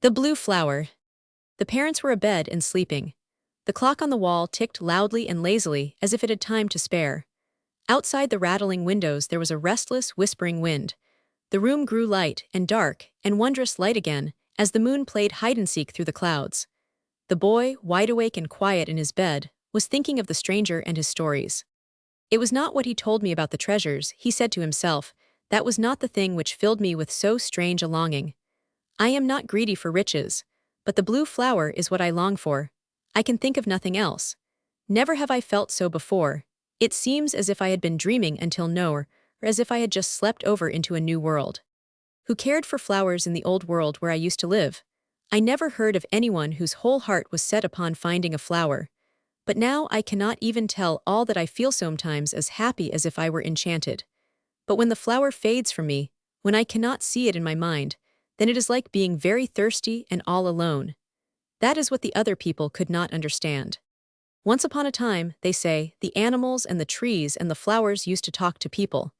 The blue flower. The parents were abed and sleeping. The clock on the wall ticked loudly and lazily as if it had time to spare. Outside the rattling windows there was a restless, whispering wind. The room grew light and dark and wondrous light again as the moon played hide-and-seek through the clouds. The boy, wide awake and quiet in his bed, was thinking of the stranger and his stories. It was not what he told me about the treasures, he said to himself. That was not the thing which filled me with so strange a longing. I am not greedy for riches, but the blue flower is what I long for. I can think of nothing else. Never have I felt so before. It seems as if I had been dreaming until now, or as if I had just slept over into a new world. Who cared for flowers in the old world where I used to live? I never heard of anyone whose whole heart was set upon finding a flower. But now I cannot even tell all that I feel sometimes as happy as if I were enchanted. But when the flower fades from me, when I cannot see it in my mind, then it is like being very thirsty and all alone. That is what the other people could not understand. Once upon a time, they say, the animals and the trees and the flowers used to talk to people.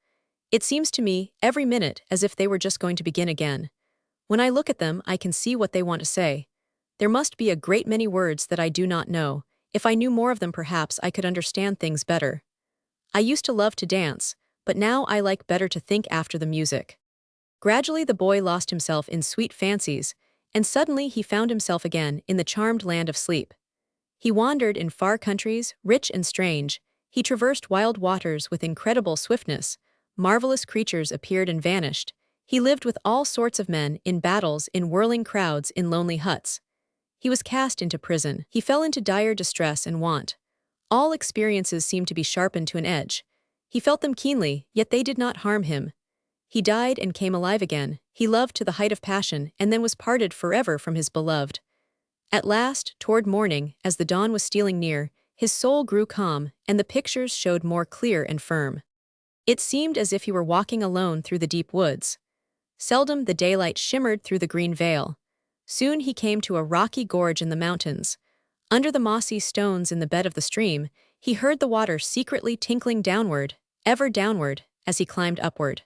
It seems to me, every minute, as if they were just going to begin again. When I look at them, I can see what they want to say. There must be a great many words that I do not know. If I knew more of them, perhaps I could understand things better. I used to love to dance, but now I like better to think after the music. Gradually the boy lost himself in sweet fancies, and suddenly he found himself again in the charmed land of sleep. He wandered in far countries, rich and strange. He traversed wild waters with incredible swiftness. Marvelous creatures appeared and vanished. He lived with all sorts of men, in battles, in whirling crowds, in lonely huts. He was cast into prison. He fell into dire distress and want. All experiences seemed to be sharpened to an edge. He felt them keenly, yet they did not harm him. He died and came alive again. He loved to the height of passion and then was parted forever from his beloved. At last, toward morning, as the dawn was stealing near, his soul grew calm, and the pictures showed more clear and firm. It seemed as if he were walking alone through the deep woods. Seldom the daylight shimmered through the green veil. Soon he came to a rocky gorge in the mountains. Under the mossy stones in the bed of the stream, he heard the water secretly tinkling downward, ever downward, as he climbed upward.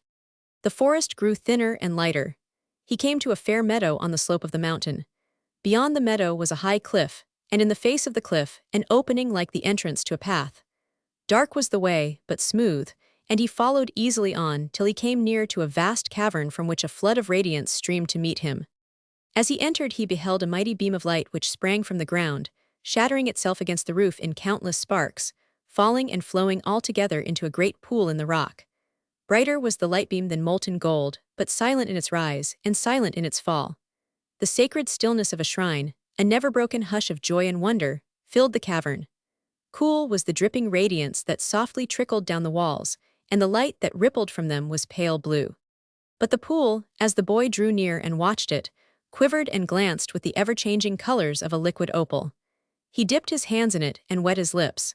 The forest grew thinner and lighter. He came to a fair meadow on the slope of the mountain. Beyond the meadow was a high cliff, and in the face of the cliff, an opening like the entrance to a path. Dark was the way, but smooth, and he followed easily on till he came near to a vast cavern from which a flood of radiance streamed to meet him. As he entered, he beheld a mighty beam of light which sprang from the ground, shattering itself against the roof in countless sparks, falling and flowing all together into a great pool in the rock. Brighter was the light beam than molten gold, but silent in its rise and silent in its fall. The sacred stillness of a shrine, a never-broken hush of joy and wonder, filled the cavern. Cool was the dripping radiance that softly trickled down the walls, and the light that rippled from them was pale blue. But the pool, as the boy drew near and watched it, quivered and glanced with the ever-changing colors of a liquid opal. He dipped his hands in it and wet his lips.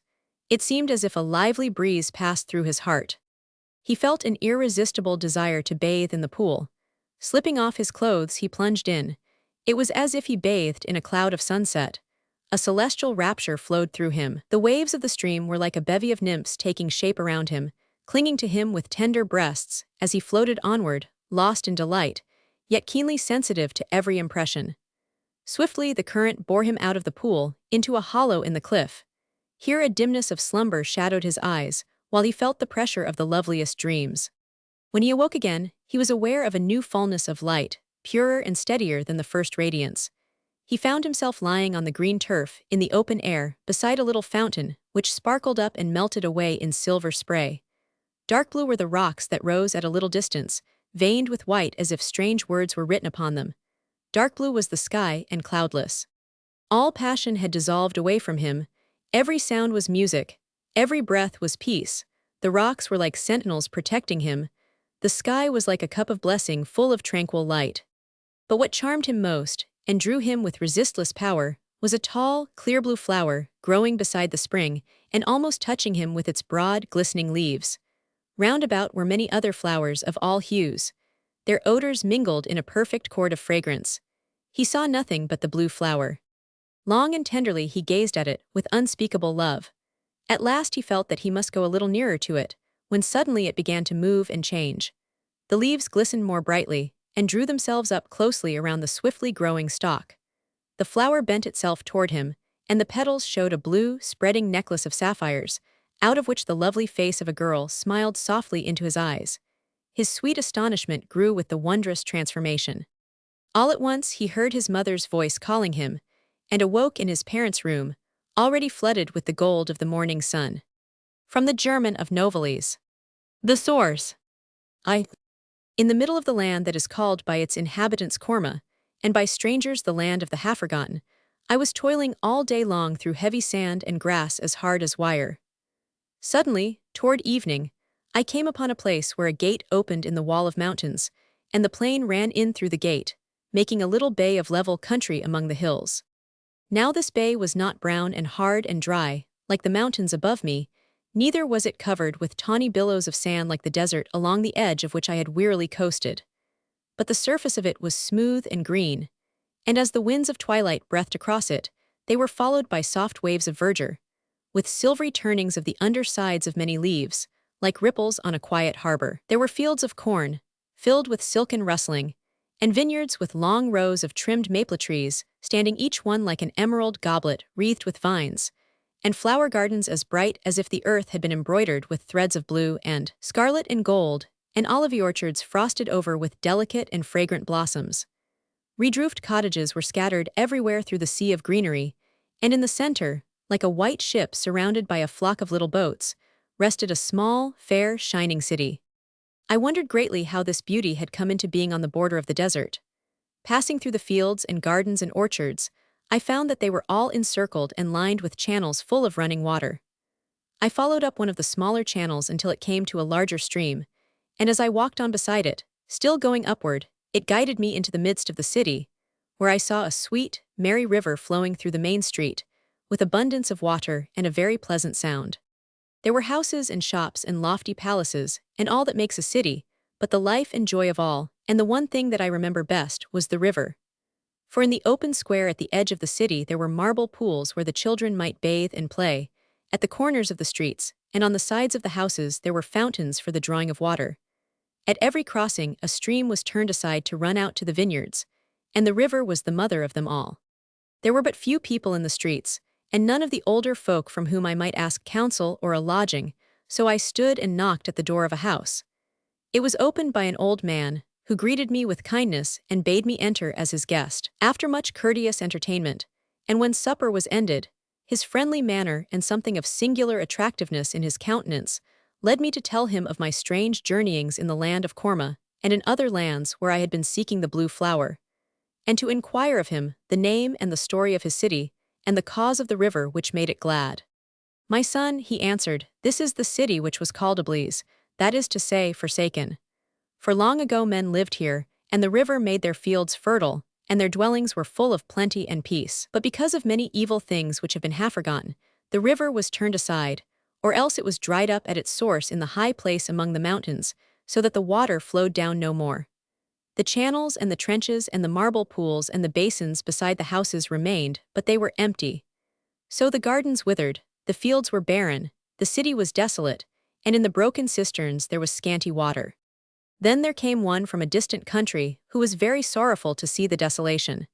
It seemed as if a lively breeze passed through his heart. He felt an irresistible desire to bathe in the pool. Slipping off his clothes, he plunged in. It was as if he bathed in a cloud of sunset. A celestial rapture flowed through him. The waves of the stream were like a bevy of nymphs taking shape around him, clinging to him with tender breasts as he floated onward, lost in delight, yet keenly sensitive to every impression. Swiftly the current bore him out of the pool, into a hollow in the cliff. Here a dimness of slumber shadowed his eyes, while he felt the pressure of the loveliest dreams. When he awoke again, he was aware of a new fullness of light, purer and steadier than the first radiance. He found himself lying on the green turf, in the open air, beside a little fountain, which sparkled up and melted away in silver spray. Dark blue were the rocks that rose at a little distance, veined with white as if strange words were written upon them. Dark blue was the sky and cloudless. All passion had dissolved away from him. Every sound was music. Every breath was peace. The rocks were like sentinels protecting him. The sky was like a cup of blessing full of tranquil light. But what charmed him most, and drew him with resistless power, was a tall, clear blue flower growing beside the spring and almost touching him with its broad, glistening leaves. Round about were many other flowers of all hues. Their odors mingled in a perfect chord of fragrance. He saw nothing but the blue flower. Long and tenderly he gazed at it with unspeakable love. At last he felt that he must go a little nearer to it, when suddenly it began to move and change. The leaves glistened more brightly, and drew themselves up closely around the swiftly growing stalk. The flower bent itself toward him, and the petals showed a blue, spreading necklace of sapphires, out of which the lovely face of a girl smiled softly into his eyes. His sweet astonishment grew with the wondrous transformation. All at once he heard his mother's voice calling him, and awoke in his parents' room, already flooded with the gold of the morning sun. From the German of Noveles. The source. In the middle of the land that is called by its inhabitants Korma, and by strangers the land of the half-forgotten, I was toiling all day long through heavy sand and grass as hard as wire. Suddenly, toward evening, I came upon a place where a gate opened in the wall of mountains, and the plain ran in through the gate, making a little bay of level country among the hills. Now this bay was not brown and hard and dry, like the mountains above me, neither was it covered with tawny billows of sand like the desert along the edge of which I had wearily coasted. But the surface of it was smooth and green, and as the winds of twilight breathed across it, they were followed by soft waves of verdure, with silvery turnings of the undersides of many leaves, like ripples on a quiet harbor. There were fields of corn, filled with silken rustling, and vineyards with long rows of trimmed maple trees, standing each one like an emerald goblet wreathed with vines, and flower gardens as bright as if the earth had been embroidered with threads of blue and scarlet and gold, and olive orchards frosted over with delicate and fragrant blossoms. Red-roofed cottages were scattered everywhere through the sea of greenery, and in the center, like a white ship surrounded by a flock of little boats, rested a small, fair, shining city. I wondered greatly how this beauty had come into being on the border of the desert. Passing through the fields and gardens and orchards, I found that they were all encircled and lined with channels full of running water. I followed up one of the smaller channels until it came to a larger stream, and as I walked on beside it, still going upward, it guided me into the midst of the city, where I saw a sweet, merry river flowing through the main street, with abundance of water and a very pleasant sound. There were houses and shops and lofty palaces, and all that makes a city, but the life and joy of all, and the one thing that I remember best, was the river. For in the open square at the edge of the city there were marble pools where the children might bathe and play, at the corners of the streets, and on the sides of the houses there were fountains for the drawing of water. At every crossing a stream was turned aside to run out to the vineyards, and the river was the mother of them all. There were but few people in the streets, and none of the older folk from whom I might ask counsel or a lodging, so I stood and knocked at the door of a house. It was opened by an old man, who greeted me with kindness and bade me enter as his guest. After much courteous entertainment, and when supper was ended, his friendly manner and something of singular attractiveness in his countenance led me to tell him of my strange journeyings in the land of Korma and in other lands where I had been seeking the blue flower, and to inquire of him the name and the story of his city, and the cause of the river which made it glad. "My son," he answered, "this is the city which was called Ablaze, that is to say, forsaken. For long ago men lived here, and the river made their fields fertile, and their dwellings were full of plenty and peace. But because of many evil things which have been half forgotten, the river was turned aside, or else it was dried up at its source in the high place among the mountains, so that the water flowed down no more. The channels and the trenches and the marble pools and the basins beside the houses remained, but they were empty. So the gardens withered, the fields were barren, the city was desolate, and in the broken cisterns there was scanty water. Then there came one from a distant country who was very sorrowful to see the desolation.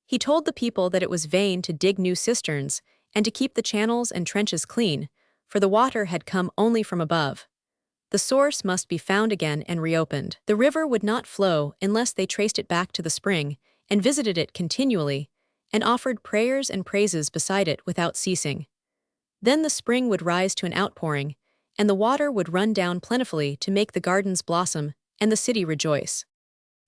He told the people that it was vain to dig new cisterns and to keep the channels and trenches clean, for the water had come only from above. The source must be found again and reopened. The river would not flow unless they traced it back to the spring and visited it continually, and offered prayers and praises beside it without ceasing. Then the spring would rise to an outpouring, and the water would run down plentifully to make the gardens blossom and the city rejoice.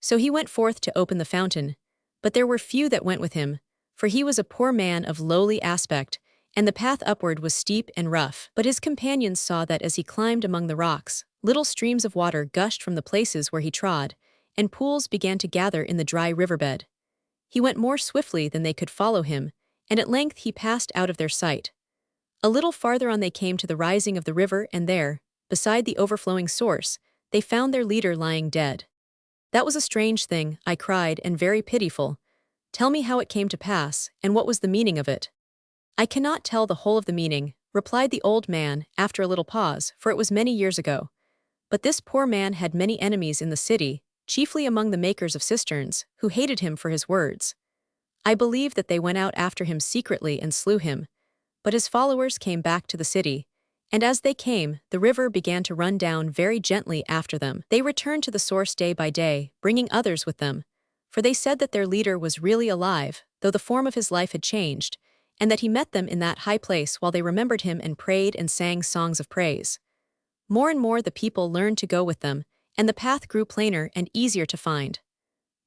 So he went forth to open the fountain, but there were few that went with him, for he was a poor man of lowly aspect, and the path upward was steep and rough. But his companions saw that as he climbed among the rocks, little streams of water gushed from the places where he trod, and pools began to gather in the dry riverbed. He went more swiftly than they could follow him, and at length he passed out of their sight. A little farther on they came to the rising of the river, and there, beside the overflowing source, they found their leader lying dead. "That was a strange thing," I cried, "and very pitiful. Tell me how it came to pass, and what was the meaning of it." "I cannot tell the whole of the meaning," replied the old man, after a little pause, "for it was many years ago. But this poor man had many enemies in the city, chiefly among the makers of cisterns, who hated him for his words. I believe that they went out after him secretly and slew him, but his followers came back to the city, and as they came, the river began to run down very gently after them. They returned to the source day by day, bringing others with them, for they said that their leader was really alive, though the form of his life had changed, and that he met them in that high place while they remembered him and prayed and sang songs of praise. More and more the people learned to go with them, and the path grew plainer and easier to find.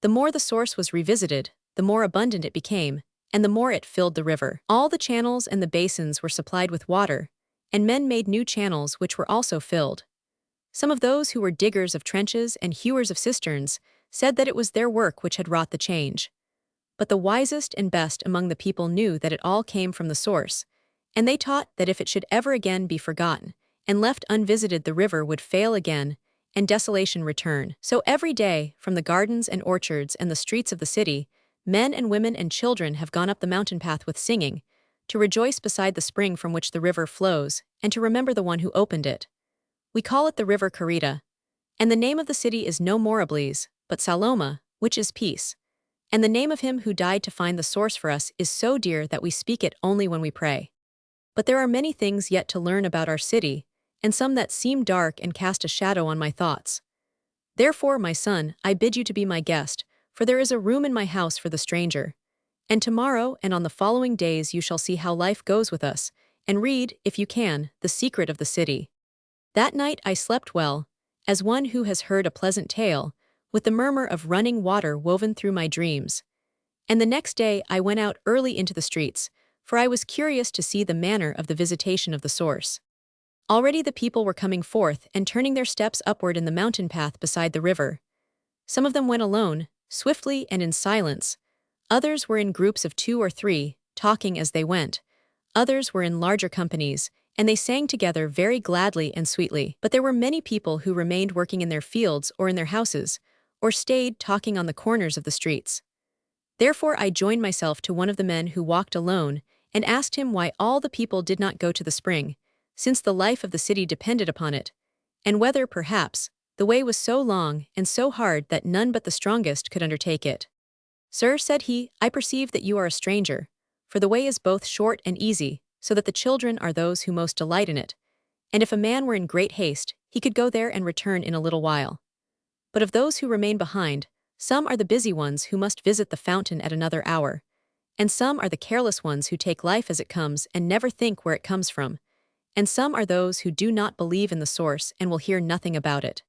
The more the source was revisited, the more abundant it became, and the more it filled the river. All the channels and the basins were supplied with water, and men made new channels which were also filled. Some of those who were diggers of trenches and hewers of cisterns said that it was their work which had wrought the change. But the wisest and best among the people knew that it all came from the source, and they taught that if it should ever again be forgotten, and left unvisited, the river would fail again, and desolation return. So every day, from the gardens and orchards and the streets of the city, men and women and children have gone up the mountain path with singing, to rejoice beside the spring from which the river flows, and to remember the one who opened it. We call it the river Carita, and the name of the city is no more Ablis, but Saloma, which is peace. And the name of him who died to find the source for us is so dear that we speak it only when we pray. But there are many things yet to learn about our city, and some that seem dark and cast a shadow on my thoughts. Therefore, my son, I bid you to be my guest, for there is a room in my house for the stranger. And tomorrow and on the following days you shall see how life goes with us, and read, if you can, the secret of the city. That night I slept well, as one who has heard a pleasant tale, with the murmur of running water woven through my dreams. And the next day I went out early into the streets, for I was curious to see the manner of the visitation of the source. Already the people were coming forth and turning their steps upward in the mountain path beside the river. Some of them went alone, swiftly and in silence. Others were in groups of 2 or 3, talking as they went. Others were in larger companies, and they sang together very gladly and sweetly. But there were many people who remained working in their fields or in their houses, or stayed talking on the corners of the streets. Therefore I joined myself to one of the men who walked alone, and asked him why all the people did not go to the spring, since the life of the city depended upon it, and whether, perhaps, the way was so long and so hard that none but the strongest could undertake it. Sir, said he, I perceive that you are a stranger, for the way is both short and easy, so that the children are those who most delight in it, and if a man were in great haste, he could go there and return in a little while. But of those who remain behind, some are the busy ones who must visit the fountain at another hour, and some are the careless ones who take life as it comes and never think where it comes from, and some are those who do not believe in the source and will hear nothing about it.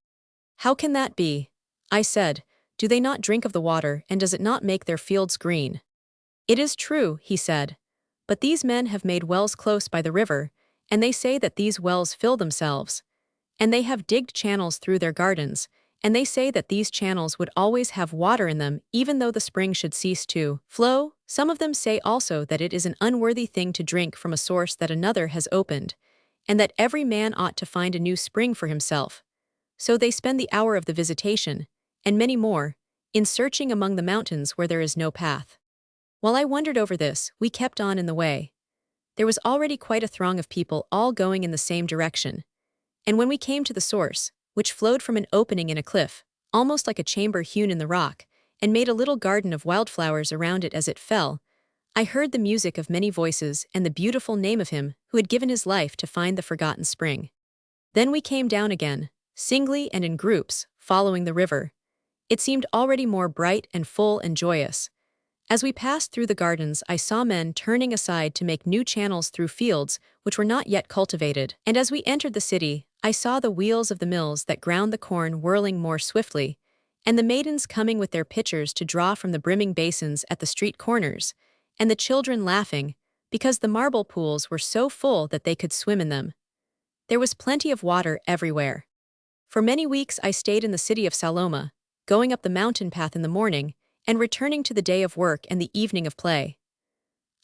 How can that be? I said, do they not drink of the water, and does it not make their fields green? It is true, he said, but these men have made wells close by the river, and they say that these wells fill themselves, and they have digged channels through their gardens, and they say that these channels would always have water in them even though the spring should cease to flow. Some of them say also that it is an unworthy thing to drink from a source that another has opened, and that every man ought to find a new spring for himself. So they spend the hour of the visitation, and many more, in searching among the mountains where there is no path. While I wondered over this, we kept on in the way. There was already quite a throng of people all going in the same direction, and when we came to the source, which flowed from an opening in a cliff, almost like a chamber hewn in the rock, and made a little garden of wildflowers around it as it fell, I heard the music of many voices and the beautiful name of him who had given his life to find the forgotten spring. Then we came down again, singly and in groups, following the river. It seemed already more bright and full and joyous. As we passed through the gardens, I saw men turning aside to make new channels through fields which were not yet cultivated. And as we entered the city, I saw the wheels of the mills that ground the corn whirling more swiftly, and the maidens coming with their pitchers to draw from the brimming basins at the street corners, and the children laughing, because the marble pools were so full that they could swim in them. There was plenty of water everywhere. For many weeks I stayed in the city of Saloma, going up the mountain path in the morning, and returning to the day of work and the evening of play.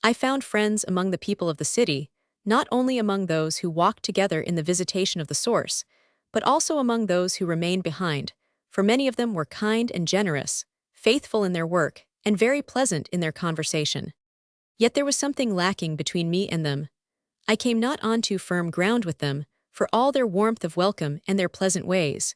I found friends among the people of the city, not only among those who walked together in the visitation of the source, but also among those who remained behind, for many of them were kind and generous, faithful in their work, and very pleasant in their conversation. Yet there was something lacking between me and them. I came not on too firm ground with them, for all their warmth of welcome and their pleasant ways.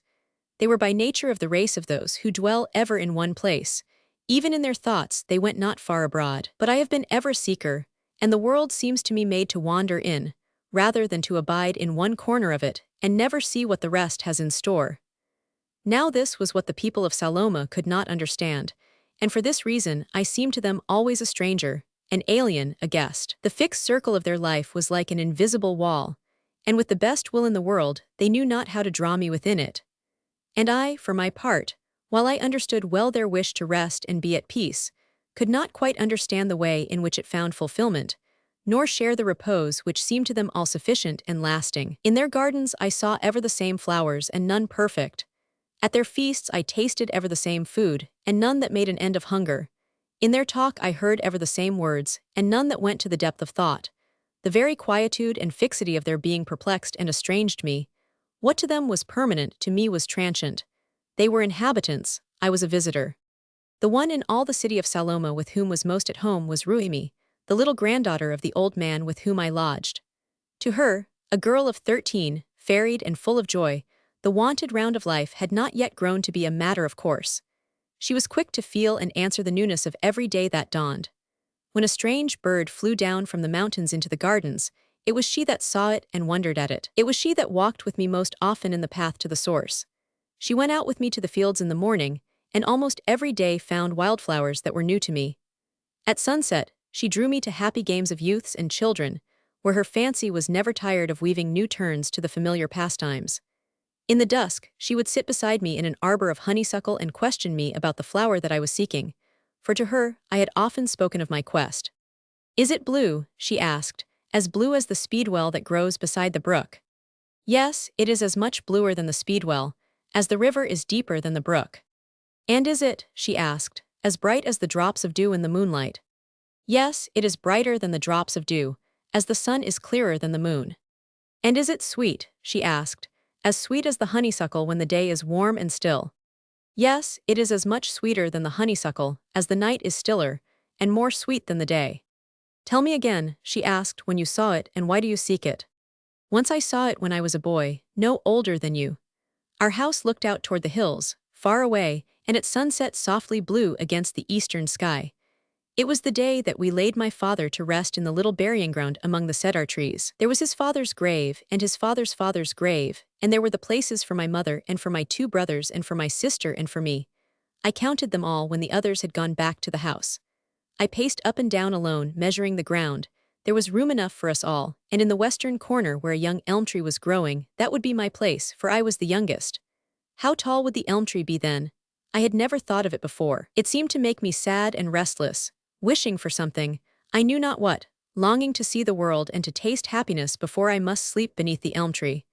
They were by nature of the race of those who dwell ever in one place. Even in their thoughts they went not far abroad. But I have been ever seeker, and the world seems to me made to wander in, rather than to abide in one corner of it, and never see what the rest has in store. Now this was what the people of Saloma could not understand, and for this reason I seemed to them always a stranger, an alien, a guest. The fixed circle of their life was like an invisible wall, and with the best will in the world they knew not how to draw me within it. And I, for my part, while I understood well their wish to rest and be at peace, could not quite understand the way in which it found fulfillment, nor share the repose which seemed to them all sufficient and lasting. In their gardens I saw ever the same flowers, and none perfect. At their feasts I tasted ever the same food, and none that made an end of hunger. In their talk I heard ever the same words, and none that went to the depth of thought. The very quietude and fixity of their being perplexed and estranged me. What to them was permanent, to me was transient. They were inhabitants, I was a visitor. The one in all the city of Saloma with whom was most at home was Ruimi, the little granddaughter of the old man with whom I lodged. To her, a girl of 13, ferried and full of joy, the wonted round of life had not yet grown to be a matter of course. She was quick to feel and answer the newness of every day that dawned. When a strange bird flew down from the mountains into the gardens, it was she that saw it and wondered at it. It was she that walked with me most often in the path to the source. She went out with me to the fields in the morning, and almost every day found wildflowers that were new to me. At sunset, she drew me to happy games of youths and children, where her fancy was never tired of weaving new turns to the familiar pastimes. In the dusk, she would sit beside me in an arbor of honeysuckle and question me about the flower that I was seeking, for to her I had often spoken of my quest. "Is it blue?" she asked, "as blue as the speedwell that grows beside the brook?" "Yes, it is as much bluer than the speedwell, as the river is deeper than the brook." "And is it," she asked, "as bright as the drops of dew in the moonlight?" "Yes, it is brighter than the drops of dew, as the sun is clearer than the moon." "And is it sweet?" she asked, "as sweet as the honeysuckle when the day is warm and still?" "Yes, it is as much sweeter than the honeysuckle, as the night is stiller, and more sweet than the day." "Tell me again," she asked, "when you saw it, and why do you seek it?" "Once I saw it when I was a boy, no older than you. Our house looked out toward the hills, far away, and at sunset softly blue against the eastern sky. It was the day that we laid my father to rest in the little burying ground among the cedar trees. There was his father's grave, and his father's father's grave, and there were the places for my mother and for my 2 brothers and for my sister and for me. I counted them all when the others had gone back to the house. I paced up and down alone, measuring the ground. There was room enough for us all, and in the western corner where a young elm tree was growing, that would be my place, for I was the youngest. How tall would the elm tree be then? I had never thought of it before. It seemed to make me sad and restless, wishing for something, I knew not what, longing to see the world and to taste happiness before I must sleep beneath the elm tree.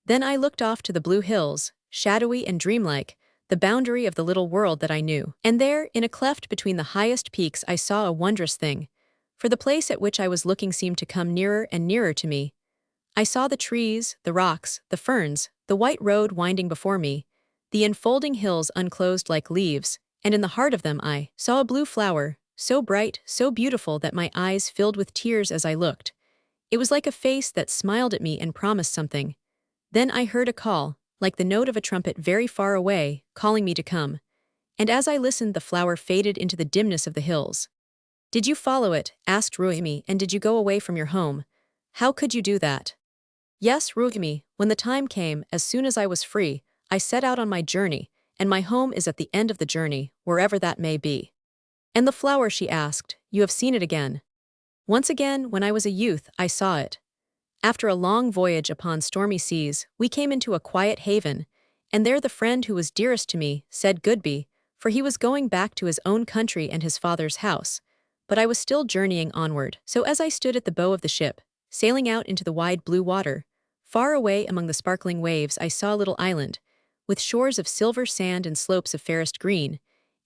Then I looked off to the blue hills, shadowy and dreamlike, the boundary of the little world that I knew. And there, in a cleft between the highest peaks, I saw a wondrous thing, for the place at which I was looking seemed to come nearer and nearer to me. I saw the trees, the rocks, the ferns, the white road winding before me, the enfolding hills unclosed like leaves, and in the heart of them I saw a blue flower, so bright, so beautiful that my eyes filled with tears as I looked. It was like a face that smiled at me and promised something. Then I heard a call, like the note of a trumpet very far away, calling me to come. And as I listened, the flower faded into the dimness of the hills. "Did you follow it?" asked Ruimi, "and did you go away from your home? How could you do that?" "Yes, Ruimi, when the time came, as soon as I was free, I set out on my journey, and my home is at the end of the journey, wherever that may be." "And the flower?" she asked, "you have seen it again?" "Once again, when I was a youth, I saw it. After a long voyage upon stormy seas, we came into a quiet haven, and there the friend who was dearest to me said goodbye, for he was going back to his own country and his father's house, but I was still journeying onward. So as I stood at the bow of the ship, sailing out into the wide blue water, far away among the sparkling waves I saw a little island, with shores of silver sand and slopes of fairest green,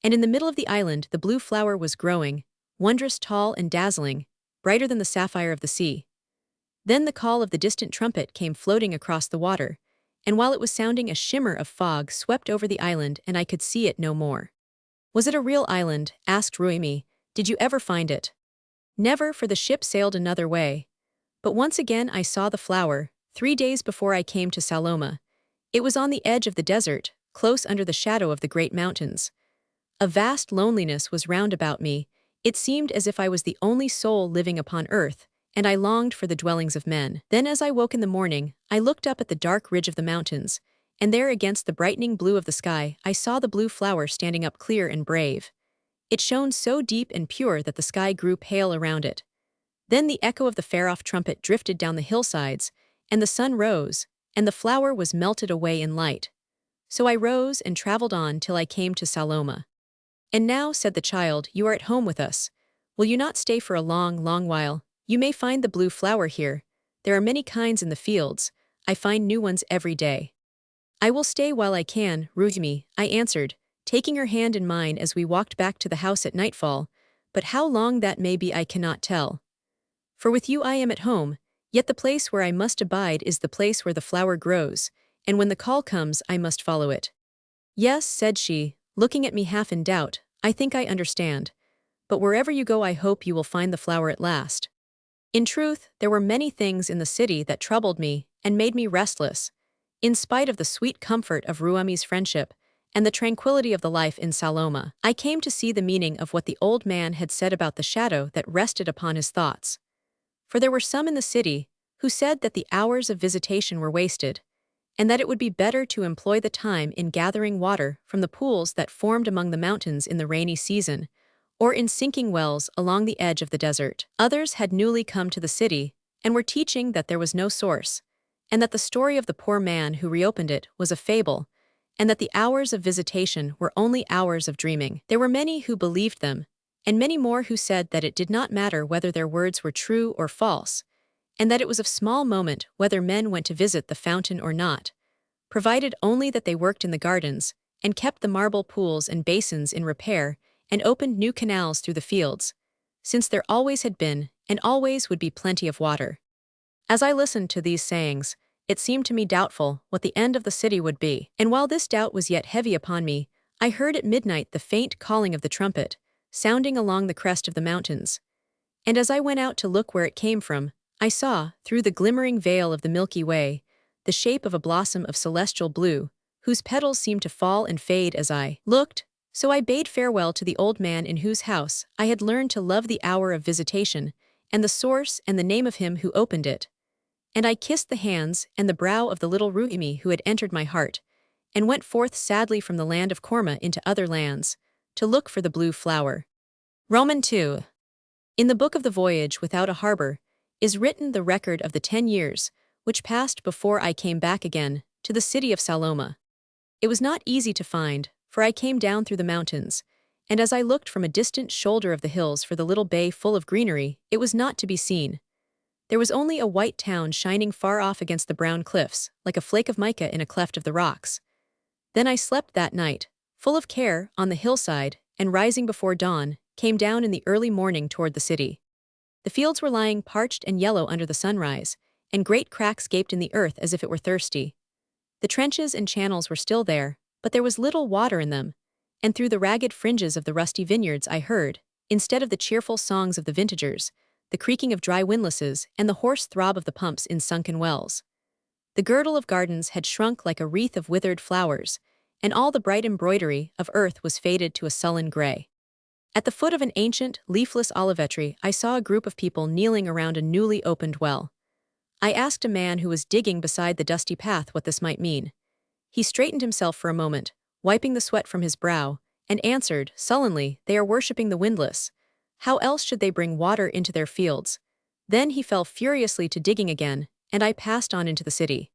and in the middle of the island the blue flower was growing, wondrous tall and dazzling, brighter than the sapphire of the sea. Then the call of the distant trumpet came floating across the water, and while it was sounding a shimmer of fog swept over the island and I could see it no more. "Was it a real island?" asked Ruimi. "Did you ever find it?" "Never, for the ship sailed another way. But once again I saw the flower, 3 days before I came to Saloma. It was on the edge of the desert, close under the shadow of the great mountains. A vast loneliness was round about me. It seemed as if I was the only soul living upon earth, and I longed for the dwellings of men. Then as I woke in the morning, I looked up at the dark ridge of the mountains, and there against the brightening blue of the sky I saw the blue flower standing up clear and brave. It shone so deep and pure that the sky grew pale around it. Then the echo of the far-off trumpet drifted down the hillsides, and the sun rose, and the flower was melted away in light. So I rose and traveled on till I came to Saloma. And now, said the child, you are at home with us. Will you not stay for a long, long while? You may find the blue flower here. There are many kinds in the fields. I find new ones every day. I will stay while I can, Rujmi, I answered, taking her hand in mine as we walked back to the house at nightfall, but how long that may be I cannot tell. For with you I am at home, yet the place where I must abide is the place where the flower grows, and when the call comes I must follow it. Yes, said she, looking at me half in doubt, I think I understand. But wherever you go I hope you will find the flower at last. In truth, there were many things in the city that troubled me and made me restless, in spite of the sweet comfort of Ruami's friendship and the tranquility of the life in Saloma. I came to see the meaning of what the old man had said about the shadow that rested upon his thoughts. For there were some in the city who said that the hours of visitation were wasted, and that it would be better to employ the time in gathering water from the pools that formed among the mountains in the rainy season, or in sinking wells along the edge of the desert. Others had newly come to the city and were teaching that there was no source, and that the story of the poor man who reopened it was a fable, and that the hours of visitation were only hours of dreaming. There were many who believed them, and many more who said that it did not matter whether their words were true or false, and that it was of small moment whether men went to visit the fountain or not, provided only that they worked in the gardens, and kept the marble pools and basins in repair, and opened new canals through the fields, since there always had been, and always would be plenty of water. As I listened to these sayings, it seemed to me doubtful what the end of the city would be, and while this doubt was yet heavy upon me, I heard at midnight the faint calling of the trumpet, sounding along the crest of the mountains. And as I went out to look where it came from, I saw, through the glimmering veil of the Milky Way, the shape of a blossom of celestial blue, whose petals seemed to fall and fade as I looked. So I bade farewell to the old man in whose house I had learned to love the hour of visitation, and the source and the name of him who opened it. And I kissed the hands and the brow of the little Ruimi who had entered my heart, and went forth sadly from the land of Korma into other lands, to look for the blue flower. Roman 2. In the book of the voyage without a harbor is written the record of the 10 years which passed before I came back again to the city of Saloma. It was not easy to find, for I came down through the mountains, and as I looked from a distant shoulder of the hills for the little bay full of greenery, it was not to be seen. There was only a white town shining far off against the brown cliffs, like a flake of mica in a cleft of the rocks. Then I slept that night, full of care, on the hillside, and rising before dawn, came down in the early morning toward the city. The fields were lying parched and yellow under the sunrise, and great cracks gaped in the earth as if it were thirsty. The trenches and channels were still there, but there was little water in them, and through the ragged fringes of the rusty vineyards I heard, instead of the cheerful songs of the vintagers, the creaking of dry windlasses and the hoarse throb of the pumps in sunken wells. The girdle of gardens had shrunk like a wreath of withered flowers, and all the bright embroidery of earth was faded to a sullen gray. At the foot of an ancient, leafless olivet tree I saw a group of people kneeling around a newly opened well. I asked a man who was digging beside the dusty path what this might mean. He straightened himself for a moment, wiping the sweat from his brow, and answered, sullenly, they are worshipping the windlass. How else should they bring water into their fields? Then he fell furiously to digging again, and I passed on into the city.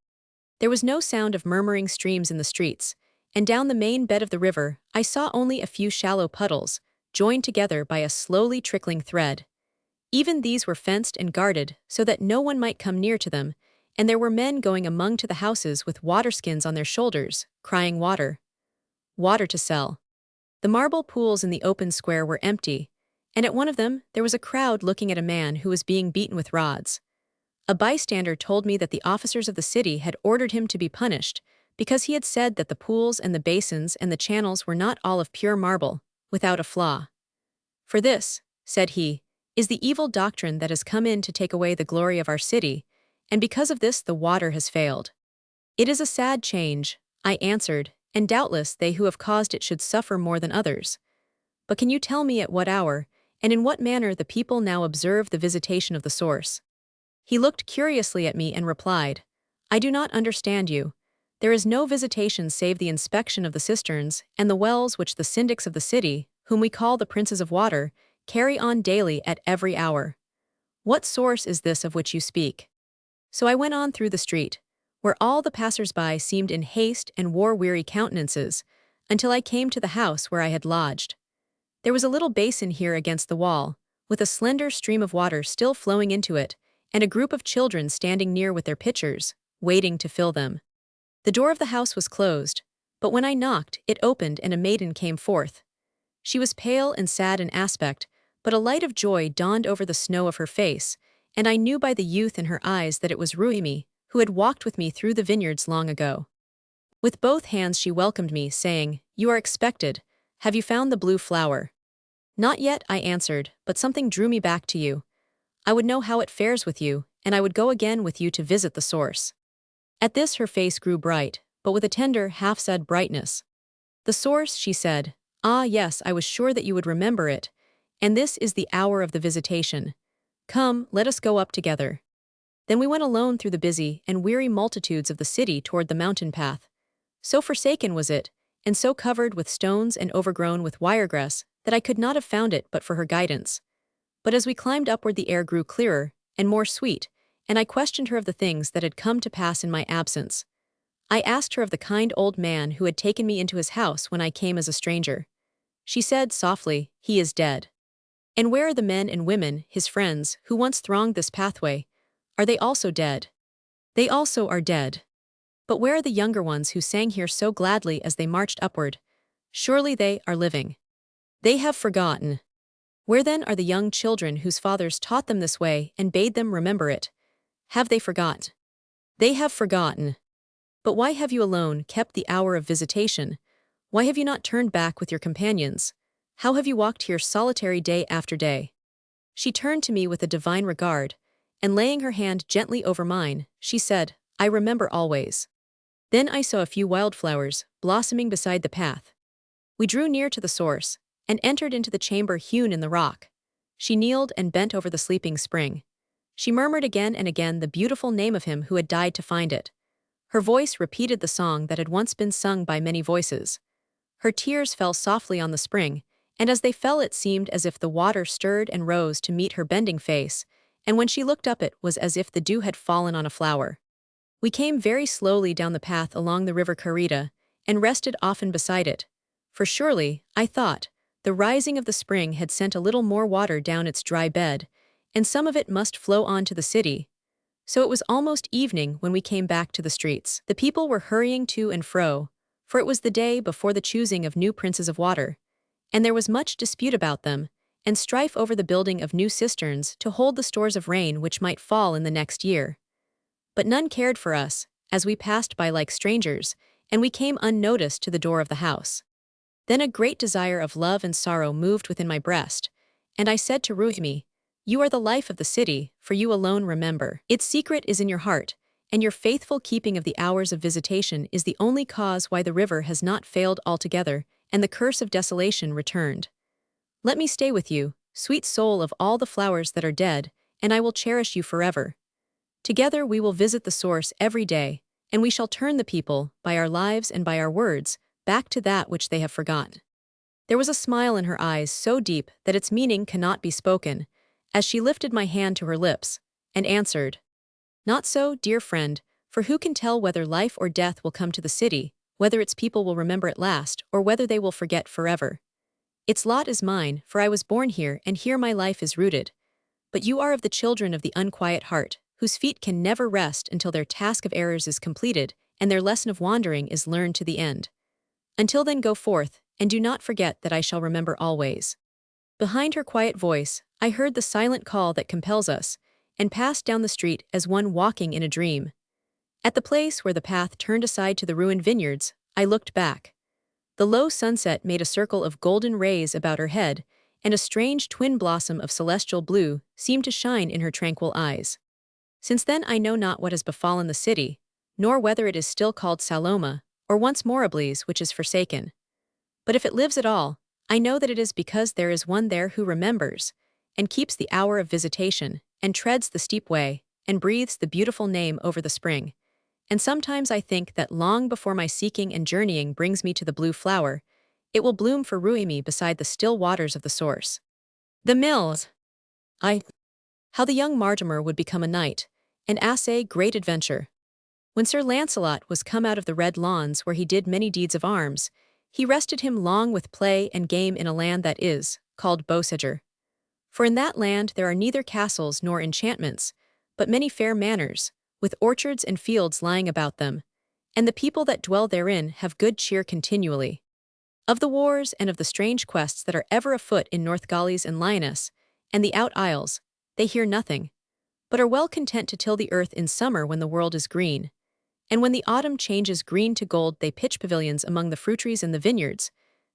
There was no sound of murmuring streams in the streets, and down the main bed of the river I saw only a few shallow puddles, joined together by a slowly trickling thread. Even these were fenced and guarded so that no one might come near to them, and there were men going among to the houses with waterskins on their shoulders, crying water. Water to sell. The marble pools in the open square were empty, and at one of them there was a crowd looking at a man who was being beaten with rods. A bystander told me that the officers of the city had ordered him to be punished because he had said that the pools and the basins and the channels were not all of pure marble, without a flaw. For this, said he, is the evil doctrine that has come in to take away the glory of our city, and because of this the water has failed. It is a sad change, I answered, and doubtless they who have caused it should suffer more than others. But can you tell me at what hour, and in what manner the people now observe the visitation of the source?" He looked curiously at me and replied, "I do not understand you. There is no visitation save the inspection of the cisterns and the wells which the syndics of the city, whom we call the princes of water, carry on daily at every hour. What source is this of which you speak?" So I went on through the street, where all the passers-by seemed in haste and war-weary countenances, until I came to the house where I had lodged. There was a little basin here against the wall, with a slender stream of water still flowing into it, and a group of children standing near with their pitchers, waiting to fill them. The door of the house was closed, but when I knocked, it opened and a maiden came forth. She was pale and sad in aspect, but a light of joy dawned over the snow of her face, and I knew by the youth in her eyes that it was Ruhimi, who had walked with me through the vineyards long ago. With both hands she welcomed me, saying, "You are expected. Have you found the blue flower?" "Not yet," I answered, "but something drew me back to you. I would know how it fares with you, and I would go again with you to visit the source." At this her face grew bright, but with a tender, half-sad brightness. "The source," she said. "Ah, yes, I was sure that you would remember it. And this is the hour of the visitation. Come, let us go up together." Then we went alone through the busy and weary multitudes of the city toward the mountain path. So forsaken was it, and so covered with stones and overgrown with wiregrass, that I could not have found it but for her guidance. But as we climbed upward the air grew clearer and more sweet, and I questioned her of the things that had come to pass in my absence. I asked her of the kind old man who had taken me into his house when I came as a stranger. She said softly, "He is dead." "And where are the men and women, his friends, who once thronged this pathway? Are they also dead?" "They also are dead." "But where are the younger ones who sang here so gladly as they marched upward? Surely they are living." "They have forgotten." "Where then are the young children whose fathers taught them this way and bade them remember it? Have they forgotten?" "They have forgotten." "But why have you alone kept the hour of visitation? Why have you not turned back with your companions? How have you walked here solitary day after day?" She turned to me with a divine regard, and laying her hand gently over mine, she said, "I remember always." Then I saw a few wildflowers blossoming beside the path. We drew near to the source, and entered into the chamber hewn in the rock. She kneeled and bent over the sleeping spring. She murmured again and again the beautiful name of him who had died to find it. Her voice repeated the song that had once been sung by many voices. Her tears fell softly on the spring, and as they fell it seemed as if the water stirred and rose to meet her bending face, and when she looked up it was as if the dew had fallen on a flower. We came very slowly down the path along the river Karita, and rested often beside it. For surely, I thought, the rising of the spring had sent a little more water down its dry bed, and some of it must flow on to the city. So it was almost evening when we came back to the streets. The people were hurrying to and fro, for it was the day before the choosing of new princes of water, and there was much dispute about them, and strife over the building of new cisterns to hold the stores of rain which might fall in the next year. But none cared for us, as we passed by like strangers, and we came unnoticed to the door of the house. Then a great desire of love and sorrow moved within my breast, and I said to Ruhimi, "You are the life of the city, for you alone remember. Its secret is in your heart, and your faithful keeping of the hours of visitation is the only cause why the river has not failed altogether, and the curse of desolation returned. Let me stay with you, sweet soul of all the flowers that are dead, and I will cherish you forever. Together we will visit the source every day, and we shall turn the people, by our lives and by our words, back to that which they have forgotten." There was a smile in her eyes so deep that its meaning cannot be spoken, as she lifted my hand to her lips, and answered, "Not so, dear friend, for who can tell whether life or death will come to the city, whether its people will remember at last, or whether they will forget forever? Its lot is mine, for I was born here, and here my life is rooted. But you are of the children of the unquiet heart, whose feet can never rest until their task of errors is completed, and their lesson of wandering is learned to the end. Until then go forth, and do not forget that I shall remember always." Behind her quiet voice, I heard the silent call that compels us, and passed down the street as one walking in a dream. At the place where the path turned aside to the ruined vineyards, I looked back. The low sunset made a circle of golden rays about her head, and a strange twin blossom of celestial blue seemed to shine in her tranquil eyes. Since then I know not what has befallen the city, nor whether it is still called Saloma, or once morables, which is forsaken. But if it lives at all, I know that it is because there is one there who remembers, and keeps the hour of visitation, and treads the steep way, and breathes the beautiful name over the spring. And sometimes I think that long before my seeking and journeying brings me to the blue flower, it will bloom for me beside the still waters of the source. The mills. How the young Mortimer would become a knight, and assay great adventure. When Sir Lancelot was come out of the red lawns where he did many deeds of arms, he rested him long with play and game in a land that is called Beausejour. For in that land there are neither castles nor enchantments, but many fair manors, with orchards and fields lying about them, and the people that dwell therein have good cheer continually. Of the wars and of the strange quests that are ever afoot in Northgales and Lyonesse, and the out isles, they hear nothing, but are well content to till the earth in summer when the world is green. And when the autumn changes green to gold, they pitch pavilions among the fruit trees and the vineyards,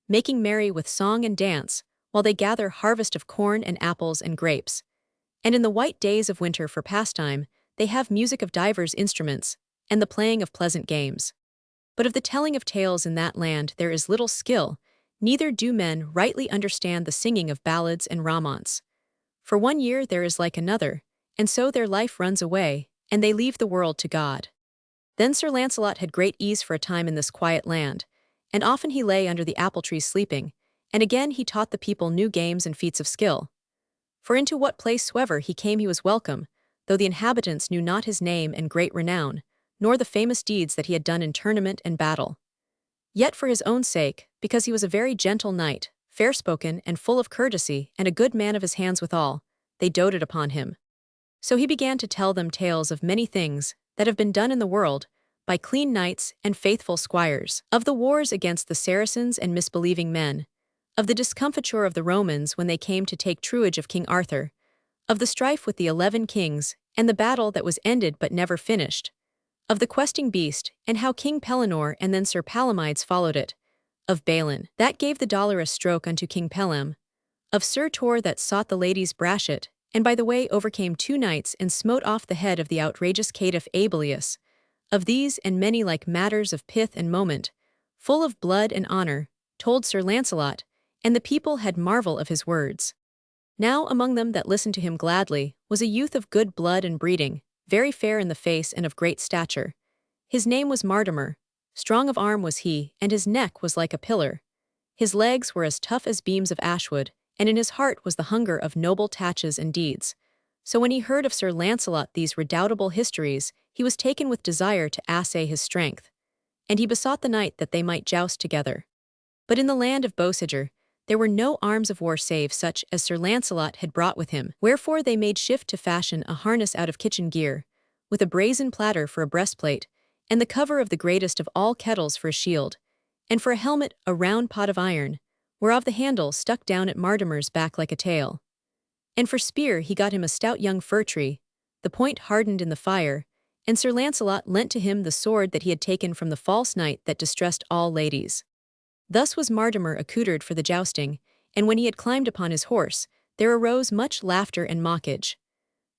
making merry with song and dance, while they gather harvest of corn and apples and grapes. And in the white days of winter for pastime, they have music of divers instruments, and the playing of pleasant games. But of the telling of tales in that land there is little skill, neither do men rightly understand the singing of ballads and romaunts. For 1 year there is like another, and so their life runs away, and they leave the world to God. Then Sir Lancelot had great ease for a time in this quiet land, and often he lay under the apple trees sleeping, and again he taught the people new games and feats of skill. For into what place soever he came he was welcome, though the inhabitants knew not his name and great renown, nor the famous deeds that he had done in tournament and battle. Yet for his own sake, because he was a very gentle knight, fair-spoken and full of courtesy, and a good man of his hands withal, they doted upon him. So he began to tell them tales of many things that have been done in the world by clean knights and faithful squires, of the wars against the Saracens and misbelieving men, of the discomfiture of the Romans when they came to take truage of King Arthur, of the strife with the 11 kings, and the battle that was ended but never finished, of the questing beast, and how King Pellinore and then Sir Palamides followed it, of Balin, that gave the dolorous stroke unto King Pellam, of Sir Tor that sought the lady's brachet, and by the way overcame 2 knights and smote off the head of the outrageous caitiff Abelius, of these and many like matters of pith and moment, full of blood and honor, told Sir Lancelot, and the people had marvel of his words. Now among them that listened to him gladly was a youth of good blood and breeding, very fair in the face and of great stature. His name was Mortimer, strong of arm was he, and his neck was like a pillar. His legs were as tough as beams of ashwood, and in his heart was the hunger of noble taches and deeds. So when he heard of Sir Lancelot these redoubtable histories, he was taken with desire to assay his strength. And he besought the knight that they might joust together. But in the land of Beausejour, there were no arms of war save such as Sir Lancelot had brought with him, wherefore they made shift to fashion a harness out of kitchen gear, with a brazen platter for a breastplate, and the cover of the greatest of all kettles for a shield, and for a helmet a round pot of iron, whereof the handle stuck down at Mortimer's back like a tail. And for spear he got him a stout young fir tree, the point hardened in the fire, and Sir Lancelot lent to him the sword that he had taken from the false knight that distressed all ladies. Thus was Mortimer accoutred for the jousting, and when he had climbed upon his horse, there arose much laughter and mockage.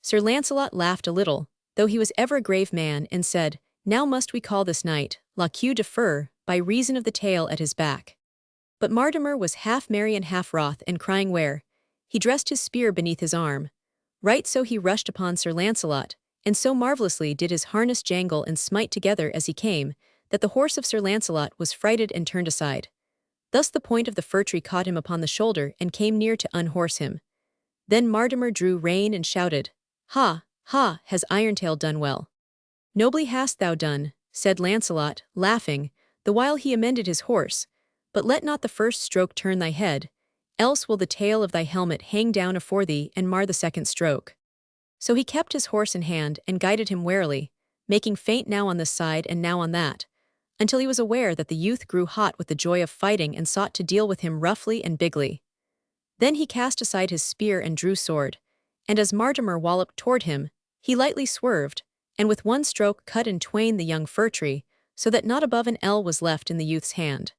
Sir Lancelot laughed a little, though he was ever a grave man, and said, "Now must we call this knight La Queue de Fer, by reason of the tail at his back." But Mortimer was half merry and half wroth, and crying where, he dressed his spear beneath his arm. Right so he rushed upon Sir Lancelot, and so marvellously did his harness jangle and smite together as he came, that the horse of Sir Lancelot was frighted and turned aside. Thus the point of the fir tree caught him upon the shoulder and came near to unhorse him. Then Mortimer drew rein and shouted, "Ha, ha, has Irontail done well?" "Nobly hast thou done," said Lancelot, laughing, the while he amended his horse, "but let not the first stroke turn thy head, else will the tail of thy helmet hang down afore thee and mar the second stroke." So he kept his horse in hand and guided him warily, making feint now on this side and now on that, until he was aware that the youth grew hot with the joy of fighting and sought to deal with him roughly and bigly. Then he cast aside his spear and drew sword, and as Mortimer walloped toward him, he lightly swerved, and with one stroke cut in twain the young fir tree, so that not above an ell was left in the youth's hand.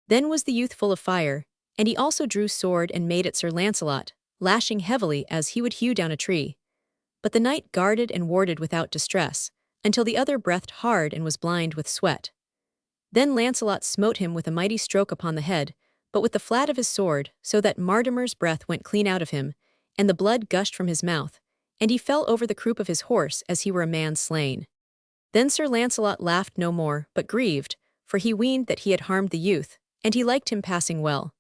Then was the youth full of fire, and he also drew sword and made at Sir Lancelot, lashing heavily as he would hew down a tree. But the knight guarded and warded without distress, until the other breathed hard and was blind with sweat. Then Lancelot smote him with a mighty stroke upon the head, but with the flat of his sword, so that Martimer's breath went clean out of him, and the blood gushed from his mouth, and he fell over the croup of his horse as he were a man slain. Then Sir Lancelot laughed no more, but grieved, for he weened that he had harmed the youth, and he liked him passing well.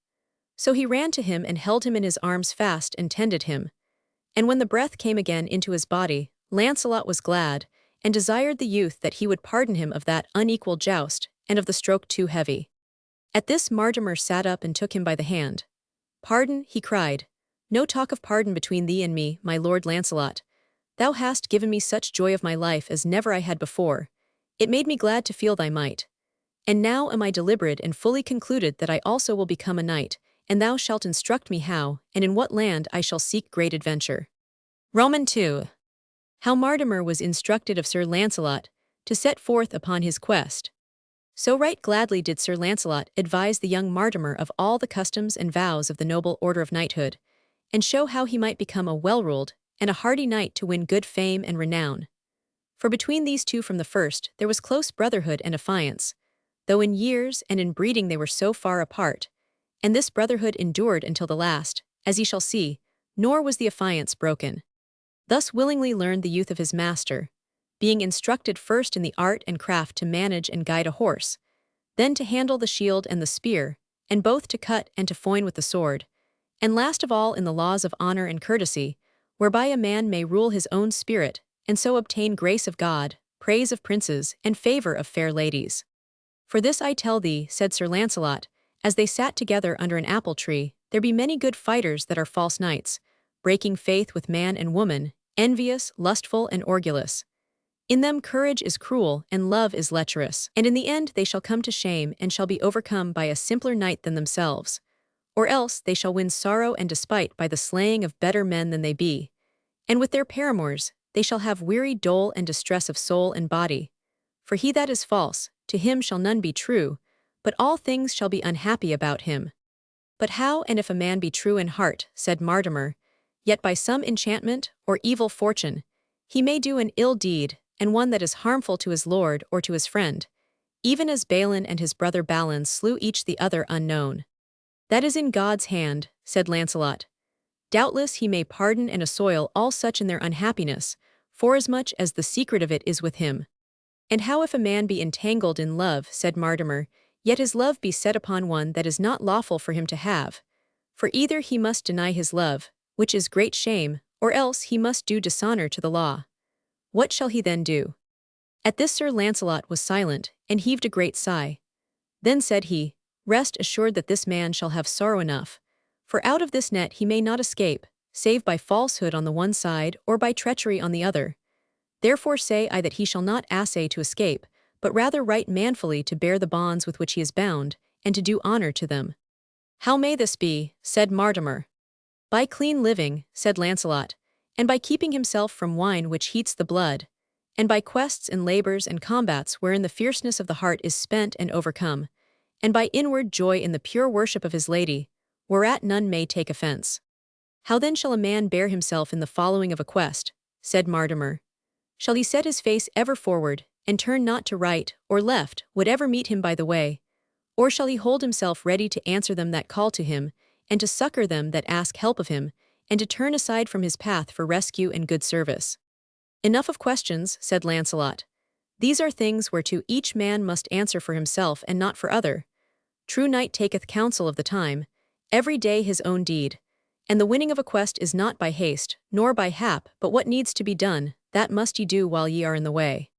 So he ran to him and held him in his arms fast and tended him. And when the breath came again into his body, Lancelot was glad, and desired the youth that he would pardon him of that unequal joust, and of the stroke too heavy. At this Martimer sat up and took him by the hand. "Pardon," he cried. "No talk of pardon between thee and me, my lord Lancelot. Thou hast given me such joy of my life as never I had before. It made me glad to feel thy might. And now am I deliberate and fully concluded that I also will become a knight, and thou shalt instruct me how, and in what land I shall seek great adventure." Roman 2. How Martimer was instructed of Sir Lancelot, to set forth upon his quest. So right gladly did Sir Lancelot advise the young Martimer of all the customs and vows of the noble order of knighthood, and show how he might become a well-ruled and a hardy knight to win good fame and renown. For between these two from the first there was close brotherhood and affiance, though in years and in breeding they were so far apart, and this brotherhood endured until the last, as ye shall see, nor was the affiance broken. Thus willingly learned the youth of his master, being instructed first in the art and craft to manage and guide a horse, then to handle the shield and the spear, and both to cut and to foin with the sword, and last of all in the laws of honor and courtesy, whereby a man may rule his own spirit, and so obtain grace of God, praise of princes, and favor of fair ladies. "For this I tell thee," said Sir Lancelot, as they sat together under an apple tree, "there be many good fighters that are false knights, breaking faith with man and woman, envious, lustful, and orgulous. In them courage is cruel, and love is lecherous, and in the end they shall come to shame and shall be overcome by a simpler knight than themselves. Or else they shall win sorrow and despite by the slaying of better men than they be. And with their paramours they shall have weary dole and distress of soul and body. For he that is false, to him shall none be true, but all things shall be unhappy about him. But how and if a man be true in heart, said Martimer, yet by some enchantment or evil fortune, he may do an ill deed, and one that is harmful to his lord or to his friend, even as Balin and his brother Balin slew each the other unknown. That is in God's hand, said Lancelot. Doubtless he may pardon and assoil all such in their unhappiness, forasmuch as the secret of it is with him. And how if a man be entangled in love, said Martimer, yet his love be set upon one that is not lawful for him to have? For either he must deny his love, which is great shame, or else he must do dishonor to the law. What shall he then do? At this Sir Lancelot was silent, and heaved a great sigh. Then said he, Rest assured that this man shall have sorrow enough, for out of this net he may not escape, save by falsehood on the one side or by treachery on the other. Therefore say I that he shall not assay to escape, but rather right manfully to bear the bonds with which he is bound, and to do honor to them. How may this be? Said Martimer. By clean living, said Lancelot, and by keeping himself from wine which heats the blood, and by quests and labors and combats wherein the fierceness of the heart is spent and overcome, and by inward joy in the pure worship of his lady, whereat none may take offense. How then shall a man bear himself in the following of a quest? Said Martimer. Shall he set his face ever forward, and turn not to right or left, whatever meet him by the way? Or shall he hold himself ready to answer them that call to him, and to succor them that ask help of him, and to turn aside from his path for rescue and good service? Enough of questions, said Lancelot. These are things whereto each man must answer for himself and not for other. True knight taketh counsel of the time, every day his own deed, and the winning of a quest is not by haste, nor by hap, but what needs to be done, that must ye do while ye are in the way.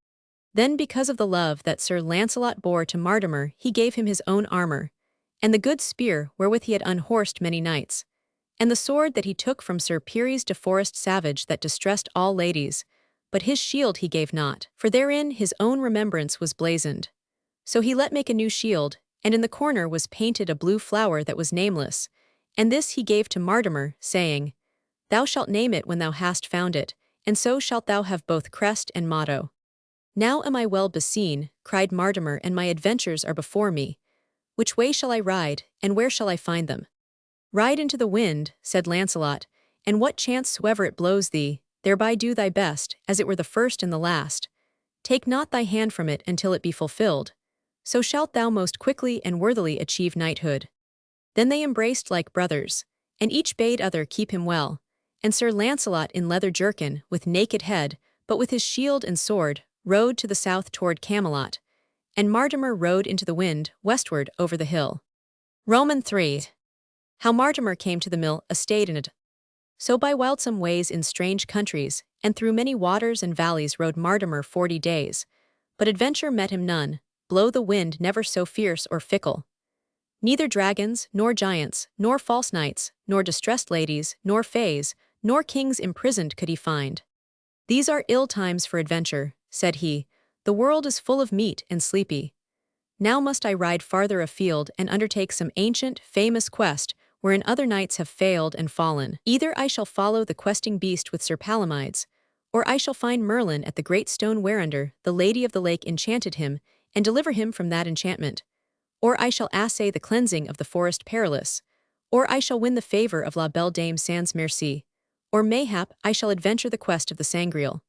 Then because of the love that Sir Lancelot bore to Martimer he gave him his own armor, and the good spear wherewith he had unhorsed many knights, and the sword that he took from Sir Pieres de Forest savage that distressed all ladies, but his shield he gave not, for therein his own remembrance was blazoned. So he let make a new shield, and in the corner was painted a blue flower that was nameless, and this he gave to Martimer, saying, Thou shalt name it when thou hast found it, and so shalt thou have both crest and motto. Now am I well beseen, cried Martimer, and my adventures are before me. Which way shall I ride, and where shall I find them? Ride into the wind, said Lancelot, and what chance soever it blows thee, thereby do thy best, as it were the first and the last. Take not thy hand from it until it be fulfilled. so shalt thou most quickly and worthily achieve knighthood. Then they embraced like brothers, and each bade other keep him well, and Sir Launcelot in leather jerkin, with naked head, but with his shield and sword, rode to the south toward Camelot, and Martimer rode into the wind, westward over the hill. Roman 3. How Martimer came to the mill estate in it. So by wildsome ways in strange countries, and through many waters and valleys rode Martimer 40 days, but adventure met him none, blow the wind never so fierce or fickle. Neither dragons, nor giants, nor false knights, nor distressed ladies, nor fays, nor kings imprisoned could he find. These are ill times for adventure, said he, the world is full of meat and sleepy. Now must I ride farther afield and undertake some ancient, famous quest, wherein other knights have failed and fallen. Either I shall follow the questing beast with Sir Palomides, or I shall find Merlin at the great stone whereunder the Lady of the Lake enchanted him, and deliver him from that enchantment. Or I shall assay the cleansing of the forest perilous, or I shall win the favor of la belle dame sans merci, or mayhap I shall adventure the quest of the Sangreal.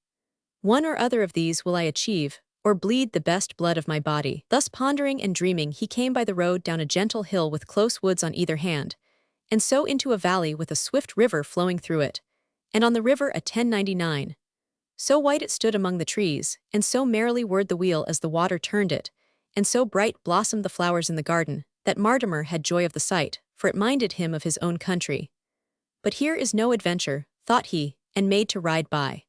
One or other of these will I achieve, or bleed the best blood of my body. Thus pondering and dreaming he came by the road down a gentle hill with close woods on either hand, and so into a valley with a swift river flowing through it, and on the river a 1099. So white it stood among the trees, and so merrily whirred the wheel as the water turned it, and so bright blossomed the flowers in the garden, that Martimer had joy of the sight, for it minded him of his own country. But here is no adventure, thought he, and made to ride by.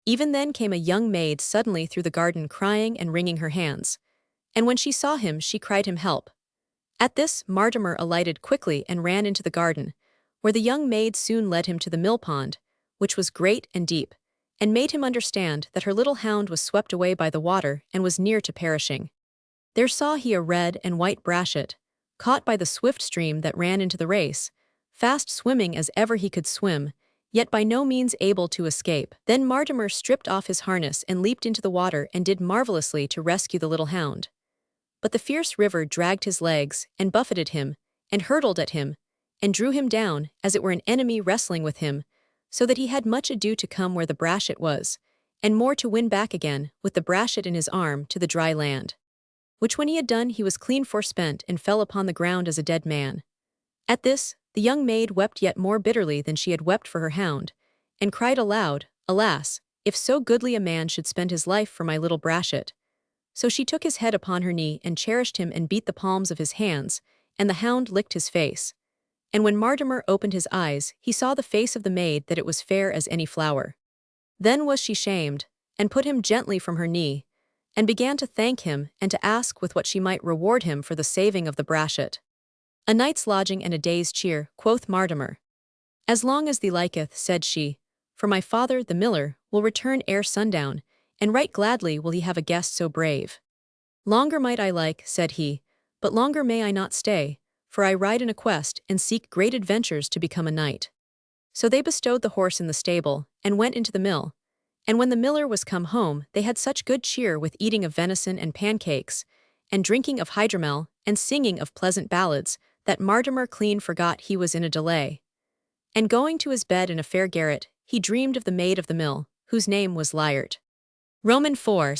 Even then came a young maid suddenly through the garden crying and wringing her hands, and when she saw him she cried him help. At this Martimer alighted quickly and ran into the garden, where the young maid soon led him to the mill pond, which was great and deep, and made him understand that her little hound was swept away by the water and was near to perishing. There saw he a red and white brachet, caught by the swift stream that ran into the race, fast swimming as ever he could swim, yet by no means able to escape. Then Martimer stripped off his harness and leaped into the water and did marvelously to rescue the little hound. But the fierce river dragged his legs, and buffeted him, and hurtled at him, and drew him down, as it were an enemy wrestling with him, so that he had much ado to come where the brachet was, and more to win back again, with the brachet in his arm, to the dry land. Which when he had done he was clean forspent and fell upon the ground as a dead man. At this, the young maid wept yet more bitterly than she had wept for her hound, and cried aloud, Alas, if so goodly a man should spend his life for my little brachet. So she took his head upon her knee and cherished him and beat the palms of his hands, and the hound licked his face. And when Martimer opened his eyes, he saw the face of the maid that it was fair as any flower. Then was she shamed, and put him gently from her knee, and began to thank him and to ask with what she might reward him for the saving of the brachet. A night's lodging and a day's cheer, quoth Martimer. As long as thee liketh, said she, for my father, the miller, will return ere sundown, and right gladly will he have a guest so brave. Longer might I like, said he, but longer may I not stay, for I ride in a quest and seek great adventures to become a knight. So they bestowed the horse in the stable, and went into the mill. And when the miller was come home, they had such good cheer with eating of venison and pancakes, and drinking of hydromel, and singing of pleasant ballads, that Martimer clean forgot he was in a delay. And going to his bed in a fair garret, he dreamed of the maid of the mill, whose name was Lyart. Roman 4.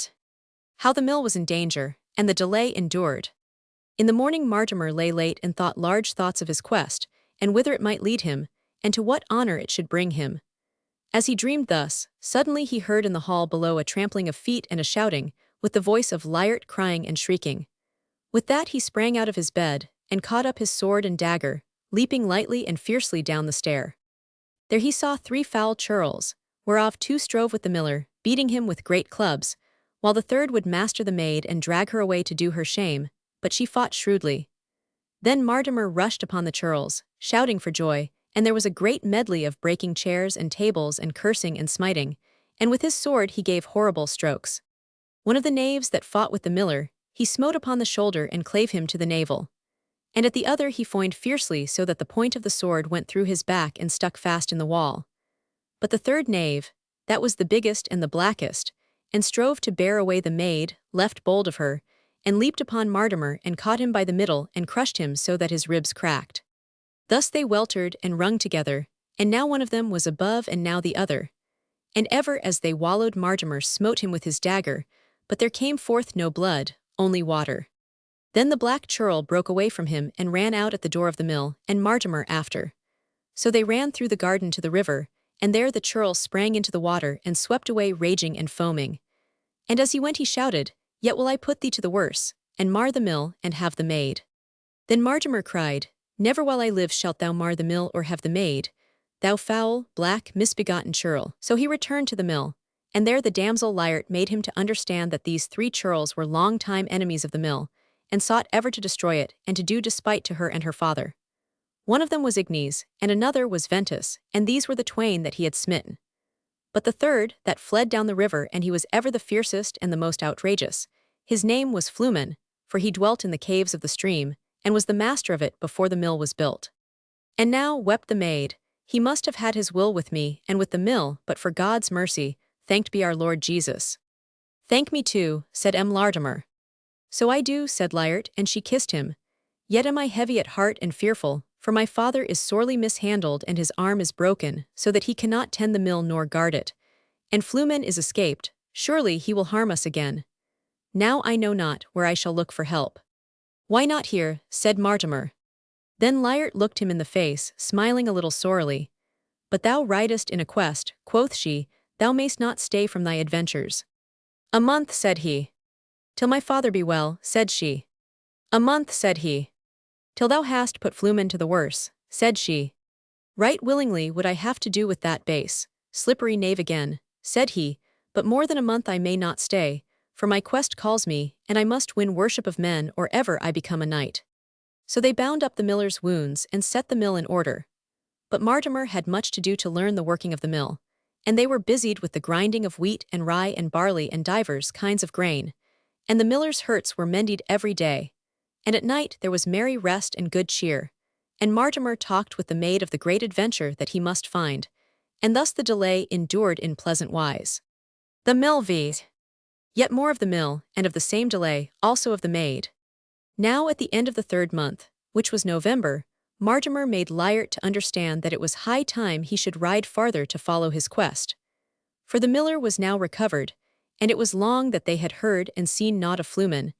How the mill was in danger, and the delay endured. In the morning Martimer lay late and thought large thoughts of his quest, and whither it might lead him, and to what honor it should bring him. As he dreamed thus, suddenly he heard in the hall below a trampling of feet and a shouting, with the voice of Lyart crying and shrieking. With that he sprang out of his bed, and caught up his sword and dagger, leaping lightly and fiercely down the stair. There he saw 3 foul churls, whereof 2 strove with the miller, beating him with great clubs, while the third would master the maid and drag her away to do her shame, but she fought shrewdly. Then Martimer rushed upon the churls, shouting for joy, and there was a great medley of breaking chairs and tables and cursing and smiting, and with his sword he gave horrible strokes. One of the knaves that fought with the miller, he smote upon the shoulder and clave him to the navel. And at the other he foined fiercely so that the point of the sword went through his back and stuck fast in the wall. But the third knave, that was the biggest and the blackest, and strove to bear away the maid, left bold of her, and leaped upon Martimer and caught him by the middle and crushed him so that his ribs cracked. Thus they weltered and wrung together, and now one of them was above and now the other. And ever as they wallowed Martimer smote him with his dagger, but there came forth no blood, only water. Then the black churl broke away from him and ran out at the door of the mill, and Mortimer after. So they ran through the garden to the river, and there the churl sprang into the water and swept away raging and foaming. And as he went he shouted, "Yet will I put thee to the worse, and mar the mill, and have the maid." Then Mortimer cried, "Never while I live shalt thou mar the mill or have the maid, thou foul, black, misbegotten churl." So he returned to the mill, and there the damsel Lyart made him to understand that these 3 churls were long-time enemies of the mill, and sought ever to destroy it, and to do despite to her and her father. One of them was Ignes, and another was Ventus, and these were the twain that he had smitten. But the third, that fled down the river, and he was ever the fiercest and the most outrageous, his name was Flumen, for he dwelt in the caves of the stream, and was the master of it before the mill was built. And now wept the maid, "He must have had his will with me and with the mill, but for God's mercy, thanked be our Lord Jesus." "Thank me too," said Mortimer. "So I do," said Lyart, and she kissed him. "Yet am I heavy at heart and fearful, for my father is sorely mishandled and his arm is broken, so that he cannot tend the mill nor guard it. And Flumen is escaped, surely he will harm us again. Now I know not where I shall look for help." "Why not here?" said Mortimer. Then Lyart looked him in the face, smiling a little sorely. "But thou ridest in a quest," quoth she, "thou mayst not stay from thy adventures." "A month," said he. "Till my father be well," said she. "A month," said he. "Till thou hast put Flumen to the worse," said she. "Right willingly would I have to do with that base, slippery knave again," said he, "but more than a month I may not stay, for my quest calls me, and I must win worship of men or ever I become a knight." So they bound up the miller's wounds and set the mill in order. But Mortimer had much to do to learn the working of the mill, and they were busied with the grinding of wheat and rye and barley and divers kinds of grain, and the miller's hurts were mended every day. And at night there was merry rest and good cheer, and Mortimer talked with the maid of the great adventure that he must find, and thus the delay endured in pleasant wise. The mill vies. Yet more of the mill, and of the same delay, also of the maid. Now at the end of the 3rd month, which was November, Mortimer made Lyart to understand that it was high time he should ride farther to follow his quest. For the miller was now recovered, and it was long that they had heard and seen naught of Flumen,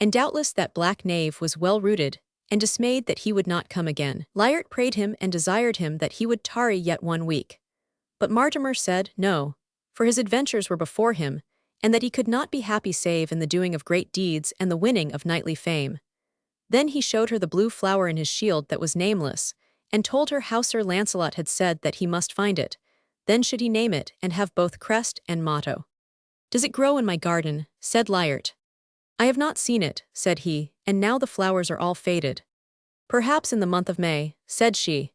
and doubtless that black knave was well rooted, and dismayed that he would not come again. Lyart prayed him and desired him that he would tarry yet 1 week. But Mortimer said no, for his adventures were before him, and that he could not be happy save in the doing of great deeds and the winning of knightly fame. Then he showed her the blue flower in his shield that was nameless, and told her how Sir Lancelot had said that he must find it, then should he name it and have both crest and motto. "Does it grow in my garden?" said Lyart. "I have not seen it," said he, "and now the flowers are all faded." "Perhaps in the month of May," said she.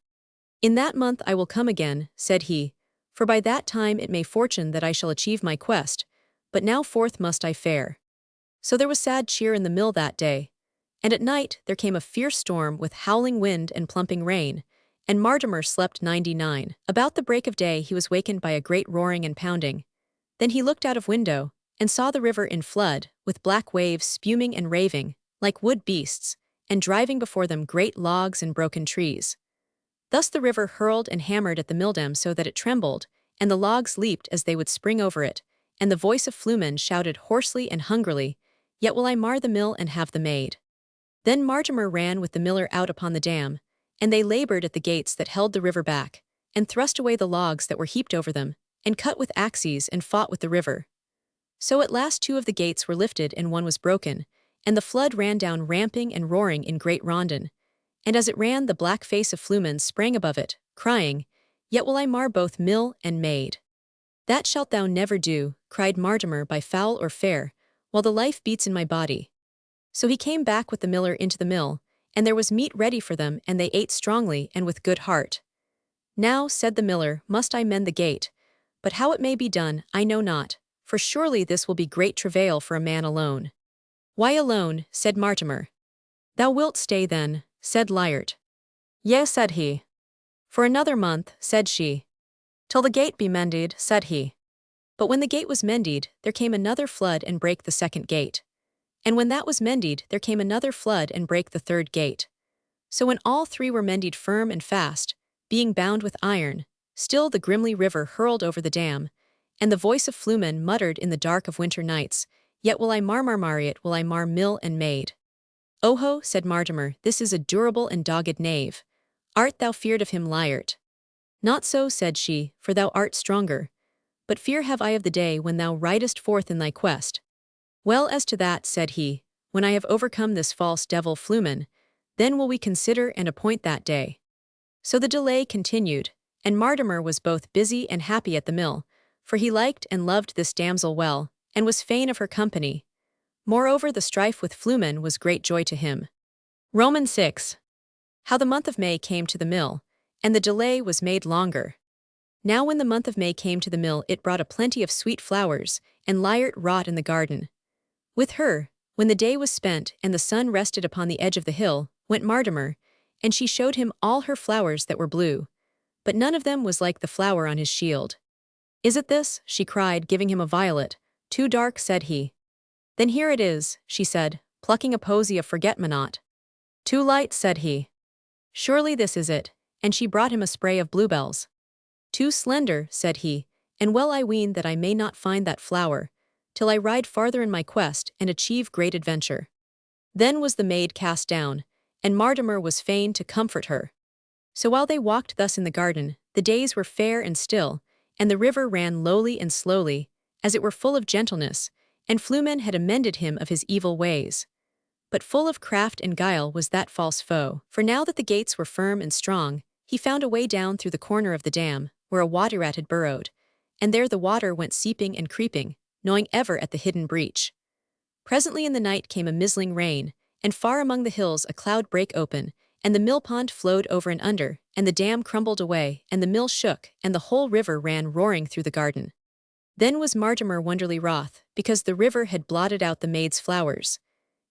"In that month I will come again," said he, "for by that time it may fortune that I shall achieve my quest, but now forth must I fare." So there was sad cheer in the mill that day, and at night there came a fierce storm with howling wind and plumping rain, and Mortimer slept 99. About the break of day he was wakened by a great roaring and pounding. Then he looked out of window, and saw the river in flood, with black waves spuming and raving, like wood beasts, and driving before them great logs and broken trees. Thus the river hurled and hammered at the milldam so that it trembled, and the logs leaped as they would spring over it, and the voice of Flumen shouted hoarsely and hungrily, "Yet will I mar the mill and have the maid." Then Mortimer ran with the miller out upon the dam, and they labored at the gates that held the river back, and thrust away the logs that were heaped over them, and cut with axes and fought with the river. So at last 2 of the gates were lifted and 1 was broken, and the flood ran down ramping and roaring in great rondon. And as it ran the black face of Flumen sprang above it, crying, "Yet will I mar both mill and maid." "That shalt thou never do," cried Mortimer, "by foul or fair, while the life beats in my body." So he came back with the miller into the mill, and there was meat ready for them, and they ate strongly and with good heart. "Now," said the miller, "must I mend the gate, but how it may be done I know not, for surely this will be great travail for a man alone." "Why alone?" said Mortimer. "Thou wilt stay then," said Lyart. "Yea," said he. "For another month," said she. "Till the gate be mended," said he. But when the gate was mended, there came another flood and brake the 2nd gate. And when that was mended, there came another flood and brake the 3rd gate. So when all 3 were mended firm and fast, being bound with iron, still the grimly river hurled over the dam, and the voice of Flumen muttered in the dark of winter nights, "Yet will I mar it, will I mar mill and maid." "Oho," said Martimer, "this is a durable and dogged knave. Art thou feared of him, liart?" "Not so," said she, "for thou art stronger. But fear have I of the day when thou ridest forth in thy quest." "Well, as to that," said he, "when I have overcome this false devil Flumen, then will we consider and appoint that day." So the delay continued, and Martimer was both busy and happy at the mill, for he liked and loved this damsel well, and was fain of her company. Moreover, the strife with Flumen was great joy to him. Romans 6. How the month of May came to the mill, and the delay was made longer. Now when the month of May came to the mill, it brought a plenty of sweet flowers, and liart wrought in the garden. With her, when the day was spent and the sun rested upon the edge of the hill, went Martimer, and she showed him all her flowers that were blue. But none of them was like the flower on his shield. "Is it this?" she cried, giving him a violet. "Too dark," said he. "Then here it is," she said, plucking a posy of forget-me-not. "Too light," said he. "Surely this is it," and she brought him a spray of bluebells. "Too slender," said he, "and well I ween that I may not find that flower, till I ride farther in my quest and achieve great adventure." Then was the maid cast down, and Martimer was fain to comfort her. So while they walked thus in the garden, the days were fair and still, and the river ran lowly and slowly, as it were full of gentleness, and Flumen had amended him of his evil ways. But full of craft and guile was that false foe, for now that the gates were firm and strong, he found a way down through the corner of the dam, where a water rat had burrowed, and there the water went seeping and creeping, gnawing ever at the hidden breach. Presently in the night came a mizzling rain, and far among the hills a cloud brake open, and the mill pond flowed over and under, and the dam crumbled away, and the mill shook, and the whole river ran roaring through the garden. Then was Martimer wonderly wroth, because the river had blotted out the maid's flowers.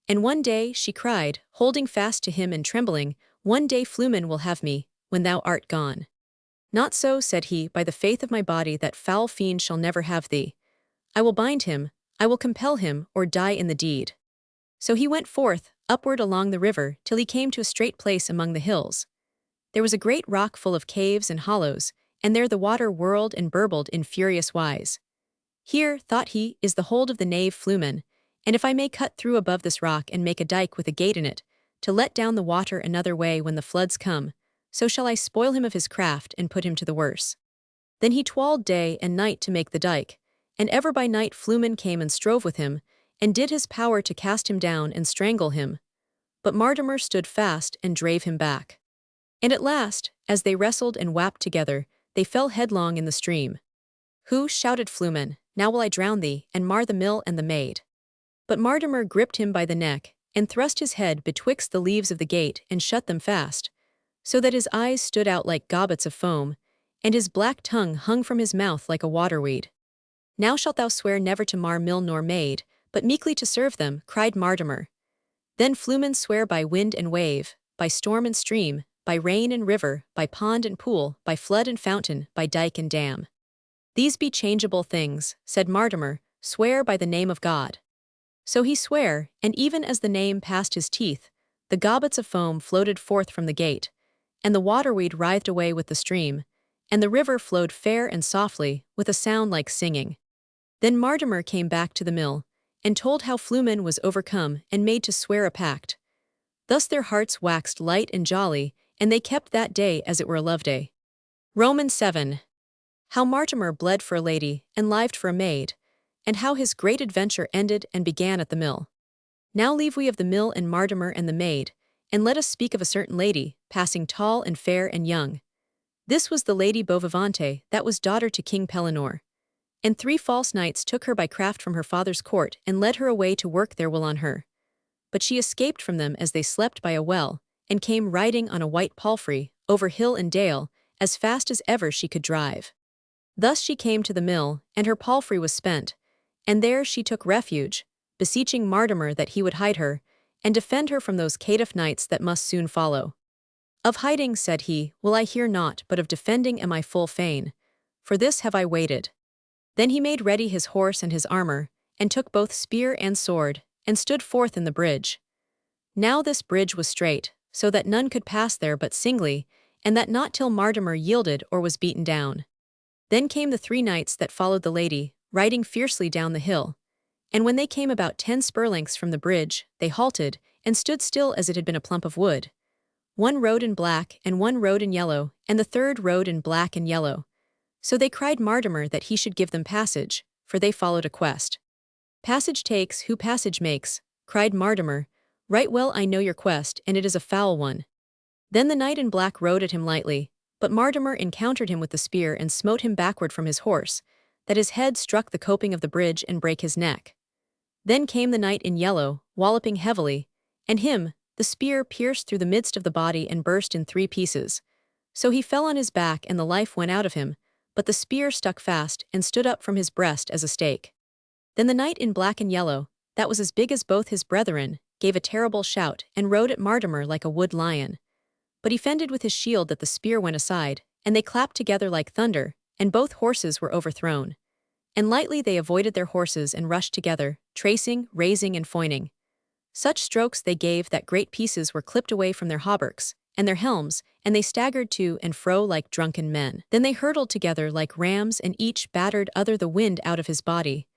And one day, she cried, holding fast to him and trembling, "One day Flumen will have me, when thou art gone." "Not so," said he, "by the faith of my body that foul fiend shall never have thee. I will bind him, I will compel him, or die in the deed." So he went forth, upward along the river, till he came to a straight place among the hills. There was a great rock full of caves and hollows, and there the water whirled and burbled in furious wise. "Here," thought he, "is the hold of the knave Flumen, and if I may cut through above this rock and make a dike with a gate in it, to let down the water another way when the floods come, so shall I spoil him of his craft and put him to the worse." Then he toiled day and night to make the dike, and ever by night Flumen came and strove with him, and did his power to cast him down and strangle him. But Martimer stood fast and drave him back. And at last, as they wrestled and wapped together, they fell headlong in the stream. "Who," shouted Flumen, "now will I drown thee, and mar the mill and the maid." But Martimer gripped him by the neck, and thrust his head betwixt the leaves of the gate and shut them fast, so that his eyes stood out like gobbets of foam, and his black tongue hung from his mouth like a waterweed. "Now shalt thou swear never to mar mill nor maid, but meekly to serve them," cried Martimer. Then Flumen sware by wind and wave, by storm and stream, by rain and river, by pond and pool, by flood and fountain, by dike and dam. "These be changeable things," said Martimer, "swear by the name of God." So he sware, and even as the name passed his teeth, the gobbets of foam floated forth from the gate, and the waterweed writhed away with the stream, and the river flowed fair and softly, with a sound like singing. Then Martimer came back to the mill, and told how Flumen was overcome and made to swear a pact. Thus their hearts waxed light and jolly, and they kept that day as it were a love-day. Romans 7. How Martimer bled for a lady, and lived for a maid, and how his great adventure ended and began at the mill. Now leave we of the mill and Martimer and the maid, and let us speak of a certain lady, passing tall and fair and young. This was the Lady Beauvivante, that was daughter to King Pellinore. And 3 false knights took her by craft from her father's court, and led her away to work their will on her. But she escaped from them as they slept by a well, and came riding on a white palfrey, over hill and dale, as fast as ever she could drive. Thus she came to the mill, and her palfrey was spent, and there she took refuge, beseeching Martimer that he would hide her, and defend her from those caitiff knights that must soon follow. "Of hiding," said he, "will I hear naught, but of defending am I full fain. For this have I waited." Then he made ready his horse and his armor, and took both spear and sword, and stood forth in the bridge. Now this bridge was straight, so that none could pass there but singly, and that not till Martimer yielded or was beaten down. Then came the 3 knights that followed the lady, riding fiercely down the hill. And when they came about 10 spur lengths from the bridge, they halted, and stood still as it had been a plump of wood. One rode in black, and one rode in yellow, and the third rode in black and yellow. So they cried Martimer that he should give them passage, for they followed a quest. Passage takes who passage makes, cried Martimer. Right well I know your quest, and it is a foul one. Then the knight in black rode at him lightly, but Martimer encountered him with the spear and smote him backward from his horse, that his head struck the coping of the bridge and brake his neck. Then came the knight in yellow, walloping heavily, and him, the spear pierced through the midst of the body and burst in 3 pieces. So he fell on his back and the life went out of him, but the spear stuck fast and stood up from his breast as a stake. Then the knight in black and yellow, that was as big as both his brethren, gave a terrible shout and rode at Martimer like a wood lion. But he fended with his shield that the spear went aside, and they clapped together like thunder, and both horses were overthrown. And lightly they avoided their horses and rushed together, tracing, raising, and foining. Such strokes they gave that great pieces were clipped away from their hauberks, and their helms, and they staggered to and fro like drunken men. Then they hurtled together like rams, and each battered other the wind out of his body.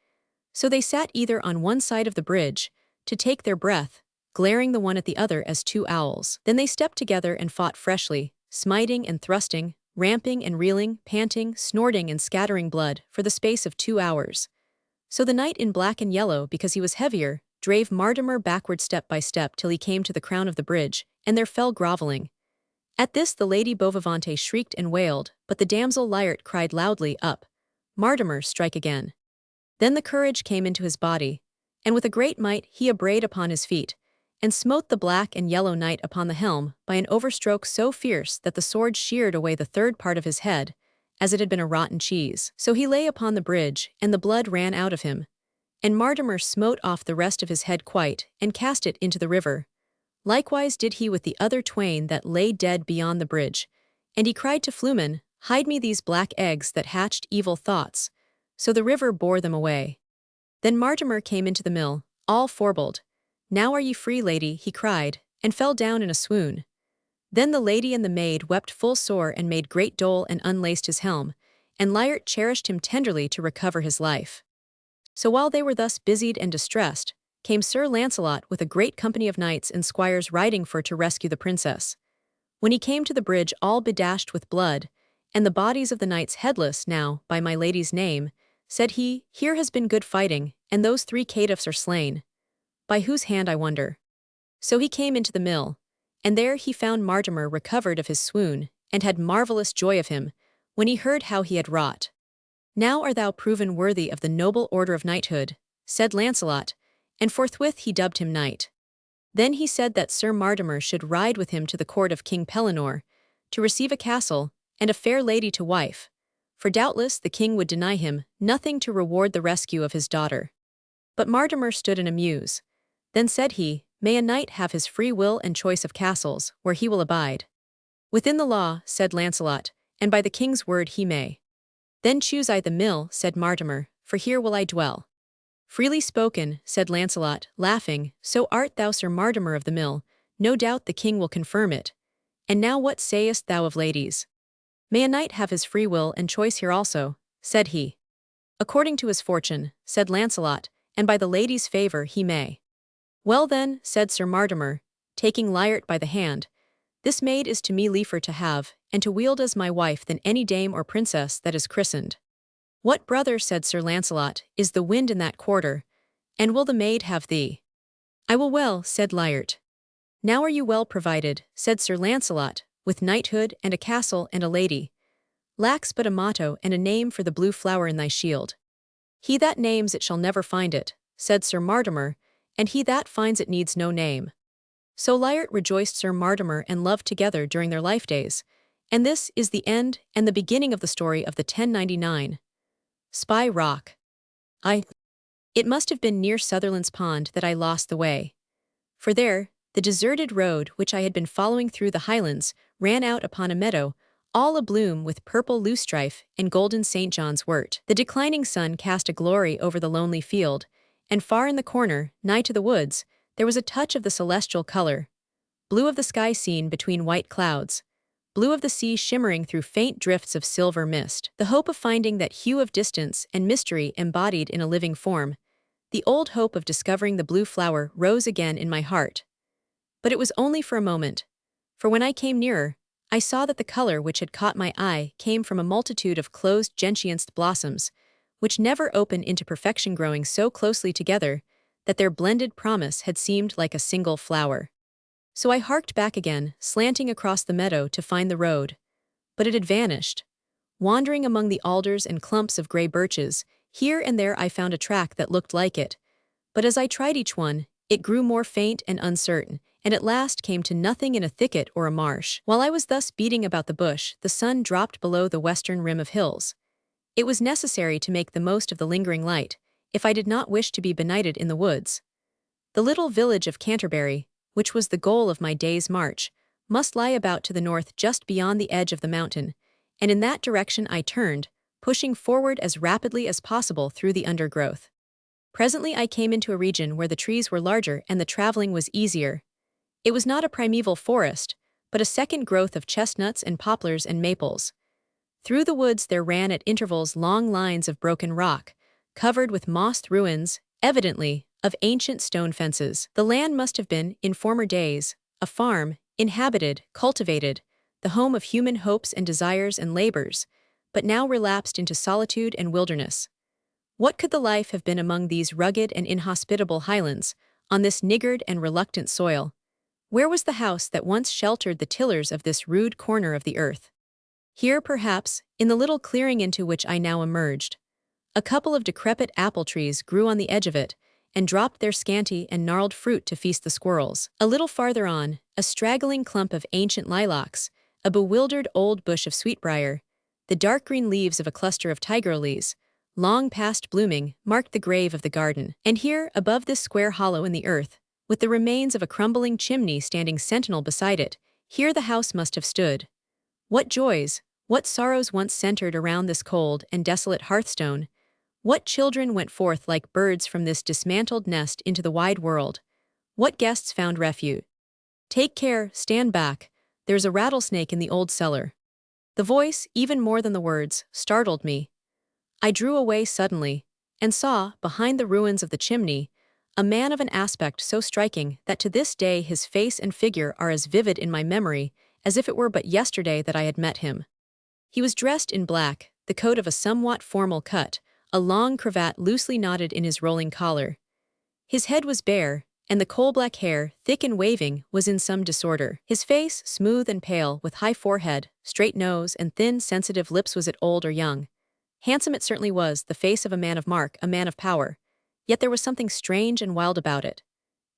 So they sat either on one side of the bridge, to take their breath, glaring the one at the other as 2 owls. Then they stepped together and fought freshly, smiting and thrusting, ramping and reeling, panting, snorting and scattering blood, for the space of 2 hours. So the knight in black and yellow, because he was heavier, drave Martimer backward step by step till he came to the crown of the bridge, and there fell grovelling. At this the lady Beauvivante shrieked and wailed, but the damsel Lyart cried loudly, Up! Martimer, strike again. Then the courage came into his body, and with a great might he abrade upon his feet, and smote the black and yellow knight upon the helm by an overstroke so fierce that the sword sheared away the 3rd part of his head, as it had been a rotten cheese. So he lay upon the bridge, and the blood ran out of him. And Martimer smote off the rest of his head quite, and cast it into the river. Likewise did he with the other twain that lay dead beyond the bridge. And he cried to Flumen, Hide me these black eggs that hatched evil thoughts. So the river bore them away. Then Martimer came into the mill, all forbled. Now are ye free, lady, he cried, and fell down in a swoon. Then the lady and the maid wept full sore and made great dole and unlaced his helm, and Lyart cherished him tenderly to recover his life. So while they were thus busied and distressed, came Sir Lancelot with a great company of knights and squires riding for to rescue the princess. When he came to the bridge all bedashed with blood, and the bodies of the knights headless now, by my lady's name, said he, Here has been good fighting, and those 3 caitiffs are slain. By whose hand I wonder? So he came into the mill, and there he found Martimer recovered of his swoon, and had marvellous joy of him, when he heard how he had wrought. Now art thou proven worthy of the noble order of knighthood, said Lancelot, and forthwith he dubbed him knight. Then he said that Sir Martimer should ride with him to the court of King Pellinore, to receive a castle, and a fair lady to wife, for doubtless the king would deny him nothing to reward the rescue of his daughter. But Martimer stood in a muse. Then said he, May a knight have his free will and choice of castles, where he will abide? Within the law, said Lancelot, and by the king's word he may. Then choose I the mill, said Martimer, for here will I dwell. Freely spoken, said Lancelot, laughing, so art thou Sir Martimer of the mill, no doubt the king will confirm it. And now what sayest thou of ladies? May a knight have his free will and choice here also, said he. According to his fortune, said Lancelot, and by the lady's favour he may. Well then, said Sir Martimer, taking Lyart by the hand, this maid is to me liefer to have, and to wield as my wife than any dame or princess that is christened. What, brother, said Sir Lancelot, is the wind in that quarter, and will the maid have thee? I will well, said Lyart. Now are you well provided, said Sir Lancelot, with knighthood and a castle and a lady. Lacks but a motto and a name for the blue flower in thy shield. He that names it shall never find it, said Sir Martimer, and he that finds it needs no name. So Lyart rejoiced Sir Martimer and loved together during their life days, and this is the end and the beginning of the story of the 1099. Spy Rock. It must have been near Sutherland's Pond that I lost the way. For there, the deserted road which I had been following through the highlands ran out upon a meadow, all abloom with purple loosestrife and golden St. John's wort. The declining sun cast a glory over the lonely field, and far in the corner, nigh to the woods, there was a touch of the celestial color. Blue of the sky seen between white clouds, blue of the sea shimmering through faint drifts of silver mist. The hope of finding that hue of distance and mystery embodied in a living form, the old hope of discovering the blue flower rose again in my heart. But it was only for a moment. For when I came nearer, I saw that the color which had caught my eye came from a multitude of closed gentianced blossoms, which never opened into perfection, growing so closely together that their blended promise had seemed like a single flower. So I harked back again, slanting across the meadow to find the road. But it had vanished. Wandering among the alders and clumps of gray birches, here and there I found a track that looked like it. But as I tried each one, it grew more faint and uncertain, and at last came to nothing in a thicket or a marsh. While I was thus beating about the bush, the sun dropped below the western rim of hills. It was necessary to make the most of the lingering light, if I did not wish to be benighted in the woods. The little village of Canterbury, which was the goal of my day's march, must lie about to the north just beyond the edge of the mountain, and in that direction I turned, pushing forward as rapidly as possible through the undergrowth. Presently I came into a region where the trees were larger and the traveling was easier. It was not a primeval forest, but a second growth of chestnuts and poplars and maples. Through the woods there ran at intervals long lines of broken rock, covered with mossed ruins, evidently, of ancient stone fences. The land must have been, in former days, a farm, inhabited, cultivated, the home of human hopes and desires and labors, but now relapsed into solitude and wilderness. What could the life have been among these rugged and inhospitable highlands, on this niggard and reluctant soil? Where was the house that once sheltered the tillers of this rude corner of the earth? Here, perhaps, in the little clearing into which I now emerged. A couple of decrepit apple trees grew on the edge of it, and dropped their scanty and gnarled fruit to feast the squirrels. A little farther on, a straggling clump of ancient lilacs, a bewildered old bush of sweetbriar, the dark green leaves of a cluster of tiger lilies, long past blooming, marked the grave of the garden. And here, above this square hollow in the earth, with the remains of a crumbling chimney standing sentinel beside it, here the house must have stood. What joys, what sorrows once centered around this cold and desolate hearthstone? What children went forth like birds from this dismantled nest into the wide world? What guests found refuge? Take care, stand back, there's a rattlesnake in the old cellar. The voice, even more than the words, startled me. I drew away suddenly, and saw, behind the ruins of the chimney, a man of an aspect so striking that to this day his face and figure are as vivid in my memory as if it were but yesterday that I had met him. He was dressed in black, the coat of a somewhat formal cut, a long cravat loosely knotted in his rolling collar. His head was bare, and the coal-black hair, thick and waving, was in some disorder. His face, smooth and pale, with high forehead, straight nose, and thin, sensitive lips, was it old or young? Handsome it certainly was, the face of a man of mark, a man of power. Yet there was something strange and wild about it.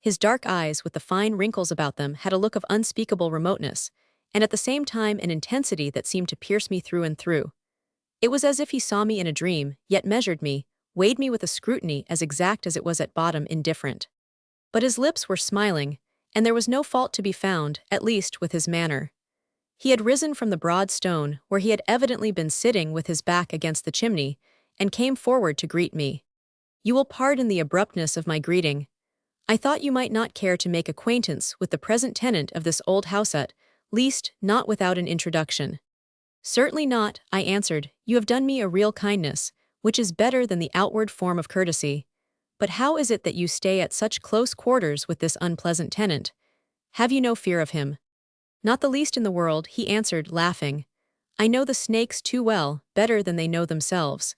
His dark eyes, with the fine wrinkles about them, had a look of unspeakable remoteness, and at the same time an intensity that seemed to pierce me through and through. It was as if he saw me in a dream, yet measured me, weighed me with a scrutiny as exact as it was at bottom indifferent. But his lips were smiling, and there was no fault to be found, at least with his manner. He had risen from the broad stone, where he had evidently been sitting with his back against the chimney, and came forward to greet me. You will pardon the abruptness of my greeting. I thought you might not care to make acquaintance with the present tenant of this old house, at least not without an introduction. Certainly not, I answered. You have done me a real kindness, which is better than the outward form of courtesy. But how is it that you stay at such close quarters with this unpleasant tenant? Have you no fear of him? Not the least in the world, he answered, laughing. I know the snakes too well, better than they know themselves.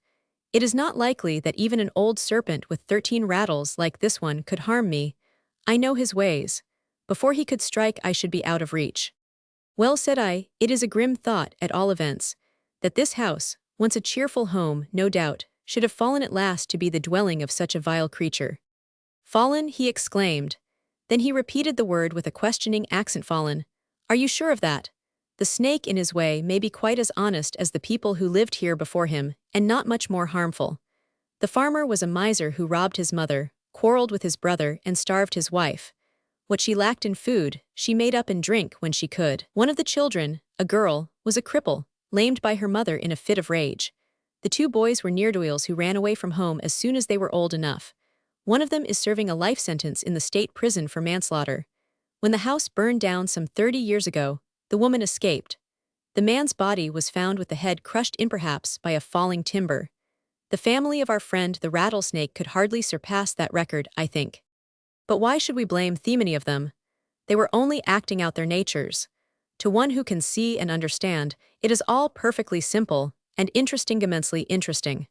It is not likely that even an old serpent with 13 rattles like this one could harm me. I know his ways. Before he could strike, I should be out of reach. Well, said I, it is a grim thought, at all events, that this house, once a cheerful home, no doubt, should have fallen at last to be the dwelling of such a vile creature. Fallen, he exclaimed. Then he repeated the word with a questioning accent. Fallen. Are you sure of that? The snake in his way may be quite as honest as the people who lived here before him, and not much more harmful. The farmer was a miser who robbed his mother, quarreled with his brother, and starved his wife. What she lacked in food, she made up in drink when she could. One of the children, a girl, was a cripple, lamed by her mother in a fit of rage. The 2 boys were ne'er-do-wells who ran away from home as soon as they were old enough. One of them is serving a life sentence in the state prison for manslaughter. When the house burned down some 30 years ago, the woman escaped. The man's body was found with the head crushed in perhaps by a falling timber. The family of our friend the rattlesnake could hardly surpass that record, I think. But why should we blame the many of them? They were only acting out their natures. To one who can see and understand, it is all perfectly simple and immensely interesting.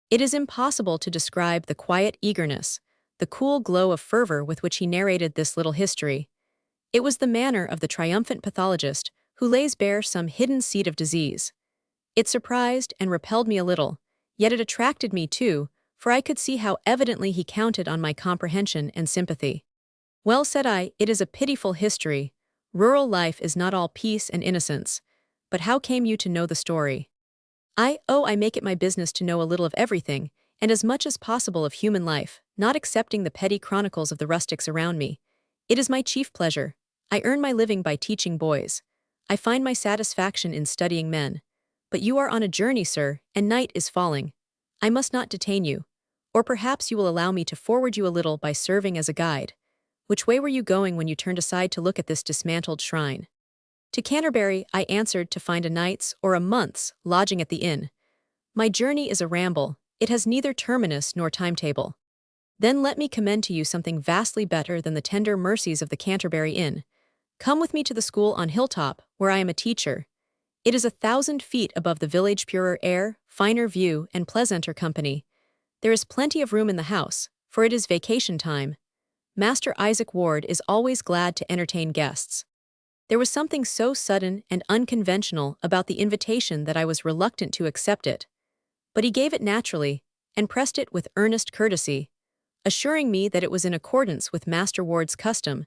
It is impossible to describe the quiet eagerness, the cool glow of fervor with which he narrated this little history. It was the manner of the triumphant pathologist who lays bare some hidden seed of disease. It surprised and repelled me a little, yet it attracted me too, for I could see how evidently he counted on my comprehension and sympathy. Well, said I, it is a pitiful history. Rural life is not all peace and innocence. But how came you to know the story? I make it my business to know a little of everything, and as much as possible of human life, not excepting the petty chronicles of the rustics around me. It is my chief pleasure. I earn my living by teaching boys. I find my satisfaction in studying men. But you are on a journey, sir, and night is falling. I must not detain you. Or perhaps you will allow me to forward you a little by serving as a guide. Which way were you going when you turned aside to look at this dismantled shrine? To Canterbury, I answered, to find a night's or a month's lodging at the inn. My journey is a ramble. It has neither terminus nor timetable. Then let me commend to you something vastly better than the tender mercies of the Canterbury Inn. Come with me to the school on Hilltop, where I am a teacher. It is 1,000 feet above the village, purer air, finer view, and pleasanter company. There is plenty of room in the house, for it is vacation time. Master Isaac Ward is always glad to entertain guests. There was something so sudden and unconventional about the invitation that I was reluctant to accept it. But he gave it naturally, and pressed it with earnest courtesy, assuring me that it was in accordance with Master Ward's custom,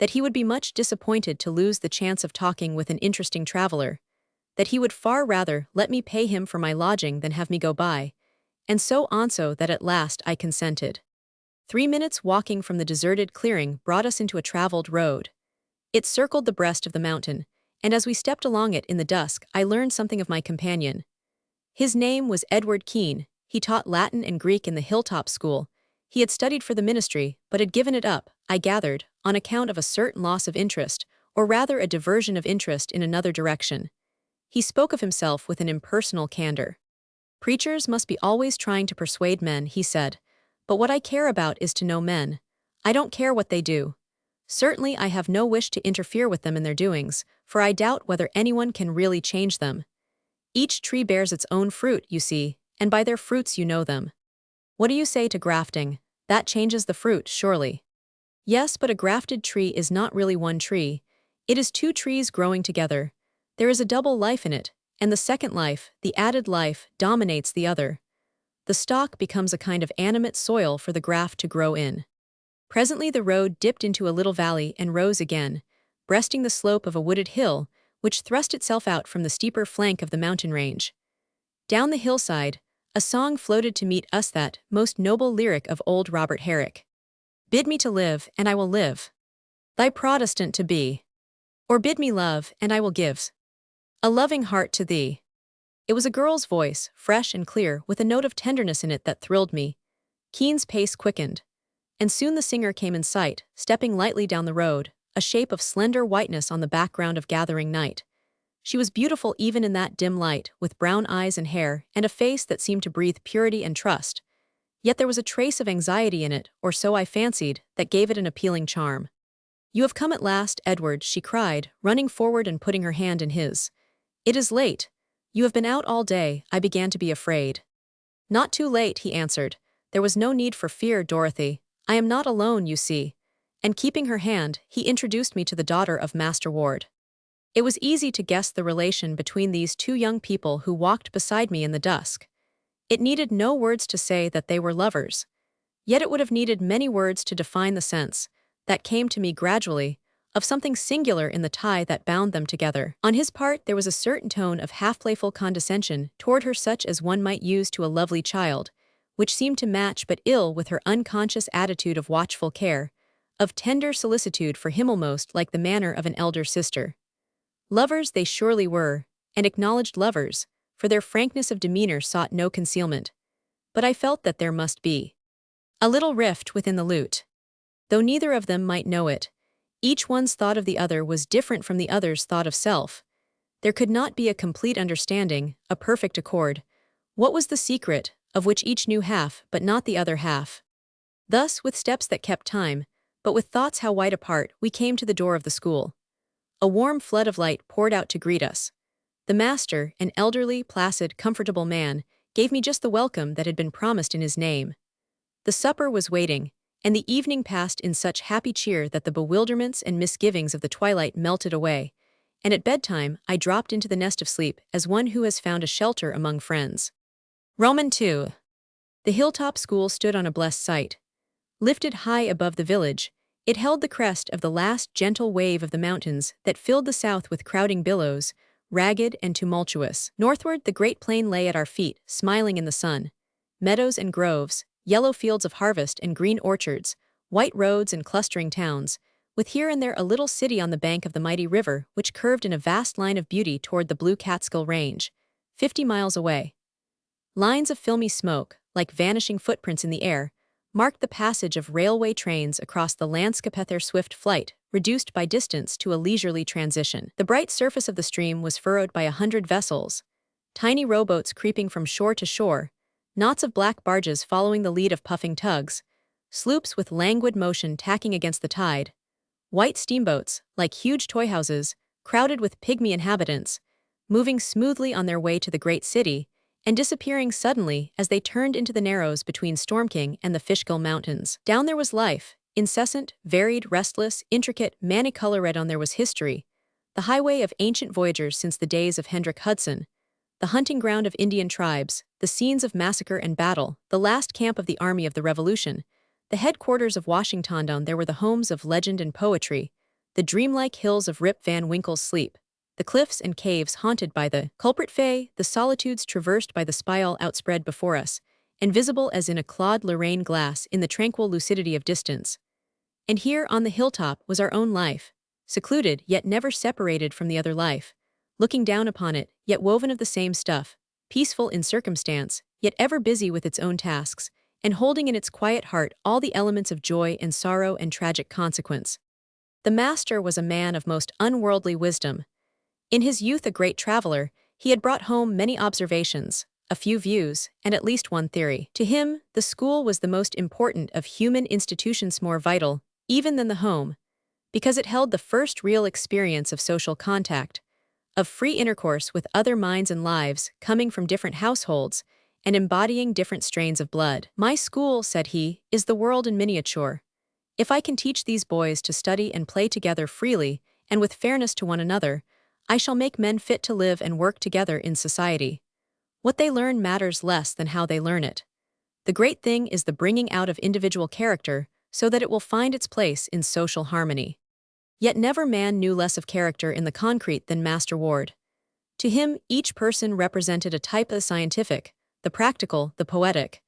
that he would be much disappointed to lose the chance of talking with an interesting traveler, that he would far rather let me pay him for my lodging than have me go by, and so on, so that at last I consented. 3 minutes walking from the deserted clearing brought us into a traveled road. It circled the breast of the mountain, and as we stepped along it in the dusk, I learned something of my companion. His name was Edward Keene. He taught Latin and Greek in the Hilltop School. He had studied for the ministry, but had given it up, I gathered, on account of a certain loss of interest, or rather a diversion of interest in another direction. He spoke of himself with an impersonal candor. Preachers must be always trying to persuade men, he said. But what I care about is to know men. I don't care what they do. Certainly I have no wish to interfere with them in their doings, for I doubt whether anyone can really change them. Each tree bears its own fruit, you see, and by their fruits you know them. What do you say to grafting? That changes the fruit, surely. Yes, but a grafted tree is not really one tree. It is two trees growing together. There is a double life in it, and the second life, the added life, dominates the other. The stalk becomes a kind of animate soil for the graft to grow in. Presently the road dipped into a little valley and rose again, breasting the slope of a wooded hill, which thrust itself out from the steeper flank of the mountain range. Down the hillside, a song floated to meet us, that most noble lyric of old Robert Herrick. Bid me to live, and I will live. Thy Protestant to be. Or bid me love, and I will give a loving heart to thee. It was a girl's voice, fresh and clear, with a note of tenderness in it that thrilled me. Keene's pace quickened, and soon the singer came in sight, stepping lightly down the road, a shape of slender whiteness on the background of gathering night. She was beautiful even in that dim light, with brown eyes and hair, and a face that seemed to breathe purity and trust. Yet there was a trace of anxiety in it, or so I fancied, that gave it an appealing charm. You have come at last, Edward, she cried, running forward and putting her hand in his. It is late. You have been out all day. I began to be afraid. Not too late, he answered. There was no need for fear, Dorothy. I am not alone, you see. And keeping her hand, he introduced me to the daughter of Master Ward. It was easy to guess the relation between these two young people who walked beside me in the dusk. It needed no words to say that they were lovers. Yet it would have needed many words to define the sense, that came to me gradually, of something singular in the tie that bound them together. On his part there was a certain tone of half-playful condescension toward her, such as one might use to a lovely child, which seemed to match but ill with her unconscious attitude of watchful care, of tender solicitude for him, almost like the manner of an elder sister. Lovers they surely were, and acknowledged lovers, for their frankness of demeanor sought no concealment. But I felt that there must be a little rift within the lute. Though neither of them might know it, each one's thought of the other was different from the other's thought of self. There could not be a complete understanding, a perfect accord. What was the secret, of which each knew half but not the other half? Thus, with steps that kept time, but with thoughts how wide apart, we came to the door of the school. A warm flood of light poured out to greet us. The master, an elderly, placid, comfortable man, gave me just the welcome that had been promised in his name. The supper was waiting, and the evening passed in such happy cheer that the bewilderments and misgivings of the twilight melted away, and at bedtime I dropped into the nest of sleep as one who has found a shelter among friends. Roman 2. The hilltop school stood on a blessed site. Lifted high above the village, it held the crest of the last gentle wave of the mountains that filled the south with crowding billows, ragged and tumultuous. Northward, the great plain lay at our feet, smiling in the sun. Meadows and groves, yellow fields of harvest and green orchards, white roads and clustering towns, with here and there a little city on the bank of the mighty river which curved in a vast line of beauty toward the blue Catskill Range, 50 miles away. Lines of filmy smoke, like vanishing footprints in the air, marked the passage of railway trains across the landscape at their swift flight, reduced by distance to a leisurely transition. The bright surface of the stream was furrowed by 100 vessels, tiny rowboats creeping from shore to shore, knots of black barges following the lead of puffing tugs, sloops with languid motion tacking against the tide, white steamboats, like huge toy houses, crowded with pygmy inhabitants, moving smoothly on their way to the great city, and disappearing suddenly as they turned into the narrows between Storm King and the Fishkill Mountains. Down there was life, incessant, varied, restless, intricate, many-colored. On there was history, the highway of ancient voyagers since the days of Hendrik Hudson, the hunting ground of Indian tribes, the scenes of massacre and battle, the last camp of the Army of the Revolution, the headquarters of Washington. Down there were the homes of legend and poetry, the dreamlike hills of Rip Van Winkle's Sleep, the cliffs and caves haunted by the culprit fae, the solitudes traversed by the spiral outspread before us, and visible as in a Claude Lorraine glass in the tranquil lucidity of distance. And here on the hilltop was our own life, secluded yet never separated from the other life, looking down upon it, yet woven of the same stuff, peaceful in circumstance, yet ever busy with its own tasks, and holding in its quiet heart all the elements of joy and sorrow and tragic consequence. The master was a man of most unworldly wisdom. In his youth a great traveler, he had brought home many observations, a few views, and at least one theory. To him, the school was the most important of human institutions, more vital, even than the home, because it held the first real experience of social contact, of free intercourse with other minds and lives coming from different households and embodying different strains of blood. My school, said he, is the world in miniature. If I can teach these boys to study and play together freely and with fairness to one another, I shall make men fit to live and work together in society. What they learn matters less than how they learn it. The great thing is the bringing out of individual character so that it will find its place in social harmony. Yet never man knew less of character in the concrete than Master Ward. To him, each person represented a type of the scientific, the practical, the poetic.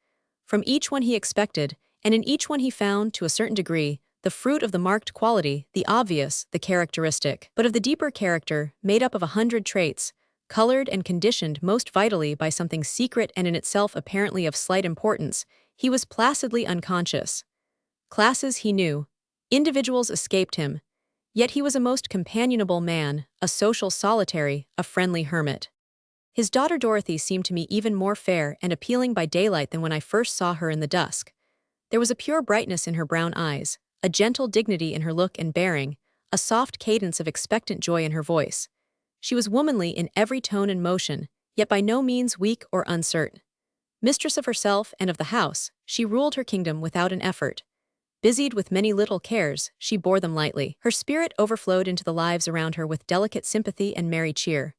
From each one he expected, and in each one he found, to a certain degree, the fruit of the marked quality, the obvious, the characteristic. But of the deeper character, made up of 100 traits, colored and conditioned most vitally by something secret and in itself apparently of slight importance, he was placidly unconscious. Classes he knew. Individuals escaped him. Yet he was a most companionable man, a social solitary, a friendly hermit. His daughter Dorothy seemed to me even more fair and appealing by daylight than when I first saw her in the dusk. There was a pure brightness in her brown eyes, a gentle dignity in her look and bearing, a soft cadence of expectant joy in her voice. She was womanly in every tone and motion, yet by no means weak or uncertain. Mistress of herself and of the house, she ruled her kingdom without an effort. Busied with many little cares, she bore them lightly. Her spirit overflowed into the lives around her with delicate sympathy and merry cheer.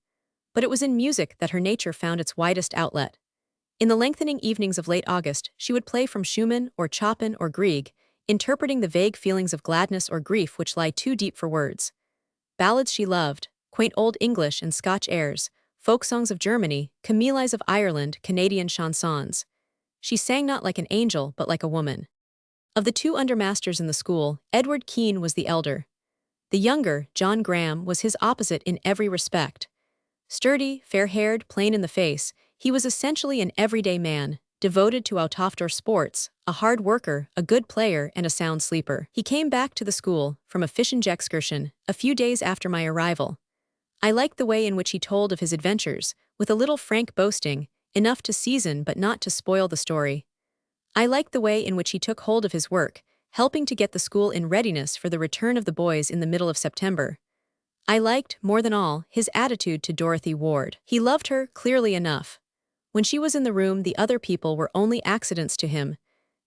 But it was in music that her nature found its widest outlet. In the lengthening evenings of late August, she would play from Schumann or Chopin or Grieg, interpreting the vague feelings of gladness or grief which lie too deep for words. Ballads she loved, quaint old English and Scotch airs, folk songs of Germany, camelies of Ireland, Canadian chansons. She sang not like an angel, but like a woman. Of the two undermasters in the school, Edward Keene was the elder. The younger, John Graham, was his opposite in every respect. Sturdy, fair-haired, plain in the face, he was essentially an everyday man, devoted to outdoor sports, a hard worker, a good player, and a sound sleeper. He came back to the school from a fishing excursion a few days after my arrival. I liked the way in which he told of his adventures, with a little frank boasting, enough to season but not to spoil the story. I liked the way in which he took hold of his work, helping to get the school in readiness for the return of the boys in the middle of September. I liked, more than all, his attitude to Dorothy Ward. He loved her, clearly enough. When she was in the room, the other people were only accidents to him,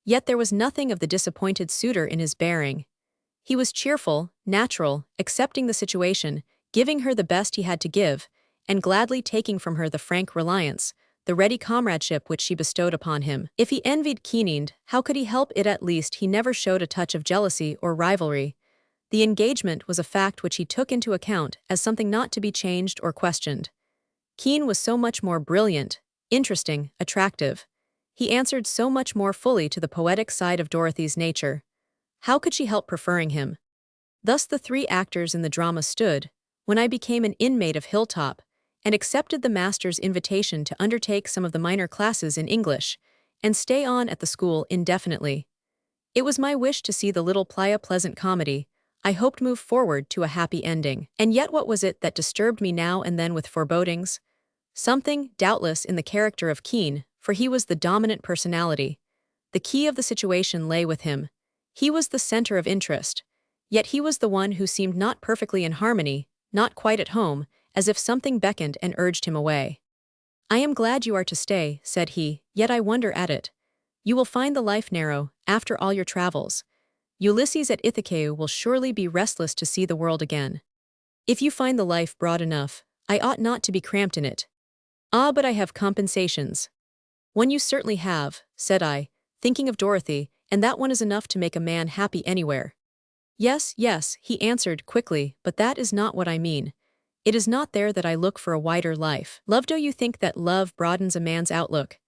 yet there was nothing of the disappointed suitor in his bearing. He was cheerful, natural, accepting the situation, giving her the best he had to give, and gladly taking from her the frank reliance, the ready comradeship which she bestowed upon him. If he envied Keening, how could he help it? At least he never showed a touch of jealousy or rivalry. The engagement was a fact which he took into account as something not to be changed or questioned. Keene was so much more brilliant, interesting, attractive. He answered so much more fully to the poetic side of Dorothy's nature. How could she help preferring him? Thus the three actors in the drama stood, when I became an inmate of Hilltop, and accepted the master's invitation to undertake some of the minor classes in English, and stay on at the school indefinitely. It was my wish to see the little playa pleasant comedy I hoped move forward to a happy ending. And yet what was it that disturbed me now and then with forebodings? Something, doubtless, in the character of Keene, for he was the dominant personality. The key of the situation lay with him. He was the center of interest. Yet he was the one who seemed not perfectly in harmony, not quite at home, as if something beckoned and urged him away. "I am glad you are to stay," said he, "yet I wonder at it. You will find the life narrow, after all your travels. Ulysses at Ithaca will surely be restless to see the world again. If you find the life broad enough, I ought not to be cramped in it." "Ah, but I have compensations." "One you certainly have," said I, thinking of Dorothy, "and that one is enough to make a man happy anywhere." "Yes, yes," he answered quickly, "but that is not what I mean. It is not there that I look for a wider life. Love, do you think that love broadens a man's outlook?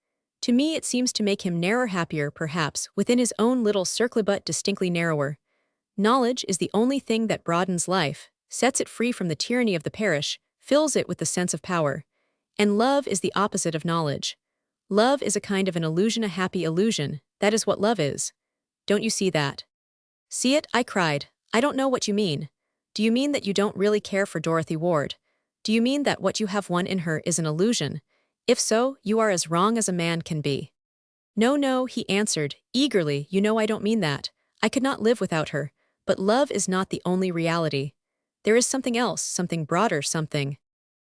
To me it seems to make him narrower, happier, perhaps, within his own little circle, but distinctly narrower. Knowledge is the only thing that broadens life, sets it free from the tyranny of the parish, fills it with the sense of power. And love is the opposite of knowledge. Love is a kind of an illusion, a happy illusion. That is what love is. Don't you see that?" "See it?" I cried. "I don't know what you mean. Do you mean that you don't really care for Dorothy Ward? Do you mean that what you have won in her is an illusion? If so, you are as wrong as a man can be." "No, no," he answered, eagerly, "you know I don't mean that. I could not live without her. But love is not the only reality. There is something else, something broader, something—"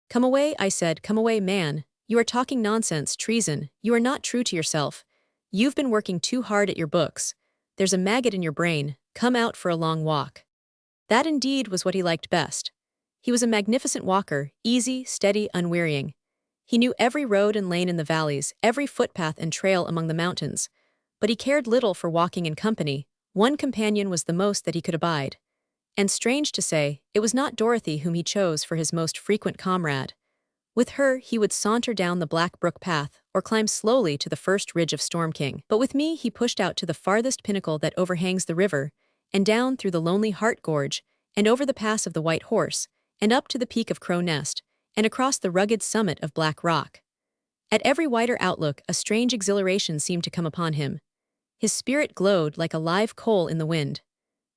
"Come away," I said, "come away, man. You are talking nonsense, treason. You are not true to yourself. You've been working too hard at your books. There's a maggot in your brain. Come out for a long walk." That indeed was what he liked best. He was a magnificent walker, easy, steady, unwearying. He knew every road and lane in the valleys, every footpath and trail among the mountains. But he cared little for walking in company. One companion was the most that he could abide. And strange to say, it was not Dorothy whom he chose for his most frequent comrade. With her he would saunter down the Black Brook path, or climb slowly to the first ridge of Storm King. But with me he pushed out to the farthest pinnacle that overhangs the river, and down through the lonely Heart Gorge, and over the pass of the White Horse, and up to the peak of Crow Nest, and across the rugged summit of Black Rock. At every wider outlook a strange exhilaration seemed to come upon him. His spirit glowed like a live coal in the wind.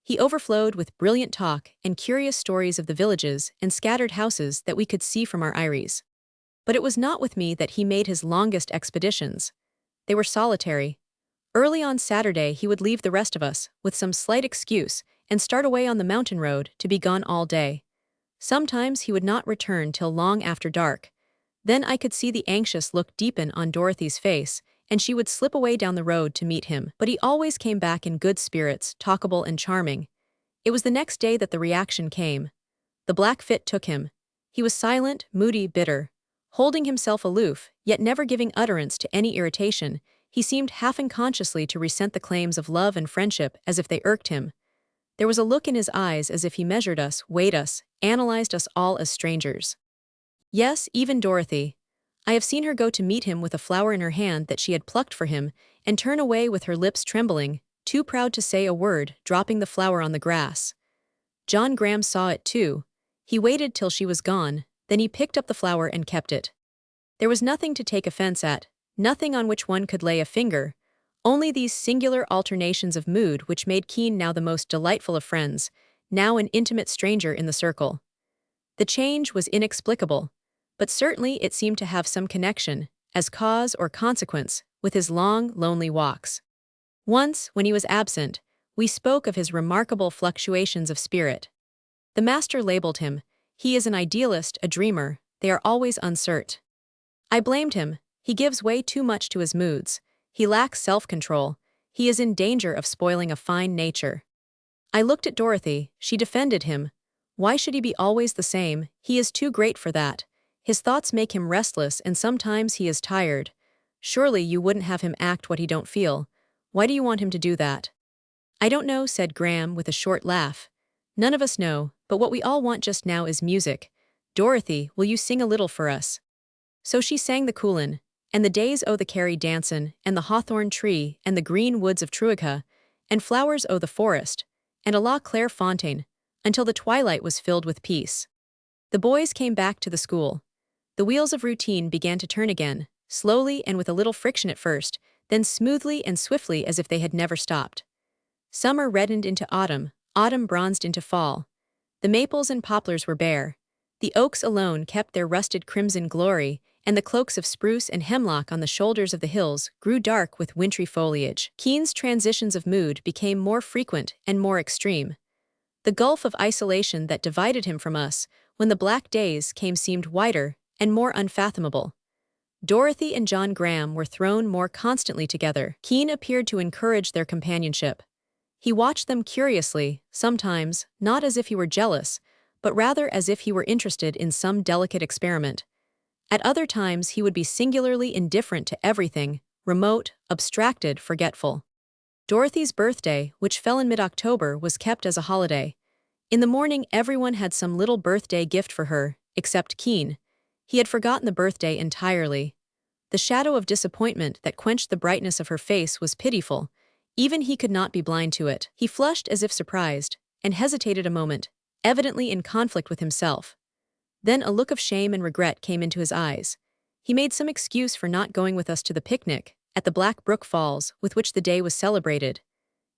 He overflowed with brilliant talk and curious stories of the villages and scattered houses that we could see from our eyries. But it was not with me that he made his longest expeditions. They were solitary. Early on Saturday he would leave the rest of us, with some slight excuse, and start away on the mountain road, to be gone all day. Sometimes he would not return till long after dark. Then I could see the anxious look deepen on Dorothy's face, and she would slip away down the road to meet him. But he always came back in good spirits, talkable and charming. It was the next day that the reaction came. The black fit took him. He was silent, moody, bitter. Holding himself aloof, yet never giving utterance to any irritation, he seemed half unconsciously to resent the claims of love and friendship as if they irked him. There was a look in his eyes as if he measured us, weighed us, analyzed us all as strangers. Yes, even Dorothy. I have seen her go to meet him with a flower in her hand that she had plucked for him, and turn away with her lips trembling, too proud to say a word, dropping the flower on the grass. John Graham saw it too. He waited till she was gone, then he picked up the flower and kept it. There was nothing to take offense at, nothing on which one could lay a finger, only these singular alternations of mood which made Keene now the most delightful of friends, now an intimate stranger in the circle. The change was inexplicable, but certainly it seemed to have some connection, as cause or consequence, with his long, lonely walks. Once, when he was absent, We spoke of his remarkable fluctuations of spirit. The master labeled him. He is an idealist, a dreamer. They are always uncertain. I blamed him. He gives way too much to his moods. He lacks self-control. He is in danger of spoiling a fine nature. I looked at Dorothy. She defended him. Why should he be always the same? He is too great for that. His thoughts make him restless and sometimes he is tired. Surely you wouldn't have him act what he don't feel. Why do you want him to do that? I don't know, said Graham with a short laugh. None of us know, but what we all want just now is music. Dorothy, will you sing a little for us? So she sang the Coolin, and the days o' the Carrie dancin', and the hawthorn tree, and the green woods of Truica, and flowers o' the forest, and a la Claire Fontaine, until the twilight was filled with peace. The boys came back to the school. The wheels of routine began to turn again, slowly and with a little friction at first, then smoothly and swiftly as if they had never stopped. Summer reddened into autumn, autumn bronzed into fall. The maples and poplars were bare. The oaks alone kept their rusted crimson glory, and the cloaks of spruce and hemlock on the shoulders of the hills grew dark with wintry foliage. Keen's transitions of mood became more frequent and more extreme. The gulf of isolation that divided him from us, when the black days came, seemed wider and more unfathomable. Dorothy and John Graham were thrown more constantly together. Keen appeared to encourage their companionship. He watched them curiously, sometimes, not as if he were jealous, but rather as if he were interested in some delicate experiment. At other times he would be singularly indifferent to everything, remote, abstracted, forgetful. Dorothy's birthday, which fell in mid-October, was kept as a holiday. In the morning everyone had some little birthday gift for her, except Keen. He had forgotten the birthday entirely. The shadow of disappointment that quenched the brightness of her face was pitiful. Even he could not be blind to it. He flushed as if surprised, and hesitated a moment, evidently in conflict with himself. Then a look of shame and regret came into his eyes. He made some excuse for not going with us to the picnic at the Black Brook Falls, with which the day was celebrated.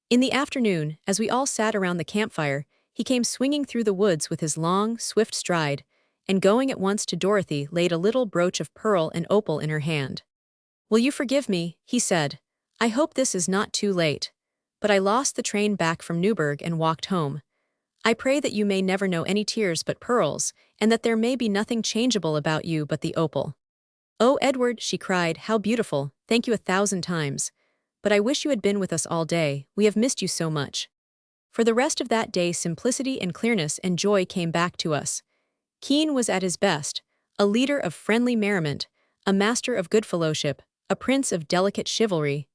In the afternoon, as we all sat around the campfire, he came swinging through the woods with his long, swift stride, and going at once to Dorothy laid a little brooch of pearl and opal in her hand. "Will you forgive me?" he said. "I hope this is not too late. But I lost the train back from Newburgh and walked home. I pray that you may never know any tears but pearls, and that there may be nothing changeable about you but the opal." "Oh, Edward," she cried, "how beautiful, thank you 1,000 times. But I wish you had been with us all day, we have missed you so much." For the rest of that day simplicity and clearness and joy came back to us. Keen was at his best, a leader of friendly merriment, a master of good fellowship, a prince of delicate chivalry.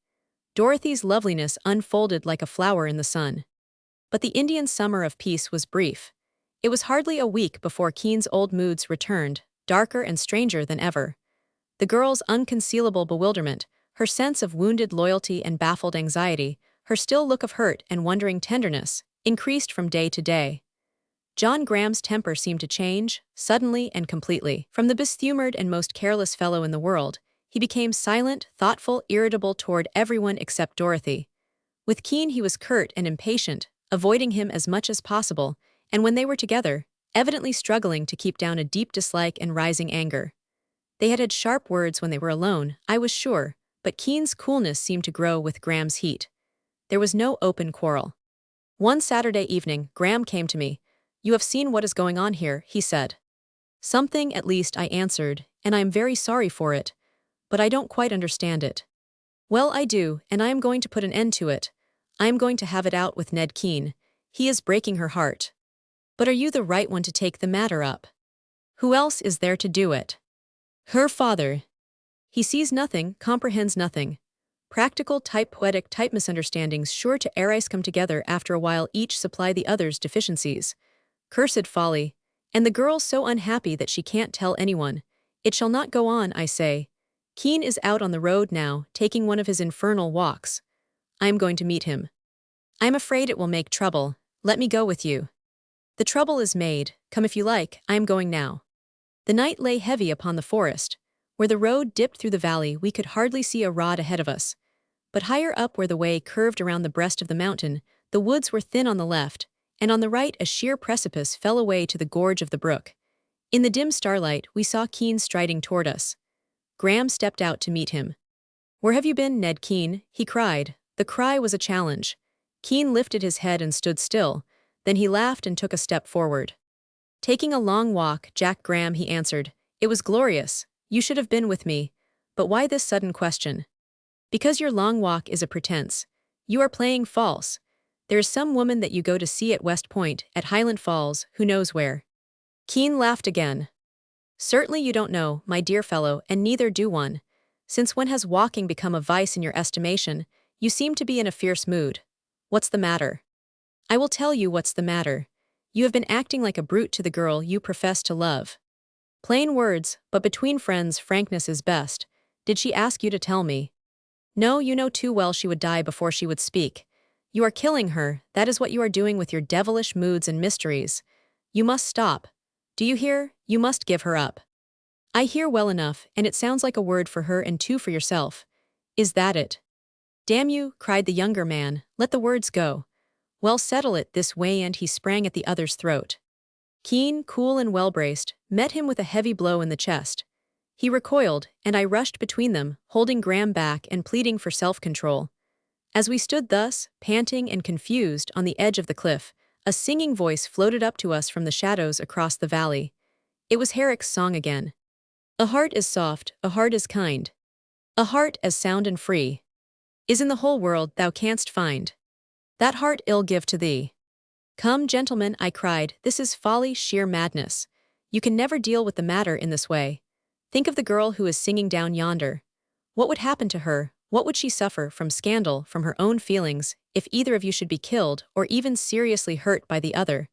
Dorothy's loveliness unfolded like a flower in the sun. But the Indian summer of peace was brief. It was hardly a week before Keen's old moods returned, darker and stranger than ever. The girl's unconcealable bewilderment, her sense of wounded loyalty and baffled anxiety, her still look of hurt and wondering tenderness, increased from day to day. John Graham's temper seemed to change, suddenly and completely. From the best-humored and most careless fellow in the world, he became silent, thoughtful, irritable toward everyone except Dorothy. With Keen he was curt and impatient, avoiding him as much as possible, and when they were together, evidently struggling to keep down a deep dislike and rising anger. They had had sharp words when they were alone, I was sure, but Keen's coolness seemed to grow with Graham's heat. There was no open quarrel. One Saturday evening, Graham came to me. "You have seen what is going on here," he said. "Something, at least," I answered, "and I am very sorry for it. But I don't quite understand it." "Well, I do, and I am going to put an end to it. I am going to have it out with Ned Keen. He is breaking her heart." "But are you the right one to take the matter up? Who else is there to do it?" "Her father. He sees nothing, comprehends nothing. Practical type, poetic type misunderstandings sure to arise come together after a while, each supply the other's deficiencies. Cursed folly. And the girl so unhappy that she can't tell anyone. It shall not go on, I say. Keen is out on the road now, taking one of his infernal walks. I am going to meet him. I am afraid it will make trouble. Let me go with you." "The trouble is made. Come if you like, I am going now." The night lay heavy upon the forest. Where the road dipped through the valley we could hardly see a rod ahead of us. But higher up where the way curved around the breast of the mountain, the woods were thin on the left, and on the right a sheer precipice fell away to the gorge of the brook. In the dim starlight we saw Keen striding toward us. Graham stepped out to meet him. "Where have you been, Ned Keen?" he cried. The cry was a challenge. Keen lifted his head and stood still, then he laughed and took a step forward. Taking a long walk, Jack Graham, he answered. It was glorious. You should have been with me. But why this sudden question? Because your long walk is a pretense. You are playing false. There is some woman that you go to see at West Point, at Highland Falls, who knows where. Keen laughed again. Certainly you don't know, my dear fellow, and neither do one. Since when has walking become a vice in your estimation? You seem to be in a fierce mood. What's the matter? I will tell you what's the matter. You have been acting like a brute to the girl you profess to love. Plain words, but between friends frankness is best. Did she ask you to tell me? No, you know too well she would die before she would speak. You are killing her, that is what you are doing with your devilish moods and mysteries. You must stop. Do you hear? You must give her up. I hear well enough, and it sounds like a word for her and two for yourself. Is that it? Damn you, cried the younger man, let the words go. Well, settle it this way, and he sprang at the other's throat. Keen, cool and well-braced, met him with a heavy blow in the chest. He recoiled, and I rushed between them, holding Graham back and pleading for self-control. As we stood thus, panting and confused, on the edge of the cliff, a singing voice floated up to us from the shadows across the valley. It was Herrick's song again. A heart is soft, a heart is kind. A heart as sound and free is in the whole world thou canst find. That heart I'll give to thee. Come, gentlemen, I cried, this is folly, sheer madness. You can never deal with the matter in this way. Think of the girl who is singing down yonder. What would happen to her? What would she suffer from scandal, from her own feelings, if either of you should be killed or even seriously hurt by the other?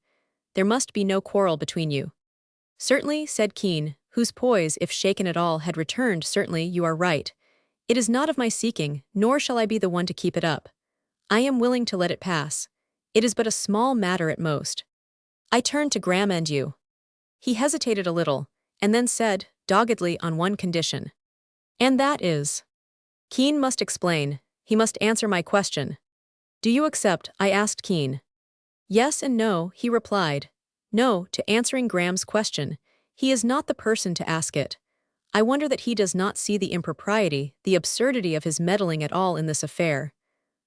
There must be no quarrel between you. Certainly, said Keen, whose poise, if shaken at all, had returned. Certainly, you are right. It is not of my seeking, nor shall I be the one to keep it up. I am willing to let it pass. It is but a small matter at most. I turned to Graham and you. He hesitated a little, and then said, doggedly, on one condition. And that is? Keen must explain. He must answer my question. Do you accept? I asked Keen. Yes and no, he replied. No, to answering Graham's question. He is not the person to ask it. I wonder that he does not see the impropriety, the absurdity of his meddling at all in this affair.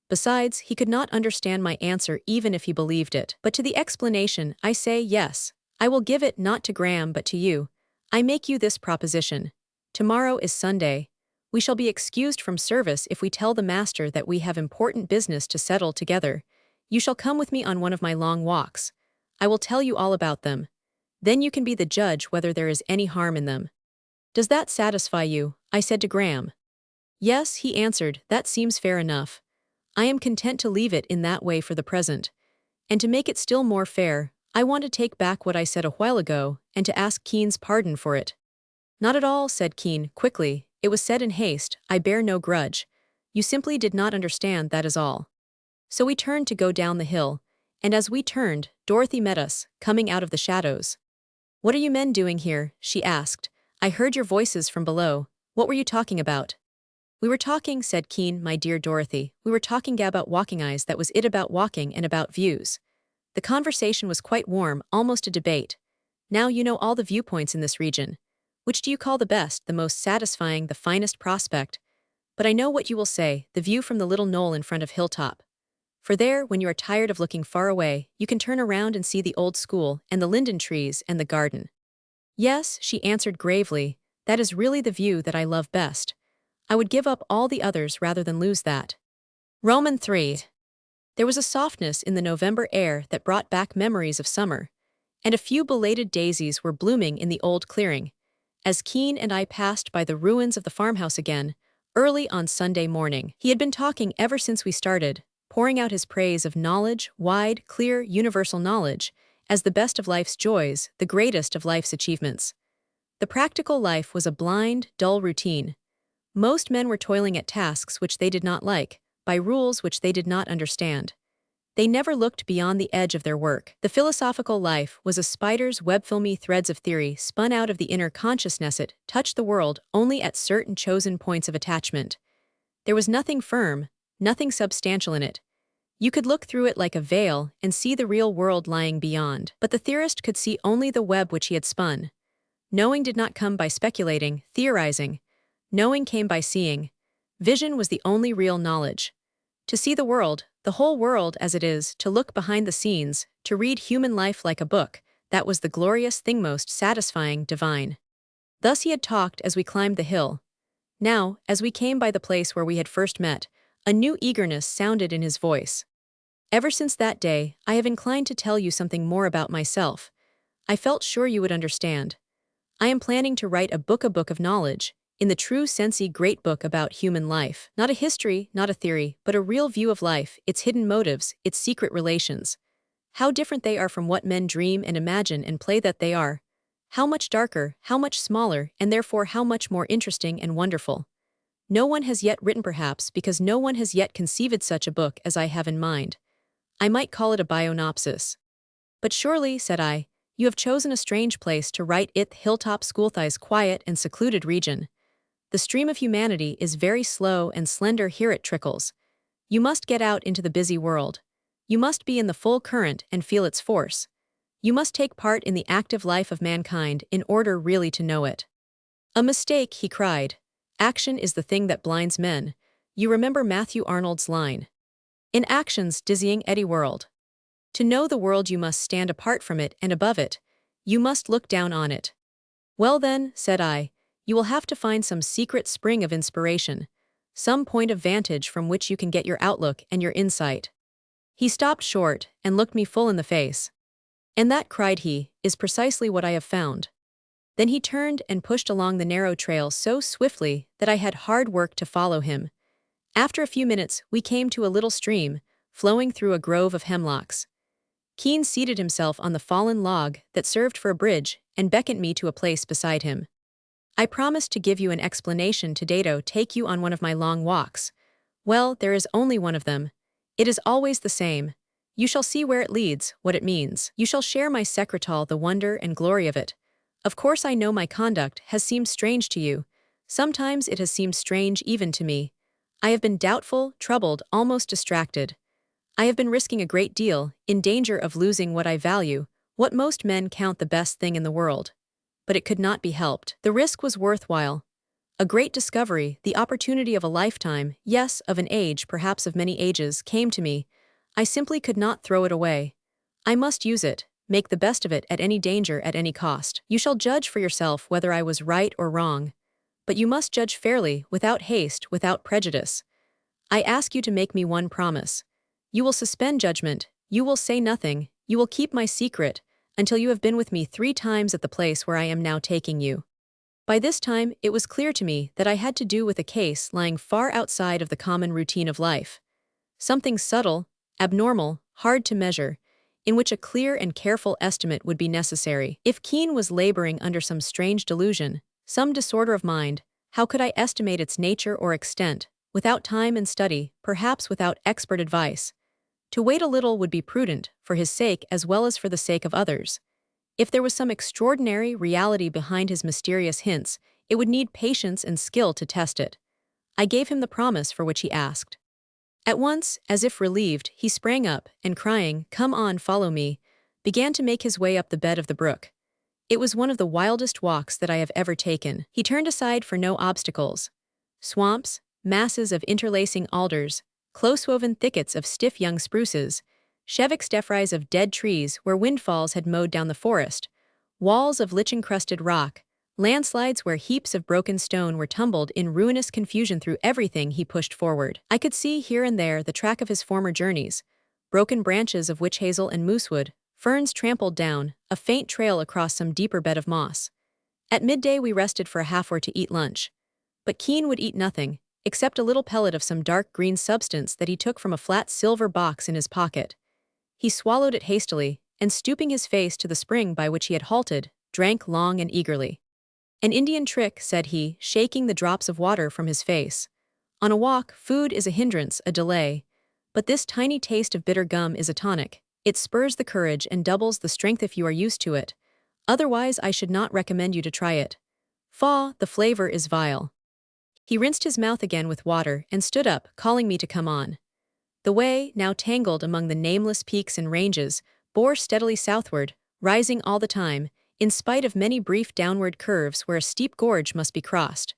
Besides, he could not understand my answer even if he believed it. But to the explanation, I say yes. I will give it not to Graham but to you. I make you this proposition. Tomorrow is Sunday. We shall be excused from service if we tell the master that we have important business to settle together. You shall come with me on one of my long walks. I will tell you all about them. Then you can be the judge whether there is any harm in them. Does that satisfy you? I said to Graham. Yes, he answered, that seems fair enough. I am content to leave it in that way for the present. And to make it still more fair, I want to take back what I said a while ago, and to ask Keen's pardon for it. Not at all, said Keen, quickly. It was said in haste, I bear no grudge. You simply did not understand, that is all. So we turned to go down the hill, and as we turned, Dorothy met us, coming out of the shadows. What are you men doing here? She asked. I heard your voices from below. What were you talking about? We were talking, said Keen, my dear Dorothy. We were talking about walking eyes, that was it, about walking and about views. The conversation was quite warm, almost a debate. Now you know all the viewpoints in this region. Which do you call the best, the most satisfying, the finest prospect? But I know what you will say, the view from the little knoll in front of Hilltop. For there, when you are tired of looking far away, you can turn around and see the old school, and the linden trees, and the garden. Yes, she answered gravely, that is really the view that I love best. I would give up all the others rather than lose that. Roman 3. There was a softness in the November air that brought back memories of summer, and a few belated daisies were blooming in the old clearing, as Keen and I passed by the ruins of the farmhouse again, early on Sunday morning. He had been talking ever since we started, pouring out his praise of knowledge, wide, clear, universal knowledge, as the best of life's joys, the greatest of life's achievements. The practical life was a blind, dull routine. Most men were toiling at tasks which they did not like, by rules which they did not understand. They never looked beyond the edge of their work. The philosophical life was a spider's web, filmy threads of theory spun out of the inner consciousness. It touched the world only at certain chosen points of attachment. There was nothing firm, nothing substantial in it. You could look through it like a veil and see the real world lying beyond. But the theorist could see only the web which he had spun. Knowing did not come by speculating, theorizing. Knowing came by seeing. Vision was the only real knowledge. To see the world, The whole world as it is, to look behind the scenes, to read human life like a book, that was the glorious thing most satisfying, divine. Thus he had talked as we climbed the hill. Now, as we came by the place where we had first met, a new eagerness sounded in his voice. Ever since that day, I have inclined to tell you something more about myself. I felt sure you would understand. I am planning to write a book of knowledge, in the true sensey great book about human life. Not a history, not a theory, but a real view of life, its hidden motives, its secret relations. How different they are from what men dream and imagine and play that they are. How much darker, how much smaller, and therefore how much more interesting and wonderful. No one has yet written, perhaps because no one has yet conceived such a book as I have in mind. I might call it a bionopsis. But surely, said I, you have chosen a strange place to write it, hilltop schoolthigh's quiet and secluded region. The stream of humanity is very slow and slender, here it trickles. You must get out into the busy world. You must be in the full current and feel its force. You must take part in the active life of mankind in order really to know it. A mistake, he cried. Action is the thing that blinds men. You remember Matthew Arnold's line. In action's dizzying eddy world. To know the world you must stand apart from it and above it. You must look down on it. Well then, said I, you will have to find some secret spring of inspiration, some point of vantage from which you can get your outlook and your insight. He stopped short and looked me full in the face. And that, cried he, is precisely what I have found. Then he turned and pushed along the narrow trail so swiftly that I had hard work to follow him. After a few minutes, we came to a little stream, flowing through a grove of hemlocks. Keene seated himself on the fallen log that served for a bridge and beckoned me to a place beside him. I promised to give you an explanation to take you on one of my long walks. Well, there is only one of them. It is always the same. You shall see where it leads, what it means. You shall share my secretal, the wonder and glory of it. Of course I know my conduct has seemed strange to you. Sometimes it has seemed strange even to me. I have been doubtful, troubled, almost distracted. I have been risking a great deal, in danger of losing what I value, what most men count the best thing in the world. But it could not be helped. The risk was worthwhile. A great discovery, the opportunity of a lifetime, yes, of an age, perhaps of many ages, came to me. I simply could not throw it away. I must use it, make the best of it at any danger, at any cost. You shall judge for yourself whether I was right or wrong. But you must judge fairly, without haste, without prejudice. I ask you to make me one promise. You will suspend judgment, you will say nothing, you will keep my secret, until you have been with me 3 times at the place where I am now taking you. By this time, it was clear to me that I had to do with a case lying far outside of the common routine of life. Something subtle, abnormal, hard to measure, in which a clear and careful estimate would be necessary. If Keene was laboring under some strange delusion, some disorder of mind, how could I estimate its nature or extent, without time and study, perhaps without expert advice? To wait a little would be prudent, for his sake as well as for the sake of others. If there was some extraordinary reality behind his mysterious hints, it would need patience and skill to test it. I gave him the promise for which he asked. At once, as if relieved, he sprang up, and crying, "Come on, follow me," began to make his way up the bed of the brook. It was one of the wildest walks that I have ever taken. He turned aside for no obstacles. Swamps, masses of interlacing alders, close-woven thickets of stiff young spruces, chevic of dead trees where windfalls had mowed down the forest, walls of lich-encrusted rock, landslides where heaps of broken stone were tumbled in ruinous confusion through everything he pushed forward. I could see here and there the track of his former journeys, broken branches of witch hazel and moosewood, ferns trampled down, a faint trail across some deeper bed of moss. At midday we rested for a half-hour to eat lunch. But Keene would eat nothing, except a little pellet of some dark green substance that he took from a flat silver box in his pocket. He swallowed it hastily, and stooping his face to the spring by which he had halted, drank long and eagerly. "An Indian trick," said he, shaking the drops of water from his face. "On a walk, food is a hindrance, a delay. But this tiny taste of bitter gum is a tonic. It spurs the courage and doubles the strength if you are used to it. Otherwise I should not recommend you to try it. Faugh, the flavor is vile." He rinsed his mouth again with water and stood up, calling me to come on. The way, now tangled among the nameless peaks and ranges, bore steadily southward, rising all the time, in spite of many brief downward curves where a steep gorge must be crossed.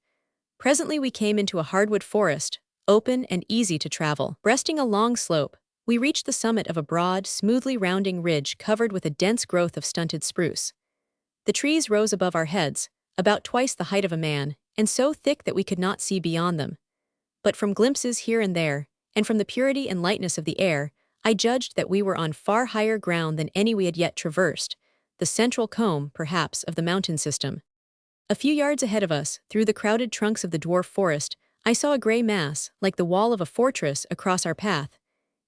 Presently we came into a hardwood forest, open and easy to travel. Breasting a long slope, We reached the summit of a broad, smoothly rounding ridge covered with a dense growth of stunted spruce. The trees rose above our heads, about twice the height of a man, and so thick that we could not see beyond them. But from glimpses here and there, and from the purity and lightness of the air, I judged that we were on far higher ground than any we had yet traversed, the central comb, perhaps, of the mountain system. A few yards ahead of us, through the crowded trunks of the dwarf forest, I saw a gray mass, like the wall of a fortress, across our path.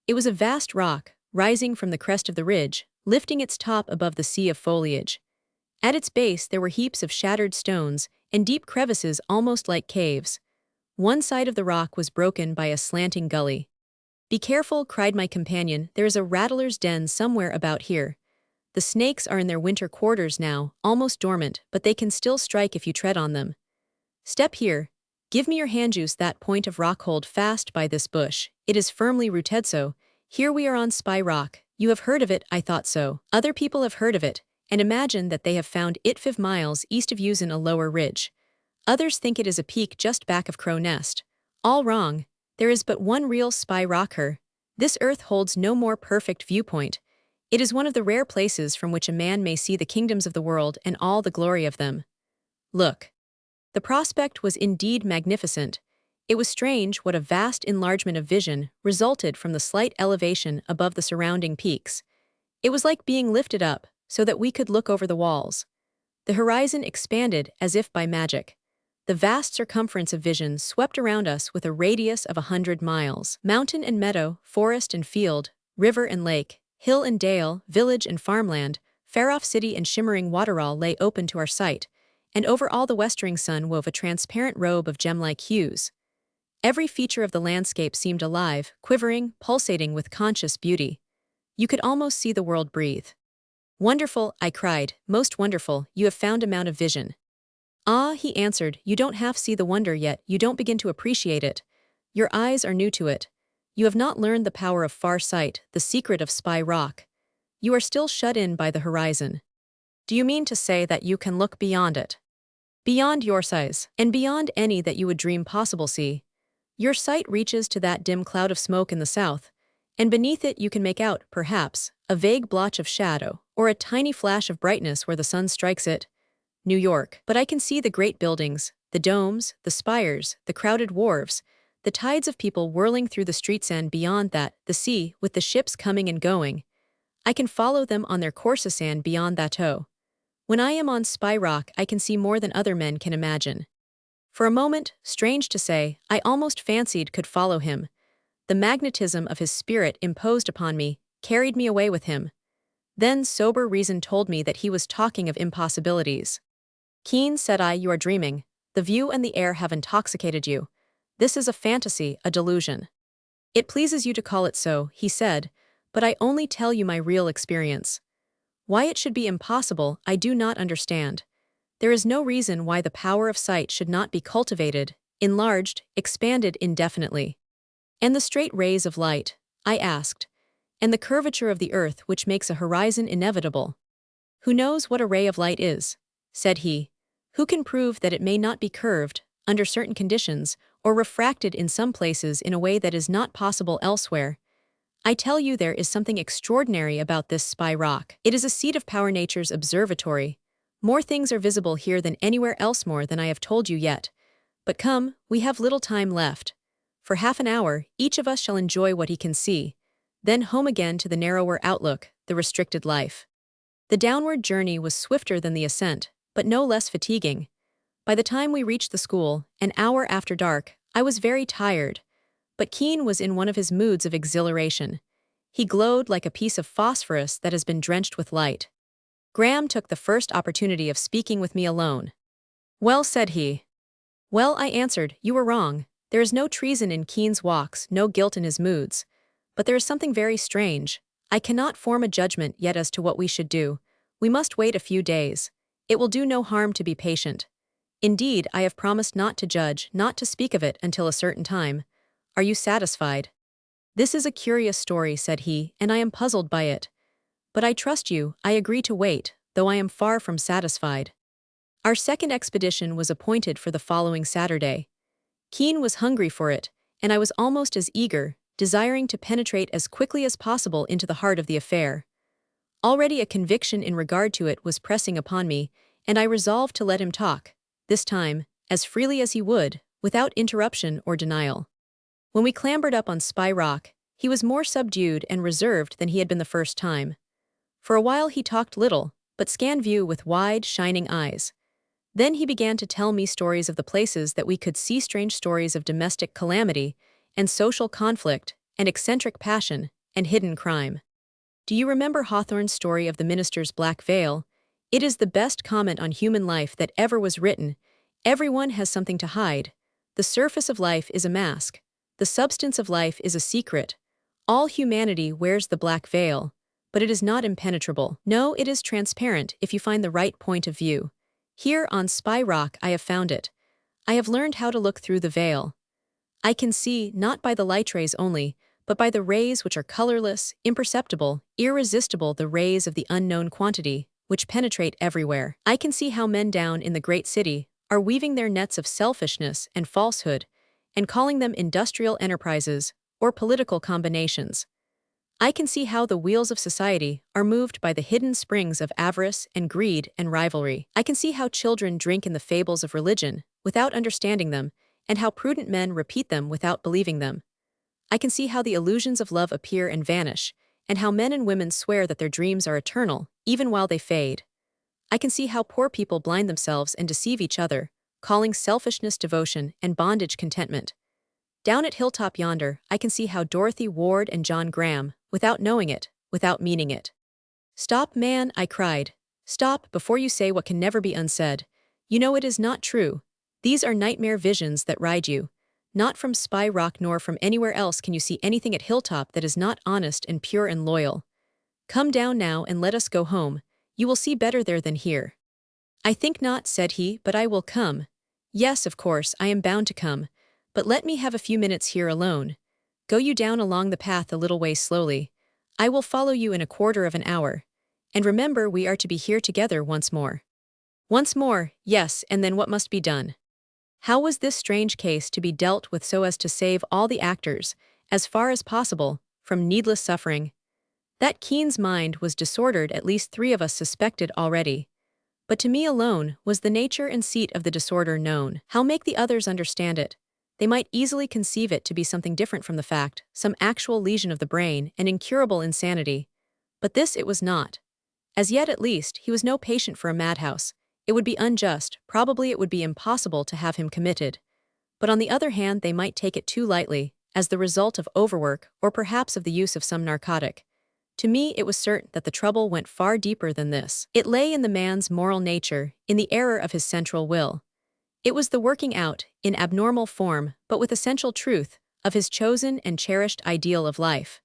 It was a vast rock, rising from the crest of the ridge, lifting its top above the sea of foliage. At its base there were heaps of shattered stones, and deep crevices almost like caves. One side of the rock was broken by a slanting gully. "Be careful," cried my companion, "there is a rattler's den somewhere about here. The snakes are in their winter quarters now, almost dormant, but they can still strike if you tread on them. Step here. Give me your hand. Juice that point of rock. Hold fast by this bush. It is firmly rooted so. Here we are on Spy Rock. You have heard of it, I thought so. Other people have heard of it, and imagine that they have found it 5 miles east of Usen, a lower ridge. Others think it is a peak just back of Crow Nest. All wrong. There is but one real Spy Rock here. This earth holds no more perfect viewpoint. It is one of the rare places from which a man may see the kingdoms of the world and all the glory of them. Look." The prospect was indeed magnificent. It was strange what a vast enlargement of vision resulted from the slight elevation above the surrounding peaks. It was like being lifted up, so that we could look over the walls. The horizon expanded as if by magic. The vast circumference of vision swept around us with a radius of 100 miles. Mountain and meadow, forest and field, river and lake, hill and dale, village and farmland, far-off city and shimmering waterfall lay open to our sight, and over all the westering sun wove a transparent robe of gem-like hues. Every feature of the landscape seemed alive, quivering, pulsating with conscious beauty. You could almost see the world breathe. "Wonderful," I cried, "most wonderful, you have found a mount of vision." "Ah," he answered, "you don't half see the wonder yet, you don't begin to appreciate it. Your eyes are new to it. You have not learned the power of far sight, the secret of Spy Rock. You are still shut in by the horizon." "Do you mean to say that you can look beyond it?" "Beyond your size, and beyond any that you would dream possible. See. Your sight reaches to that dim cloud of smoke in the south, and beneath it you can make out, perhaps, a vague blotch of shadow, or a tiny flash of brightness where the sun strikes it. New York. But I can see the great buildings, the domes, the spires, the crowded wharves, the tides of people whirling through the streets, and beyond that, the sea, with the ships coming and going. I can follow them on their courses, and beyond that, oh. When I am on Spy Rock, I can see more than other men can imagine." For a moment, strange to say, I almost fancied could follow him. The magnetism of his spirit imposed upon me, carried me away with him. Then sober reason told me that he was talking of impossibilities. "Keen," said I, "you are dreaming. The view and the air have intoxicated you. This is a fantasy, a delusion." "It pleases you to call it so," he said, "but I only tell you my real experience. Why it should be impossible, I do not understand. There is no reason why the power of sight should not be cultivated, enlarged, expanded indefinitely." "And the straight rays of light?" I asked. "And the curvature of the earth which makes a horizon inevitable?" "Who knows what a ray of light is?" said he. "Who can prove that it may not be curved, under certain conditions, or refracted in some places in a way that is not possible elsewhere? I tell you there is something extraordinary about this Spy Rock. It is a seat of power, nature's observatory. More things are visible here than anywhere else, more than I have told you yet. But come, we have little time left. For half an hour, each of us shall enjoy what he can see. Then home again to the narrower outlook, the restricted life." The downward journey was swifter than the ascent, but no less fatiguing. By the time we reached the school, an hour after dark, I was very tired. But Keene was in one of his moods of exhilaration. He glowed like a piece of phosphorus that has been drenched with light. Graham took the first opportunity of speaking with me alone. "Well," said he. "Well," I answered, "you were wrong. There is no treason in Keene's walks, no guilt in his moods. But there is something very strange. I cannot form a judgment yet as to what we should do. We must wait a few days. It will do no harm to be patient. Indeed, I have promised not to judge, not to speak of it until a certain time. Are you satisfied?" "This is a curious story," said he, "and I am puzzled by it. But I trust you, I agree to wait, though I am far from satisfied." Our second expedition was appointed for the following Saturday. Keene was hungry for it, and I was almost as eager, desiring to penetrate as quickly as possible into the heart of the affair. Already a conviction in regard to it was pressing upon me, and I resolved to let him talk, this time, as freely as he would, without interruption or denial. When we clambered up on Spy Rock, he was more subdued and reserved than he had been the first time. For a while he talked little, but scanned view with wide, shining eyes. Then he began to tell me stories of the places that we could see, strange stories of domestic calamity, and social conflict, and eccentric passion, and hidden crime. Do you remember Hawthorne's story of the minister's black veil? It is the best comment on human life that ever was written. Everyone has something to hide. The surface of life is a mask. The substance of life is a secret. All humanity wears the black veil, but it is not impenetrable. No, it is transparent if you find the right point of view. Here on Spy Rock I have found it. I have learned how to look through the veil. I can see, not by the light rays only, but by the rays which are colorless, imperceptible, irresistible, the rays of the unknown quantity, which penetrate everywhere. I can see how men down in the great city are weaving their nets of selfishness and falsehood, and calling them industrial enterprises or political combinations. I can see how the wheels of society are moved by the hidden springs of avarice and greed and rivalry. I can see how children drink in the fables of religion without understanding them, and how prudent men repeat them without believing them. I can see how the illusions of love appear and vanish, and how men and women swear that their dreams are eternal, even while they fade. I can see how poor people blind themselves and deceive each other, calling selfishness devotion and bondage contentment. Down at Hilltop yonder, I can see how Dorothy Ward and John Graham, without knowing it, without meaning it. "Stop, man," I cried. "Stop before you say what can never be unsaid. You know it is not true. These are nightmare visions that ride you. Not from Spy Rock nor from anywhere else can you see anything at Hilltop that is not honest and pure and loyal. Come down now and let us go home. You will see better there than here." "I think not," said he, "but I will come. Yes, of course, I am bound to come. But let me have a few minutes here alone. Go you down along the path a little way slowly. I will follow you in a quarter of an hour. And remember, we are to be here together once more." Once more, yes, and then what must be done? How was this strange case to be dealt with so as to save all the actors, as far as possible, from needless suffering? That Keen's mind was disordered, at least 3 of us suspected already. But to me alone was the nature and seat of the disorder known. How make the others understand it? They might easily conceive it to be something different from the fact, some actual lesion of the brain, an incurable insanity. But this it was not. As yet, at least, he was no patient for a madhouse. It would be unjust, probably it would be impossible to have him committed. But on the other hand, they might take it too lightly, as the result of overwork or perhaps of the use of some narcotic. To me it was certain that the trouble went far deeper than this. It lay in the man's moral nature, in the error of his central will. It was the working out, in abnormal form, but with essential truth, of his chosen and cherished ideal of life.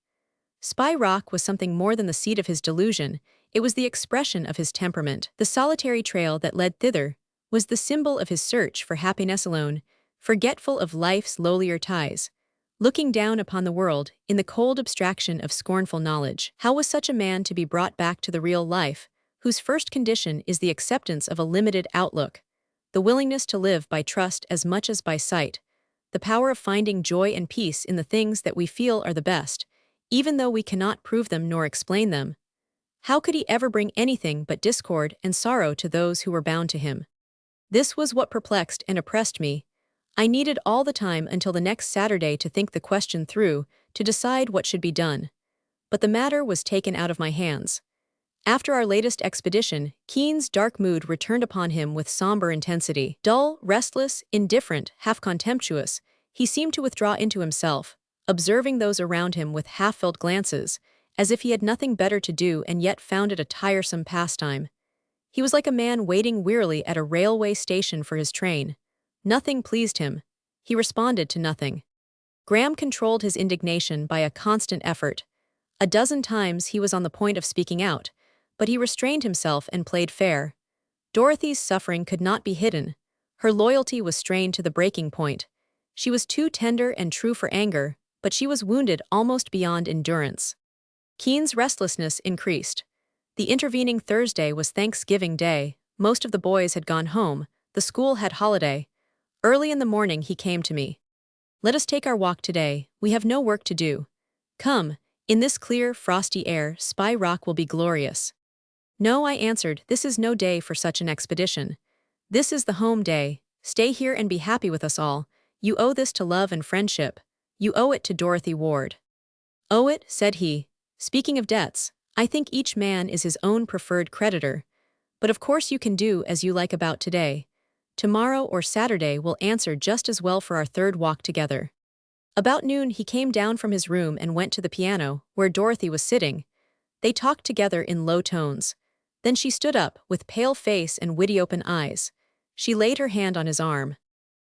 Spy Rock was something more than the seat of his delusion. It was the expression of his temperament. The solitary trail that led thither was the symbol of his search for happiness alone, forgetful of life's lowlier ties, looking down upon the world in the cold abstraction of scornful knowledge. How was such a man to be brought back to the real life, whose first condition is the acceptance of a limited outlook, the willingness to live by trust as much as by sight, the power of finding joy and peace in the things that we feel are the best, even though we cannot prove them nor explain them? How could he ever bring anything but discord and sorrow to those who were bound to him? This was what perplexed and oppressed me. I needed all the time until the next Saturday to think the question through, to decide what should be done. But the matter was taken out of my hands. After our latest expedition, Keen's dark mood returned upon him with somber intensity. Dull, restless, indifferent, half contemptuous, he seemed to withdraw into himself, observing those around him with half-filled glances, as if he had nothing better to do and yet found it a tiresome pastime. He was like a man waiting wearily at a railway station for his train. Nothing pleased him. He responded to nothing. Graham controlled his indignation by a constant effort. A dozen times he was on the point of speaking out, but he restrained himself and played fair. Dorothy's suffering could not be hidden. Her loyalty was strained to the breaking point. She was too tender and true for anger, but she was wounded almost beyond endurance. Keen's restlessness increased. The intervening Thursday was Thanksgiving Day. Most of the boys had gone home. The school had holiday. Early in the morning he came to me. Let us take our walk today. We have no work to do. Come, in this clear, frosty air, Spy Rock will be glorious. No, I answered, this is no day for such an expedition. This is the home day. Stay here and be happy with us all. You owe this to love and friendship. You owe it to Dorothy Ward. Owe it, said he. Speaking of debts, I think each man is his own preferred creditor. But of course you can do as you like about today. Tomorrow or Saturday will answer just as well for our third walk together. About noon he came down from his room and went to the piano, where Dorothy was sitting. They talked together in low tones. Then she stood up, with pale face and witty open eyes. She laid her hand on his arm.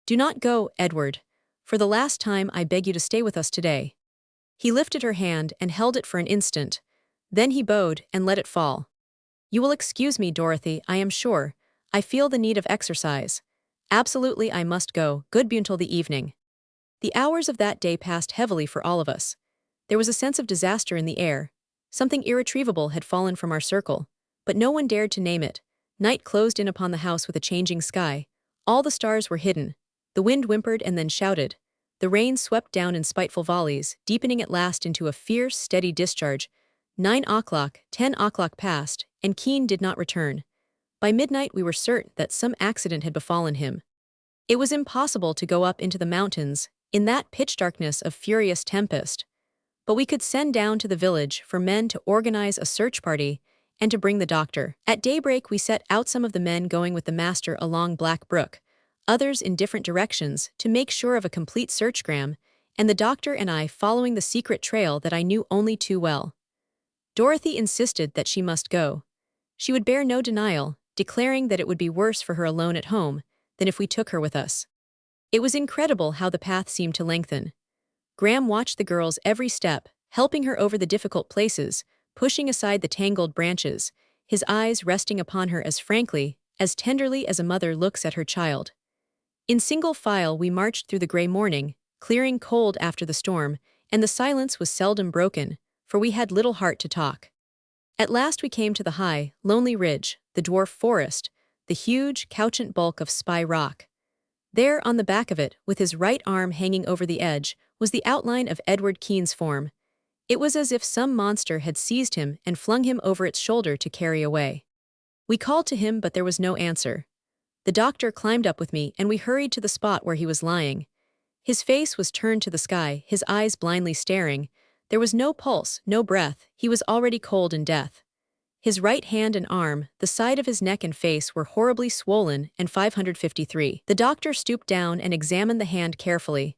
Do not go, Edward. For the last time I beg you to stay with us today. He lifted her hand and held it for an instant. Then he bowed and let it fall. You will excuse me, Dorothy, I am sure. I feel the need of exercise. Absolutely I must go, goodbye until the evening. The hours of that day passed heavily for all of us. There was a sense of disaster in the air. Something irretrievable had fallen from our circle. But no one dared to name it. Night closed in upon the house with a changing sky. All the stars were hidden. The wind whimpered and then shouted. The rain swept down in spiteful volleys, deepening at last into a fierce, steady discharge. 9 o'clock, 10 o'clock passed, and Keene did not return. By midnight we were certain that some accident had befallen him. It was impossible to go up into the mountains, in that pitch darkness of furious tempest. But we could send down to the village for men to organize a search party, and to bring the doctor. At daybreak we set out, some of the men going with the master along Black Brook, others in different directions, to make sure of a complete searchgram, and the doctor and I following the secret trail that I knew only too well. Dorothy insisted that she must go. She would bear no denial, declaring that it would be worse for her alone at home than if we took her with us. It was incredible how the path seemed to lengthen. Graham watched the girl's every step, helping her over the difficult places, pushing aside the tangled branches, his eyes resting upon her as frankly, as tenderly as a mother looks at her child. In single file we marched through the gray morning, clearing cold after the storm, and the silence was seldom broken, for we had little heart to talk. At last we came to the high, lonely ridge, the dwarf forest, the huge, couchant bulk of Spy Rock. There, on the back of it, with his right arm hanging over the edge, was the outline of Edward Keene's form. It was as if some monster had seized him and flung him over its shoulder to carry away. We called to him, but there was no answer. The doctor climbed up with me, and we hurried to the spot where he was lying. His face was turned to the sky, his eyes blindly staring. There was no pulse, no breath, he was already cold in death. His right hand and arm, the side of his neck and face were horribly swollen and 553. The doctor stooped down and examined the hand carefully.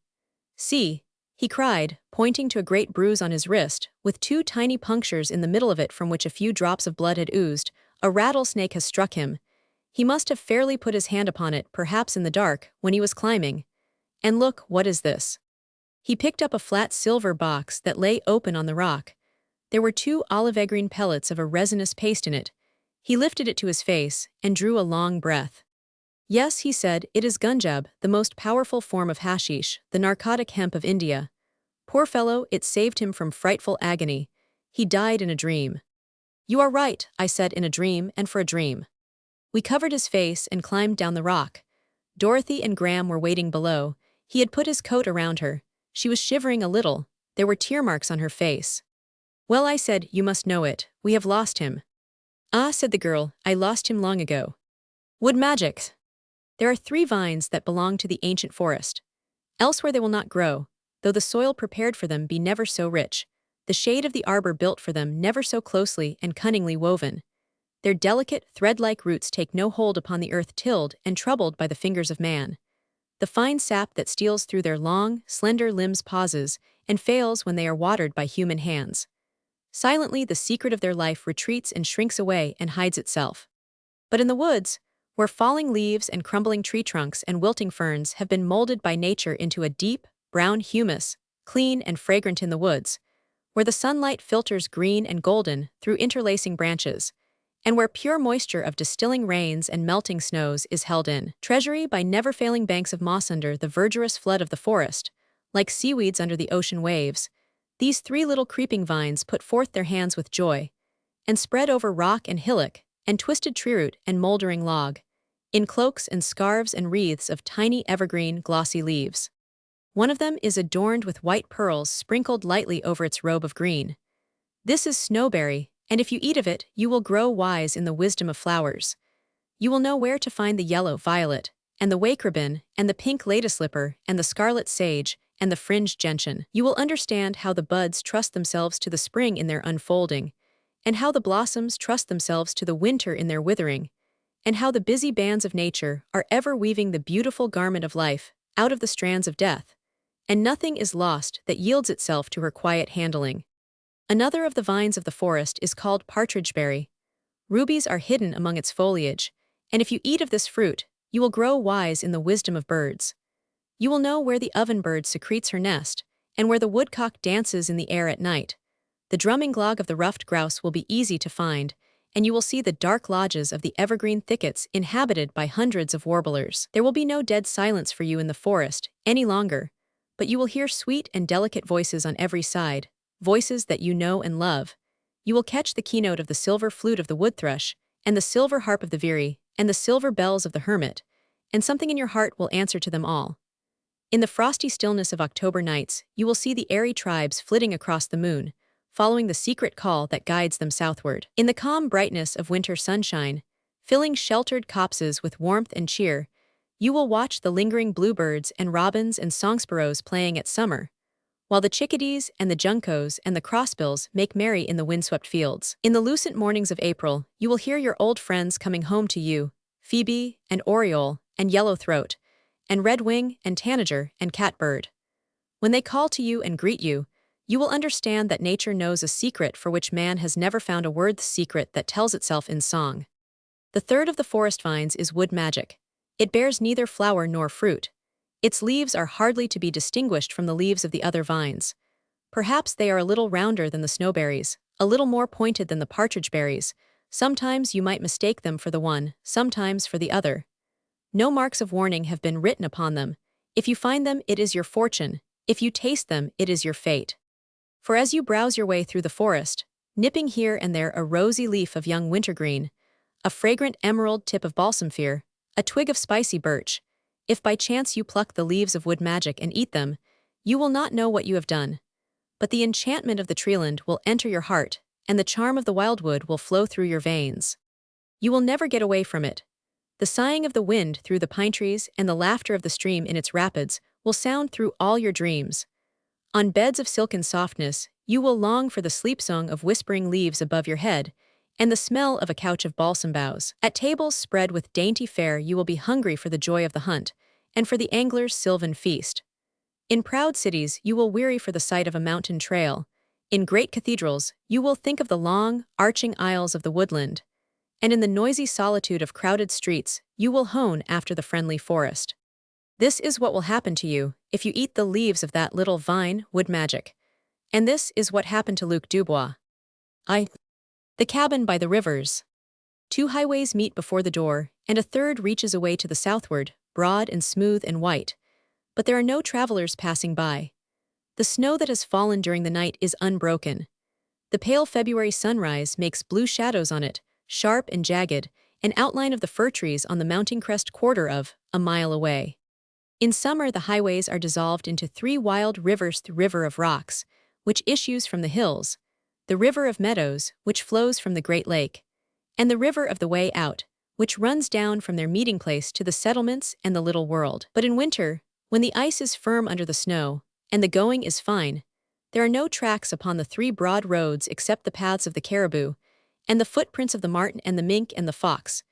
See, he cried, pointing to a great bruise on his wrist, with 2 tiny punctures in the middle of it from which a few drops of blood had oozed. A rattlesnake has struck him. He must have fairly put his hand upon it, perhaps in the dark, when he was climbing. And look, what is this? He picked up a flat silver box that lay open on the rock. There were 2 olive-green pellets of a resinous paste in it. He lifted it to his face and drew a long breath. Yes, he said, it is gunjab, the most powerful form of hashish, the narcotic hemp of India. Poor fellow, it saved him from frightful agony. He died in a dream. You are right, I said, in a dream and for a dream. We covered his face and climbed down the rock. Dorothy and Graham were waiting below. He had put his coat around her. She was shivering a little. There were tear marks on her face. Well, I said, you must know it. We have lost him. Ah, said the girl, I lost him long ago. Wood magic. There are 3 vines that belong to the ancient forest. Elsewhere they will not grow, though the soil prepared for them be never so rich, the shade of the arbor built for them never so closely and cunningly woven. Their delicate, thread-like roots take no hold upon the earth tilled and troubled by the fingers of man. The fine sap that steals through their long, slender limbs pauses and fails when they are watered by human hands. Silently the secret of their life retreats and shrinks away and hides itself. But in the woods, where falling leaves and crumbling tree trunks and wilting ferns have been molded by nature into a deep, brown humus, clean and fragrant in the woods, where the sunlight filters green and golden through interlacing branches, and where pure moisture of distilling rains and melting snows is held in treasury by never-failing banks of moss under the verdurous flood of the forest, like seaweeds under the ocean waves, these 3 little creeping vines put forth their hands with joy, and spread over rock and hillock, and twisted tree root and moldering log, in cloaks and scarves and wreaths of tiny evergreen, glossy leaves. One of them is adorned with white pearls sprinkled lightly over its robe of green. This is snowberry, and if you eat of it, you will grow wise in the wisdom of flowers. You will know where to find the yellow violet, and the wacrebin, and the pink ladyslipper, and the scarlet sage, and the fringed gentian. You will understand how the buds trust themselves to the spring in their unfolding, and how the blossoms trust themselves to the winter in their withering, and how the busy bands of nature are ever weaving the beautiful garment of life out of the strands of death, and nothing is lost that yields itself to her quiet handling. Another of the vines of the forest is called partridgeberry. Rubies are hidden among its foliage, and if you eat of this fruit, you will grow wise in the wisdom of birds. You will know where the ovenbird secretes her nest, and where the woodcock dances in the air at night. The drumming glog of the ruffed grouse will be easy to find, and you will see the dark lodges of the evergreen thickets inhabited by hundreds of warblers. There will be no dead silence for you in the forest any longer, but you will hear sweet and delicate voices on every side, voices that you know and love. You will catch the keynote of the silver flute of the wood thrush, and the silver harp of the veery, and the silver bells of the hermit, and something in your heart will answer to them all. In the frosty stillness of October nights, you will see the airy tribes flitting across the moon, following the secret call that guides them southward. In the calm brightness of winter sunshine, filling sheltered copses with warmth and cheer, you will watch the lingering bluebirds and robins and songsparrows playing at summer, while the chickadees and the juncos and the crossbills make merry in the windswept fields. In the lucent mornings of April, you will hear your old friends coming home to you, phoebe and oriole and yellowthroat, and redwing and tanager and catbird. When they call to you and greet you, you will understand that nature knows a secret for which man has never found a word, the secret that tells itself in song. The third of the forest vines is wood magic. It bears neither flower nor fruit. Its leaves are hardly to be distinguished from the leaves of the other vines. Perhaps they are a little rounder than the snowberries, a little more pointed than the partridge berries. Sometimes you might mistake them for the one, sometimes for the other. No marks of warning have been written upon them. If you find them, it is your fortune. If you taste them, it is your fate. For as you browse your way through the forest, nipping here and there a rosy leaf of young wintergreen, a fragrant emerald tip of balsamfir, a twig of spicy birch, if by chance you pluck the leaves of wood magic and eat them, you will not know what you have done. But the enchantment of the treeland will enter your heart, and the charm of the wildwood will flow through your veins. You will never get away from it. The sighing of the wind through the pine trees and the laughter of the stream in its rapids will sound through all your dreams. On beds of silken softness, you will long for the sleep song of whispering leaves above your head, and the smell of a couch of balsam boughs. At tables spread with dainty fare you will be hungry for the joy of the hunt, and for the angler's sylvan feast. In proud cities you will weary for the sight of a mountain trail. In great cathedrals you will think of the long, arching aisles of the woodland. And in the noisy solitude of crowded streets you will hone after the friendly forest. This is what will happen to you if you eat the leaves of that little vine, wood magic. And this is what happened to Luc Dubois. The cabin by the rivers. Two highways meet before the door, and a third reaches away to the southward, broad and smooth and white. But there are no travelers passing by. The snow that has fallen during the night is unbroken. The pale February sunrise makes blue shadows on it, sharp and jagged, an outline of the fir trees on the mounting crest quarter of a mile away. In summer the highways are dissolved into three wild rivers, the river of rocks, which issues from the hills, the river of meadows, which flows from the Great Lake, and the river of the way out, which runs down from their meeting place to the settlements and the little world. But in winter, when the ice is firm under the snow, and the going is fine, there are no tracks upon the three broad roads except the paths of the caribou, and the footprints of the marten and the mink and the fox,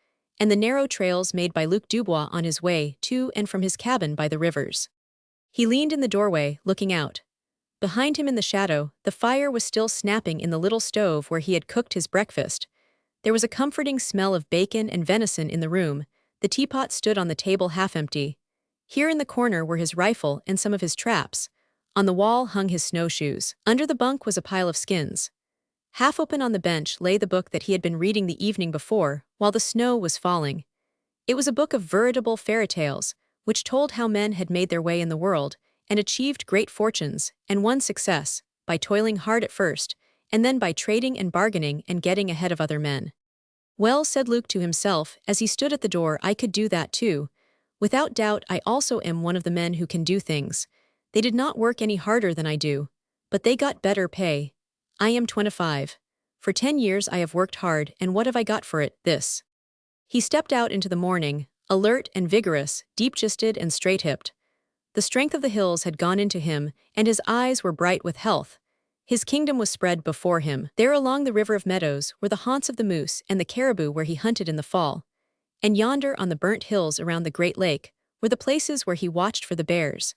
and the narrow trails made by Luc Dubois on his way to and from his cabin by the rivers. He leaned in the doorway, looking out. Behind him in the shadow, the fire was still snapping in the little stove where he had cooked his breakfast. There was a comforting smell of bacon and venison in the room. The teapot stood on the table half empty. Here in the corner were his rifle and some of his traps. On the wall hung his snowshoes. Under the bunk was a pile of skins. Half open on the bench lay the book that he had been reading the evening before, while the snow was falling. It was a book of veritable fairy tales, which told how men had made their way in the world, and achieved great fortunes, and won success, by toiling hard at first, and then by trading and bargaining and getting ahead of other men. Well, said Luke to himself, as he stood at the door, I could do that too. Without doubt I also am one of the men who can do things. They did not work any harder than I do, but they got better pay. I am 25. For 10 years I have worked hard, and what have I got for it? This. He stepped out into the morning, alert and vigorous, deep-chested and straight-hipped. The strength of the hills had gone into him, and his eyes were bright with health. His kingdom was spread before him. There along the river of meadows were the haunts of the moose and the caribou where he hunted in the fall. And yonder on the burnt hills around the great lake were the places where he watched for the bears.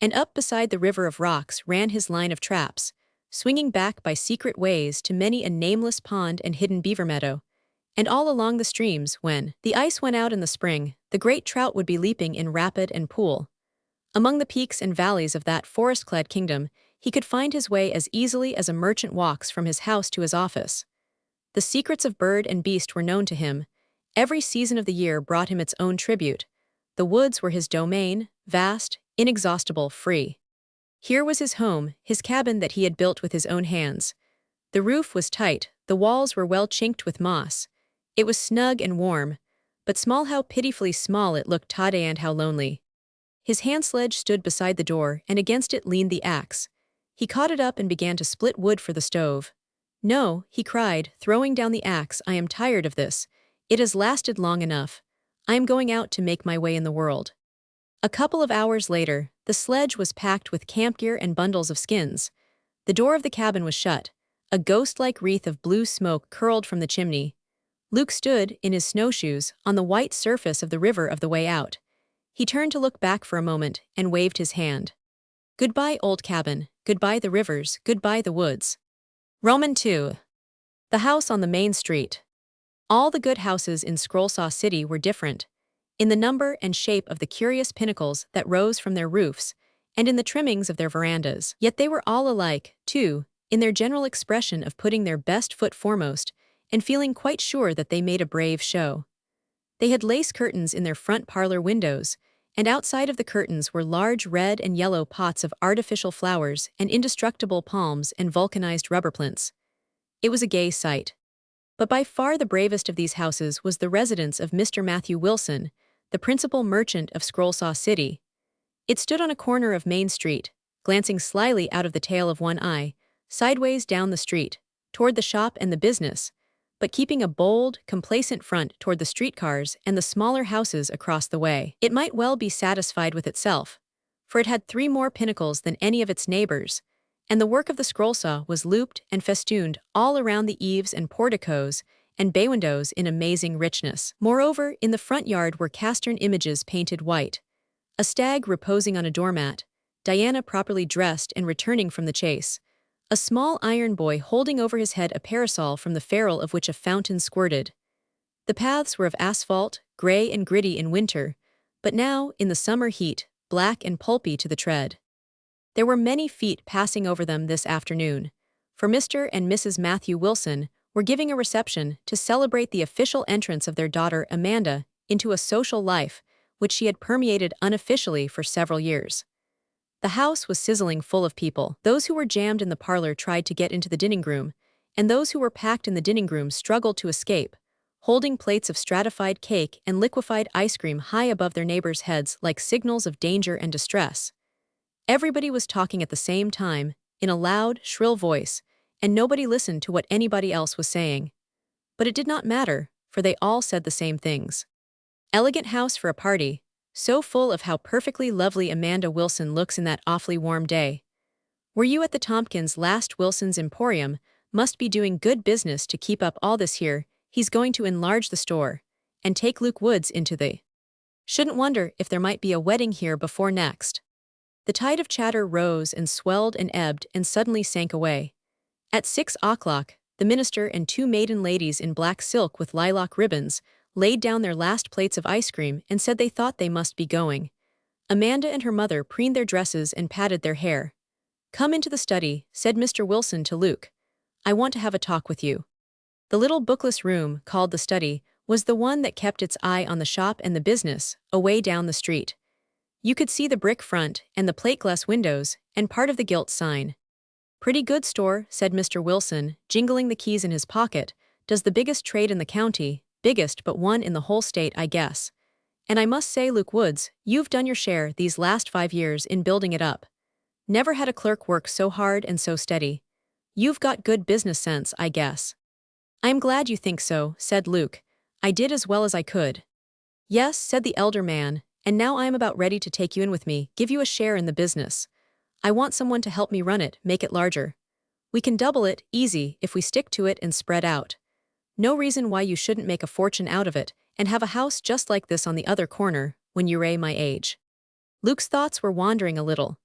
And up beside the river of rocks ran his line of traps, swinging back by secret ways to many a nameless pond and hidden beaver meadow. And all along the streams, when the ice went out in the spring, the great trout would be leaping in rapid and pool. Among the peaks and valleys of that forest-clad kingdom, he could find his way as easily as a merchant walks from his house to his office. The secrets of bird and beast were known to him. Every season of the year brought him its own tribute. The woods were his domain, vast, inexhaustible, free. Here was his home, his cabin that he had built with his own hands. The roof was tight, the walls were well chinked with moss. It was snug and warm, but small, how pitifully small it looked, Tade, and how lonely. His hand sledge stood beside the door, and against it leaned the axe. He caught it up and began to split wood for the stove. "No," he cried, throwing down the axe, "I am tired of this. It has lasted long enough. I am going out to make my way in the world." A couple of hours later, the sledge was packed with camp gear and bundles of skins. The door of the cabin was shut. A ghost-like wreath of blue smoke curled from the chimney. Luke stood, in his snowshoes, on the white surface of the river of the way out. He turned to look back for a moment and waved his hand. "Goodbye, old cabin. Goodbye the rivers. Goodbye the woods." Roman 2. The house on the main street. All the good houses in Scrollsaw City were different, in the number and shape of the curious pinnacles that rose from their roofs, and in the trimmings of their verandas. Yet they were all alike, too, in their general expression of putting their best foot foremost and feeling quite sure that they made a brave show. They had lace curtains in their front parlor windows, and outside of the curtains were large red and yellow pots of artificial flowers and indestructible palms and vulcanized rubber plants. It was a gay sight. But by far the bravest of these houses was the residence of Mr. Matthew Wilson, the principal merchant of Scrollsaw City. It stood on a corner of Main Street, glancing slyly out of the tail of one eye, sideways down the street, toward the shop and the business, but keeping a bold, complacent front toward the streetcars and the smaller houses across the way. It might well be satisfied with itself, for it had 3 more pinnacles than any of its neighbors, and the work of the scrollsaw was looped and festooned all around the eaves and porticos and bay windows in amazing richness. Moreover, in the front yard were castern images painted white, a stag reposing on a doormat, Diana properly dressed and returning from the chase, a small iron boy holding over his head a parasol from the ferrule of which a fountain squirted. The paths were of asphalt, gray and gritty in winter, but now, in the summer heat, black and pulpy to the tread. There were many feet passing over them this afternoon, for Mr. and Mrs. Matthew Wilson were giving a reception to celebrate the official entrance of their daughter Amanda into a social life which she had permeated unofficially for several years. The house was sizzling full of people. Those who were jammed in the parlor tried to get into the dining room, and those who were packed in the dining room struggled to escape, holding plates of stratified cake and liquefied ice cream high above their neighbors' heads like signals of danger and distress. Everybody was talking at the same time, in a loud, shrill voice, and nobody listened to what anybody else was saying. But it did not matter, for they all said the same things. Elegant house for a party, so full of how perfectly lovely Amanda Wilson looks in that awfully warm day. Were you at the Tompkins last? Wilson's Emporium must be doing good business to keep up all this here. He's going to enlarge the store and take Luke Woods into the. Shouldn't wonder if there might be a wedding here before next. The tide of chatter rose and swelled and ebbed and suddenly sank away. At 6 o'clock, the minister and 2 maiden ladies in black silk with lilac ribbons laid down their last plates of ice cream and said they thought they must be going. Amanda and her mother preened their dresses and patted their hair. "Come into the study," said Mr. Wilson to Luke. "I want to have a talk with you." The little bookless room, called the study, was the one that kept its eye on the shop and the business, away down the street. You could see the brick front and the plate glass windows and part of the gilt sign. "Pretty good store," said Mr. Wilson, jingling the keys in his pocket. "Does the biggest trade in the county, biggest but one in the whole state, I guess. And I must say, Luke Woods, you've done your share these last 5 years in building it up. Never had a clerk work so hard and so steady. You've got good business sense, I guess. I'm glad you think so, said Luke. I did as well as I could. Yes, said the elder man, and now I am about ready to take you in with me, give you a share in the business. I want someone to help me run it, make it larger. We can double it, easy, if we stick to it and spread out. No reason why you shouldn't make a fortune out of it, and have a house just like this on the other corner, when you're my age. Luke's thoughts were wandering a little.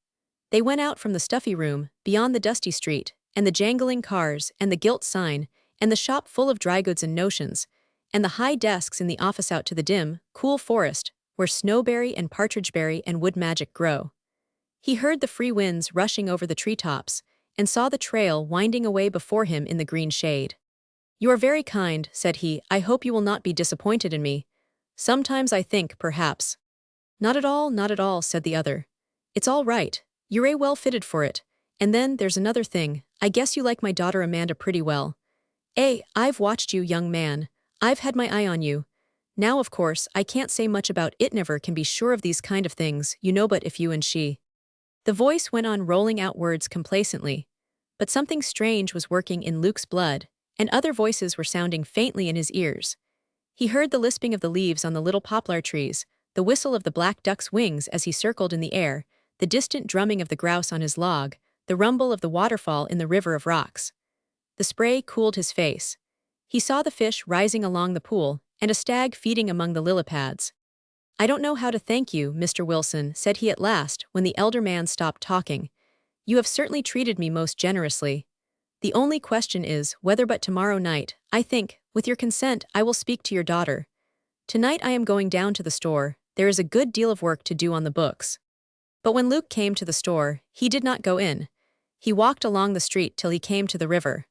They went out from the stuffy room, beyond the dusty street, and the jangling cars, and the gilt sign, and the shop full of dry goods and notions, and the high desks in the office out to the dim, cool forest, where snowberry and partridgeberry and wood magic grow. He heard the free winds rushing over the treetops, and saw the trail winding away before him in the green shade. You are very kind, said he. I hope you will not be disappointed in me. Sometimes I think, perhaps. Not at all, said the other. It's all right. You're well fitted for it. And then, there's another thing. I guess you like my daughter Amanda pretty well. I've watched you, young man. I've had my eye on you. Now, of course, I can't say much about it, never can be sure of these kind of things, you know, but if you and she. The voice went on rolling out words complacently. But something strange was working in Luke's blood, and other voices were sounding faintly in his ears. He heard the lisping of the leaves on the little poplar trees, the whistle of the black duck's wings as he circled in the air, the distant drumming of the grouse on his log, the rumble of the waterfall in the river of rocks. The spray cooled his face. He saw the fish rising along the pool, and a stag feeding among the lily pads. I don't know how to thank you, Mr. Wilson, said he at last, when the elder man stopped talking. You have certainly treated me most generously. The only question is whether but tomorrow night, I think, with your consent, I will speak to your daughter. Tonight I am going down to the store. There is a good deal of work to do on the books. But when Luke came to the store, he did not go in. He walked along the street till he came to the river.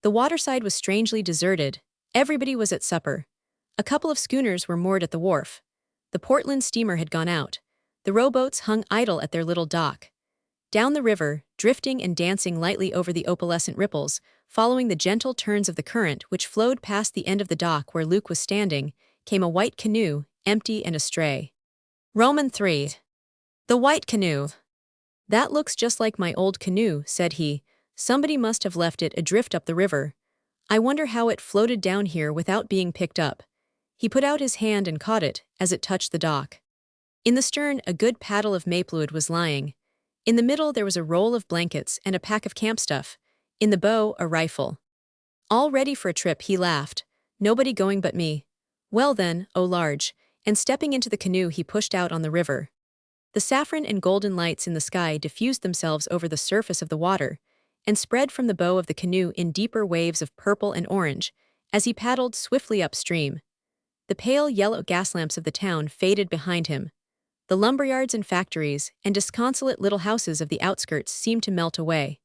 The waterside was strangely deserted. Everybody was at supper. A couple of schooners were moored at the wharf. The Portland steamer had gone out. The rowboats hung idle at their little dock. Down the river, drifting and dancing lightly over the opalescent ripples, following the gentle turns of the current which flowed past the end of the dock where Luke was standing, came a white canoe, empty and astray. Roman 3. The white canoe. That looks just like my old canoe, said he. Somebody must have left it adrift up the river. I wonder how it floated down here without being picked up. He put out his hand and caught it, as it touched the dock. In the stern, a good paddle of maplewood was lying. In the middle there was a roll of blankets and a pack of camp stuff. In the bow, a rifle. All ready for a trip, he laughed. Nobody going but me. Well then, oh large, and stepping into the canoe he pushed out on the river. The saffron and golden lights in the sky diffused themselves over the surface of the water, and spread from the bow of the canoe in deeper waves of purple and orange, as he paddled swiftly upstream. The pale yellow gas lamps of the town faded behind him. The lumberyards and factories and disconsolate little houses of the outskirts seemed to melt away.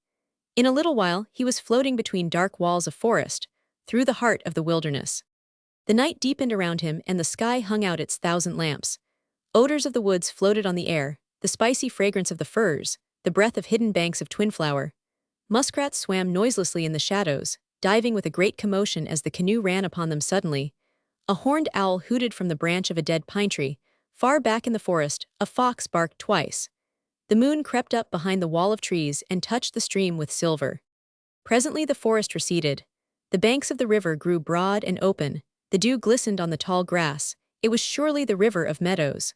In a little while he was floating between dark walls of forest, through the heart of the wilderness. The night deepened around him and the sky hung out its thousand lamps. Odors of the woods floated on the air, the spicy fragrance of the firs, the breath of hidden banks of twinflower. Muskrats swam noiselessly in the shadows, diving with a great commotion as the canoe ran upon them suddenly. A horned owl hooted from the branch of a dead pine tree. Far back in the forest, a fox barked twice. The moon crept up behind the wall of trees and touched the stream with silver. Presently the forest receded. The banks of the river grew broad and open. The dew glistened on the tall grass. It was surely the river of meadows.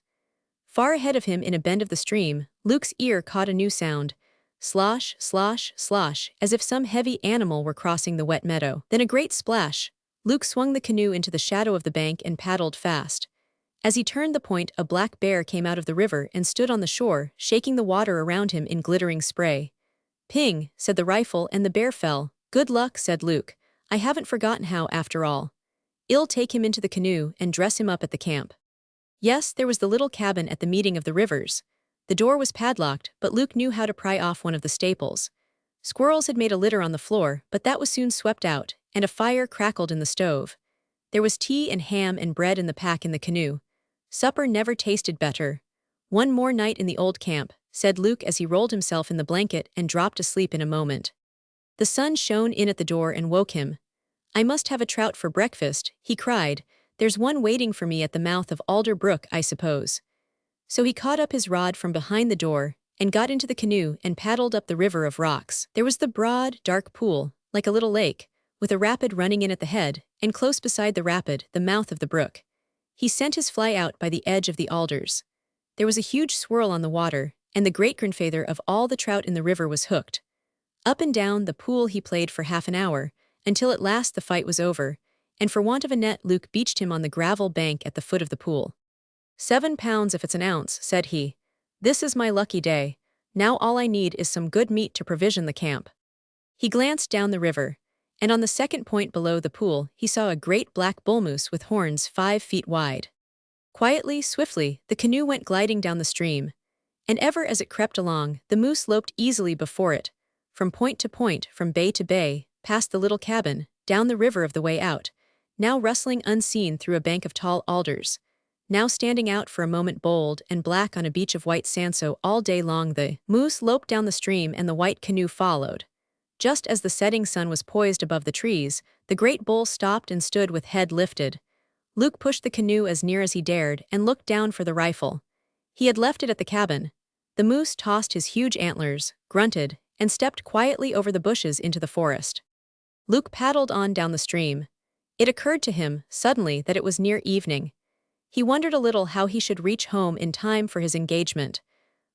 Far ahead of him in a bend of the stream, Luke's ear caught a new sound. Slosh, slosh, slosh, as if some heavy animal were crossing the wet meadow. Then a great splash. Luke swung the canoe into the shadow of the bank and paddled fast. As he turned the point, a black bear came out of the river and stood on the shore, shaking the water around him in glittering spray. Ping, said the rifle, and the bear fell. Good luck, said Luke. I haven't forgotten how, after all. I'll take him into the canoe and dress him up at the camp. Yes, there was the little cabin at the meeting of the rivers. The door was padlocked, but Luke knew how to pry off one of the staples. Squirrels had made a litter on the floor, but that was soon swept out, and a fire crackled in the stove. There was tea and ham and bread in the pack in the canoe. Supper never tasted better. One more night in the old camp, said Luke as he rolled himself in the blanket and dropped asleep in a moment. The sun shone in at the door and woke him. I must have a trout for breakfast, he cried. There's one waiting for me at the mouth of Alder Brook, I suppose. So he caught up his rod from behind the door, and got into the canoe and paddled up the river of rocks. There was the broad, dark pool, like a little lake, with a rapid running in at the head, and close beside the rapid, the mouth of the brook. He sent his fly out by the edge of the alders. There was a huge swirl on the water, and the great grandfather of all the trout in the river was hooked. Up and down the pool he played for half an hour, until at last the fight was over, and for want of a net Luke beached him on the gravel bank at the foot of the pool. £7 if it's an ounce, said he. This is my lucky day. Now all I need is some good meat to provision the camp. He glanced down the river, and on the second point below the pool he saw a great black bull moose with horns 5 feet wide. Quietly, swiftly, the canoe went gliding down the stream, and ever as it crept along, the moose loped easily before it, from point to point, from bay to bay, past the little cabin, down the river of the way out, now rustling unseen through a bank of tall alders, now standing out for a moment bold and black on a beach of white sand. So all day long the moose loped down the stream and the white canoe followed. Just as the setting sun was poised above the trees, the great bull stopped and stood with head lifted. Luke pushed the canoe as near as he dared and looked down for the rifle. He had left it at the cabin. The moose tossed his huge antlers, grunted, and stepped quietly over the bushes into the forest. Luke paddled on down the stream. It occurred to him, suddenly, that it was near evening. He wondered a little how he should reach home in time for his engagement,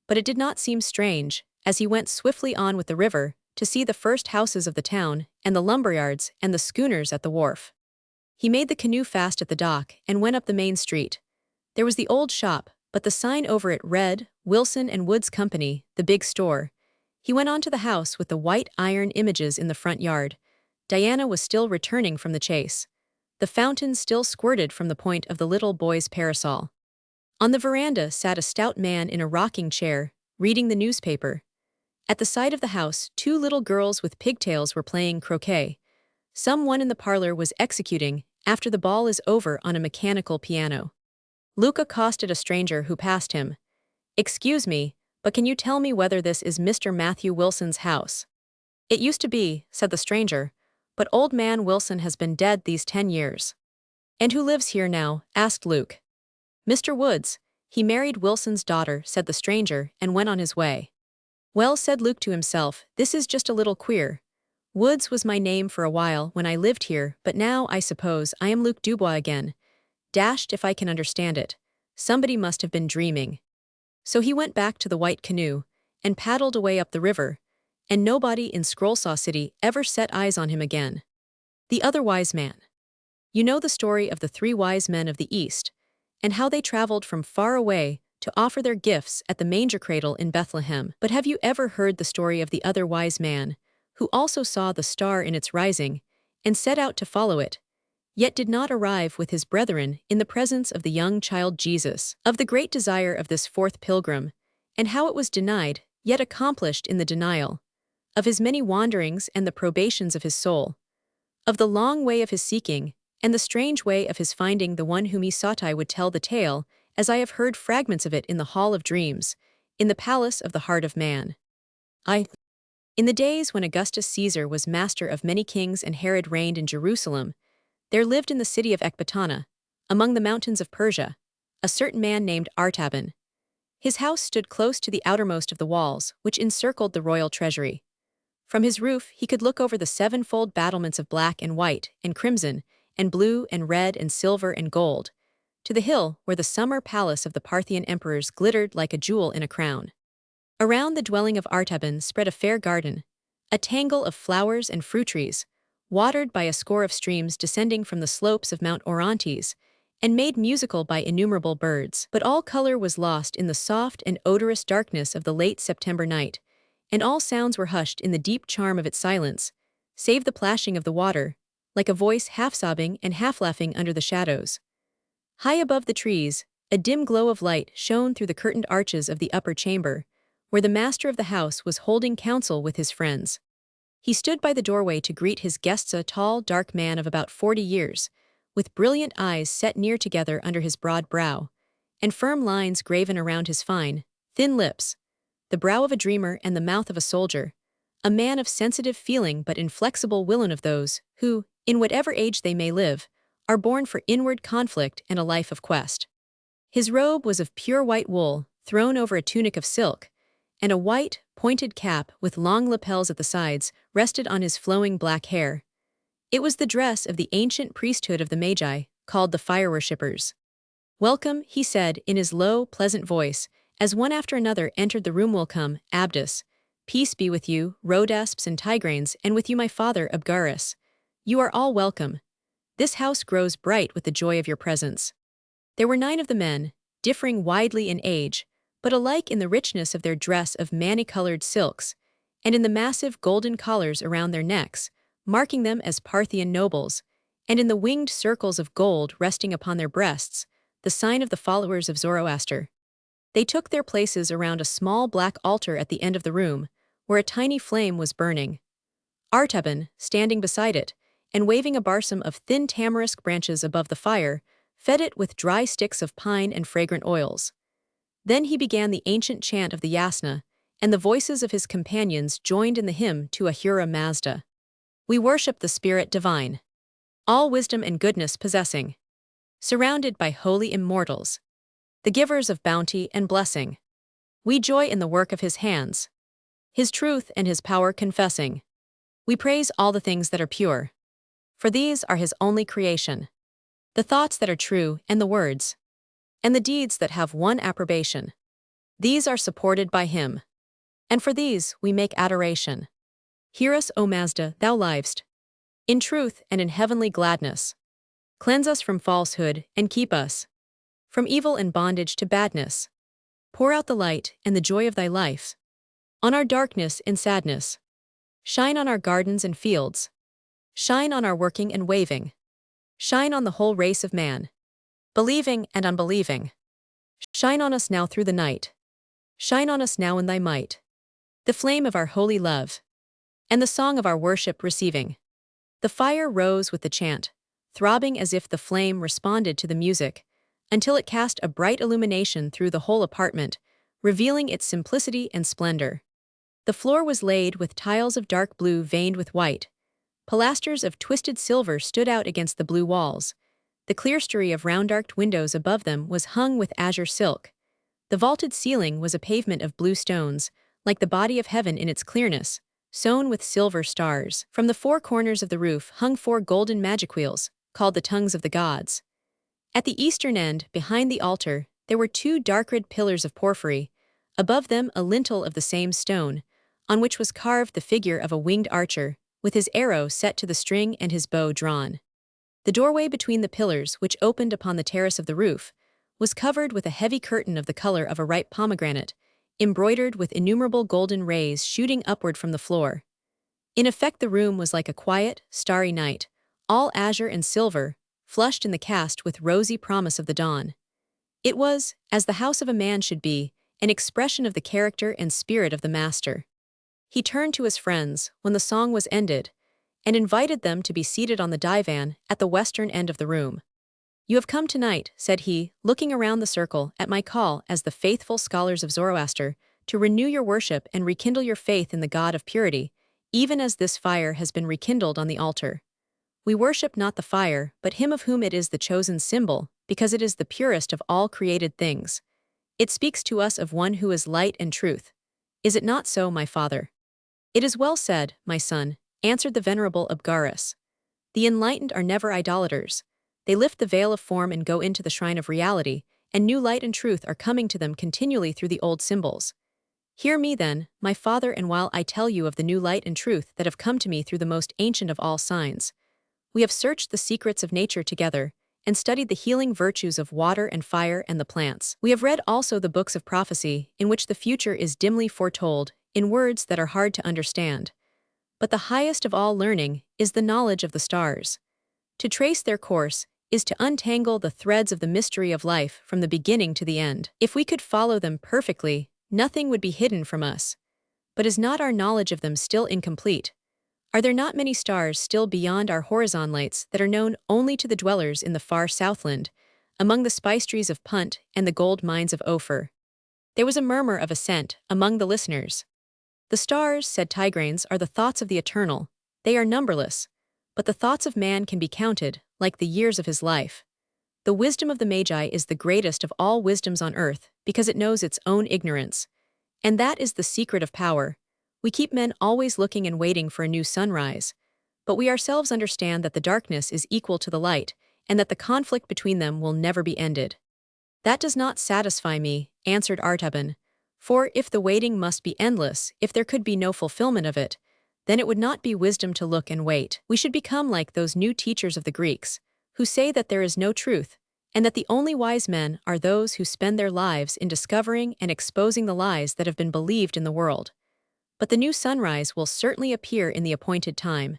but it did not seem strange, as he went swiftly on with the river, to see the first houses of the town, and the lumberyards, and the schooners at the wharf. He made the canoe fast at the dock and went up the main street. There was the old shop, but the sign over it read, Wilson and Woods Company, the big store. He went on to the house with the white iron images in the front yard. Diana was still returning from the chase. The fountain still squirted from the point of the little boy's parasol. On the veranda sat a stout man in a rocking chair, reading the newspaper. At the side of the house, 2 little girls with pigtails were playing croquet. Someone in the parlor was executing, after the ball is over, on a mechanical piano. Luke accosted a stranger who passed him. "Excuse me, but can you tell me whether this is Mr. Matthew Wilson's house?" "It used to be," said the stranger, "but old man Wilson has been dead these 10 years. "And who lives here now?" asked Luke. "Mr. Woods. He married Wilson's daughter," said the stranger, and went on his way. "Well," said Luke to himself, "this is just a little queer. Woods was my name for a while when I lived here, but now, I suppose, I am Luke Dubois again. Dashed if I can understand it. Somebody must have been dreaming." So he went back to the white canoe, and paddled away up the river, and nobody in Scrollsaw City ever set eyes on him again. The Other Wise Man. You know the story of the 3 wise men of the East, and how they traveled from far away to offer their gifts at the manger cradle in Bethlehem. But have you ever heard the story of the other wise man, who also saw the star in its rising, and set out to follow it, yet did not arrive with his brethren in the presence of the young child Jesus? Of the great desire of this 4th pilgrim, and how it was denied, yet accomplished in the denial. Of his many wanderings and the probations of his soul. Of the long way of his seeking, and the strange way of his finding the one whom he sought. I would tell the tale, as I have heard fragments of it in the Hall of Dreams, in the palace of the heart of man. In the days when Augustus Caesar was master of many kings and Herod reigned in Jerusalem, there lived in the city of Ecbatana, among the mountains of Persia, a certain man named Artaban. His house stood close to the outermost of the walls, which encircled the royal treasury. From his roof he could look over the 7-fold battlements of black and white and crimson and blue and red and silver and gold, to the hill where the summer palace of the Parthian emperors glittered like a jewel in a crown. Around the dwelling of Artaban spread a fair garden, a tangle of flowers and fruit trees, watered by a score of streams descending from the slopes of Mount Orontes, and made musical by innumerable birds. But all color was lost in the soft and odorous darkness of the late September night, and all sounds were hushed in the deep charm of its silence, save the plashing of the water, like a voice half-sobbing and half-laughing under the shadows. High above the trees, a dim glow of light shone through the curtained arches of the upper chamber, where the master of the house was holding counsel with his friends. He stood by the doorway to greet his guests, a tall, dark man of about 40 years, with brilliant eyes set near together under his broad brow, and firm lines graven around his fine, thin lips, the brow of a dreamer and the mouth of a soldier, a man of sensitive feeling but inflexible will, of those who, in whatever age they may live, are born for inward conflict and a life of quest. His robe was of pure white wool, thrown over a tunic of silk, and a white, pointed cap with long lapels at the sides rested on his flowing black hair. It was the dress of the ancient priesthood of the Magi, called the fire worshippers. "Welcome," he said in his low, pleasant voice, as one after another entered the room. "Welcome, Abdus. Peace be with you, Rhodasps and Tigranes, and with you my father, Abgarus. You are all welcome. This house grows bright with the joy of your presence." There were 9 of the men, differing widely in age, but alike in the richness of their dress of many-colored silks, and in the massive golden collars around their necks, marking them as Parthian nobles, and in the winged circles of gold resting upon their breasts, the sign of the followers of Zoroaster. They took their places around a small black altar at the end of the room, where a tiny flame was burning. Artaban, standing beside it, and waving a barsom of thin tamarisk branches above the fire, fed it with dry sticks of pine and fragrant oils. Then he began the ancient chant of the Yasna, and the voices of his companions joined in the hymn to Ahura Mazda. "We worship the Spirit divine, all wisdom and goodness possessing, surrounded by holy immortals, the givers of bounty and blessing. We joy in the work of his hands, his truth and his power confessing. We praise all the things that are pure, for these are his only creation, the thoughts that are true and the words, and the deeds that have won approbation. These are supported by him, and for these we make adoration. Hear us, O Mazda, thou livest, in truth and in heavenly gladness. Cleanse us from falsehood and keep us from evil and bondage to badness. Pour out the light and the joy of thy life on our darkness and sadness. Shine on our gardens and fields. Shine on our working and waving. Shine on the whole race of man, believing and unbelieving. Shine on us now through the night. Shine on us now in thy might. The flame of our holy love, and the song of our worship receiving." The fire rose with the chant, throbbing as if the flame responded to the music, until it cast a bright illumination through the whole apartment, revealing its simplicity and splendor. The floor was laid with tiles of dark blue veined with white. Pilasters of twisted silver stood out against the blue walls. The clerestory of round-arched windows above them was hung with azure silk. The vaulted ceiling was a pavement of blue stones, like the body of heaven in its clearness, sewn with silver stars. From the 4 corners of the roof hung 4 golden magic wheels, called the tongues of the gods. At the eastern end, behind the altar, there were 2 dark red pillars of porphyry, above them a lintel of the same stone, on which was carved the figure of a winged archer, with his arrow set to the string and his bow drawn. The doorway between the pillars, which opened upon the terrace of the roof, was covered with a heavy curtain of the color of a ripe pomegranate, embroidered with innumerable golden rays shooting upward from the floor. In effect, the room was like a quiet, starry night, all azure and silver, flushed in the cast with rosy promise of the dawn. It was, as the house of a man should be, an expression of the character and spirit of the master. He turned to his friends, when the song was ended, and invited them to be seated on the divan at the western end of the room. "You have come tonight," said he, looking around the circle, "at my call as the faithful scholars of Zoroaster, to renew your worship and rekindle your faith in the God of purity, even as this fire has been rekindled on the altar. We worship not the fire, but him of whom it is the chosen symbol, because it is the purest of all created things. It speaks to us of one who is light and truth. Is it not so, my father?" "It is well said, my son," answered the venerable Abgarus. "The enlightened are never idolaters. They lift the veil of form and go into the shrine of reality, and new light and truth are coming to them continually through the old symbols. Hear me then, my father, and while I tell you of the new light and truth that have come to me through the most ancient of all signs. We have searched the secrets of nature together, and studied the healing virtues of water and fire and the plants. We have read also the books of prophecy, in which the future is dimly foretold, in words that are hard to understand. But the highest of all learning is the knowledge of the stars. To trace their course is to untangle the threads of the mystery of life from the beginning to the end. If we could follow them perfectly, nothing would be hidden from us. But is not our knowledge of them still incomplete? Are there not many stars still beyond our horizon lights that are known only to the dwellers in the far southland, among the spice trees of Punt and the gold mines of Ophir?" There was a murmur of assent among the listeners. "The stars," said Tigranes, "are the thoughts of the eternal. They are numberless, but the thoughts of man can be counted, like the years of his life. The wisdom of the Magi is the greatest of all wisdoms on earth, because it knows its own ignorance, And that is the secret of power. We keep men always looking and waiting for a new sunrise. But we ourselves understand that the darkness is equal to the light, and that the conflict between them will never be ended. That does not satisfy me, answered Artaban. For if the waiting must be endless, if there could be no fulfillment of it, then it would not be wisdom to look and wait. We should become like those new teachers of the Greeks, who say that there is no truth, and that the only wise men are those who spend their lives in discovering and exposing the lies that have been believed in the world. But the new sunrise will certainly appear in the appointed time.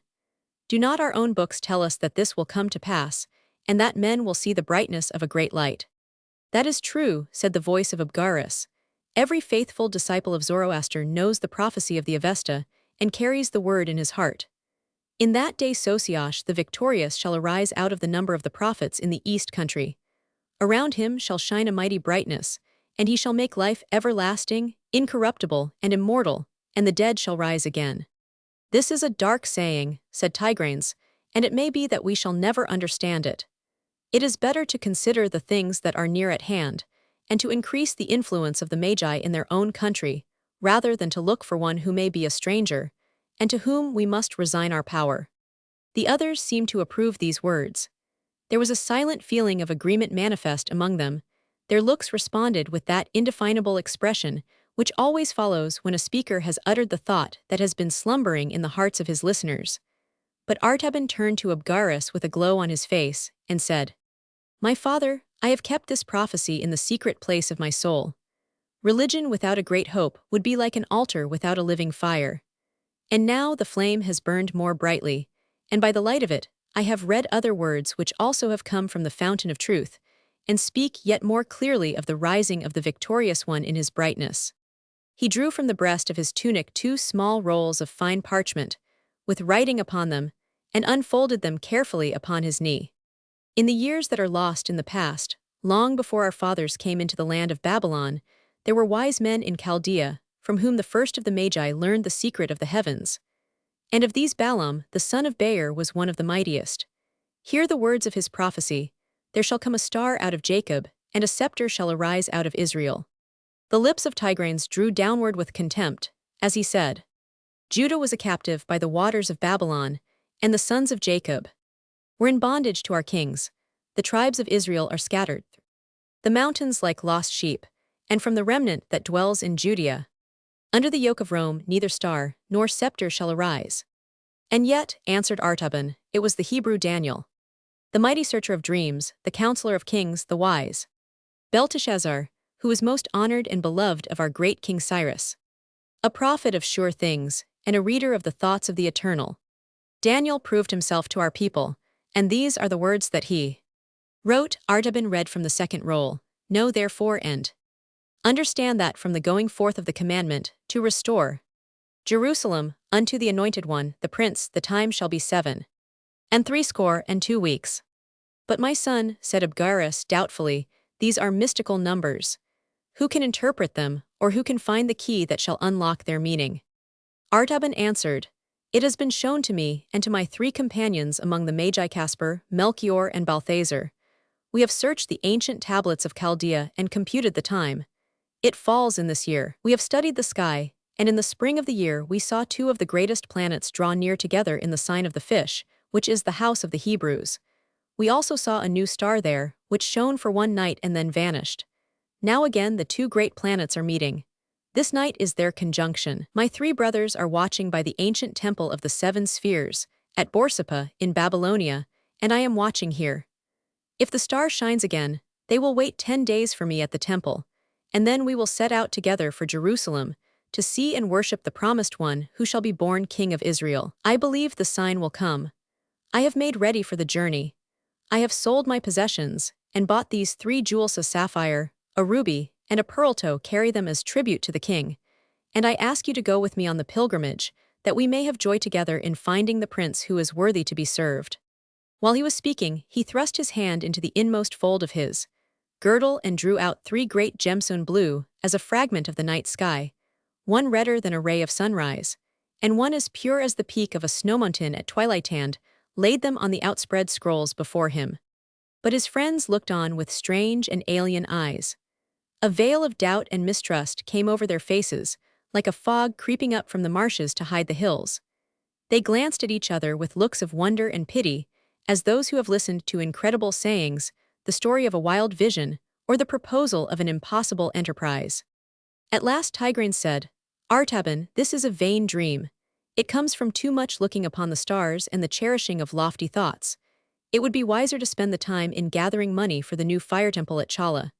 Do not our own books tell us that this will come to pass, and that men will see the brightness of a great light? That is true, said the voice of Abgarus. Every faithful disciple of Zoroaster knows the prophecy of the Avesta, and carries the word in his heart. In that day Sosiosh the victorious shall arise out of the number of the prophets in the east country. Around him shall shine a mighty brightness, and he shall make life everlasting, incorruptible, and immortal, and the dead shall rise again. This is a dark saying, said Tigranes, and it may be that we shall never understand it. It is better to consider the things that are near at hand, and to increase the influence of the Magi in their own country, rather than to look for one who may be a stranger, and to whom we must resign our power. The others seemed to approve these words. There was a silent feeling of agreement manifest among them. Their looks responded with that indefinable expression which always follows when a speaker has uttered the thought that has been slumbering in the hearts of his listeners. But Artaban turned to Abgarus with a glow on his face, and said, My father, I have kept this prophecy in the secret place of my soul. Religion without a great hope would be like an altar without a living fire. And now the flame has burned more brightly, and by the light of it, I have read other words which also have come from the fountain of truth, and speak yet more clearly of the rising of the victorious one in his brightness. He drew from the breast of his tunic 2 small rolls of fine parchment, with writing upon them, and unfolded them carefully upon his knee. In the years that are lost in the past, long before our fathers came into the land of Babylon, there were wise men in Chaldea, from whom the first of the Magi learned the secret of the heavens. And of these Balaam, the son of Beor, was one of the mightiest. Hear the words of his prophecy: There shall come a star out of Jacob, and a scepter shall arise out of Israel. The lips of Tigranes drew downward with contempt, as he said, Judah was a captive by the waters of Babylon, and the sons of Jacob were in bondage to our kings. The tribes of Israel are scattered. The mountains like lost sheep, and from the remnant that dwells in Judea. Under the yoke of Rome neither star nor scepter shall arise. And yet, answered Artaban, it was the Hebrew Daniel, the mighty searcher of dreams, the counselor of kings, the wise Belteshazzar, who was most honored and beloved of our great King Cyrus, a prophet of sure things, and a reader of the thoughts of the Eternal. Daniel proved himself to our people, and these are the words that he wrote. Artaban read from the second roll, Know therefore and understand that from the going forth of the commandment, to restore Jerusalem unto the Anointed One, the Prince, the time shall be 7 and 62 weeks. But my son, said Abgarus doubtfully, these are mystical numbers. Who can interpret them, or who can find the key that shall unlock their meaning? Artaban answered, It has been shown to me and to my 3 companions among the Magi, Caspar, Melchior, and Balthazar. We have searched the ancient tablets of Chaldea and computed the time. It falls in this year. We have studied the sky, and in the spring of the year we saw 2 of the greatest planets draw near together in the sign of the fish, which is the house of the Hebrews. We also saw a new star there, which shone for 1 night and then vanished. Now again the 2 great planets are meeting. This night is their conjunction. My 3 brothers are watching by the ancient temple of the 7 spheres, at Borsippa, in Babylonia, and I am watching here. If the star shines again, they will wait 10 days for me at the temple, and then we will set out together for Jerusalem, to see and worship the promised one who shall be born King of Israel. I believe the sign will come. I have made ready for the journey. I have sold my possessions, and bought these 3 jewels, a sapphire, a ruby, and a pearl to carry them as tribute to the king. And I ask you to go with me on the pilgrimage, that we may have joy together in finding the prince who is worthy to be served. While he was speaking, he thrust his hand into the inmost fold of his girdle and drew out 3 great gemstone blue, as a fragment of the night sky, one redder than a ray of sunrise, and one as pure as the peak of a snow mountain at twilight, and laid them on the outspread scrolls before him. But his friends looked on with strange and alien eyes. A veil of doubt and mistrust came over their faces, like a fog creeping up from the marshes to hide the hills. They glanced at each other with looks of wonder and pity, as those who have listened to incredible sayings, the story of a wild vision, or the proposal of an impossible enterprise. At last Tigranes said, "Artaban, this is a vain dream. It comes from too much looking upon the stars and the cherishing of lofty thoughts. It would be wiser to spend the time in gathering money for the new fire temple at Chala.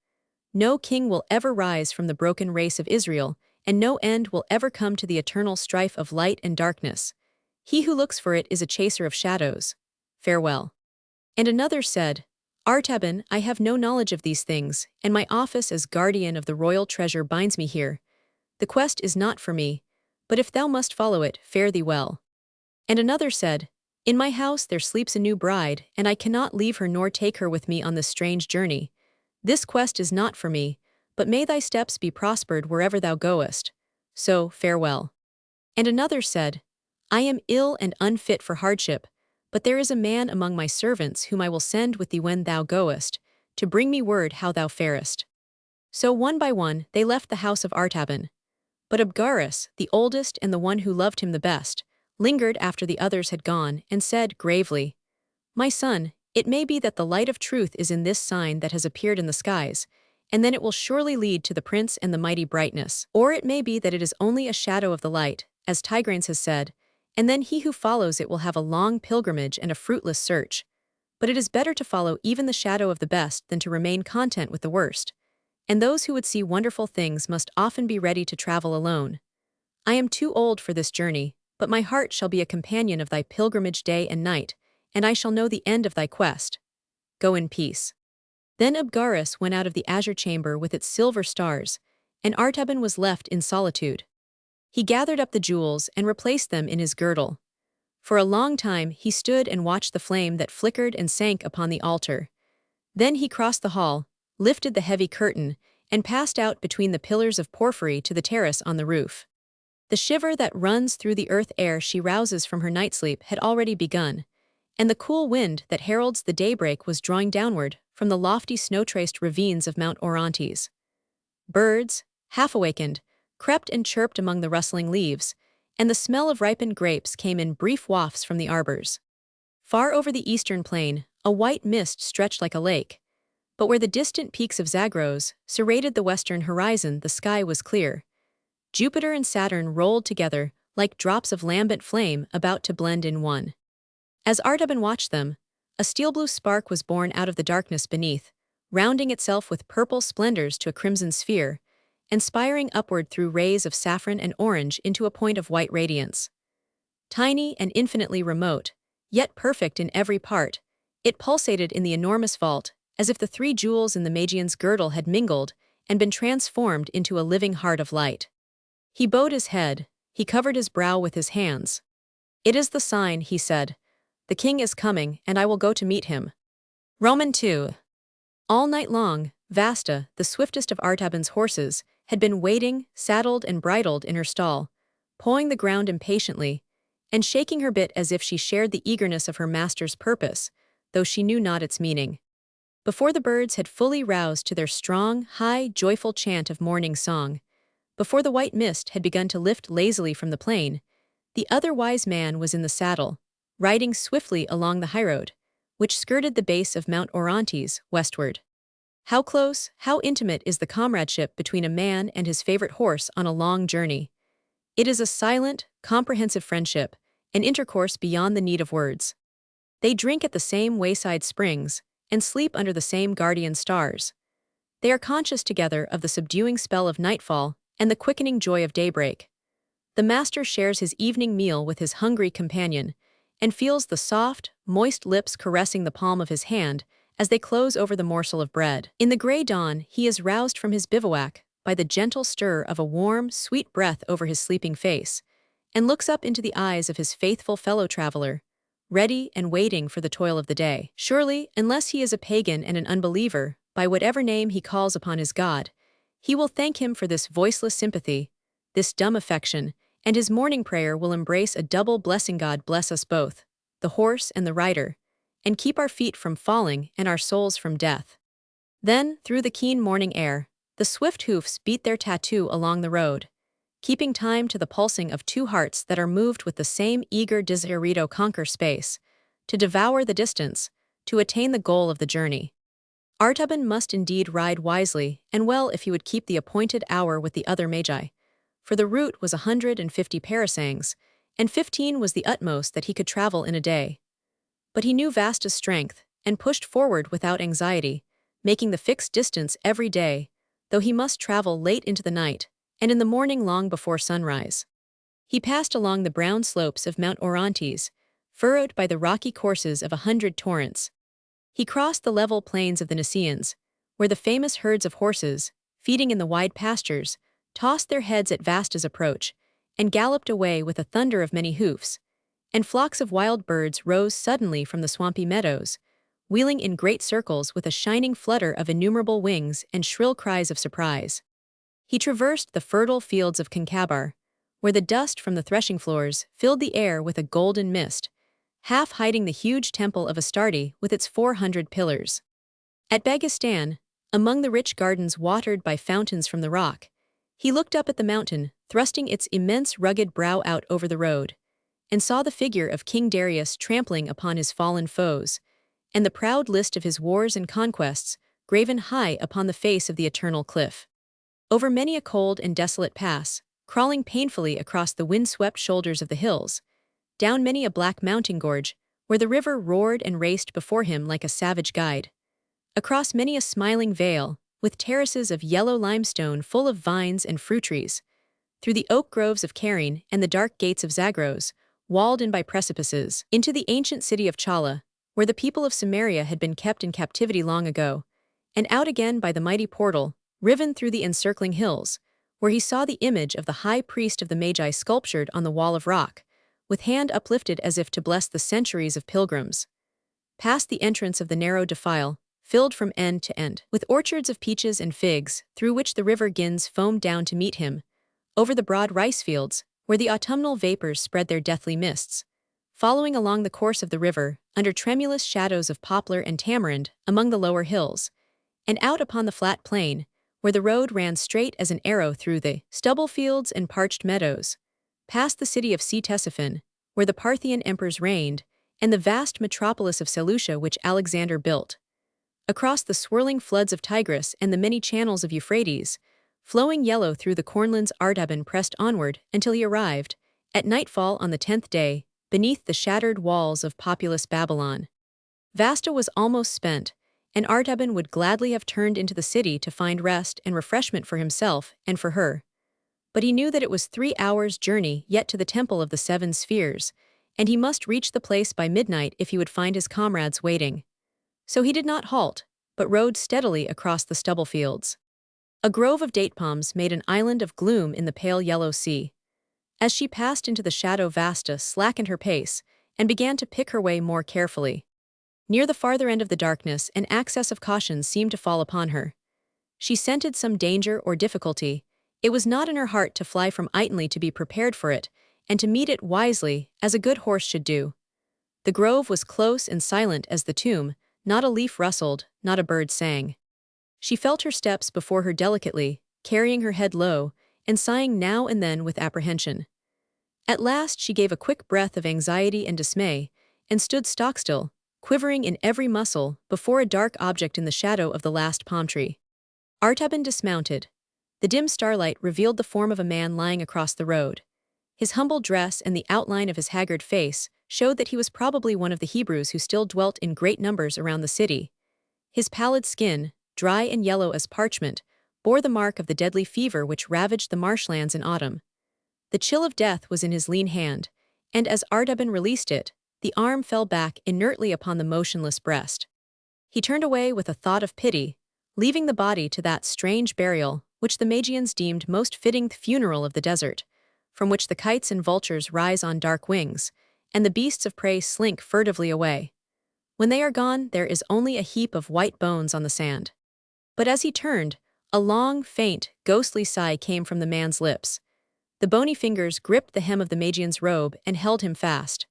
No king will ever rise from the broken race of Israel, and no end will ever come to the eternal strife of light and darkness. He who looks for it is a chaser of shadows. Farewell." And another said, "Artaban, I have no knowledge of these things, and my office as guardian of the royal treasure binds me here. The quest is not for me, but if thou must follow it, fare thee well." And another said, "In my house there sleeps a new bride, and I cannot leave her nor take her with me on this strange journey. This quest is not for me, but may thy steps be prospered wherever thou goest. So, farewell." And another said, "I am ill and unfit for hardship, but there is a man among my servants whom I will send with thee when thou goest, to bring me word how thou farest." So one by one they left the house of Artaban. But Abgarus, the oldest and the one who loved him the best, lingered after the others had gone and said gravely, "My son, it may be that the light of truth is in this sign that has appeared in the skies, and then it will surely lead to the prince and the mighty brightness. Or it may be that it is only a shadow of the light, as Tigranes has said, and then he who follows it will have a long pilgrimage and a fruitless search. But it is better to follow even the shadow of the best than to remain content with the worst. And those who would see wonderful things must often be ready to travel alone. I am too old for this journey, but my heart shall be a companion of thy pilgrimage day and night, and I shall know the end of thy quest. Go in peace." Then Abgarus went out of the azure chamber with its silver stars, and Artaban was left in solitude. He gathered up the jewels and replaced them in his girdle. For a long time he stood and watched the flame that flickered and sank upon the altar. Then he crossed the hall, lifted the heavy curtain, and passed out between the pillars of porphyry to the terrace on the roof. The shiver that runs through the earth air she rouses from her night sleep had already begun, and the cool wind that heralds the daybreak was drawing downward from the lofty snow-traced ravines of Mount Orontes. Birds, half-awakened, crept and chirped among the rustling leaves, and the smell of ripened grapes came in brief wafts from the arbors. Far over the eastern plain, a white mist stretched like a lake, but where the distant peaks of Zagros serrated the western horizon, the sky was clear. Jupiter and Saturn rolled together like drops of lambent flame about to blend in one. As Artaban watched them, a steel-blue spark was born out of the darkness beneath, rounding itself with purple splendors to a crimson sphere, and spiring upward through rays of saffron and orange into a point of white radiance. Tiny and infinitely remote, yet perfect in every part, it pulsated in the enormous vault, as if the three jewels in the Magian's girdle had mingled and been transformed into a living heart of light. He bowed his head, he covered his brow with his hands. "It is the sign," he said. "The king is coming, and I will go to meet him." Roman 2. All night long, Vasta, the swiftest of Artaban's horses, had been waiting, saddled and bridled in her stall, pawing the ground impatiently, and shaking her bit as if she shared the eagerness of her master's purpose, though she knew not its meaning. Before the birds had fully roused to their strong, high, joyful chant of morning song, before the white mist had begun to lift lazily from the plain, the other wise man was in the saddle, riding swiftly along the highroad, which skirted the base of Mount Orontes westward. How close, how intimate is the comradeship between a man and his favorite horse on a long journey. It is a silent, comprehensive friendship, an intercourse beyond the need of words. They drink at the same wayside springs, and sleep under the same guardian stars. They are conscious together of the subduing spell of nightfall and the quickening joy of daybreak. The master shares his evening meal with his hungry companion, and feels the soft, moist lips caressing the palm of his hand as they close over the morsel of bread. In the gray dawn, he is roused from his bivouac by the gentle stir of a warm, sweet breath over his sleeping face, and looks up into the eyes of his faithful fellow-traveler, ready and waiting for the toil of the day. Surely, unless he is a pagan and an unbeliever, by whatever name he calls upon his God, he will thank him for this voiceless sympathy, this dumb affection, and his morning prayer will embrace a double blessing. God bless us both, the horse and the rider, and keep our feet from falling and our souls from death. Then, through the keen morning air, The swift hoofs beat their tattoo along the road, keeping time to the pulsing of two hearts that are moved with the same eager desire to conquer space, to devour the distance, to attain the goal of the journey. Artaban must indeed ride wisely and well if he would keep the appointed hour with the other magi, for the route was 150 parasangs, and 15 was the utmost that he could travel in a day. But he knew Vasta's strength, and pushed forward without anxiety, making the fixed distance every day, though he must travel late into the night, and in the morning long before sunrise. He passed along the brown slopes of Mount Orontes, furrowed by the rocky courses of 100 torrents. He crossed the level plains of the Niceans, where the famous herds of horses, feeding in the wide pastures, tossed their heads at Vasta's approach, and galloped away with a thunder of many hoofs, and flocks of wild birds rose suddenly from the swampy meadows, wheeling in great circles with a shining flutter of innumerable wings and shrill cries of surprise. He traversed the fertile fields of Concabar, where the dust from the threshing floors filled the air with a golden mist, half hiding the huge temple of Astarte with its 400 pillars. At Bagistan, among the rich gardens watered by fountains from the rock, he looked up at the mountain, thrusting its immense rugged brow out over the road, and saw the figure of King Darius trampling upon his fallen foes, and the proud list of his wars and conquests graven high upon the face of the eternal cliff. Over many a cold and desolate pass, crawling painfully across the wind-swept shoulders of the hills, down many a black mountain gorge, where the river roared and raced before him like a savage guide, across many a smiling vale, with terraces of yellow limestone full of vines and fruit trees, through the oak groves of Carene and the dark gates of Zagros, walled in by precipices, into the ancient city of Chala, where the people of Samaria had been kept in captivity long ago, and out again by the mighty portal, riven through the encircling hills, where he saw the image of the high priest of the Magi sculptured on the wall of rock, with hand uplifted as if to bless the centuries of pilgrims. Past the entrance of the narrow defile, filled from end to end, with orchards of peaches and figs, through which the river Gins foamed down to meet him, over the broad rice fields, where the autumnal vapors spread their deathly mists, following along the course of the river, under tremulous shadows of poplar and tamarind, among the lower hills, and out upon the flat plain, where the road ran straight as an arrow through the stubble fields and parched meadows, past the city of Ctesiphon, where the Parthian emperors reigned, and the vast metropolis of Seleucia which Alexander built, across the swirling floods of Tigris and the many channels of Euphrates, flowing yellow through the cornlands. Artaban pressed onward until he arrived, at nightfall on the 10th day, beneath the shattered walls of populous Babylon. Vasta was almost spent, and Artaban would gladly have turned into the city to find rest and refreshment for himself and for her. But he knew that it was 3 hours' journey yet to the Temple of the Seven Spheres, and he must reach the place by midnight if he would find his comrades waiting. So he did not halt, but rode steadily across the stubble fields. A grove of date palms made an island of gloom in the pale yellow sea. As she passed into the shadow, Vasta slackened her pace and began to pick her way more carefully. Near the farther end of the darkness, an access of caution seemed to fall upon her. She scented some danger or difficulty. It was not in her heart to fly from Itonly to be prepared for it, and to meet it wisely, as a good horse should do. The grove was close and silent as the tomb, not a leaf rustled, not a bird sang. She felt her steps before her delicately, carrying her head low, and sighing now and then with apprehension. At last she gave a quick breath of anxiety and dismay, and stood stock-still, quivering in every muscle, before a dark object in the shadow of the last palm tree. Artaban dismounted. The dim starlight revealed the form of a man lying across the road. His humble dress and the outline of his haggard face showed that he was probably one of the Hebrews who still dwelt in great numbers around the city. His pallid skin, dry and yellow as parchment, bore the mark of the deadly fever which ravaged the marshlands in autumn. The chill of death was in his lean hand, and as Artaban released it, the arm fell back inertly upon the motionless breast. He turned away with a thought of pity, leaving the body to that strange burial which the Magians deemed most fitting, the funeral of the desert, from which the kites and vultures rise on dark wings, and the beasts of prey slink furtively away. When they are gone, there is only a heap of white bones on the sand. But as he turned, a long, faint, ghostly sigh came from the man's lips. The bony fingers gripped the hem of the Magian's robe and held him fast.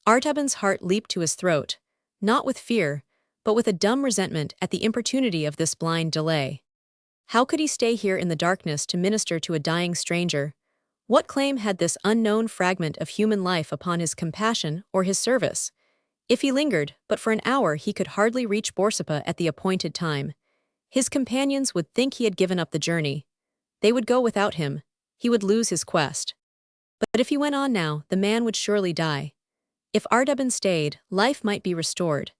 Artaban's heart leaped to his throat, not with fear, but with a dumb resentment at the importunity of this blind delay. How could he stay here in the darkness to minister to a dying stranger? What claim had this unknown fragment of human life upon his compassion or his service? If he lingered, but for an hour he could hardly reach Borsippa at the appointed time. His companions would think he had given up the journey. They would go without him. He would lose his quest. But if he went on now, the man would surely die. If Artaban stayed, life might be restored.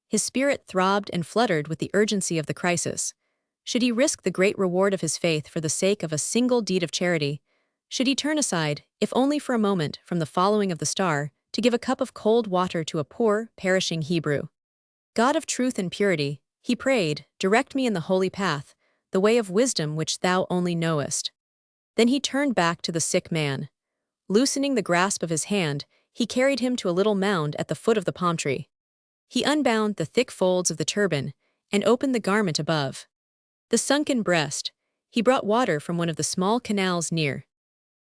His spirit throbbed and fluttered with the urgency of the crisis. Should he risk the great reward of his faith for the sake of a single deed of charity? Should he turn aside, if only for a moment, from the following of the star, to give a cup of cold water to a poor, perishing Hebrew? God of truth and purity, he prayed, direct me in the holy path, the way of wisdom which thou only knowest. Then he turned back to the sick man. Loosening the grasp of his hand, he carried him to a little mound at the foot of the palm tree. He unbound the thick folds of the turban and opened the garment above the sunken breast. He brought water from one of the small canals near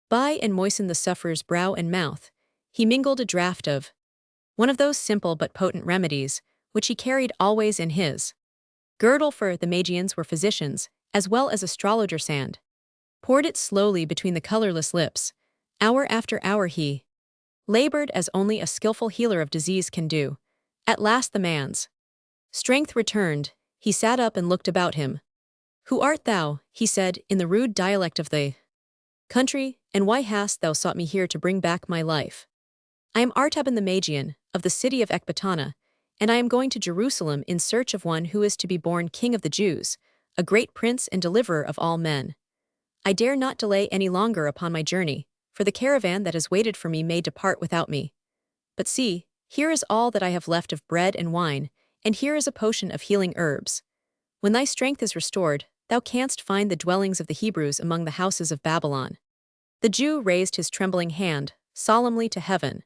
by and moistened the sufferer's brow and mouth. He mingled a draught of one of those simple but potent remedies which he carried always in his girdle, for the Magians were physicians as well as astrologers, and poured it slowly between the colorless lips. Hour after hour he labored as only a skillful healer of disease can do. At last the man's strength returned. He sat up and looked about him. "Who art thou?" he said, in the rude dialect of the country, "and why hast thou sought me here to bring back my life?" "I am Artaban the Magian, of the city of Ecbatana, and I am going to Jerusalem in search of one who is to be born King of the Jews, a great prince and deliverer of all men. I dare not delay any longer upon my journey, for the caravan that has waited for me may depart without me. But see, here is all that I have left of bread and wine, and here is a potion of healing herbs. When thy strength is restored, thou canst find the dwellings of the Hebrews among the houses of Babylon." The Jew raised his trembling hand, solemnly to heaven.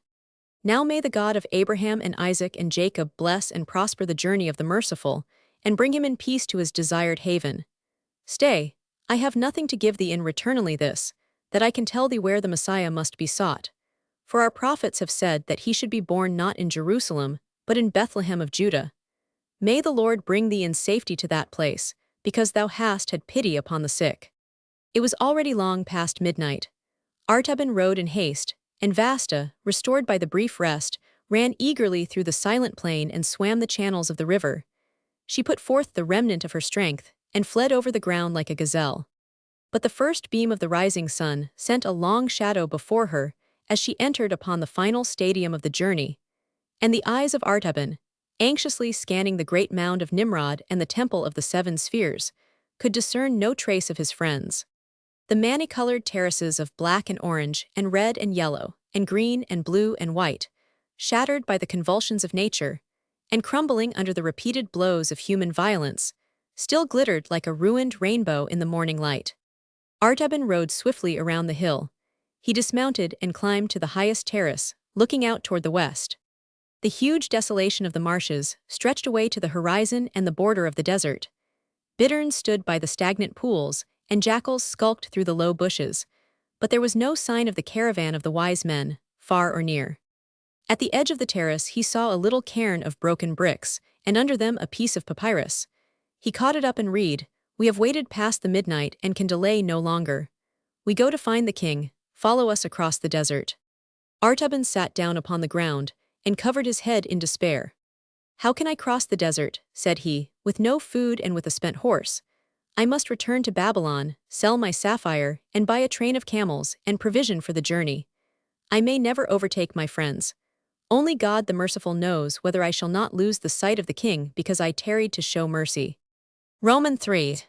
"Now may the God of Abraham and Isaac and Jacob bless and prosper the journey of the merciful, and bring him in peace to his desired haven. Stay, I have nothing to give thee in return, only this, that I can tell thee where the Messiah must be sought. For our prophets have said that he should be born not in Jerusalem, but in Bethlehem of Judah. May the Lord bring thee in safety to that place, because thou hast had pity upon the sick." It was already long past midnight. Artaban rode in haste, and Vasta, restored by the brief rest, ran eagerly through the silent plain and swam the channels of the river. She put forth the remnant of her strength, and fled over the ground like a gazelle. But the first beam of the rising sun sent a long shadow before her as she entered upon the final stadium of the journey, and the eyes of Artaban, anxiously scanning the great mound of Nimrod and the temple of the seven spheres, could discern no trace of his friends. The many-colored terraces of black and orange and red and yellow and green and blue and white, shattered by the convulsions of nature, and crumbling under the repeated blows of human violence, still glittered like a ruined rainbow in the morning light. Artaban rode swiftly around the hill. He dismounted and climbed to the highest terrace, looking out toward the west. The huge desolation of the marshes stretched away to the horizon and the border of the desert. Bitterns stood by the stagnant pools, and jackals skulked through the low bushes, but there was no sign of the caravan of the wise men, far or near. At the edge of the terrace he saw a little cairn of broken bricks, and under them a piece of papyrus. He caught it up and read, "We have waited past the midnight and can delay no longer. We go to find the king, follow us across the desert." Artaban sat down upon the ground and covered his head in despair. "How can I cross the desert," said he, "with no food and with a spent horse? I must return to Babylon, sell my sapphire, and buy a train of camels and provision for the journey. I may never overtake my friends. Only God the merciful knows whether I shall not lose the sight of the king because I tarried to show mercy." Roman 3.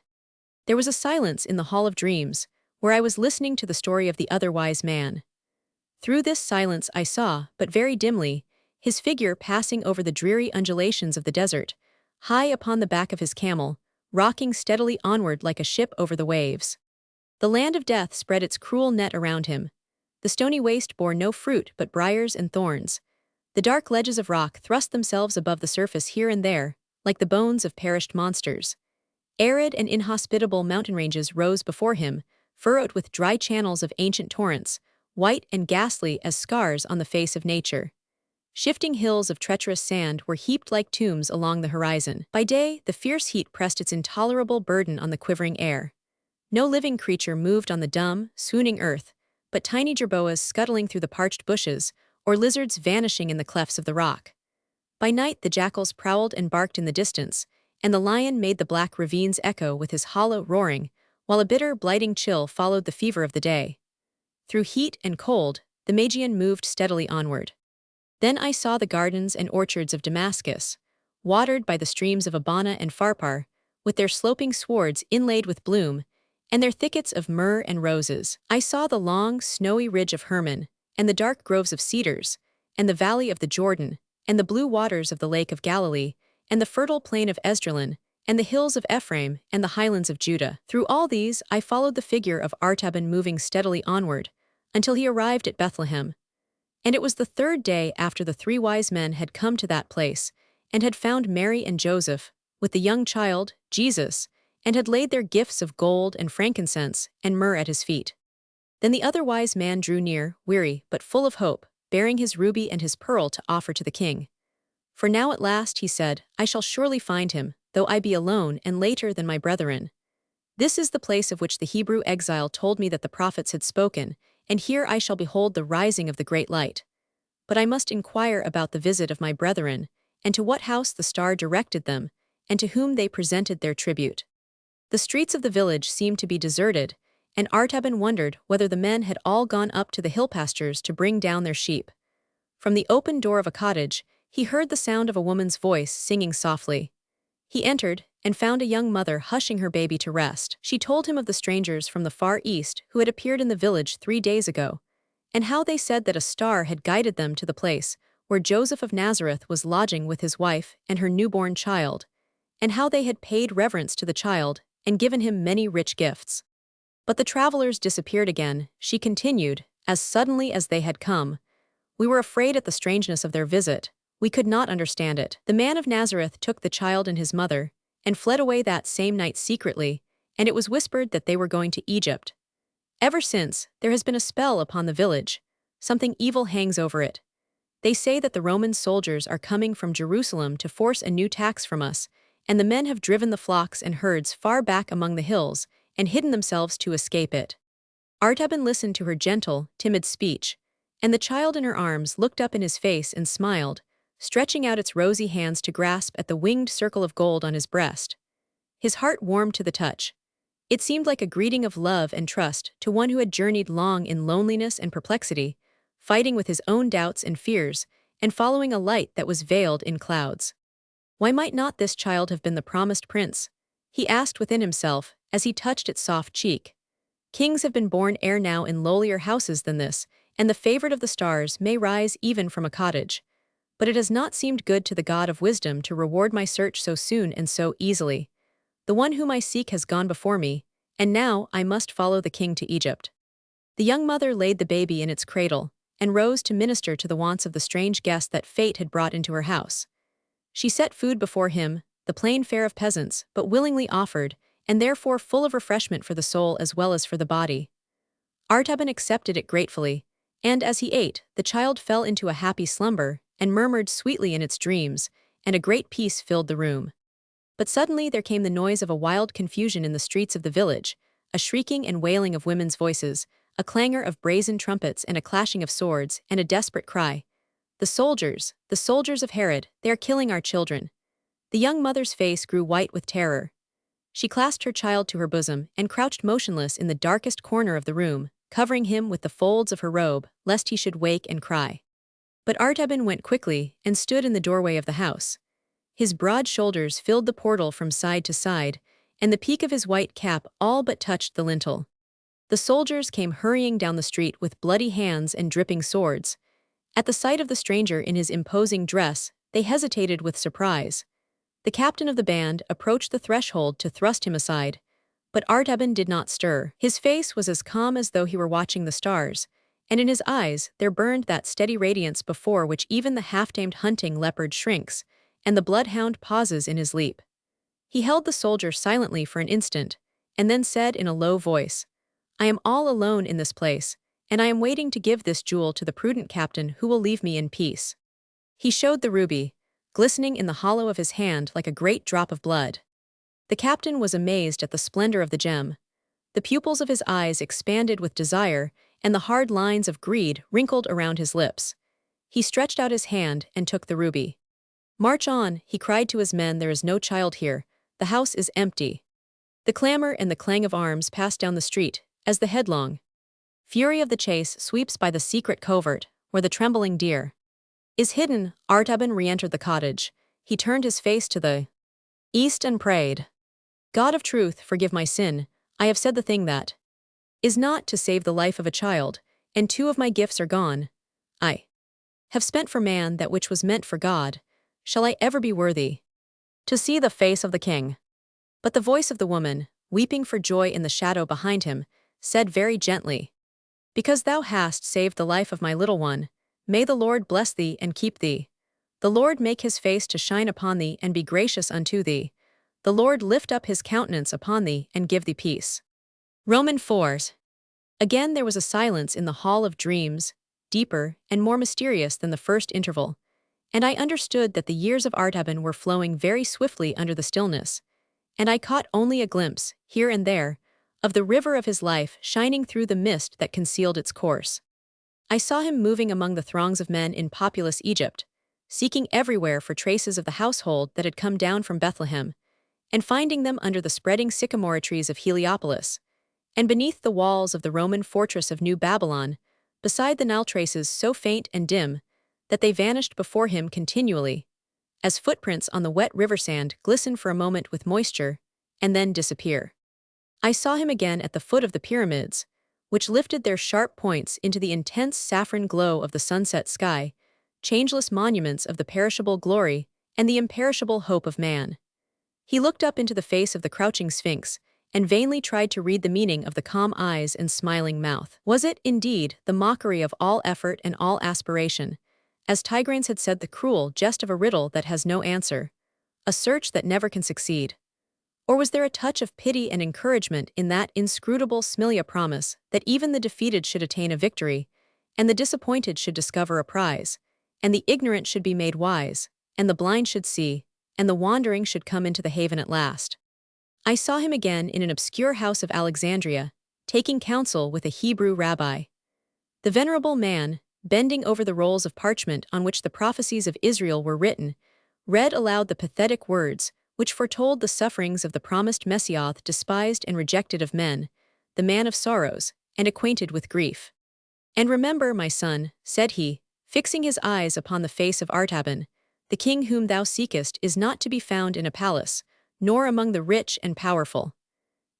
There was a silence in the Hall of Dreams, where I was listening to the story of the other wise man. Through this silence I saw, but very dimly, his figure passing over the dreary undulations of the desert, high upon the back of his camel, rocking steadily onward like a ship over the waves. The land of death spread its cruel net around him. The stony waste bore no fruit but briars and thorns. The dark ledges of rock thrust themselves above the surface here and there, like the bones of perished monsters. Arid and inhospitable mountain ranges rose before him, furrowed with dry channels of ancient torrents, white and ghastly as scars on the face of nature. Shifting hills of treacherous sand were heaped like tombs along the horizon. By day, the fierce heat pressed its intolerable burden on the quivering air. No living creature moved on the dumb, swooning earth, but tiny jerboas scuttling through the parched bushes, or lizards vanishing in the clefts of the rock. By night the jackals prowled and barked in the distance, and the lion made the black ravines echo with his hollow roaring, while a bitter, blighting chill followed the fever of the day. Through heat and cold, the Magian moved steadily onward. Then I saw the gardens and orchards of Damascus, watered by the streams of Abana and Pharpar, with their sloping swards inlaid with bloom, and their thickets of myrrh and roses. I saw the long, snowy ridge of Hermon, and the dark groves of cedars, and the valley of the Jordan, and the blue waters of the Lake of Galilee, and the fertile plain of Esdraelon, and the hills of Ephraim, and the highlands of Judah. Through all these I followed the figure of Artaban moving steadily onward, until he arrived at Bethlehem. And it was the third day after the 3 wise men had come to that place, and had found Mary and Joseph, with the young child, Jesus, and had laid their gifts of gold and frankincense and myrrh at his feet. Then the other wise man drew near, weary but full of hope, bearing his ruby and his pearl to offer to the king. For now at last, he said, I shall surely find him, though I be alone and later than my brethren. This is the place of which the Hebrew exile told me that the prophets had spoken, and here I shall behold the rising of the great light. But I must inquire about the visit of my brethren, and to what house the star directed them, and to whom they presented their tribute. The streets of the village seemed to be deserted, and Artaban wondered whether the men had all gone up to the hill pastures to bring down their sheep. From the open door of a cottage, he heard the sound of a woman's voice singing softly. He entered, and found a young mother hushing her baby to rest. She told him of the strangers from the far east who had appeared in the village 3 days ago, and how they said that a star had guided them to the place where Joseph of Nazareth was lodging with his wife and her newborn child, and how they had paid reverence to the child and given him many rich gifts. But the travelers disappeared again, she continued, as suddenly as they had come. We were afraid at the strangeness of their visit. We could not understand it. The man of Nazareth took the child and his mother, and fled away that same night secretly, and it was whispered that they were going to Egypt. Ever since, there has been a spell upon the village. Something evil hangs over it. They say that the Roman soldiers are coming from Jerusalem to force a new tax from us, and the men have driven the flocks and herds far back among the hills, and hidden themselves to escape it. Artaban listened to her gentle, timid speech, and the child in her arms looked up in his face and smiled, stretching out its rosy hands to grasp at the winged circle of gold on his breast. His heart warmed to the touch. It seemed like a greeting of love and trust to one who had journeyed long in loneliness and perplexity, fighting with his own doubts and fears, and following a light that was veiled in clouds. Why might not this child have been the promised prince? He asked within himself as he touched its soft cheek. Kings have been born ere now in lowlier houses than this, and the favorite of the stars may rise even from a cottage. But it has not seemed good to the God of wisdom to reward my search so soon and so easily. The one whom I seek has gone before me, and now I must follow the king to Egypt. The young mother laid the baby in its cradle, and rose to minister to the wants of the strange guest that fate had brought into her house. She set food before him, the plain fare of peasants, but willingly offered, and therefore full of refreshment for the soul as well as for the body. Artaban accepted it gratefully, and as he ate, the child fell into a happy slumber, and murmured sweetly in its dreams, and a great peace filled the room. But suddenly there came the noise of a wild confusion in the streets of the village, a shrieking and wailing of women's voices, a clangor of brazen trumpets and a clashing of swords, and a desperate cry. The soldiers of Herod, they are killing our children. The young mother's face grew white with terror. She clasped her child to her bosom and crouched motionless in the darkest corner of the room, covering him with the folds of her robe, lest he should wake and cry. But Artaban went quickly and stood in the doorway of the house. His broad shoulders filled the portal from side to side, and the peak of his white cap all but touched the lintel. The soldiers came hurrying down the street with bloody hands and dripping swords. At the sight of the stranger in his imposing dress, they hesitated with surprise. The captain of the band approached the threshold to thrust him aside, but Artaban did not stir. His face was as calm as though he were watching the stars, and in his eyes there burned that steady radiance before which even the half-tamed hunting leopard shrinks, and the bloodhound pauses in his leap. He held the soldier silently for an instant, and then said in a low voice, I am all alone in this place, and I am waiting to give this jewel to the prudent captain who will leave me in peace. He showed the ruby, glistening in the hollow of his hand like a great drop of blood. The captain was amazed at the splendor of the gem. The pupils of his eyes expanded with desire, and the hard lines of greed wrinkled around his lips. He stretched out his hand and took the ruby. "March on," he cried to his men, "there is no child here. The house is empty." The clamor and the clang of arms passed down the street, as the headlong fury of the chase sweeps by the secret covert, where the trembling deer is hidden. Artaban re-entered the cottage. He turned his face to the east and prayed, "God of truth, forgive my sin. I have said the thing that is not to save the life of a child, and 2 of my gifts are gone. I have spent for man that which was meant for God. Shall I ever be worthy to see the face of the king?" But the voice of the woman, weeping for joy in the shadow behind him, said very gently, "Because thou hast saved the life of my little one, may the Lord bless thee and keep thee. The Lord make his face to shine upon thee and be gracious unto thee. The Lord lift up his countenance upon thee and give thee peace." Roman 4. Again there was a silence in the hall of dreams, deeper and more mysterious than the first interval, and I understood that the years of Artaban were flowing very swiftly under the stillness, and I caught only a glimpse, here and there, of the river of his life shining through the mist that concealed its course. I saw him moving among the throngs of men in populous Egypt, seeking everywhere for traces of the household that had come down from Bethlehem, and finding them under the spreading sycamore trees of Heliopolis, and beneath the walls of the Roman fortress of New Babylon, beside the Nile traces so faint and dim that they vanished before him continually, as footprints on the wet river sand glisten for a moment with moisture, and then disappear. I saw him again at the foot of the pyramids, which lifted their sharp points into the intense saffron glow of the sunset sky, changeless monuments of the perishable glory and the imperishable hope of man. He looked up into the face of the crouching Sphinx, and vainly tried to read the meaning of the calm eyes and smiling mouth. Was it, indeed, the mockery of all effort and all aspiration, as Tigranes had said, the cruel jest of a riddle that has no answer, a search that never can succeed? Or was there a touch of pity and encouragement in that inscrutable Smilia promise that even the defeated should attain a victory, and the disappointed should discover a prize, and the ignorant should be made wise, and the blind should see, and the wandering should come into the haven at last? I saw him again in an obscure house of Alexandria, taking counsel with a Hebrew rabbi. The venerable man, bending over the rolls of parchment on which the prophecies of Israel were written, read aloud the pathetic words which foretold the sufferings of the promised Messiah, despised and rejected of men, the man of sorrows, and acquainted with grief. "And remember, my son," said he, fixing his eyes upon the face of Artaban, "the king whom thou seekest is not to be found in a palace, nor among the rich and powerful.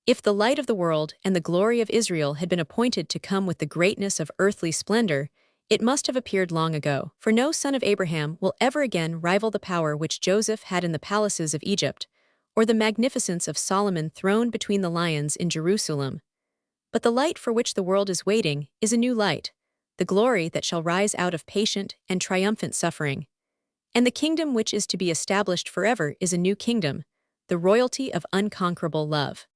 If the light of the world and the glory of Israel had been appointed to come with the greatness of earthly splendor, it must have appeared long ago, for no son of Abraham will ever again rival the power which Joseph had in the palaces of Egypt, or the magnificence of Solomon throned between the lions in Jerusalem. But the light for which the world is waiting is a new light, the glory that shall rise out of patient and triumphant suffering. And the kingdom which is to be established forever is a new kingdom, the royalty of unconquerable love.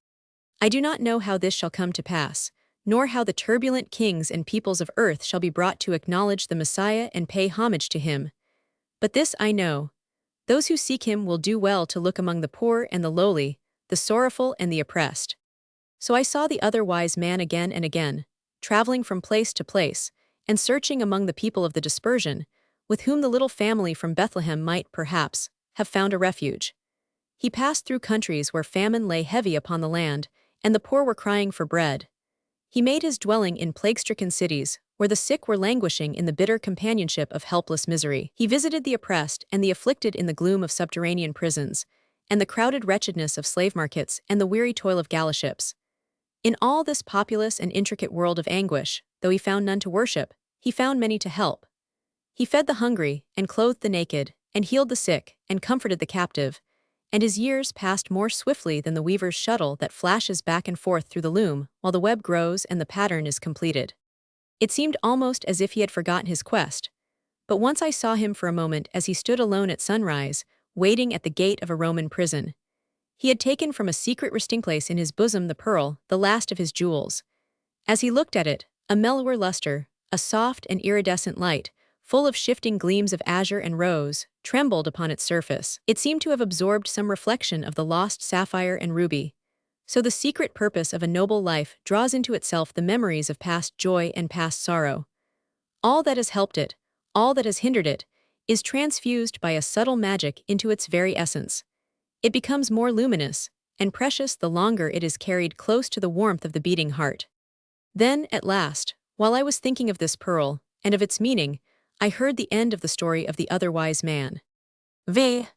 I do not know how this shall come to pass, nor how the turbulent kings and peoples of earth shall be brought to acknowledge the Messiah and pay homage to him. But this I know: those who seek him will do well to look among the poor and the lowly, the sorrowful and the oppressed." So I saw the other wise man again and again, traveling from place to place, and searching among the people of the dispersion, with whom the little family from Bethlehem might, perhaps, have found a refuge. He passed through countries where famine lay heavy upon the land, and the poor were crying for bread. He made his dwelling in plague-stricken cities, where the sick were languishing in the bitter companionship of helpless misery. He visited the oppressed and the afflicted in the gloom of subterranean prisons, and the crowded wretchedness of slave markets and the weary toil of galley ships. In all this populous and intricate world of anguish, though he found none to worship, he found many to help. He fed the hungry, and clothed the naked, and healed the sick, and comforted the captive, and his years passed more swiftly than the weaver's shuttle that flashes back and forth through the loom while the web grows and the pattern is completed. It seemed almost as if he had forgotten his quest, but once I saw him for a moment as he stood alone at sunrise, waiting at the gate of a Roman prison. He had taken from a secret resting place in his bosom the pearl, the last of his jewels. As he looked at it, a mellower luster, a soft and iridescent light, full of shifting gleams of azure and rose, trembled upon its surface. It seemed to have absorbed some reflection of the lost sapphire and ruby, So the secret purpose of a noble life draws into itself the memories of past joy and past sorrow. All that has helped it, all that has hindered it, is transfused by a subtle magic into its very essence. It becomes more luminous and precious the longer it is carried close to the warmth of the beating heart. Then, at last, while I was thinking of this pearl and of its meaning, I heard the end of the story of the other wise man. V.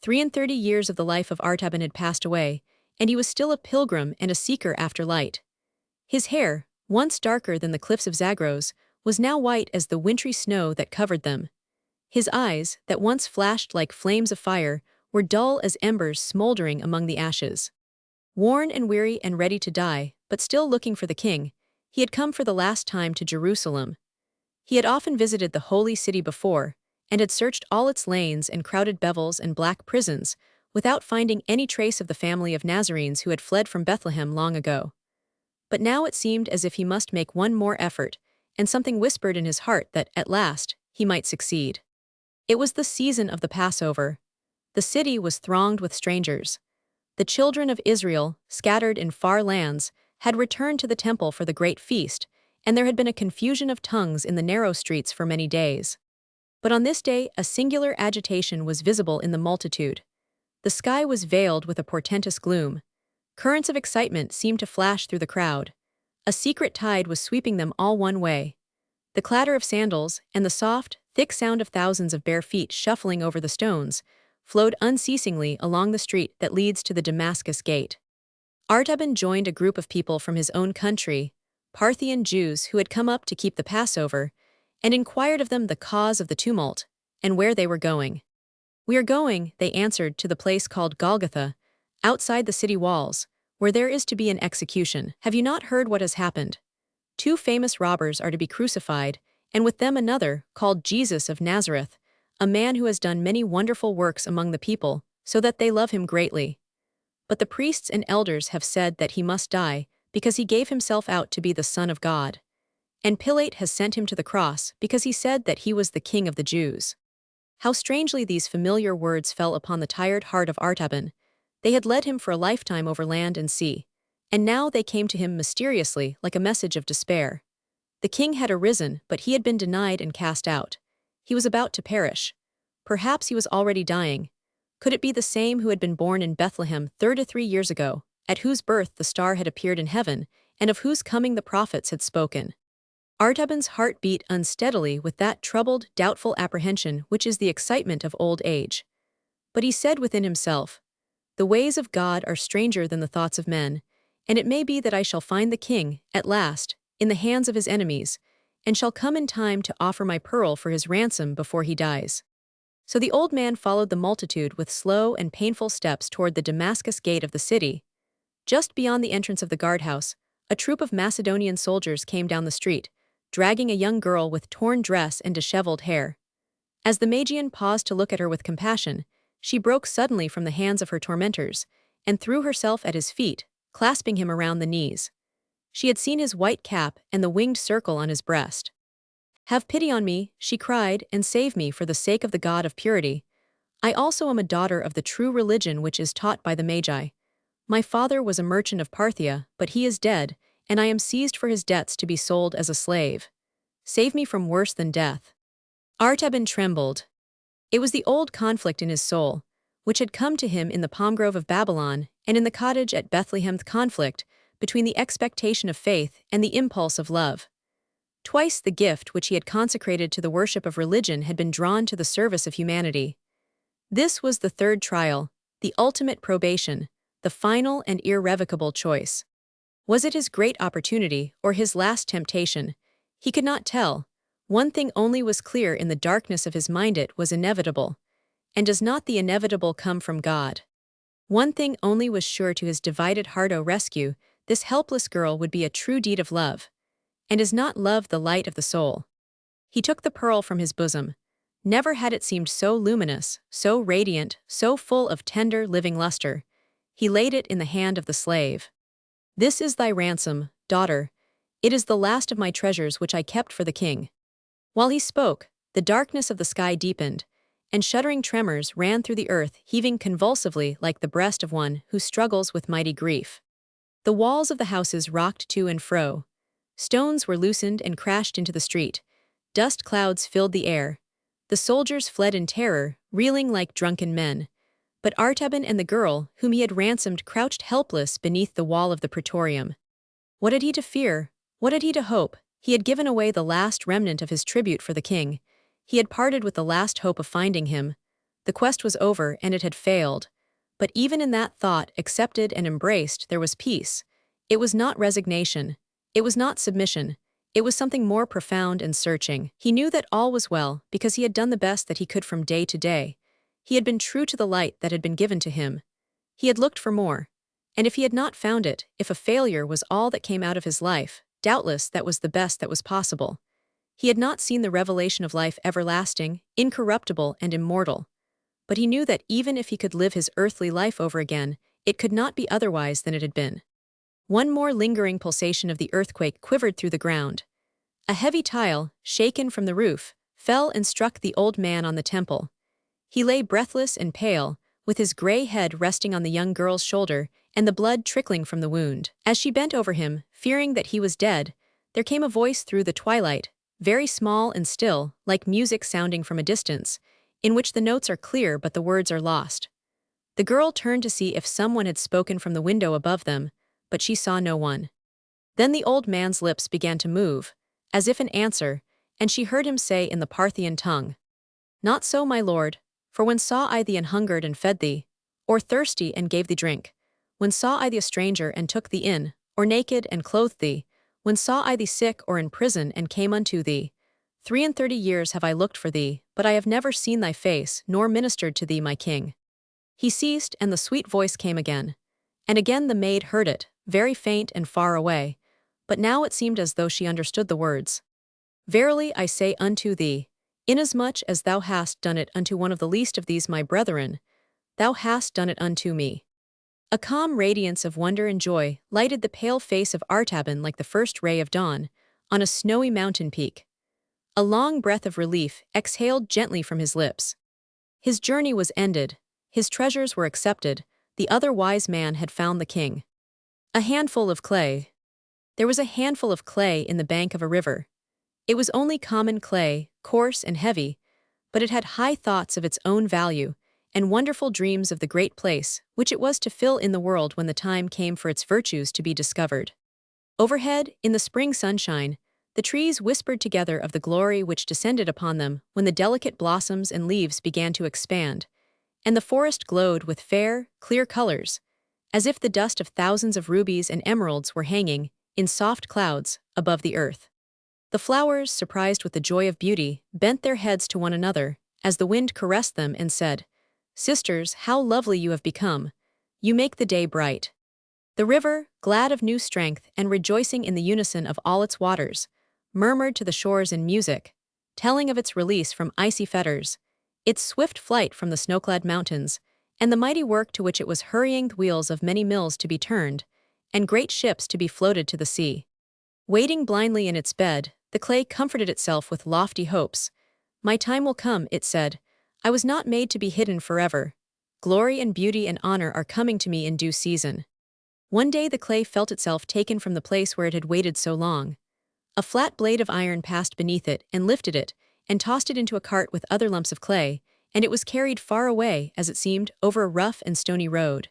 33 years of the life of Artaban had passed away, and he was still a pilgrim and a seeker after light. His hair, once darker than the cliffs of Zagros, was now white as the wintry snow that covered them. His eyes, that once flashed like flames of fire, were dull as embers smoldering among the ashes. Worn and weary and ready to die, but still looking for the king, he had come for the last time to Jerusalem. He had often visited the holy city before, and had searched all its lanes and crowded bevels and black prisons, without finding any trace of the family of Nazarenes who had fled from Bethlehem long ago. But now it seemed as if he must make one more effort, and something whispered in his heart that, at last, he might succeed. It was the season of the Passover. The city was thronged with strangers. The children of Israel, scattered in far lands, had returned to the temple for the great feast, and there had been a confusion of tongues in the narrow streets for many days. But on this day a singular agitation was visible in the multitude. The sky was veiled with a portentous gloom. Currents of excitement seemed to flash through the crowd. A secret tide was sweeping them all one way. The clatter of sandals, and the soft, thick sound of thousands of bare feet shuffling over the stones, flowed unceasingly along the street that leads to the Damascus Gate. Artaban joined a group of people from his own country, Parthian Jews who had come up to keep the Passover, and inquired of them the cause of the tumult, and where they were going. "We are going," they answered, "to the place called Golgotha, outside the city walls, where there is to be an execution. Have you not heard what has happened? 2 famous robbers are to be crucified, and with them another, called Jesus of Nazareth, a man who has done many wonderful works among the people, so that they love him greatly. But the priests and elders have said that he must die, because he gave himself out to be the Son of God. And Pilate has sent him to the cross, because he said that he was the King of the Jews." How strangely these familiar words fell upon the tired heart of Artaban. They had led him for a lifetime over land and sea, and now they came to him mysteriously like a message of despair. The king had arisen, but he had been denied and cast out. He was about to perish. Perhaps he was already dying. Could it be the same who had been born in Bethlehem 33 years ago, at whose birth the star had appeared in heaven, and of whose coming the prophets had spoken? Artaban's heart beat unsteadily with that troubled, doubtful apprehension which is the excitement of old age. But he said within himself, "The ways of God are stranger than the thoughts of men, and it may be that I shall find the king, at last, in the hands of his enemies, and shall come in time to offer my pearl for his ransom before he dies." So the old man followed the multitude with slow and painful steps toward the Damascus Gate of the city. Just beyond the entrance of the guardhouse, a troop of Macedonian soldiers came down the street, dragging a young girl with torn dress and disheveled hair. As the Magian paused to look at her with compassion, she broke suddenly from the hands of her tormentors, and threw herself at his feet, clasping him around the knees. She had seen his white cap and the winged circle on his breast. "Have pity on me," she cried, "and save me for the sake of the God of purity. I also am a daughter of the true religion which is taught by the Magi. My father was a merchant of Parthia, but he is dead, and I am seized for his debts to be sold as a slave. Save me from worse than death." Artaban trembled. It was the old conflict in his soul, which had come to him in the palm grove of Babylon and in the cottage at Bethlehem, the conflict between the expectation of faith and the impulse of love. Twice the gift which he had consecrated to the worship of religion had been drawn to the service of humanity. This was the third trial, the ultimate probation, the final and irrevocable choice. Was it his great opportunity or his last temptation? He could not tell. One thing only was clear in the darkness of his mind: it was inevitable. And does not the inevitable come from God? One thing only was sure to his divided heart: O rescue, this helpless girl would be a true deed of love. And is not love the light of the soul? He took the pearl from his bosom. Never had it seemed so luminous, so radiant, so full of tender, living luster. He laid it in the hand of the slave. "This is thy ransom, daughter. It is the last of my treasures which I kept for the king." While he spoke, the darkness of the sky deepened, and shuddering tremors ran through the earth, heaving convulsively like the breast of one who struggles with mighty grief. The walls of the houses rocked to and fro. Stones were loosened and crashed into the street. Dust clouds filled the air. The soldiers fled in terror, reeling like drunken men. But Artaban and the girl, whom he had ransomed, crouched helpless beneath the wall of the praetorium. What had he to fear? What had he to hope? He had given away the last remnant of his tribute for the king. He had parted with the last hope of finding him. The quest was over, and it had failed. But even in that thought, accepted and embraced, there was peace. It was not resignation. It was not submission. It was something more profound and searching. He knew that all was well, because he had done the best that he could from day to day. He had been true to the light that had been given to him. He had looked for more. And if he had not found it, if a failure was all that came out of his life, doubtless that was the best that was possible. He had not seen the revelation of life everlasting, incorruptible, and immortal. But he knew that even if he could live his earthly life over again, it could not be otherwise than it had been. One more lingering pulsation of the earthquake quivered through the ground. A heavy tile, shaken from the roof, fell and struck the old man on the temple. He lay breathless and pale, with his gray head resting on the young girl's shoulder and the blood trickling from the wound. As she bent over him, fearing that he was dead, there came a voice through the twilight, very small and still, like music sounding from a distance, in which the notes are clear but the words are lost. The girl turned to see if someone had spoken from the window above them, but she saw no one. Then the old man's lips began to move, as if in answer, and she heard him say in the Parthian tongue, "Not so, my lord, for when saw I thee an hungered and fed thee, or thirsty and gave thee drink? When saw I thee a stranger and took thee in, or naked and clothed thee? When saw I thee sick or in prison and came unto thee? 33 years have I looked for thee, but I have never seen thy face, nor ministered to thee, my king." He ceased, and the sweet voice came again. And again the maid heard it, very faint and far away, but now it seemed as though she understood the words. "Verily I say unto thee, inasmuch as thou hast done it unto one of the least of these my brethren, thou hast done it unto me." A calm radiance of wonder and joy lighted the pale face of Artaban like the first ray of dawn, on a snowy mountain peak. A long breath of relief exhaled gently from his lips. His journey was ended, his treasures were accepted, the other wise man had found the king. A handful of clay. There was a handful of clay in the bank of a river. It was only common clay, coarse and heavy, but it had high thoughts of its own value, and wonderful dreams of the great place which it was to fill in the world when the time came for its virtues to be discovered. Overhead, in the spring sunshine, the trees whispered together of the glory which descended upon them when the delicate blossoms and leaves began to expand, and the forest glowed with fair, clear colors, as if the dust of thousands of rubies and emeralds were hanging, in soft clouds, above the earth. The flowers, surprised with the joy of beauty, bent their heads to one another, as the wind caressed them and said, "Sisters, how lovely you have become! You make the day bright." The river, glad of new strength and rejoicing in the unison of all its waters, murmured to the shores in music, telling of its release from icy fetters, its swift flight from the snow-clad mountains, and the mighty work to which it was hurrying, the wheels of many mills to be turned, and great ships to be floated to the sea. Waiting blindly in its bed, the clay comforted itself with lofty hopes. "My time will come," it said. "I was not made to be hidden forever. Glory and beauty and honor are coming to me in due season." One day the clay felt itself taken from the place where it had waited so long. A flat blade of iron passed beneath it and lifted it, and tossed it into a cart with other lumps of clay, and it was carried far away, as it seemed, over a rough and stony road.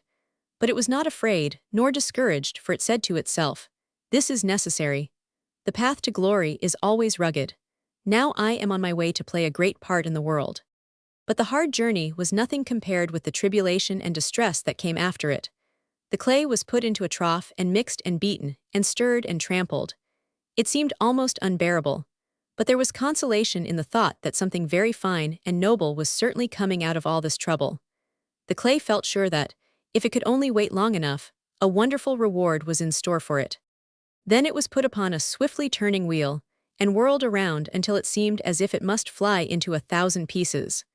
But it was not afraid, nor discouraged, for it said to itself, "This is necessary. The path to glory is always rugged. Now I am on my way to play a great part in the world." But the hard journey was nothing compared with the tribulation and distress that came after it. The clay was put into a trough and mixed and beaten, and stirred and trampled. It seemed almost unbearable, but there was consolation in the thought that something very fine and noble was certainly coming out of all this trouble. The clay felt sure that, if it could only wait long enough, a wonderful reward was in store for it. Then it was put upon a swiftly turning wheel, and whirled around until it seemed as if it must fly into 1,000 pieces.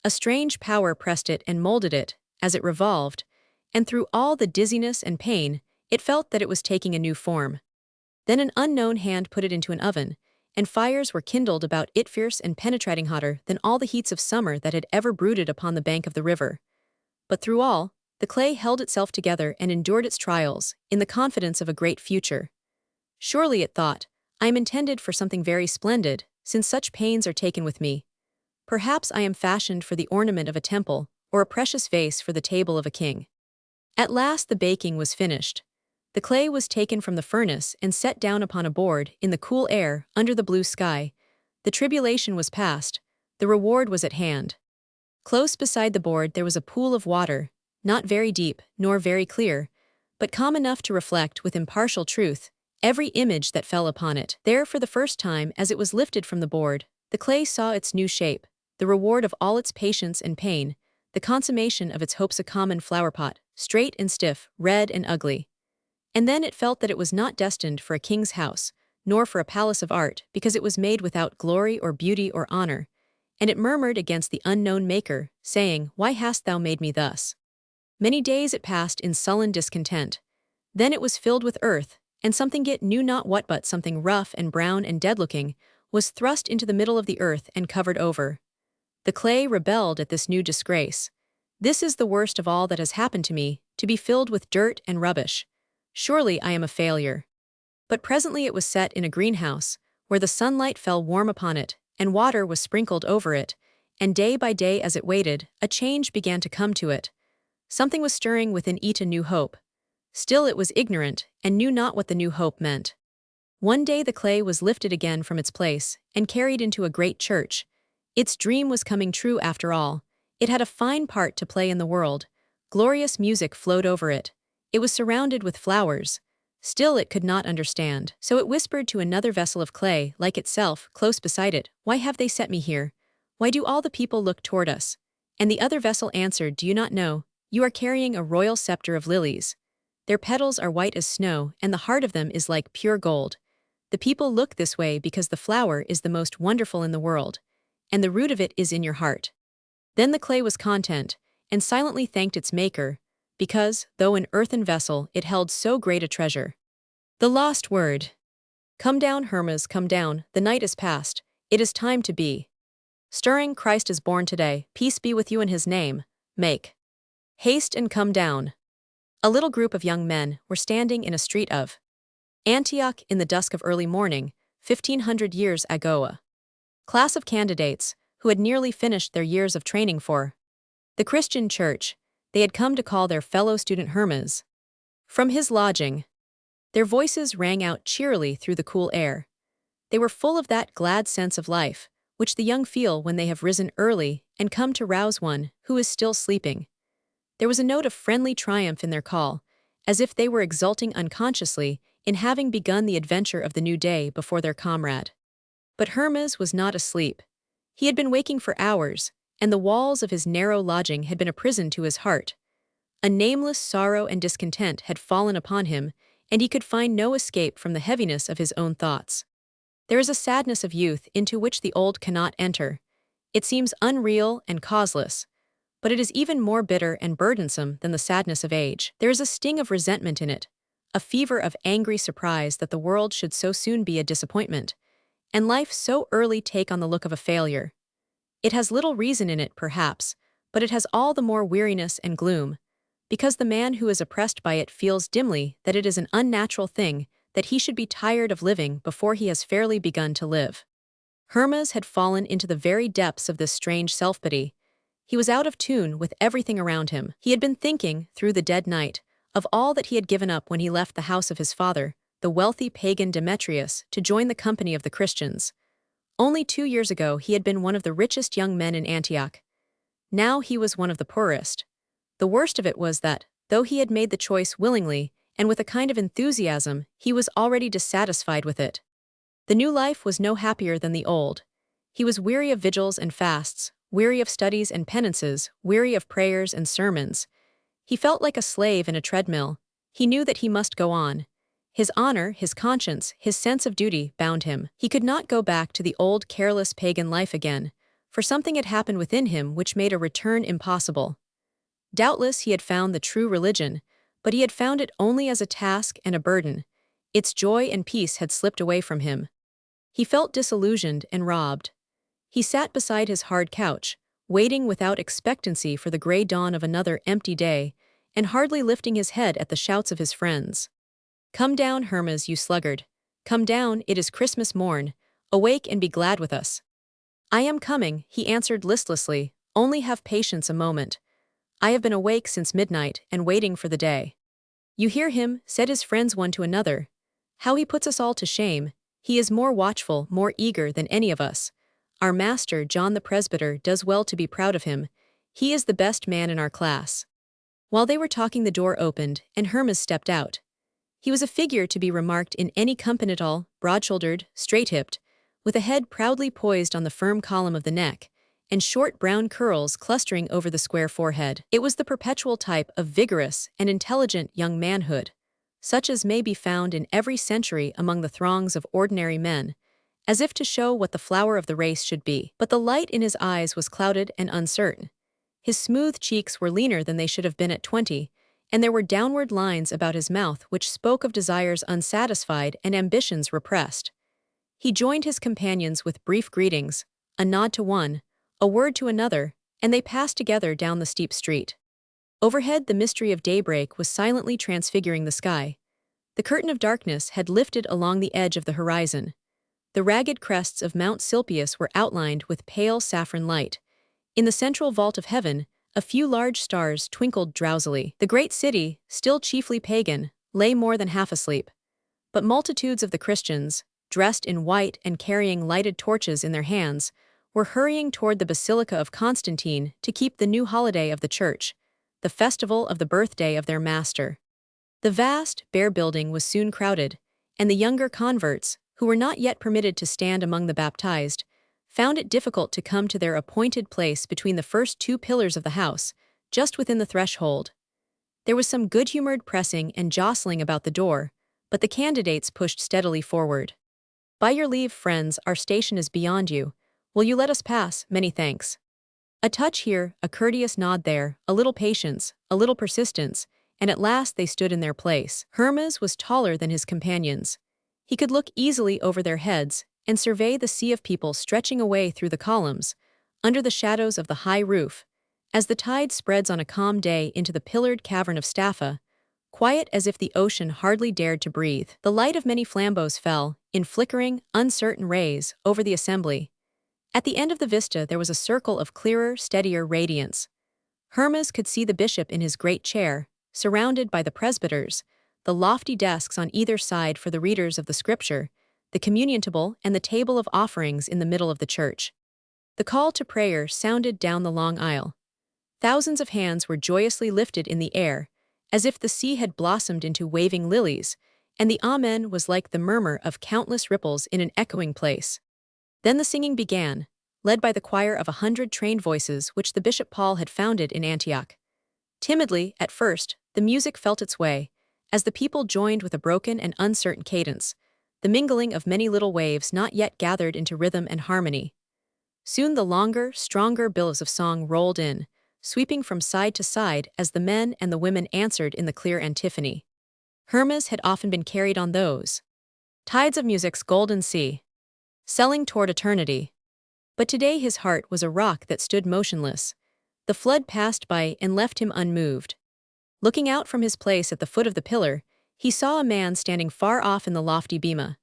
A strange power pressed it and molded it, as it revolved, and through all the dizziness and pain, it felt that it was taking a new form. Then an unknown hand put it into an oven, and fires were kindled about it, fierce and penetrating, hotter than all the heats of summer that had ever brooded upon the bank of the river. But through all, The clay held itself together and endured its trials, in the confidence of a great future. Surely, it thought, I am intended for something very splendid, since such pains are taken with me. Perhaps I am fashioned for the ornament of a temple, or a precious vase for the table of a king. At last the baking was finished. The clay was taken from the furnace and set down upon a board, in the cool air, under the blue sky. The tribulation was past, the reward was at hand. Close beside the board there was a pool of water, not very deep, nor very clear, but calm enough to reflect with impartial truth every image that fell upon it. There, for the first time, as it was lifted from the board, the clay saw its new shape, the reward of all its patience and pain, the consummation of its hopes. A common flowerpot, straight and stiff, red and ugly. And then it felt that it was not destined for a king's house, nor for a palace of art, because it was made without glory or beauty or honor. And it murmured against the unknown Maker, saying, Why hast thou made me thus? Many days it passed in sullen discontent. Then it was filled with earth, and something it knew not what, but something rough and brown and dead-looking, was thrust into the middle of the earth and covered over. The clay rebelled at this new disgrace. This is the worst of all that has happened to me, to be filled with dirt and rubbish. Surely I am a failure. But presently it was set in a greenhouse, where the sunlight fell warm upon it, and water was sprinkled over it, and day by day as it waited, a change began to come to it. Something was stirring within it, a new hope. Still it was ignorant, and knew not what the new hope meant. One day the clay was lifted again from its place, and carried into a great church. Its dream was coming true after all. It had a fine part to play in the world. Glorious music flowed over it. It was surrounded with flowers. Still it could not understand. So it whispered to another vessel of clay, like itself, close beside it, Why have they set me here? Why do all the people look toward us? And the other vessel answered, Do you not know? You are carrying a royal scepter of lilies. Their petals are white as snow, and the heart of them is like pure gold. The people look this way because the flower is the most wonderful in the world, and the root of it is in your heart. Then the clay was content, and silently thanked its Maker, because, though an earthen vessel, it held so great a treasure. The lost word. Come down, Hermas, come down, the night is past, it is time to be. Stirring, Christ is born today, peace be with you in his name, make haste and come down. A little group of young men were standing in a street of Antioch in the dusk of early morning, 1500 years ago. Class of candidates, who had nearly finished their years of training for the Christian church. They had come to call their fellow student Hermas from his lodging. Their voices rang out cheerily through the cool air. They were full of that glad sense of life, which the young feel when they have risen early and come to rouse one who is still sleeping. There was a note of friendly triumph in their call, as if they were exulting unconsciously in having begun the adventure of the new day before their comrade. But Hermas was not asleep. He had been waking for hours, and the walls of his narrow lodging had been a prison to his heart. A nameless sorrow and discontent had fallen upon him, and he could find no escape from the heaviness of his own thoughts. There is a sadness of youth into which the old cannot enter. It seems unreal and causeless, but it is even more bitter and burdensome than the sadness of age. There is a sting of resentment in it, a fever of angry surprise that the world should so soon be a disappointment, and life so early take on the look of a failure. It has little reason in it, perhaps, but it has all the more weariness and gloom, because the man who is oppressed by it feels dimly that it is an unnatural thing that he should be tired of living before he has fairly begun to live. Hermas had fallen into the very depths of this strange self-pity. He was out of tune with everything around him. He had been thinking, through the dead night, of all that he had given up when he left the house of his father, the wealthy pagan Demetrius, to join the company of the Christians. Only 2 years ago he had been one of the richest young men in Antioch. Now he was one of the poorest. The worst of it was that, though he had made the choice willingly, and with a kind of enthusiasm, he was already dissatisfied with it. The new life was no happier than the old. He was weary of vigils and fasts, weary of studies and penances, weary of prayers and sermons. He felt like a slave in a treadmill. He knew that he must go on. His honor, his conscience, his sense of duty bound him. He could not go back to the old careless pagan life again, for something had happened within him which made a return impossible. Doubtless he had found the true religion, but he had found it only as a task and a burden. Its joy and peace had slipped away from him. He felt disillusioned and robbed. He sat beside his hard couch, waiting without expectancy for the gray dawn of another empty day, and hardly lifting his head at the shouts of his friends. "Come down, Hermes, you sluggard. Come down, it is Christmas morn. Awake and be glad with us." "I am coming," he answered listlessly. "Only have patience a moment. I have been awake since midnight and waiting for the day." "You hear him," said his friends one to another. "How he puts us all to shame. He is more watchful, more eager than any of us. Our master, John the Presbyter, does well to be proud of him. He is the best man in our class." While they were talking, the door opened, and Hermes stepped out. He was a figure to be remarked in any company at all, broad-shouldered, straight-hipped, with a head proudly poised on the firm column of the neck, and short brown curls clustering over the square forehead. It was the perpetual type of vigorous and intelligent young manhood, such as may be found in every century among the throngs of ordinary men, as if to show what the flower of the race should be. But the light in his eyes was clouded and uncertain. His smooth cheeks were leaner than they should have been at 20, and there were downward lines about his mouth which spoke of desires unsatisfied and ambitions repressed. He joined his companions with brief greetings, a nod to one, a word to another, and they passed together down the steep street. Overhead, the mystery of daybreak was silently transfiguring the sky. The curtain of darkness had lifted along the edge of the horizon. The ragged crests of Mount Silpius were outlined with pale saffron light. In the central vault of heaven, a few large stars twinkled drowsily. The great city, still chiefly pagan, lay more than half asleep. But multitudes of the Christians, dressed in white and carrying lighted torches in their hands, were hurrying toward the Basilica of Constantine to keep the new holiday of the Church, the festival of the birthday of their Master. The vast, bare building was soon crowded, and the younger converts, who were not yet permitted to stand among the baptized, found it difficult to come to their appointed place between the first two pillars of the house, just within the threshold. There was some good-humored pressing and jostling about the door, but the candidates pushed steadily forward. "By your leave, friends, our station is beyond you. Will you let us pass? Many thanks." A touch here, a courteous nod there, a little patience, a little persistence, and at last they stood in their place. Hermes was taller than his companions. He could look easily over their heads and survey the sea of people stretching away through the columns, under the shadows of the high roof, as the tide spreads on a calm day into the pillared cavern of Staffa, quiet as if the ocean hardly dared to breathe. The light of many flambeaux fell, in flickering, uncertain rays, over the assembly. At the end of the vista there was a circle of clearer, steadier radiance. Hermes could see the bishop in his great chair, surrounded by the presbyters, the lofty desks on either side for the readers of the Scripture, the communion table and the table of offerings in the middle of the church. The call to prayer sounded down the long aisle. Thousands of hands were joyously lifted in the air, as if the sea had blossomed into waving lilies, and the Amen was like the murmur of countless ripples in an echoing place. Then the singing began, led by the choir of 100 trained voices which the Bishop Paul had founded in Antioch. Timidly, at first, the music felt its way, as the people joined with a broken and uncertain cadence, the mingling of many little waves not yet gathered into rhythm and harmony. Soon the longer, stronger billows of song rolled in, sweeping from side to side as the men and the women answered in the clear antiphony. Hermes had often been carried on those tides of music's golden sea, sailing toward eternity. But today his heart was a rock that stood motionless. The flood passed by and left him unmoved. Looking out from his place at the foot of the pillar, he saw a man standing far off in the lofty bema.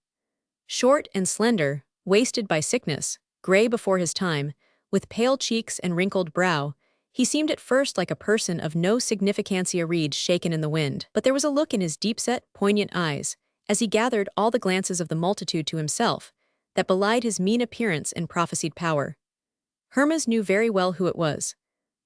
Short and slender, wasted by sickness, gray before his time, with pale cheeks and wrinkled brow, he seemed at first like a person of no significance, a reed shaken in the wind. But there was a look in his deep-set, poignant eyes, as he gathered all the glances of the multitude to himself, that belied his mean appearance and prophesied power. Hermes knew very well who it was.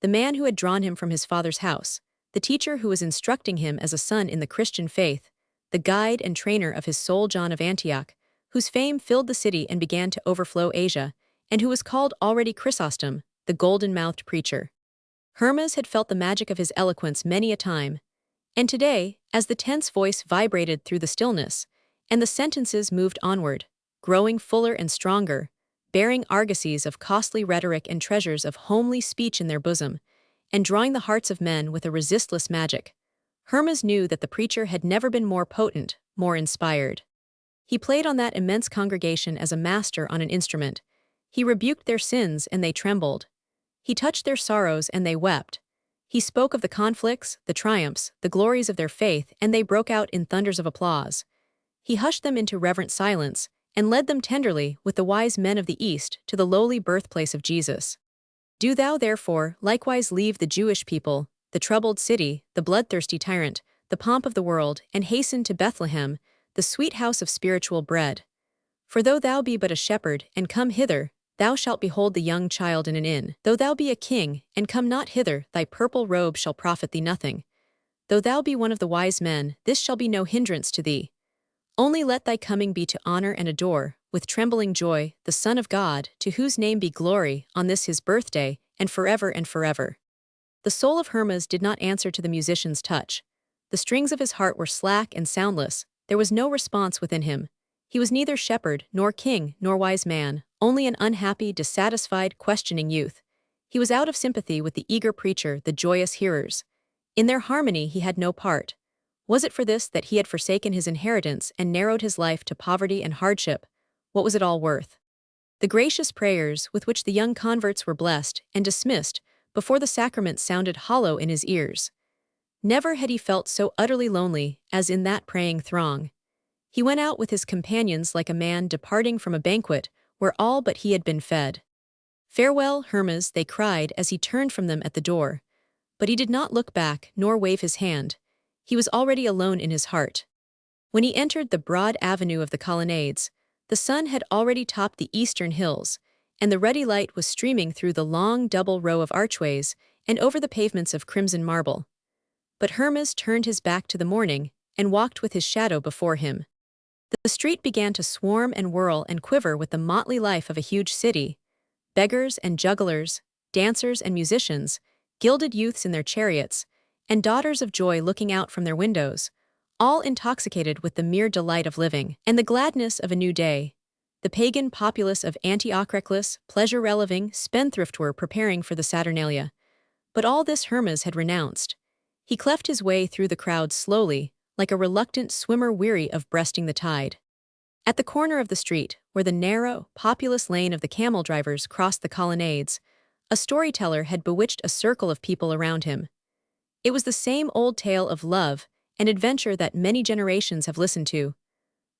The man who had drawn him from his father's house, the teacher who was instructing him as a son in the Christian faith, the guide and trainer of his soul, John of Antioch, whose fame filled the city and began to overflow Asia, and who was called already Chrysostom, the golden-mouthed preacher. Hermes had felt the magic of his eloquence many a time, and today, as the tense voice vibrated through the stillness, and the sentences moved onward, growing fuller and stronger, bearing argosies of costly rhetoric and treasures of homely speech in their bosom, and drawing the hearts of men with a resistless magic, Hermes knew that the preacher had never been more potent, more inspired. He played on that immense congregation as a master on an instrument. He rebuked their sins and they trembled. He touched their sorrows and they wept. He spoke of the conflicts, the triumphs, the glories of their faith, and they broke out in thunders of applause. He hushed them into reverent silence, and led them tenderly, with the wise men of the East, to the lowly birthplace of Jesus. Do thou therefore likewise leave the Jewish people, the troubled city, the bloodthirsty tyrant, the pomp of the world, and hasten to Bethlehem, the sweet house of spiritual bread. For though thou be but a shepherd, and come hither, thou shalt behold the young child in an inn. Though thou be a king, and come not hither, thy purple robe shall profit thee nothing. Though thou be one of the wise men, this shall be no hindrance to thee. Only let thy coming be to honor and adore, with trembling joy, the Son of God, to whose name be glory, on this his birthday, and forever and forever. The soul of Hermas did not answer to the musician's touch. The strings of his heart were slack and soundless, there was no response within him. He was neither shepherd, nor king, nor wise man, only an unhappy, dissatisfied, questioning youth. He was out of sympathy with the eager preacher, the joyous hearers. In their harmony he had no part. Was it for this that he had forsaken his inheritance and narrowed his life to poverty and hardship? What was it all worth? The gracious prayers with which the young converts were blessed and dismissed before the sacrament sounded hollow in his ears. Never had he felt so utterly lonely as in that praying throng. He went out with his companions like a man departing from a banquet where all but he had been fed. Farewell, Hermas, they cried as he turned from them at the door. But he did not look back nor wave his hand. He was already alone in his heart. When he entered the broad avenue of the colonnades, the sun had already topped the eastern hills, and the ruddy light was streaming through the long double row of archways and over the pavements of crimson marble. But Hermas turned his back to the morning and walked with his shadow before him. The street began to swarm and whirl and quiver with the motley life of a huge city. Beggars and jugglers, dancers and musicians, gilded youths in their chariots, and daughters of joy looking out from their windows, all intoxicated with the mere delight of living and the gladness of a new day. The pagan populace of Antioch reckless, pleasure-reliving, spendthrift were preparing for the Saturnalia. But all this Hermas had renounced. He cleft his way through the crowd slowly, like a reluctant swimmer weary of breasting the tide. At the corner of the street, where the narrow, populous lane of the camel drivers crossed the colonnades, a storyteller had bewitched a circle of people around him. It was the same old tale of love and adventure that many generations have listened to.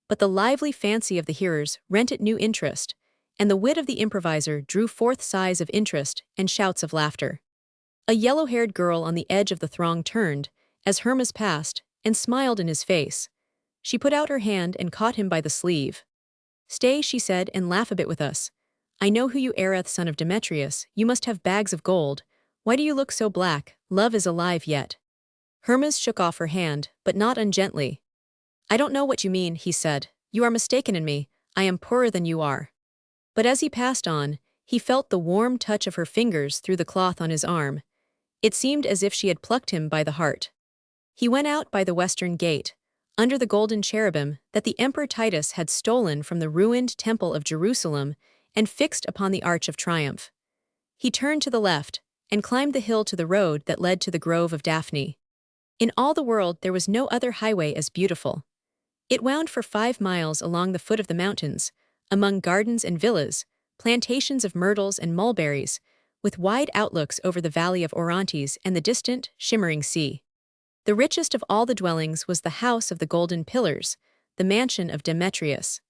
But the lively fancy of the hearers rent it new interest, and the wit of the improviser drew forth sighs of interest and shouts of laughter. A yellow-haired girl on the edge of the throng turned, as Hermas passed, and smiled in his face. She put out her hand and caught him by the sleeve. "Stay," she said, "and laugh a bit with us. I know who you are, son of Demetrius. You must have bags of gold. Why do you look so black? Love is alive yet." Hermas shook off her hand, but not ungently. "I don't know what you mean," he said. "You are mistaken in me. I am poorer than you are." But as he passed on, he felt the warm touch of her fingers through the cloth on his arm. It seemed as if she had plucked him by the heart. He went out by the western gate, under the golden cherubim that the Emperor Titus had stolen from the ruined Temple of Jerusalem and fixed upon the Arch of Triumph. He turned to the left and climbed the hill to the road that led to the Grove of Daphne. In all the world there was no other highway as beautiful. It wound for 5 miles along the foot of the mountains, among gardens and villas, plantations of myrtles and mulberries, with wide outlooks over the valley of Orontes and the distant, shimmering sea. The richest of all the dwellings was the House of the Golden Pillars, the mansion of Demetrius.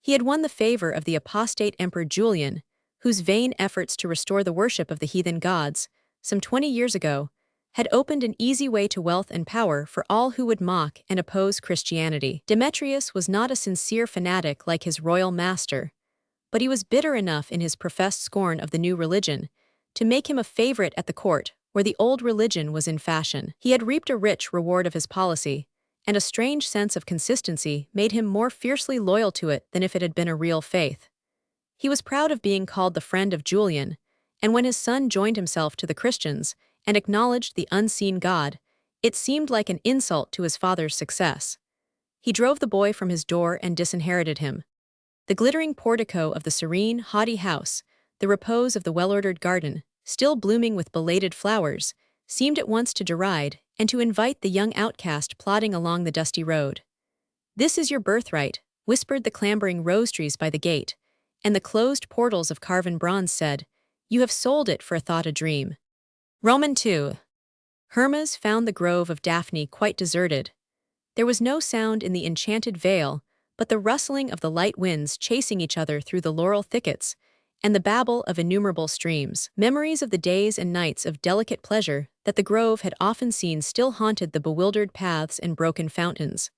He had won the favor of the apostate Emperor Julian, whose vain efforts to restore the worship of the heathen gods, some 20 years ago, had opened an easy way to wealth and power for all who would mock and oppose Christianity. Demetrius was not a sincere fanatic like his royal master, but he was bitter enough in his professed scorn of the new religion to make him a favorite at the court where the old religion was in fashion. He had reaped a rich reward of his policy, and a strange sense of consistency made him more fiercely loyal to it than if it had been a real faith. He was proud of being called the friend of Julian, and when his son joined himself to the Christians and acknowledged the unseen God, it seemed like an insult to his father's success. He drove the boy from his door and disinherited him. The glittering portico of the serene, haughty house, the repose of the well-ordered garden, still blooming with belated flowers, seemed at once to deride and to invite the young outcast plodding along the dusty road. "This is your birthright," whispered the clambering rose-trees by the gate, and the closed portals of carven bronze said, "You have sold it for a thought, a dream." Roman 2. Hermes found the grove of Daphne quite deserted. There was no sound in the enchanted vale, but the rustling of the light winds chasing each other through the laurel thickets, and the babble of innumerable streams. Memories of the days and nights of delicate pleasure that the grove had often seen still haunted the bewildered paths and broken fountains.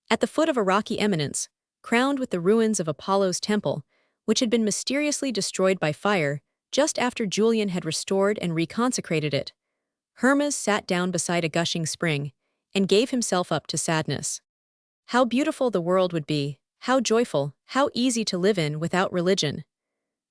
At the foot of a rocky eminence, crowned with the ruins of Apollo's temple, which had been mysteriously destroyed by fire just after Julian had restored and reconsecrated it, Hermes sat down beside a gushing spring and gave himself up to sadness. How beautiful the world would be, how joyful, how easy to live in without religion.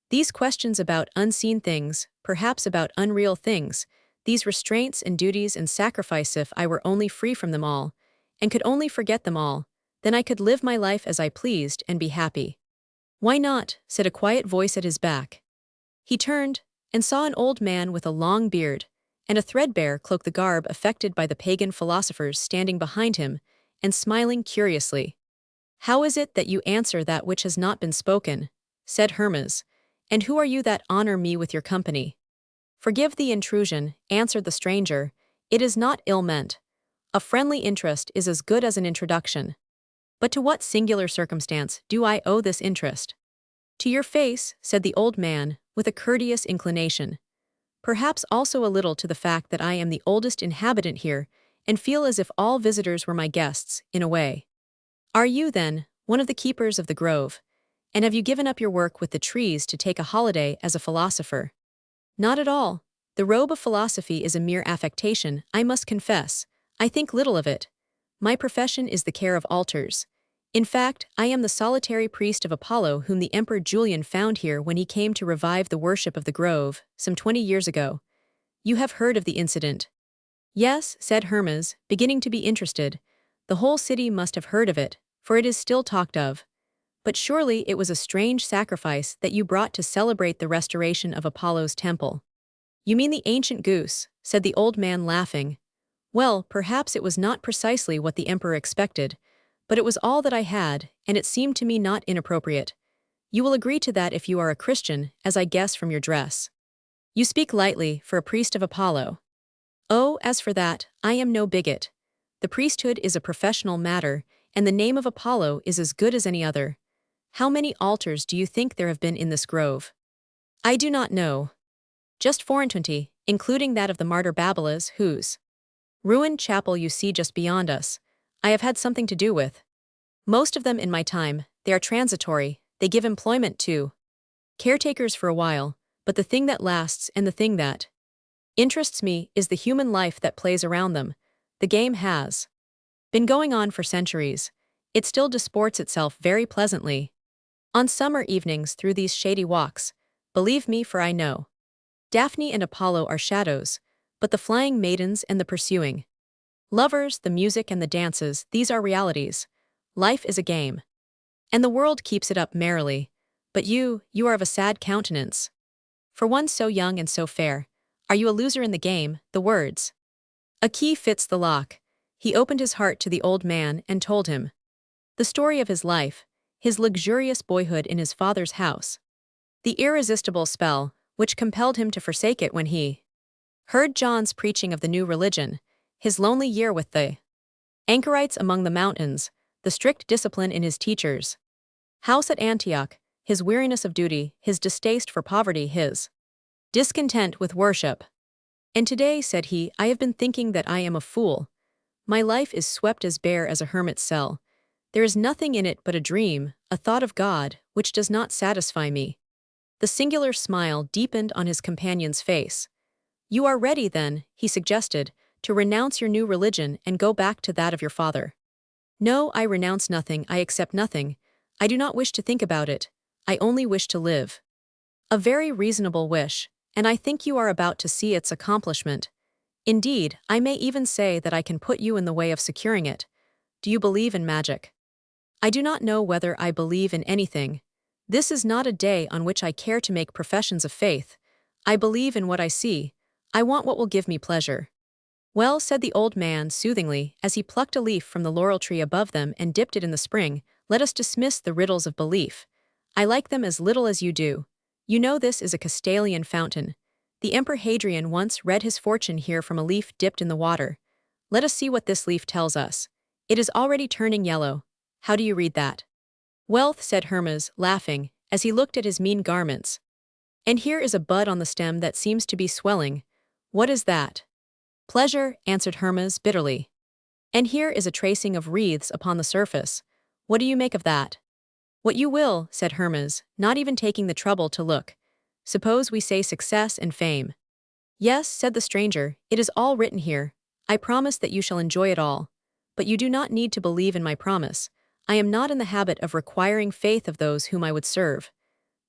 These questions about unseen things, perhaps about unreal things, these restraints and duties and sacrifice, if I were only free from them all, and could only forget them all, then I could live my life as I pleased and be happy. Why not? Said a quiet voice at his back. He turned and saw an old man with a long beard and a threadbare cloak, the garb affected by the pagan philosophers, standing behind him and smiling curiously. How is it that you answer that which has not been spoken? Said Hermes. And who are you that honor me with your company? Forgive the intrusion, answered the stranger. It is not ill meant. A friendly interest is as good as an introduction. But to what singular circumstance do I owe this interest? To your face, said the old man, with a courteous inclination. Perhaps also a little to the fact that I am the oldest inhabitant here, and feel as if all visitors were my guests, in a way. Are you, then, one of the keepers of the grove? And have you given up your work with the trees to take a holiday as a philosopher? Not at all. The robe of philosophy is a mere affectation, I must confess. I think little of it. My profession is the care of altars. In fact, I am the solitary priest of Apollo whom the Emperor Julian found here when he came to revive the worship of the grove, some 20 years ago. You have heard of the incident. Yes, said Hermes, beginning to be interested. The whole city must have heard of it, for it is still talked of. But surely it was a strange sacrifice that you brought to celebrate the restoration of Apollo's temple. You mean the ancient goose, said the old man, laughing. Well, perhaps it was not precisely what the emperor expected, but it was all that I had, and it seemed to me not inappropriate. You will agree to that if you are a Christian, as I guess from your dress. You speak lightly, for a priest of Apollo. Oh, as for that, I am no bigot. The priesthood is a professional matter, and the name of Apollo is as good as any other. How many altars do you think there have been in this grove? I do not know. Just 24, including that of the martyr Babylas, whose ruined chapel you see just beyond us, I have had something to do with. Most of them in my time, they are transitory, they give employment to caretakers for a while, but the thing that lasts and the thing that interests me is the human life that plays around them. The game has been going on for centuries. It still disports itself very pleasantly on summer evenings through these shady walks. Believe me, for I know. Daphne and Apollo are shadows, but the flying maidens and the pursuing lovers, the music and the dances, these are realities. Life is a game. And the world keeps it up merrily. But you are of a sad countenance. For one so young and so fair, are you a loser in the game? The words. A key fits the lock. He opened his heart to the old man and told him the story of his life, his luxurious boyhood in his father's house, the irresistible spell which compelled him to forsake it when he heard John's preaching of the new religion, his lonely year with the anchorites among the mountains, the strict discipline in his teachers' house at Antioch, his weariness of duty, his distaste for poverty, his discontent with worship. And today, said he, I have been thinking that I am a fool. My life is swept as bare as a hermit's cell. There is nothing in it but a dream, a thought of God, which does not satisfy me. The singular smile deepened on his companion's face. You are ready, then, he suggested, to renounce your new religion and go back to that of your father. No, I renounce nothing, I accept nothing. I do not wish to think about it. I only wish to live. A very reasonable wish, and I think you are about to see its accomplishment. Indeed, I may even say that I can put you in the way of securing it. Do you believe in magic? I do not know whether I believe in anything. This is not a day on which I care to make professions of faith. I believe in what I see. I want what will give me pleasure. Well, said the old man soothingly, as he plucked a leaf from the laurel tree above them and dipped it in the spring, let us dismiss the riddles of belief. I like them as little as you do. You know this is a Castalian fountain. The Emperor Hadrian once read his fortune here from a leaf dipped in the water. Let us see what this leaf tells us. It is already turning yellow. How do you read that? Wealth, said Hermes, laughing, as he looked at his mean garments. And here is a bud on the stem that seems to be swelling. What is that? Pleasure, answered Hermes bitterly. And here is a tracing of wreaths upon the surface. What do you make of that? What you will, said Hermes, not even taking the trouble to look. Suppose we say success and fame. Yes, said the stranger, it is all written here. I promise that you shall enjoy it all. But you do not need to believe in my promise. I am not in the habit of requiring faith of those whom I would serve.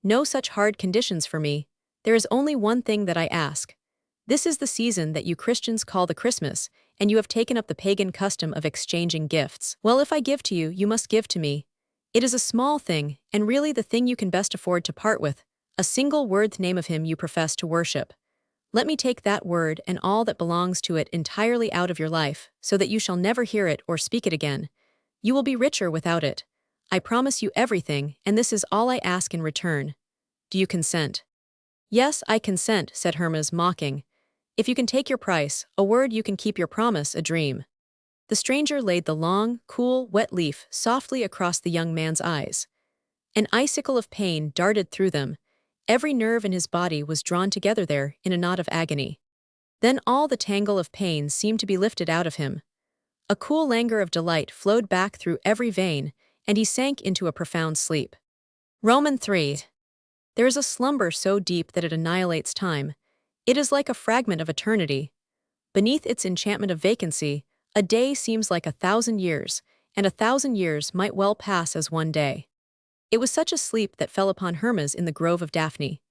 No such hard conditions for me. There is only one thing that I ask. This is the season that you Christians call the Christmas, and you have taken up the pagan custom of exchanging gifts. Well, if I give to you, you must give to me. It is a small thing, and really the thing you can best afford to part with, a single word, the name of him you profess to worship. Let me take that word and all that belongs to it entirely out of your life, so that you shall never hear it or speak it again. You will be richer without it. I promise you everything, and this is all I ask in return. Do you consent? Yes, I consent, said Hermes, mocking. If you can take your price, a word, you can keep your promise, a dream. The stranger laid the long, cool, wet leaf softly across the young man's eyes. An icicle of pain darted through them. Every nerve in his body was drawn together there in a knot of agony. Then all the tangle of pain seemed to be lifted out of him. A cool languor of delight flowed back through every vein, and he sank into a profound sleep. Roman 3. There is a slumber so deep that it annihilates time. It is like a fragment of eternity. Beneath its enchantment of vacancy, a day seems like 1,000 years, and 1,000 years might well pass as one day. It was such a sleep that fell upon Hermes in the grove of Daphne.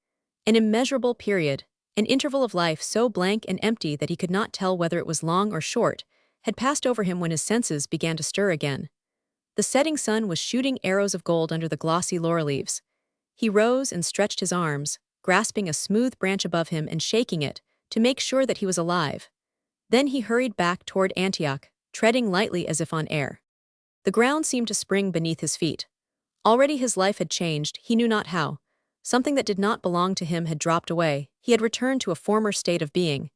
An immeasurable period, an interval of life so blank and empty that he could not tell whether it was long or short, had passed over him when his senses began to stir again. The setting sun was shooting arrows of gold under the glossy laurel leaves. He rose and stretched his arms, grasping a smooth branch above him and shaking it, to make sure that he was alive. Then he hurried back toward Antioch, treading lightly as if on air. The ground seemed to spring beneath his feet. Already his life had changed, he knew not how. Something that did not belong to him had dropped away, he had returned to a former state of being.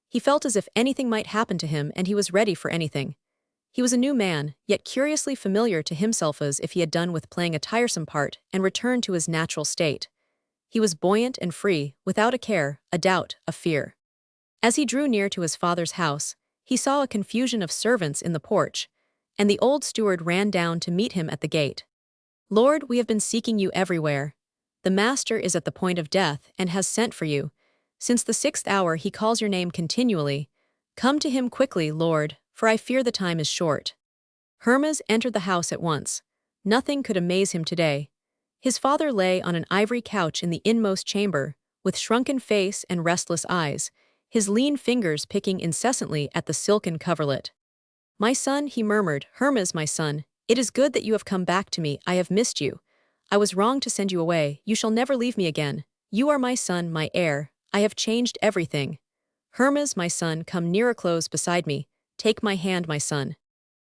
He felt as if anything might happen to him, and he was ready for anything. He was a new man, yet curiously familiar to himself, as if he had done with playing a tiresome part and returned to his natural state. He was buoyant and free, without a care, a doubt, a fear. As he drew near to his father's house, he saw a confusion of servants in the porch, and the old steward ran down to meet him at the gate. Lord, we have been seeking you everywhere. The master is at the point of death and has sent for you. Since the 6th hour he calls your name continually. Come to him quickly, Lord, for I fear the time is short. Hermes entered the house at once. Nothing could amaze him today. His father lay on an ivory couch in the inmost chamber, with shrunken face and restless eyes, his lean fingers picking incessantly at the silken coverlet. My son, he murmured, Hermes, my son, it is good that you have come back to me. I have missed you. I was wrong to send you away. You shall never leave me again. You are my son, my heir. I have changed everything. Hermes, my son, come nearer close beside me. Take my hand, my son.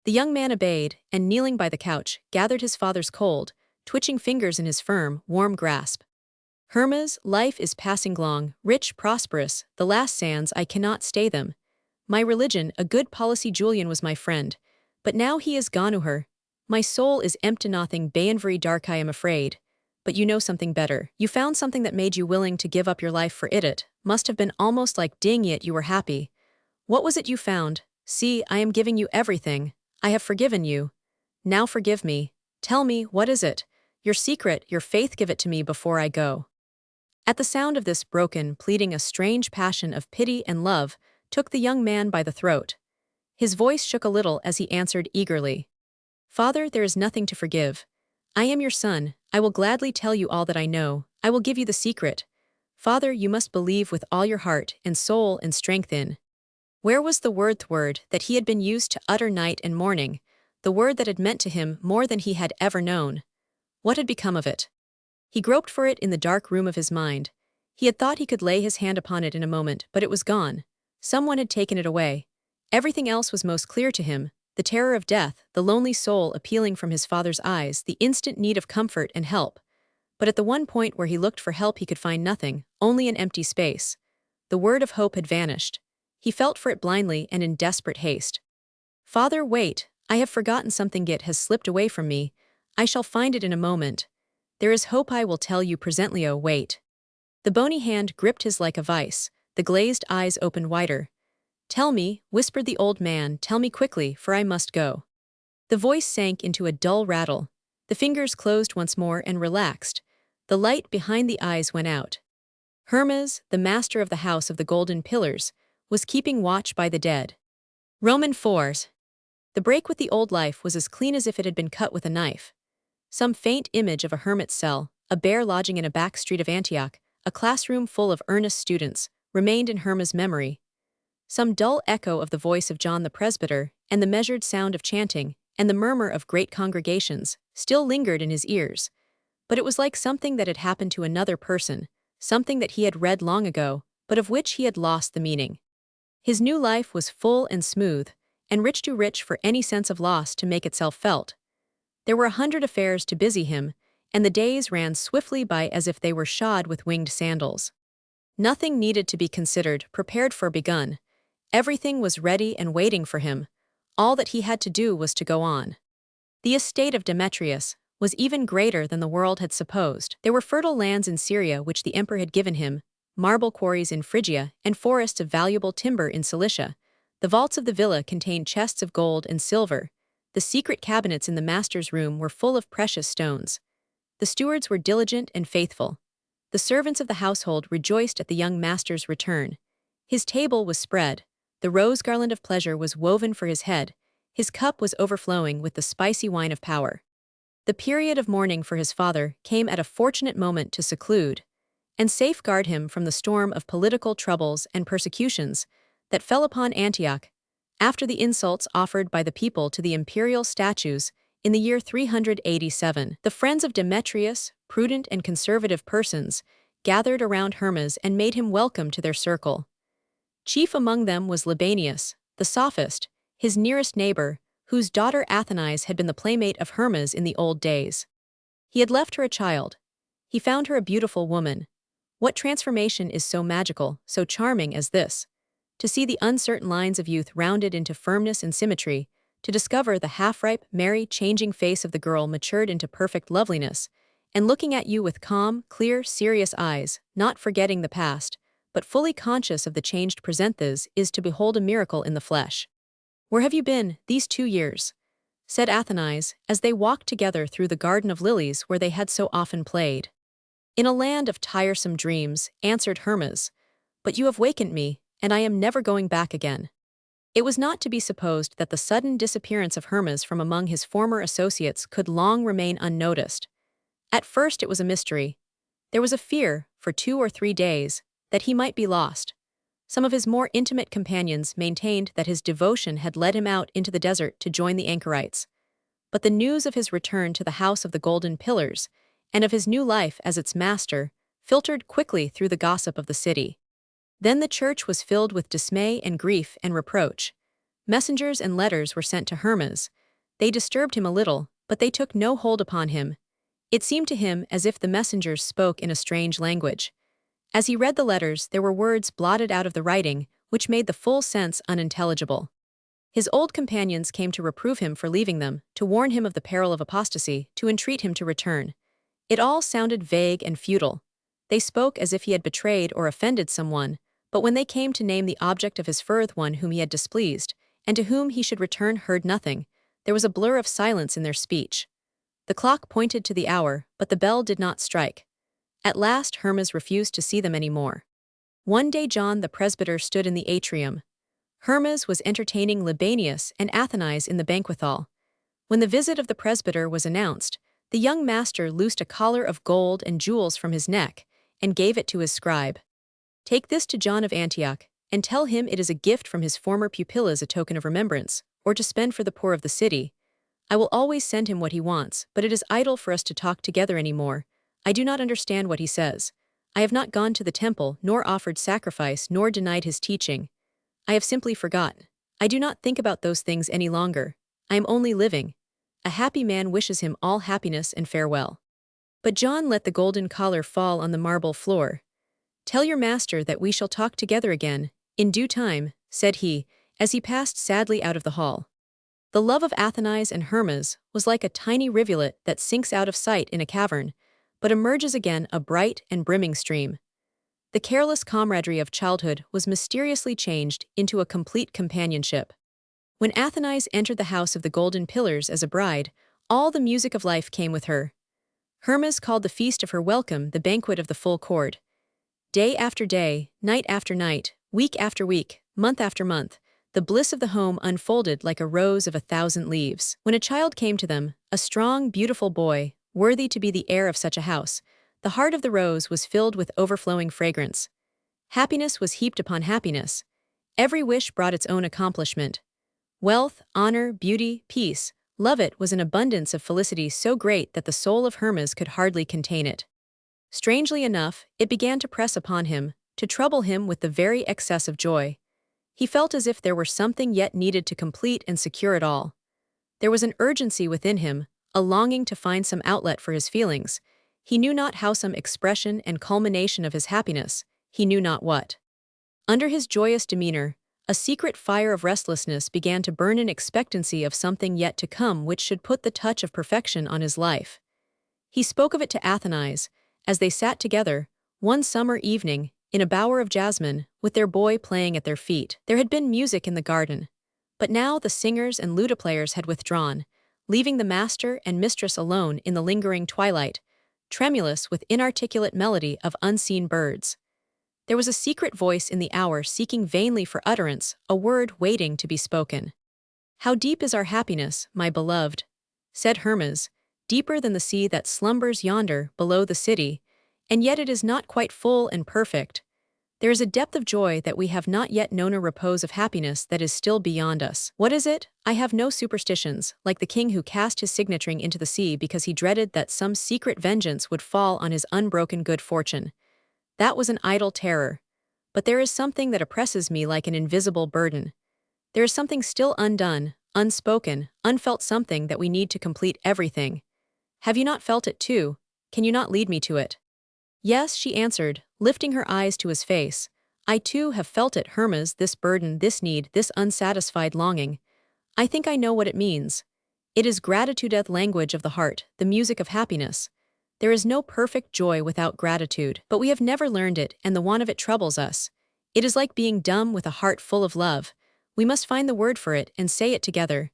The young man obeyed, and kneeling by the couch, gathered his father's cold, twitching fingers in his firm, warm grasp. Hermes, life is passing long, rich, prosperous, the last sands, I cannot stay them. My religion, a good policy, Julian was my friend, but now he is gone to her. My soul is empty, nothing, very dark, I am afraid. But you know something better. You found something that made you willing to give up your life for it. Must have been almost like ding it, you were happy. What was it you found? See, I am giving you everything. I have forgiven you. Now forgive me. Tell me, what is it? Your secret, your faith, give it to me before I go. At the sound of this broken, pleading, a strange passion of pity and love took the young man by the throat. His voice shook a little as he answered eagerly. Father, there is nothing to forgive. I am your son. I will gladly tell you all that I know. I will give you the secret. Father, you must believe with all your heart and soul and strength in. Where was the word that he had been used to utter night and morning, the word that had meant to him more than he had ever known? What had become of it? He groped for it in the dark room of his mind. He had thought he could lay his hand upon it in a moment, but it was gone. Someone had taken it away. Everything else was most clear to him. The terror of death, the lonely soul appealing from his father's eyes, the instant need of comfort and help. But at the one point where he looked for help he could find nothing, only an empty space. the word of hope had vanished. He felt for it blindly and in desperate haste. "Father, wait, I have forgotten something. It has slipped away from me. I shall find it in a moment. There is hope, I will tell you presently. Oh, wait." The bony hand gripped his like a vice, the glazed eyes opened wider. "Tell me," whispered the old man, "tell me quickly, for I must go." The voice sank into a dull rattle. The fingers closed once more and relaxed. The light behind the eyes went out. Hermes, the master of the house of the golden pillars, was keeping watch by the dead. Roman 4. The break with the old life was as clean as if it had been cut with a knife. Some faint image of a hermit's cell, a bare lodging in a back street of Antioch, a classroom full of earnest students, remained in Hermes' memory. Some dull echo of the voice of John the presbyter, and the measured sound of chanting, and the murmur of great congregations, still lingered in his ears. But it was like something that had happened to another person, something that he had read long ago, but of which he had lost the meaning. His new life was full and smooth, and rich too rich for any sense of loss to make itself felt. There were 100 affairs to busy him, and the days ran swiftly by as if they were shod with winged sandals. Nothing needed to be considered, prepared for, begun. Everything was ready and waiting for him. All that he had to do was to go on. The estate of Demetrius was even greater than the world had supposed. There were fertile lands in Syria which the emperor had given him, marble quarries in Phrygia, and forests of valuable timber in Cilicia. The vaults of the villa contained chests of gold and silver. The secret cabinets in the master's room were full of precious stones. The stewards were diligent and faithful. The servants of the household rejoiced at the young master's return. His table was spread. The rose garland of pleasure was woven for his head. His cup was overflowing with the spicy wine of power. The period of mourning for his father came at a fortunate moment to seclude and safeguard him from the storm of political troubles and persecutions that fell upon Antioch after the insults offered by the people to the imperial statues in the year 387. The friends of Demetrius, prudent and conservative persons, gathered around Hermes and made him welcome to their circle. Chief among them was Libanius, the sophist, his nearest neighbor, whose daughter Athenais had been the playmate of Hermes in the old days. He had left her a child. He found her a beautiful woman. What transformation is so magical, so charming as this? To see the uncertain lines of youth rounded into firmness and symmetry, to discover the half-ripe, merry, changing face of the girl matured into perfect loveliness, and looking at you with calm, clear, serious eyes, not forgetting the past, but fully conscious of the changed present, this is to behold a miracle in the flesh. "Where have you been these 2 years?" said Athenais, as they walked together through the garden of lilies where they had so often played. "In a land of tiresome dreams," answered Hermes. "But you have wakened me, and I am never going back again." It was not to be supposed that the sudden disappearance of Hermes from among his former associates could long remain unnoticed. At first it was a mystery. There was a fear, for 2 or 3 days, that he might be lost. Some of his more intimate companions maintained that his devotion had led him out into the desert to join the anchorites. But the news of his return to the house of the golden pillars, and of his new life as its master, filtered quickly through the gossip of the city. Then the church was filled with dismay and grief and reproach. Messengers and letters were sent to Hermes. They disturbed him a little, but they took no hold upon him. It seemed to him as if the messengers spoke in a strange language. As he read the letters, there were words blotted out of the writing, which made the full sense unintelligible. His old companions came to reprove him for leaving them, to warn him of the peril of apostasy, to entreat him to return. It all sounded vague and futile. They spoke as if he had betrayed or offended someone, but when they came to name the object of his furth, one whom he had displeased, and to whom he should return, heard nothing. There was a blur of silence in their speech. The clock pointed to the hour, but the bell did not strike. At last Hermes refused to see them any more. One day John the presbyter stood in the atrium. Hermes was entertaining Libanius and Athenais in the banquet hall. When the visit of the presbyter was announced, the young master loosed a collar of gold and jewels from his neck, and gave it to his scribe. "Take this to John of Antioch, and tell him it is a gift from his former pupil as a token of remembrance, or to spend for the poor of the city. I will always send him what he wants, but it is idle for us to talk together any more. I do not understand what he says. I have not gone to the temple, nor offered sacrifice, nor denied his teaching. I have simply forgotten. I do not think about those things any longer. I am only living. A happy man wishes him all happiness and farewell." But John let the golden collar fall on the marble floor. "Tell your master that we shall talk together again, in due time," said he, as he passed sadly out of the hall. The love of Athenais and Hermes was like a tiny rivulet that sinks out of sight in a cavern, but emerges again a bright and brimming stream. The careless camaraderie of childhood was mysteriously changed into a complete companionship. When Athenais entered the house of the golden pillars as a bride, all the music of life came with her. Hermes called the feast of her welcome the banquet of the full chord. Day after day, night after night, week after week, month after month, the bliss of the home unfolded like a rose of 1,000 leaves. When a child came to them, a strong, beautiful boy, worthy to be the heir of such a house, the heart of the rose was filled with overflowing fragrance. Happiness was heaped upon happiness. Every wish brought its own accomplishment. Wealth, honor, beauty, peace, love, it was an abundance of felicity so great that the soul of Hermes could hardly contain it. Strangely enough, it began to press upon him, to trouble him with the very excess of joy. He felt as if there were something yet needed to complete and secure it all. There was an urgency within him, a longing to find some outlet for his feelings. He knew not how, some expression and culmination of his happiness, he knew not what. Under his joyous demeanor, a secret fire of restlessness began to burn in expectancy of something yet to come which should put the touch of perfection on his life. He spoke of it to Athenais, as they sat together, one summer evening, in a bower of jasmine, with their boy playing at their feet. There had been music in the garden, but now the singers and lutiplayers had withdrawn, leaving the master and mistress alone in the lingering twilight, tremulous with inarticulate melody of unseen birds. There was a secret voice in the hour seeking vainly for utterance, a word waiting to be spoken. "How deep is our happiness, my beloved," said Hermes, "deeper than the sea that slumbers yonder below the city, and yet it is not quite full and perfect. There is a depth of joy that we have not yet known, a repose of happiness that is still beyond us. What is it? I have no superstitions, like the king who cast his signet ring into the sea because he dreaded that some secret vengeance would fall on his unbroken good fortune. That was an idle terror. But there is something that oppresses me like an invisible burden. There is something still undone, unspoken, unfelt, something that we need to complete everything. Have you not felt it too? Can you not lead me to it?" "Yes," she answered, lifting her eyes to his face. "I too have felt it, Hermes, this burden, this need, this unsatisfied longing. I think I know what it means. It is gratitude, the language of the heart, the music of happiness. There is no perfect joy without gratitude, but we have never learned it, and the want of it troubles us. It is like being dumb with a heart full of love. We must find the word for it and say it together.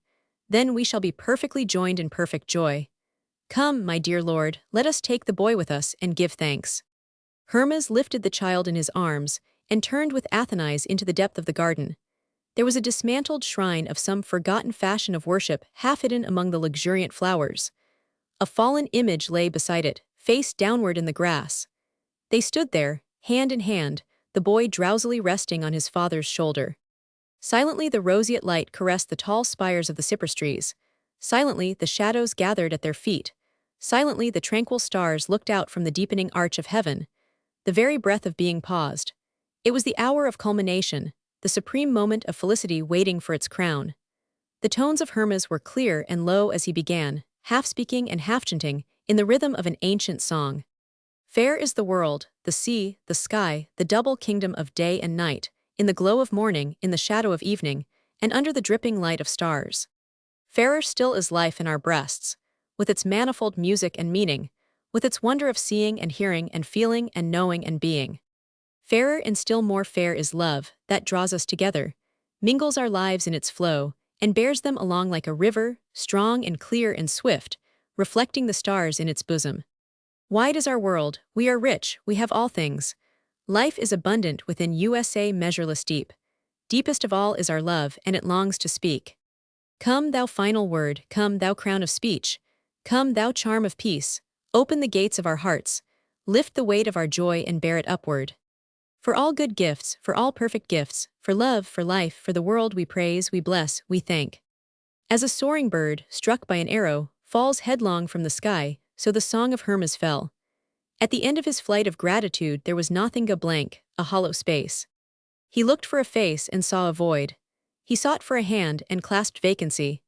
Then we shall be perfectly joined in perfect joy. Come, my dear lord, let us take the boy with us and give thanks." Hermes lifted the child in his arms and turned with Athenais into the depth of the garden. There was a dismantled shrine of some forgotten fashion of worship half hidden among the luxuriant flowers. A fallen image lay beside it, face downward in the grass. They stood there, hand in hand, the boy drowsily resting on his father's shoulder. Silently the roseate light caressed the tall spires of the cypress trees. Silently the shadows gathered at their feet. Silently the tranquil stars looked out from the deepening arch of heaven. The very breath of being paused. It was the hour of culmination, the supreme moment of felicity waiting for its crown. The tones of Hermes were clear and low as he began, half speaking and half chanting, in the rhythm of an ancient song. "Fair is the world, the sea, the sky, the double kingdom of day and night, in the glow of morning, in the shadow of evening, and under the dripping light of stars. Fairer still is life in our breasts, with its manifold music and meaning, with its wonder of seeing and hearing and feeling and knowing and being. Fairer and still more fair is love, that draws us together, mingles our lives in its flow, and bears them along like a river, strong and clear and swift, reflecting the stars in its bosom. Wide is our world, we are rich, we have all things. Life is abundant within USA measureless deep. Deepest of all is our love, and it longs to speak. Come, thou final word, come, thou crown of speech. Come, thou charm of peace, open the gates of our hearts, lift the weight of our joy and bear it upward. For all good gifts, for all perfect gifts, for love, for life, for the world we praise, we bless, we thank. As a soaring bird, struck by an arrow, falls headlong from the sky, so the song of Hermes fell. At the end of his flight of gratitude there was nothing, a blank, a hollow space. He looked for a face and saw a void. He sought for a hand and clasped vacancy.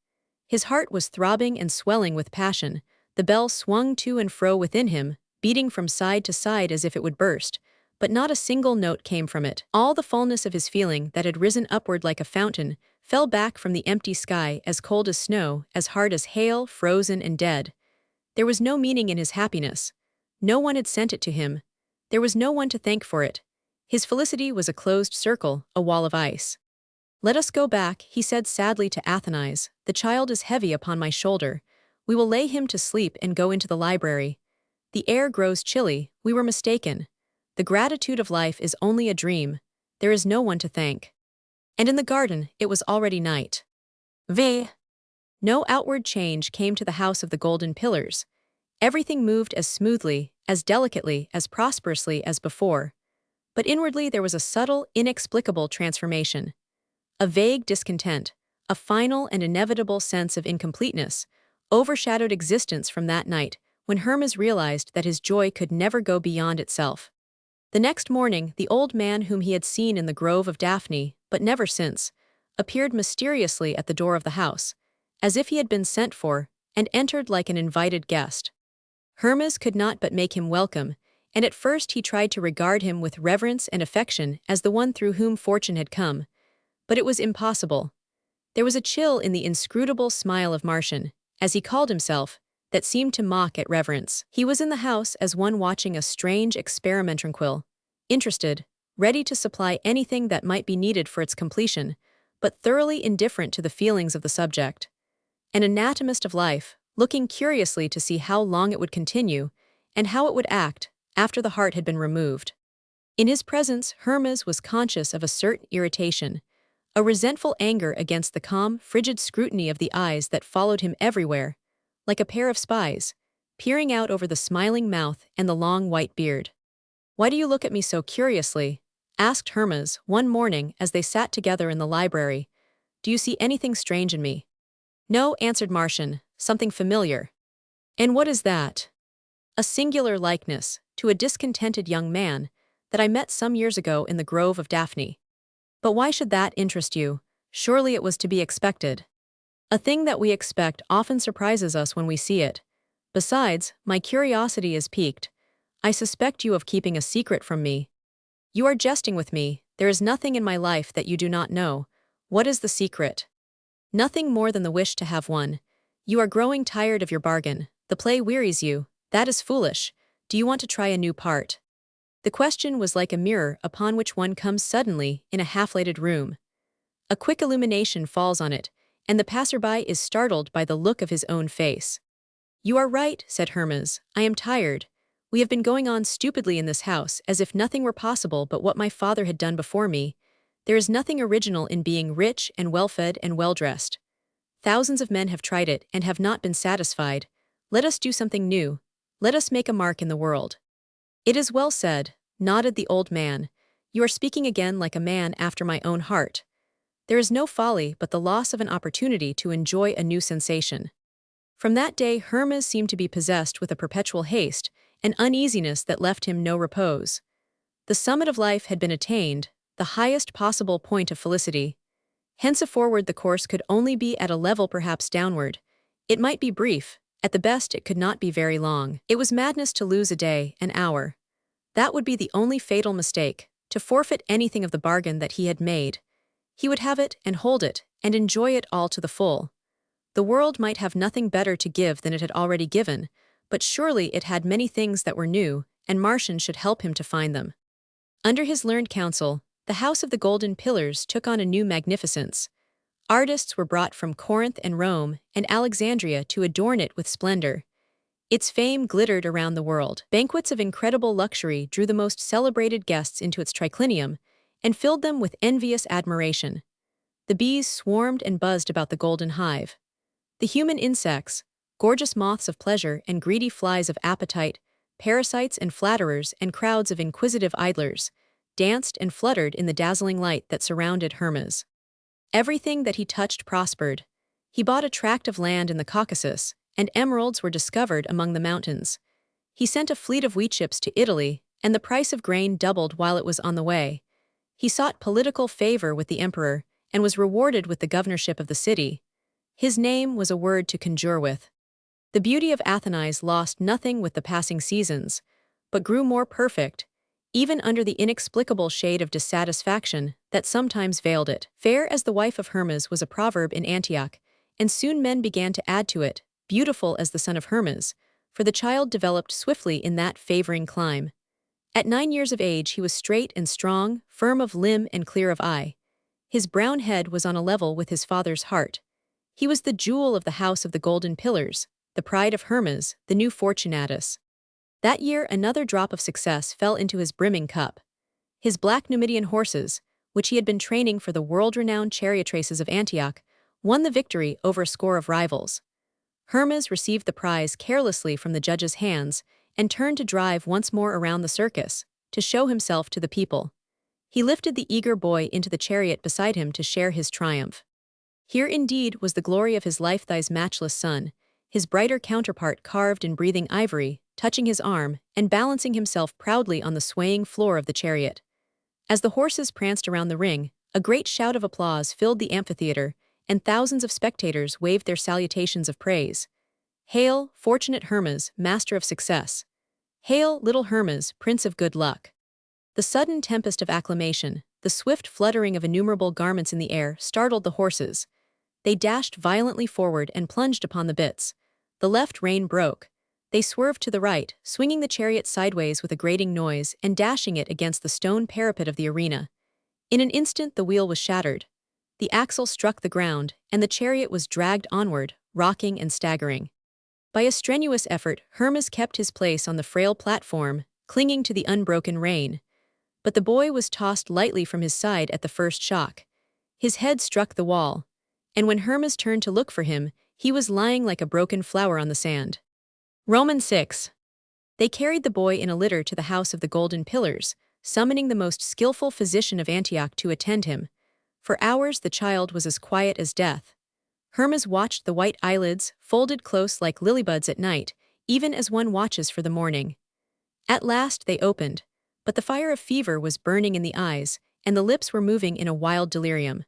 His heart was throbbing and swelling with passion. The bell swung to and fro within him, beating from side to side as if it would burst, but not a single note came from it. All the fullness of his feeling that had risen upward like a fountain fell back from the empty sky as cold as snow, as hard as hail, frozen and dead. There was no meaning in his happiness. No one had sent it to him. There was no one to thank for it. His felicity was a closed circle, a wall of ice. "Let us go back," he said sadly to Athenais. "The child is heavy upon my shoulder. We will lay him to sleep and go into the library. The air grows chilly. We were mistaken. The gratitude of life is only a dream. There is no one to thank." And in the garden, it was already night. No outward change came to the house of the golden pillars. Everything moved as smoothly, as delicately, as prosperously as before. But inwardly there was a subtle, inexplicable transformation. A vague discontent, a final and inevitable sense of incompleteness, overshadowed existence from that night when Hermes realized that his joy could never go beyond itself. The next morning, the old man whom he had seen in the grove of Daphne, but never since, appeared mysteriously at the door of the house, as if he had been sent for, and entered like an invited guest. Hermes could not but make him welcome, and at first he tried to regard him with reverence and affection as the one through whom fortune had come. But it was impossible. There was a chill in the inscrutable smile of Martian, as he called himself, that seemed to mock at reverence. He was in the house as one watching a strange experiment, tranquil, interested, ready to supply anything that might be needed for its completion, but thoroughly indifferent to the feelings of the subject. An anatomist of life, looking curiously to see how long it would continue, and how it would act after the heart had been removed. In his presence, Hermes was conscious of a certain irritation, a resentful anger against the calm, frigid scrutiny of the eyes that followed him everywhere, like a pair of spies, peering out over the smiling mouth and the long white beard. "Why do you look at me so curiously?" asked Hermes one morning as they sat together in the library. "Do you see anything strange in me?" "No," answered Martian, "something familiar." "And what is that?" "A singular likeness to a discontented young man that I met some years ago in the grove of Daphne." "But why should that interest you? Surely it was to be expected." "A thing that we expect often surprises us when we see it. Besides, my curiosity is piqued. I suspect you of keeping a secret from me." "You are jesting with me. There is nothing in my life that you do not know. What is the secret?" "Nothing more than the wish to have one. You are growing tired of your bargain. The play wearies you. That is foolish. Do you want to try a new part?" The question was like a mirror upon which one comes suddenly in a half-lighted room. A quick illumination falls on it, and the passerby is startled by the look of his own face. "You are right," said Hermes. "I am tired. We have been going on stupidly in this house as if nothing were possible but what my father had done before me. There is nothing original in being rich and well-fed and well-dressed. Thousands of men have tried it and have not been satisfied. Let us do something new. Let us make a mark in the world." "It is well said," nodded the old man. "You are speaking again like a man after my own heart. There is no folly but the loss of an opportunity to enjoy a new sensation." From that day Hermes seemed to be possessed with a perpetual haste, an uneasiness that left him no repose. The summit of life had been attained, the highest possible point of felicity. Henceforward the course could only be at a level perhaps downward. It might be brief, at the best it could not be very long. It was madness to lose a day, an hour. That would be the only fatal mistake, to forfeit anything of the bargain that he had made. He would have it and hold it, and enjoy it all to the full. The world might have nothing better to give than it had already given, but surely it had many things that were new, and Martian should help him to find them. Under his learned counsel, the House of the Golden Pillars took on a new magnificence. Artists were brought from Corinth and Rome and Alexandria to adorn it with splendor. Its fame glittered around the world. Banquets of incredible luxury drew the most celebrated guests into its triclinium and filled them with envious admiration. The bees swarmed and buzzed about the golden hive. The human insects, gorgeous moths of pleasure and greedy flies of appetite, parasites and flatterers and crowds of inquisitive idlers, danced and fluttered in the dazzling light that surrounded Hermes. Everything that he touched prospered. He bought a tract of land in the Caucasus, and emeralds were discovered among the mountains. He sent a fleet of wheat ships to Italy, and the price of grain doubled while it was on the way. He sought political favor with the emperor, and was rewarded with the governorship of the city. His name was a word to conjure with. The beauty of Athenais lost nothing with the passing seasons, but grew more perfect. even under the inexplicable shade of dissatisfaction that sometimes veiled it. Fair as the wife of Hermes was a proverb in Antioch, and soon men began to add to it, beautiful as the son of Hermes, for the child developed swiftly in that favoring clime. At 9 years of age he was straight and strong, firm of limb and clear of eye. His brown head was on a level with his father's heart. He was the jewel of the house of the golden pillars, the pride of Hermes, the new Fortunatus. That year another drop of success fell into his brimming cup. His black Numidian horses, which he had been training for the world-renowned chariot races of Antioch, won the victory over a score of rivals. Hermes received the prize carelessly from the judge's hands and turned to drive once more around the circus, to show himself to the people. He lifted the eager boy into the chariot beside him to share his triumph. Here indeed was the glory of his life-thy's matchless son, his brighter counterpart carved in breathing ivory, touching his arm and balancing himself proudly on the swaying floor of the chariot. As the horses pranced around the ring, a great shout of applause filled the amphitheater, and thousands of spectators waved their salutations of praise. Hail, fortunate Hermes, master of success! Hail, little Hermes, prince of good luck! The sudden tempest of acclamation, the swift fluttering of innumerable garments in the air, startled the horses. They dashed violently forward and plunged upon the bits. The left rein broke. They swerved to the right, swinging the chariot sideways with a grating noise and dashing it against the stone parapet of the arena. In an instant the wheel was shattered. The axle struck the ground, and the chariot was dragged onward, rocking and staggering. By a strenuous effort, Hermes kept his place on the frail platform, clinging to the unbroken rein. But the boy was tossed lightly from his side at the first shock. His head struck the wall, and when Hermes turned to look for him, he was lying like a broken flower on the sand. Romans 6. They carried the boy in a litter to the house of the golden pillars, summoning the most skillful physician of Antioch to attend him. For hours the child was as quiet as death. Hermes watched the white eyelids, folded close like lily buds at night, even as one watches for the morning. At last they opened, but the fire of fever was burning in the eyes, and the lips were moving in a wild delirium.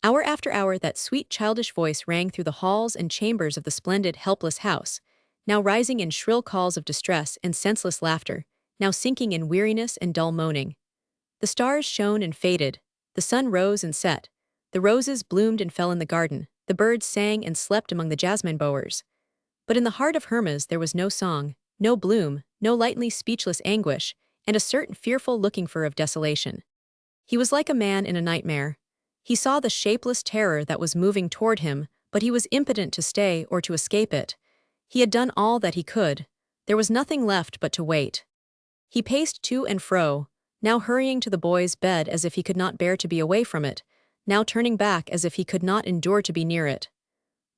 Hour after hour that sweet childish voice rang through the halls and chambers of the splendid, helpless house, now rising in shrill calls of distress and senseless laughter, now sinking in weariness and dull moaning. The stars shone and faded, the sun rose and set, the roses bloomed and fell in the garden, the birds sang and slept among the jasmine bowers. But in the heart of Hermes there was no song, no bloom, no lightly speechless anguish, and a certain fearful looking-for of desolation. He was like a man in a nightmare. He saw the shapeless terror that was moving toward him, but he was impotent to stay or to escape it. He had done all that he could. There was nothing left but to wait. He paced to and fro, now hurrying to the boy's bed as if he could not bear to be away from it, now turning back as if he could not endure to be near it.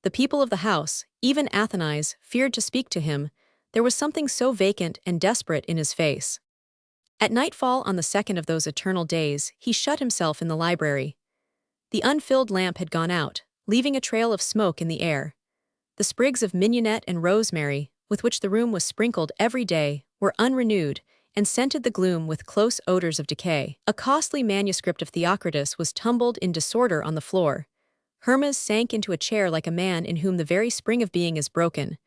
The people of the house, even Athenais, feared to speak to him. There was something so vacant and desperate in his face. At nightfall on the second of those eternal days, he shut himself in the library. The unfilled lamp had gone out, leaving a trail of smoke in the air. The sprigs of mignonette and rosemary, with which the room was sprinkled every day, were unrenewed, and scented the gloom with close odors of decay. A costly manuscript of Theocritus was tumbled in disorder on the floor. Hermes sank into a chair like a man in whom the very spring of being is broken.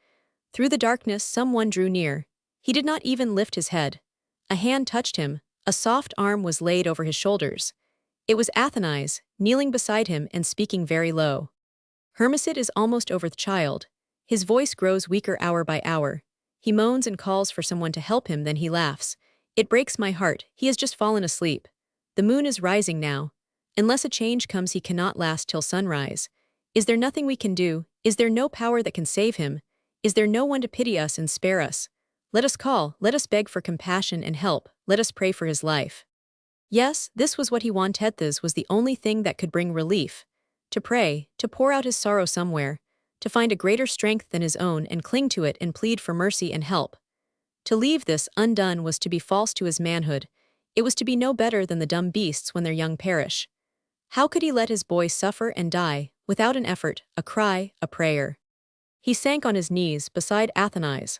Through the darkness someone drew near. He did not even lift his head. A hand touched him, a soft arm was laid over his shoulders. It was Athenais, kneeling beside him and speaking very low. Hermesit is almost over the child. His voice grows weaker hour by hour. He moans and calls for someone to help him, then he laughs. It breaks my heart, he has just fallen asleep. The moon is rising now. Unless a change comes he cannot last till sunrise. Is there nothing we can do? Is there no power that can save him? Is there no one to pity us and spare us? Let us call, let us beg for compassion and help, let us pray for his life. Yes, this was what he wanted. This was the only thing that could bring relief. To pray, to pour out his sorrow somewhere, to find a greater strength than his own and cling to it and plead for mercy and help. To leave this undone was to be false to his manhood. It was to be no better than the dumb beasts when their young perish. How could he let his boy suffer and die, without an effort, a cry, a prayer? He sank on his knees beside Athenais.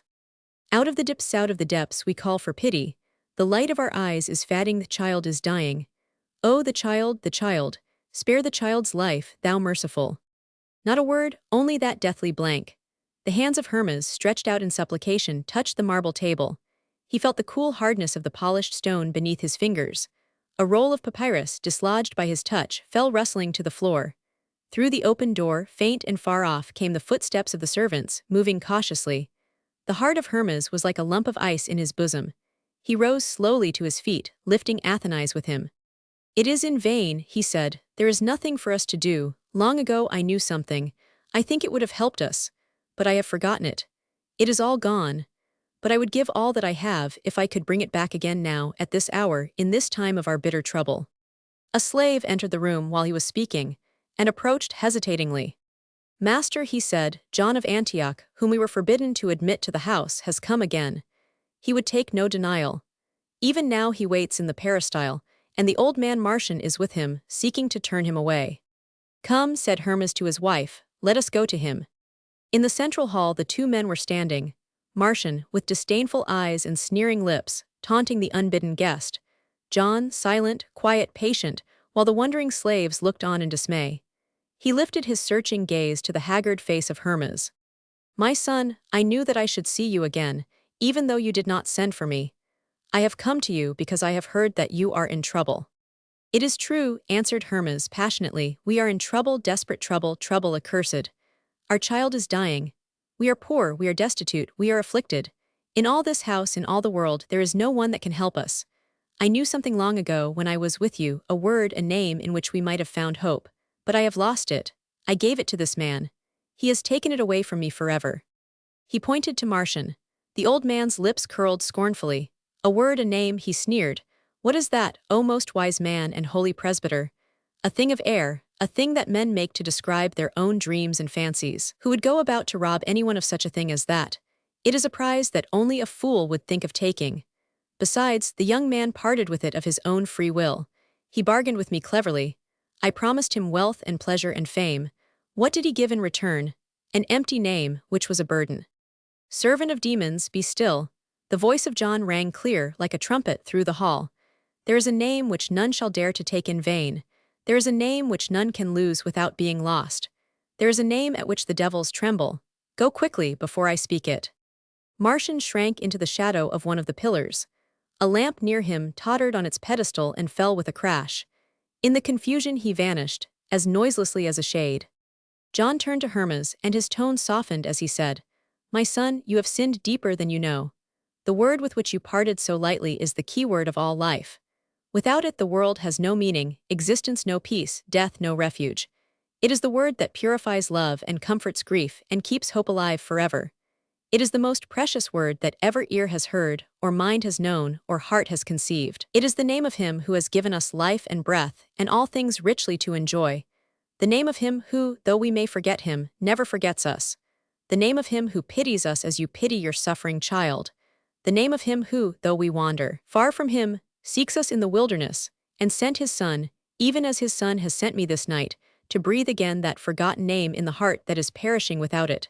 Out of the depths we call for pity. The light of our eyes is fading, the child is dying. Oh, the child, spare the child's life, thou merciful. Not a word, only that deathly blank. The hands of Hermes, stretched out in supplication, touched the marble table. He felt the cool hardness of the polished stone beneath his fingers. A roll of papyrus, dislodged by his touch, fell rustling to the floor. Through the open door, faint and far off, came the footsteps of the servants, moving cautiously. The heart of Hermes was like a lump of ice in his bosom. He rose slowly to his feet, lifting Athenais with him. "It is in vain," he said. "There is nothing for us to do. Long ago I knew something. I think it would have helped us. But I have forgotten it. It is all gone. But I would give all that I have if I could bring it back again now, at this hour, in this time of our bitter trouble." A slave entered the room while he was speaking, and approached hesitatingly. "Master," he said, "John of Antioch, whom we were forbidden to admit to the house, has come again." He would take no denial. Even now he waits in the peristyle, and the old man Martian is with him, seeking to turn him away. "Come," said Hermes to his wife, "let us go to him." In the central hall the two men were standing, Martian, with disdainful eyes and sneering lips, taunting the unbidden guest; John, silent, quiet, patient, while the wondering slaves looked on in dismay. He lifted his searching gaze to the haggard face of Hermes. "My son, I knew that I should see you again, even though you did not send for me. I have come to you because I have heard that you are in trouble." "It is true," answered Hermes passionately. "We are in trouble, desperate trouble, trouble accursed. Our child is dying. We are poor, we are destitute, we are afflicted. In all this house, in all the world, there is no one that can help us. I knew something long ago when I was with you, a word, a name in which we might have found hope. But I have lost it. I gave it to this man. He has taken it away from me forever." He pointed to Martian. The old man's lips curled scornfully. "A word, a name," he sneered. "What is that, O most wise man and holy presbyter? A thing of air, a thing that men make to describe their own dreams and fancies. Who would go about to rob anyone of such a thing as that? It is a prize that only a fool would think of taking. Besides, the young man parted with it of his own free will. He bargained with me cleverly. I promised him wealth and pleasure and fame. What did he give in return? An empty name, which was a burden. Servant of demons, be still." The voice of John rang clear like a trumpet through the hall. "There is a name which none shall dare to take in vain. There is a name which none can lose without being lost. There is a name at which the devils tremble. Go quickly before I speak it." Martian shrank into the shadow of one of the pillars. A lamp near him tottered on its pedestal and fell with a crash. In the confusion he vanished, as noiselessly as a shade. John turned to Hermes, and his tone softened as he said, "My son, you have sinned deeper than you know. The word with which you parted so lightly is the key word of all life. Without it the world has no meaning, existence no peace, death no refuge. It is the word that purifies love and comforts grief and keeps hope alive forever. It is the most precious word that ever ear has heard, or mind has known, or heart has conceived. It is the name of him who has given us life and breath, and all things richly to enjoy. The name of him who, though we may forget him, never forgets us. The name of him who pities us as you pity your suffering child. The name of him who, though we wander far from him, seeks us in the wilderness, and sent his Son, even as his Son has sent me this night, to breathe again that forgotten name in the heart that is perishing without it.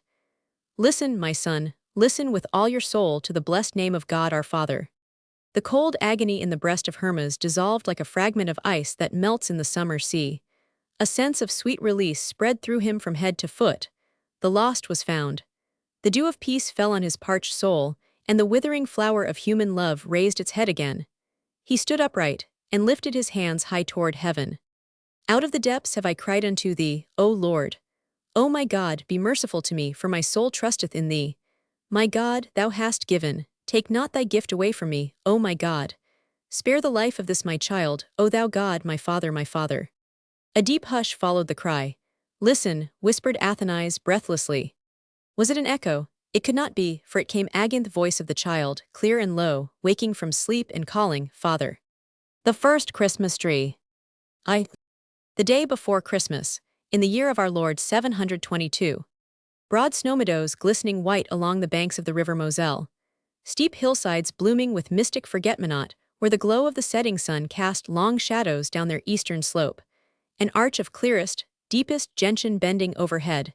Listen, my son, listen with all your soul to the blessed name of God our Father." The cold agony in the breast of Hermes dissolved like a fragment of ice that melts in the summer sea. A sense of sweet release spread through him from head to foot. The lost was found. The dew of peace fell on his parched soul, and the withering flower of human love raised its head again. He stood upright, and lifted his hands high toward heaven. "Out of the depths have I cried unto thee, O Lord. O my God, be merciful to me, for my soul trusteth in thee. My God, thou hast given, take not thy gift away from me, O my God. Spare the life of this my child, O thou God, my Father, my Father." A deep hush followed the cry. "Listen," whispered Athenais breathlessly. Was it an echo? It could not be, for it came again the voice of the child, clear and low, waking from sleep and calling, "Father." The first Christmas tree. The day before Christmas, in the year of our Lord 722. Broad snow meadows glistening white along the banks of the river Moselle. Steep hillsides blooming with mystic forget-me-not, where the glow of the setting sun cast long shadows down their eastern slope. An arch of clearest, deepest gentian bending overhead.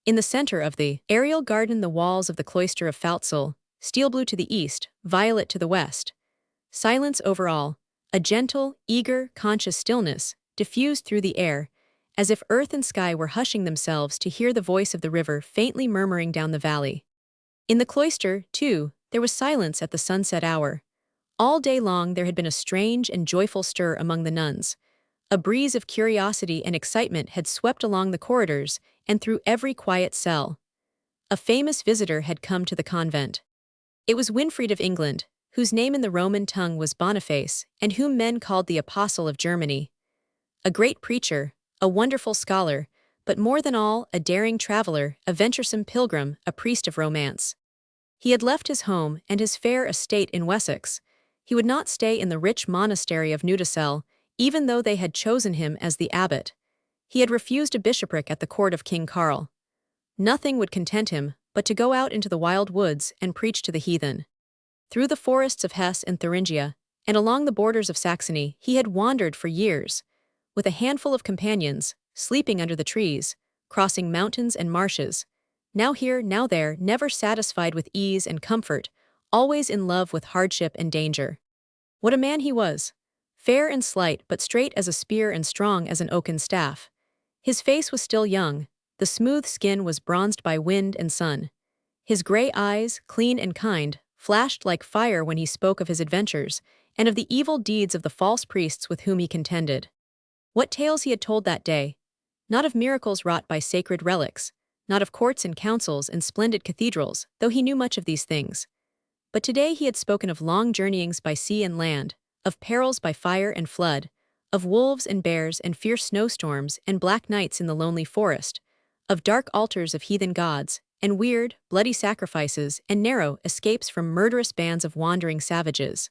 In the center of the aerial garden the walls of the cloister of Falzel, steel blue to the east, violet to the west. Silence over all, a gentle, eager, conscious stillness, diffused through the air, as if earth and sky were hushing themselves to hear the voice of the river faintly murmuring down the valley. In the cloister, too, there was silence at the sunset hour. All day long there had been a strange and joyful stir among the nuns. A breeze of curiosity and excitement had swept along the corridors and through every quiet cell. A famous visitor had come to the convent. It was Winfried of England, whose name in the Roman tongue was Boniface, and whom men called the Apostle of Germany. A great preacher, a wonderful scholar, but more than all, a daring traveler, a venturesome pilgrim, a priest of romance. He had left his home and his fair estate in Wessex. He would not stay in the rich monastery of Nudicel, even though they had chosen him as the abbot. He had refused a bishopric at the court of King Karl. Nothing would content him but to go out into the wild woods and preach to the heathen. Through the forests of Hesse and Thuringia, and along the borders of Saxony, he had wandered for years, with a handful of companions, sleeping under the trees, crossing mountains and marshes, now here, now there, never satisfied with ease and comfort, always in love with hardship and danger. What a man he was! Fair and slight, but straight as a spear and strong as an oaken staff. His face was still young, the smooth skin was bronzed by wind and sun. His gray eyes, clean and kind, flashed like fire when he spoke of his adventures, and of the evil deeds of the false priests with whom he contended. What tales he had told that day! Not of miracles wrought by sacred relics, not of courts and councils and splendid cathedrals, though he knew much of these things. But today he had spoken of long journeyings by sea and land, of perils by fire and flood, of wolves and bears and fierce snowstorms and black nights in the lonely forest, of dark altars of heathen gods, and weird, bloody sacrifices and narrow escapes from murderous bands of wandering savages.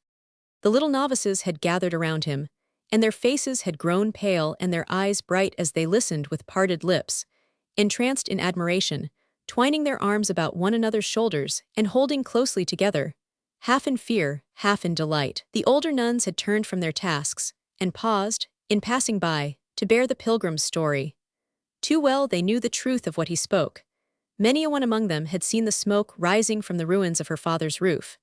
The little novices had gathered around him, and their faces had grown pale and their eyes bright as they listened with parted lips, entranced in admiration, twining their arms about one another's shoulders and holding closely together, half in fear, half in delight. The older nuns had turned from their tasks and paused, in passing by, to bear the pilgrim's story. Too well they knew the truth of what he spoke. Many a one among them had seen the smoke rising from the ruins of her father's roof.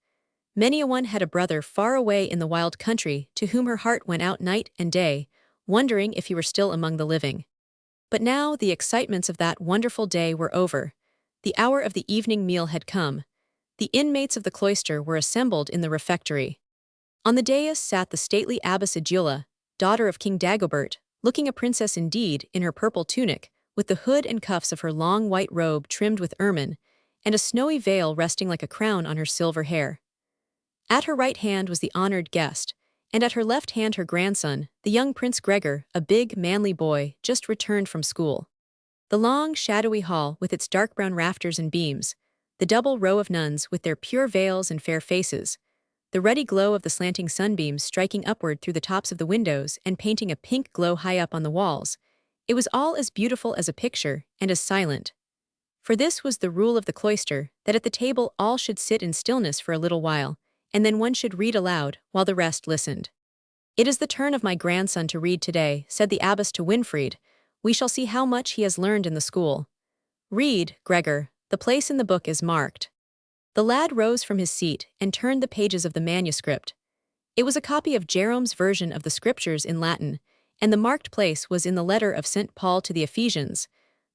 Many a one had a brother far away in the wild country to whom her heart went out night and day, wondering if he were still among the living. But now the excitements of that wonderful day were over. The hour of the evening meal had come. The inmates of the cloister were assembled in the refectory. On the dais sat the stately Abbess Adula, daughter of King Dagobert, looking a princess indeed in her purple tunic, with the hood and cuffs of her long white robe trimmed with ermine, and a snowy veil resting like a crown on her silver hair. At her right hand was the honored guest, and at her left hand her grandson, the young Prince Gregor, a big, manly boy, just returned from school. The long, shadowy hall, with its dark brown rafters and beams, the double row of nuns with their pure veils and fair faces, the ruddy glow of the slanting sunbeams striking upward through the tops of the windows and painting a pink glow high up on the walls, it was all as beautiful as a picture and as silent. For this was the rule of the cloister, that at the table all should sit in stillness for a little while, and then one should read aloud, while the rest listened. "It is the turn of my grandson to read today," said the abbess to Winfried. "We shall see how much he has learned in the school. Read, Gregor, the place in the book is marked." The lad rose from his seat and turned the pages of the manuscript. It was a copy of Jerome's version of the Scriptures in Latin, and the marked place was in the letter of St. Paul to the Ephesians,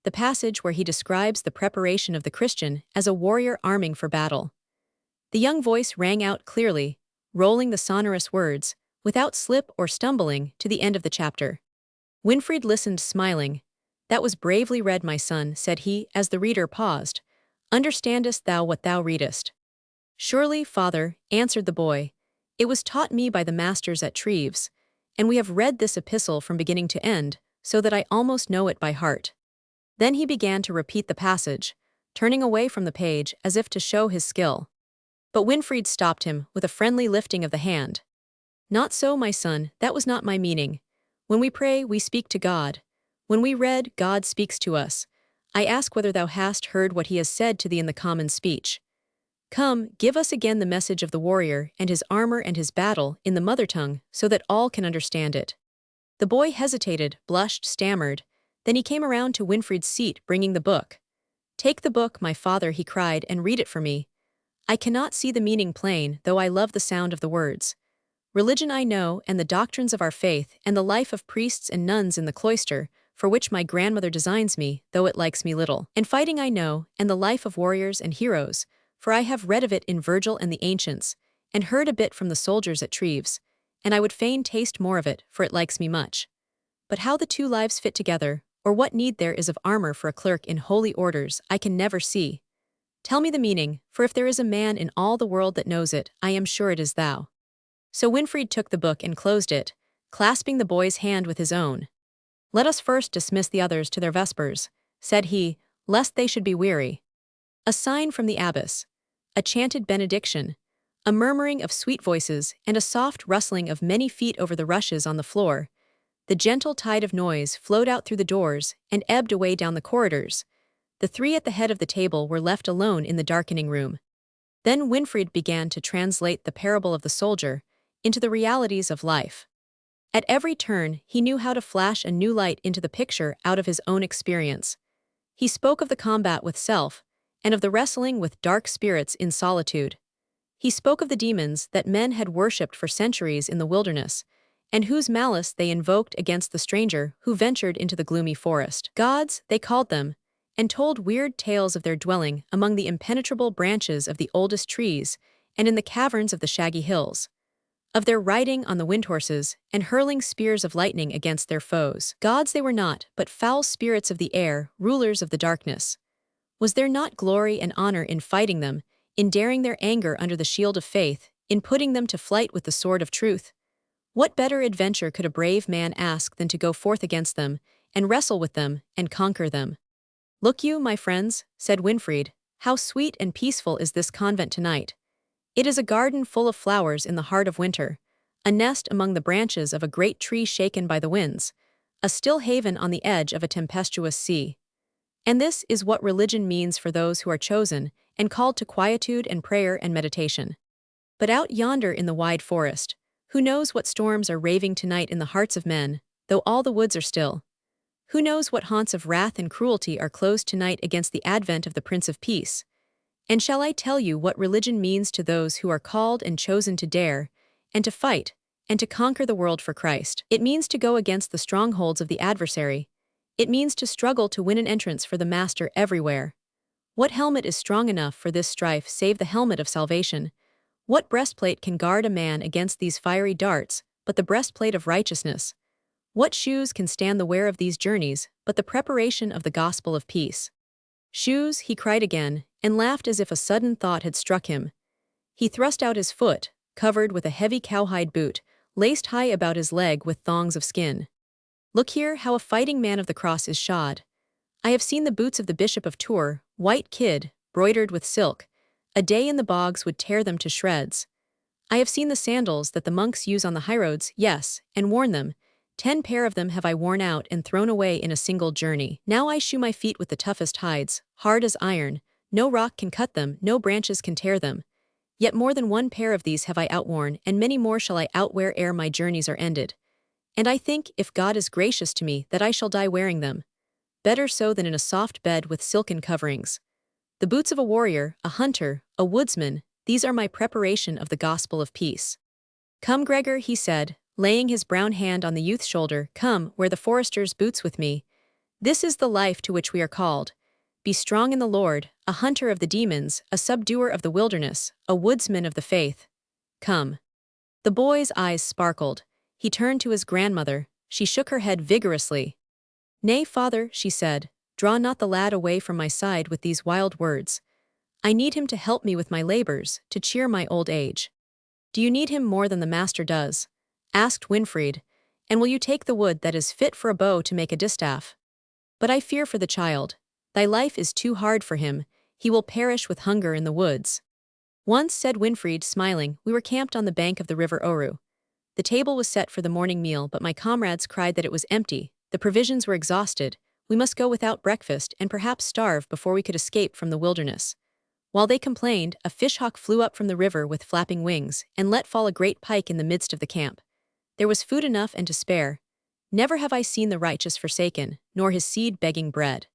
the passage where he describes the preparation of the Christian as a warrior arming for battle. The young voice rang out clearly, rolling the sonorous words, without slip or stumbling, to the end of the chapter. Winfried listened smiling. "That was bravely read, my son," said he, as the reader paused. "Understandest thou what thou readest?" "Surely, father," answered the boy. "It was taught me by the masters at Treves, and we have read this epistle from beginning to end, so that I almost know it by heart." Then he began to repeat the passage, turning away from the page as if to show his skill. But Winfried stopped him with a friendly lifting of the hand. "Not so, my son, that was not my meaning. When we pray, we speak to God. When we read, God speaks to us. I ask whether thou hast heard what he has said to thee in the common speech. Come, give us again the message of the warrior and his armor and his battle in the mother tongue, so that all can understand it." The boy hesitated, blushed, stammered. Then he came around to Winfried's seat, bringing the book. "Take the book, my father," he cried, "and read it for me. I cannot see the meaning plain, though I love the sound of the words. Religion I know, and the doctrines of our faith, and the life of priests and nuns in the cloister, for which my grandmother designs me, though it likes me little. And fighting I know, and the life of warriors and heroes, for I have read of it in Virgil and the ancients, and heard a bit from the soldiers at Treves, and I would fain taste more of it, for it likes me much. But how the two lives fit together, or what need there is of armor for a clerk in holy orders, I can never see. Tell me the meaning, for if there is a man in all the world that knows it, I am sure it is thou. So Winfried took the book and closed it, clasping the boy's hand with his own. Let us first dismiss the others to their vespers, said he, lest they should be weary. A sign from the abbess, a chanted benediction, a murmuring of sweet voices, and a soft rustling of many feet over the rushes on the floor. The gentle tide of noise flowed out through the doors and ebbed away down the corridors. The three at the head of the table were left alone in the darkening room. Then Winfried began to translate the parable of the soldier into the realities of life. At every turn, he knew how to flash a new light into the picture out of his own experience. He spoke of the combat with self, and of the wrestling with dark spirits in solitude. He spoke of the demons that men had worshipped for centuries in the wilderness, and whose malice they invoked against the stranger who ventured into the gloomy forest. Gods, they called them, and told weird tales of their dwelling among the impenetrable branches of the oldest trees and in the caverns of the shaggy hills, of their riding on the windhorses and hurling spears of lightning against their foes. Gods they were not, but foul spirits of the air, rulers of the darkness. Was there not glory and honor in fighting them, in daring their anger under the shield of faith, in putting them to flight with the sword of truth? What better adventure could a brave man ask than to go forth against them, and wrestle with them, and conquer them? Look you, my friends, said Winfried, how sweet and peaceful is this convent tonight. It is a garden full of flowers in the heart of winter, a nest among the branches of a great tree shaken by the winds, a still haven on the edge of a tempestuous sea. And this is what religion means for those who are chosen and called to quietude and prayer and meditation. But out yonder in the wide forest, who knows what storms are raving tonight in the hearts of men, though all the woods are still? Who knows what haunts of wrath and cruelty are closed tonight against the advent of the Prince of Peace? And shall I tell you what religion means to those who are called and chosen to dare, and to fight, and to conquer the world for Christ? It means to go against the strongholds of the adversary. It means to struggle to win an entrance for the Master everywhere. What helmet is strong enough for this strife save the helmet of salvation? What breastplate can guard a man against these fiery darts, but the breastplate of righteousness? What shoes can stand the wear of these journeys, but the preparation of the gospel of peace? Shoes, he cried again, and laughed as if a sudden thought had struck him. He thrust out his foot, covered with a heavy cowhide boot, laced high about his leg with thongs of skin. Look here how a fighting man of the cross is shod. I have seen the boots of the Bishop of Tours, white kid, broidered with silk. A day in the bogs would tear them to shreds. I have seen the sandals that the monks use on the highroads, yes, and worn them. 10 pair of them have I worn out and thrown away in a single journey. Now I shoe my feet with the toughest hides, hard as iron. No rock can cut them, no branches can tear them. Yet more than 1 pair of these have I outworn, and many more shall I outwear ere my journeys are ended. And I think, if God is gracious to me, that I shall die wearing them. Better so than in a soft bed with silken coverings. The boots of a warrior, a hunter, a woodsman, these are my preparation of the gospel of peace. Come, Gregor, he said, laying his brown hand on the youth's shoulder, come, wear the forester's boots with me. This is the life to which we are called. Be strong in the Lord, a hunter of the demons, a subduer of the wilderness, a woodsman of the faith. Come. The boy's eyes sparkled. He turned to his grandmother. She shook her head vigorously. Nay, father, she said, draw not the lad away from my side with these wild words. I need him to help me with my labors, to cheer my old age. Do you need him more than the master does? Asked Winfried, and will you take the wood that is fit for a bow to make a distaff? But I fear for the child. Thy life is too hard for him, he will perish with hunger in the woods. Once, said Winfried, smiling, we were camped on the bank of the river Oru. The table was set for the morning meal, but my comrades cried that it was empty, the provisions were exhausted, we must go without breakfast and perhaps starve before we could escape from the wilderness. While they complained, a fishhawk flew up from the river with flapping wings, and let fall a great pike in the midst of the camp. There was food enough and to spare. Never have I seen the righteous forsaken, nor his seed begging bread.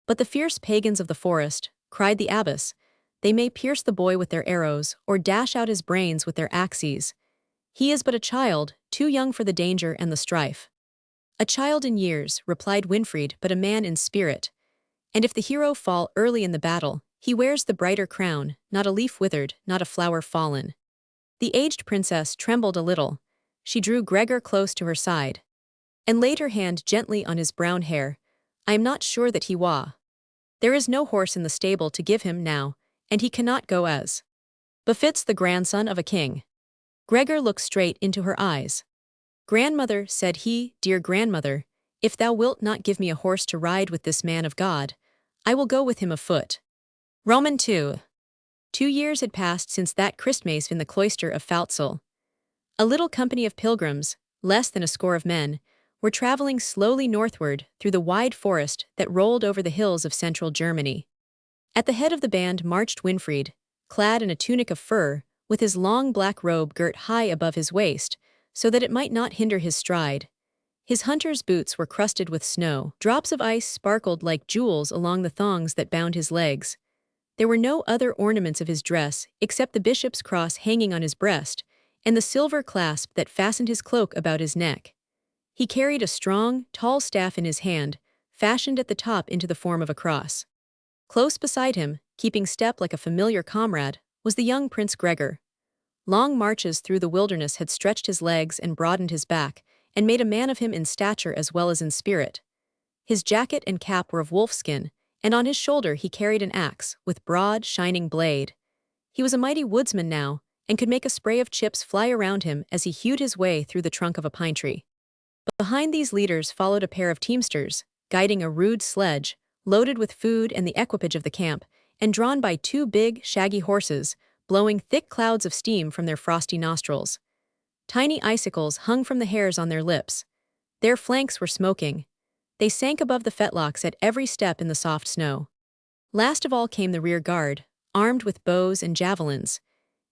But the fierce pagans of the forest, cried the abbess, they may pierce the boy with their arrows, or dash out his brains with their axes. He is but a child, too young for the danger and the strife. A child in years, replied Winfried, but a man in spirit. And if the hero fall early in the battle, He wears the brighter crown, not a leaf withered, not a flower fallen. The aged princess trembled a little. She drew Gregor close to her side and laid her hand gently on his brown hair. I am not sure that he wa. There is no horse in the stable to give him now, and he cannot go as befits the grandson of a king. Gregor looked straight into her eyes. Grandmother, said he, dear grandmother, if thou wilt not give me a horse to ride with this man of God, I will go with him afoot. Roman 2. 2 years had passed since that Christmas in the cloister of Falzel. A little company of pilgrims, less than a score of men, were traveling slowly northward through the wide forest that rolled over the hills of central Germany. At the head of the band marched Winfried, clad in a tunic of fur, with his long black robe girt high above his waist, so that it might not hinder his stride. His hunter's boots were crusted with snow. Drops of ice sparkled like jewels along the thongs that bound his legs. There were no other ornaments of his dress except the bishop's cross hanging on his breast and the silver clasp that fastened his cloak about his neck. He carried a strong, tall staff in his hand, fashioned at the top into the form of a cross. Close beside him, keeping step like a familiar comrade, was the young Prince Gregor. Long marches through the wilderness had stretched his legs and broadened his back, and made a man of him in stature as well as in spirit. His jacket and cap were of wolfskin, and on his shoulder he carried an axe, with broad, shining blade. He was a mighty woodsman now, and could make a spray of chips fly around him as he hewed his way through the trunk of a pine tree. Behind these leaders followed a pair of teamsters, guiding a rude sledge, loaded with food and the equipage of the camp, and drawn by 2 big, shaggy horses, blowing thick clouds of steam from their frosty nostrils. Tiny icicles hung from the hairs on their lips. Their flanks were smoking. They sank above the fetlocks at every step in the soft snow. Last of all came the rear guard, armed with bows and javelins.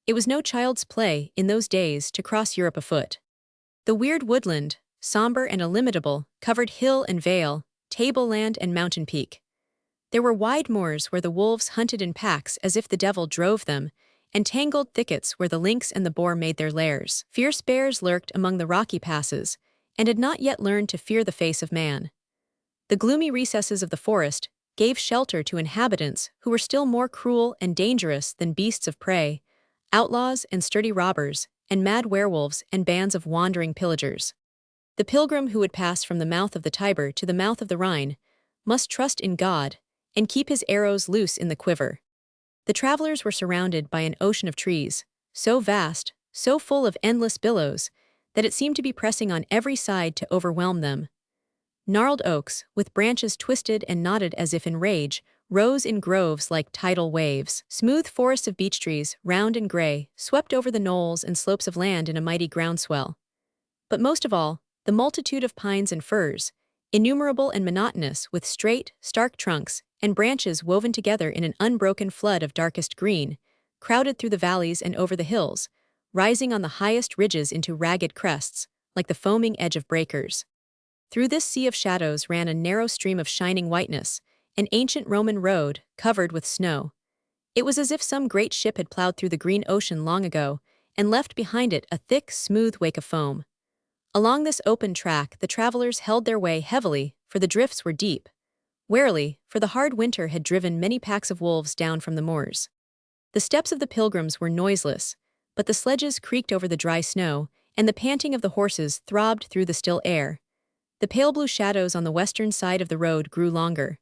It was no child's play, in those days, to cross Europe afoot. The weird woodland, somber and illimitable, covered hill and vale, tableland and mountain peak. There were wide moors where the wolves hunted in packs as if the devil drove them, and tangled thickets where the lynx and the boar made their lairs. Fierce bears lurked among the rocky passes, and had not yet learned to fear the face of man. The gloomy recesses of the forest gave shelter to inhabitants who were still more cruel and dangerous than beasts of prey, outlaws and sturdy robbers, and mad werewolves and bands of wandering pillagers. The pilgrim who would pass from the mouth of the Tiber to the mouth of the Rhine must trust in God and keep his arrows loose in the quiver. The travelers were surrounded by an ocean of trees, so vast, so full of endless billows, that it seemed to be pressing on every side to overwhelm them. Gnarled oaks, with branches twisted and knotted as if in rage, rose in groves like tidal waves. Smooth forests of beech trees, round and gray, swept over the knolls and slopes of land in a mighty groundswell. But most of all, the multitude of pines and firs, innumerable and monotonous, with straight, stark trunks and branches woven together in an unbroken flood of darkest green, crowded through the valleys and over the hills, rising on the highest ridges into ragged crests, like the foaming edge of breakers. Through this sea of shadows ran a narrow stream of shining whiteness, an ancient Roman road covered with snow. It was as if some great ship had plowed through the green ocean long ago and left behind it a thick, smooth wake of foam. Along this open track the travelers held their way heavily, for the drifts were deep. Warily, for the hard winter had driven many packs of wolves down from the moors. The steps of the pilgrims were noiseless, but the sledges creaked over the dry snow, and the panting of the horses throbbed through the still air. The pale blue shadows on the western side of the road grew longer.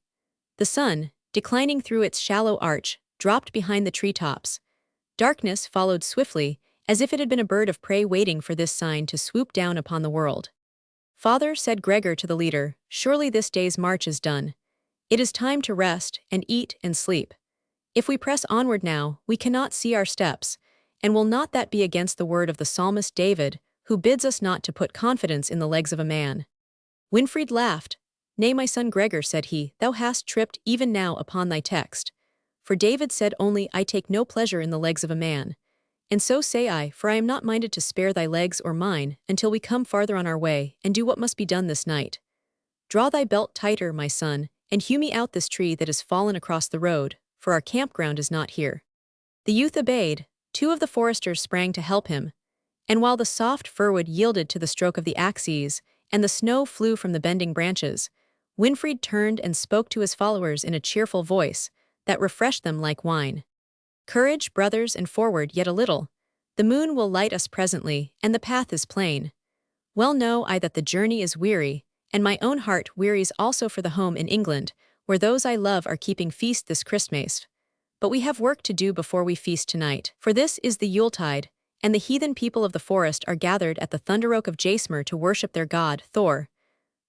The sun, declining through its shallow arch, dropped behind the treetops. Darkness followed swiftly, as if it had been a bird of prey waiting for this sign to swoop down upon the world. "Father," said Gregor to the leader, "surely this day's march is done. It is time to rest and eat and sleep. If we press onward now, we cannot see our steps, and will not that be against the word of the psalmist David, who bids us not to put confidence in the legs of a man?" Winfried laughed. "Nay, my son Gregor," said he, "thou hast tripped even now upon thy text. For David said only, I take no pleasure in the legs of a man. And so say I, for I am not minded to spare thy legs or mine, until we come farther on our way, and do what must be done this night. Draw thy belt tighter, my son, and hew me out this tree that has fallen across the road, for our campground is not here." The youth obeyed. 2 of the foresters sprang to help him, and while the soft firwood yielded to the stroke of the axes, and the snow flew from the bending branches, Winfried turned and spoke to his followers in a cheerful voice, that refresh them like wine. Courage, brothers, and forward yet a little. The moon will light us presently, and the path is plain. Well know I that the journey is weary, and my own heart wearies also for the home in England, where those I love are keeping feast this Christmas. But we have work to do before we feast tonight, for this is the Yuletide, and the heathen people of the forest are gathered at the thunder oak of Jasmer to worship their god, Thor.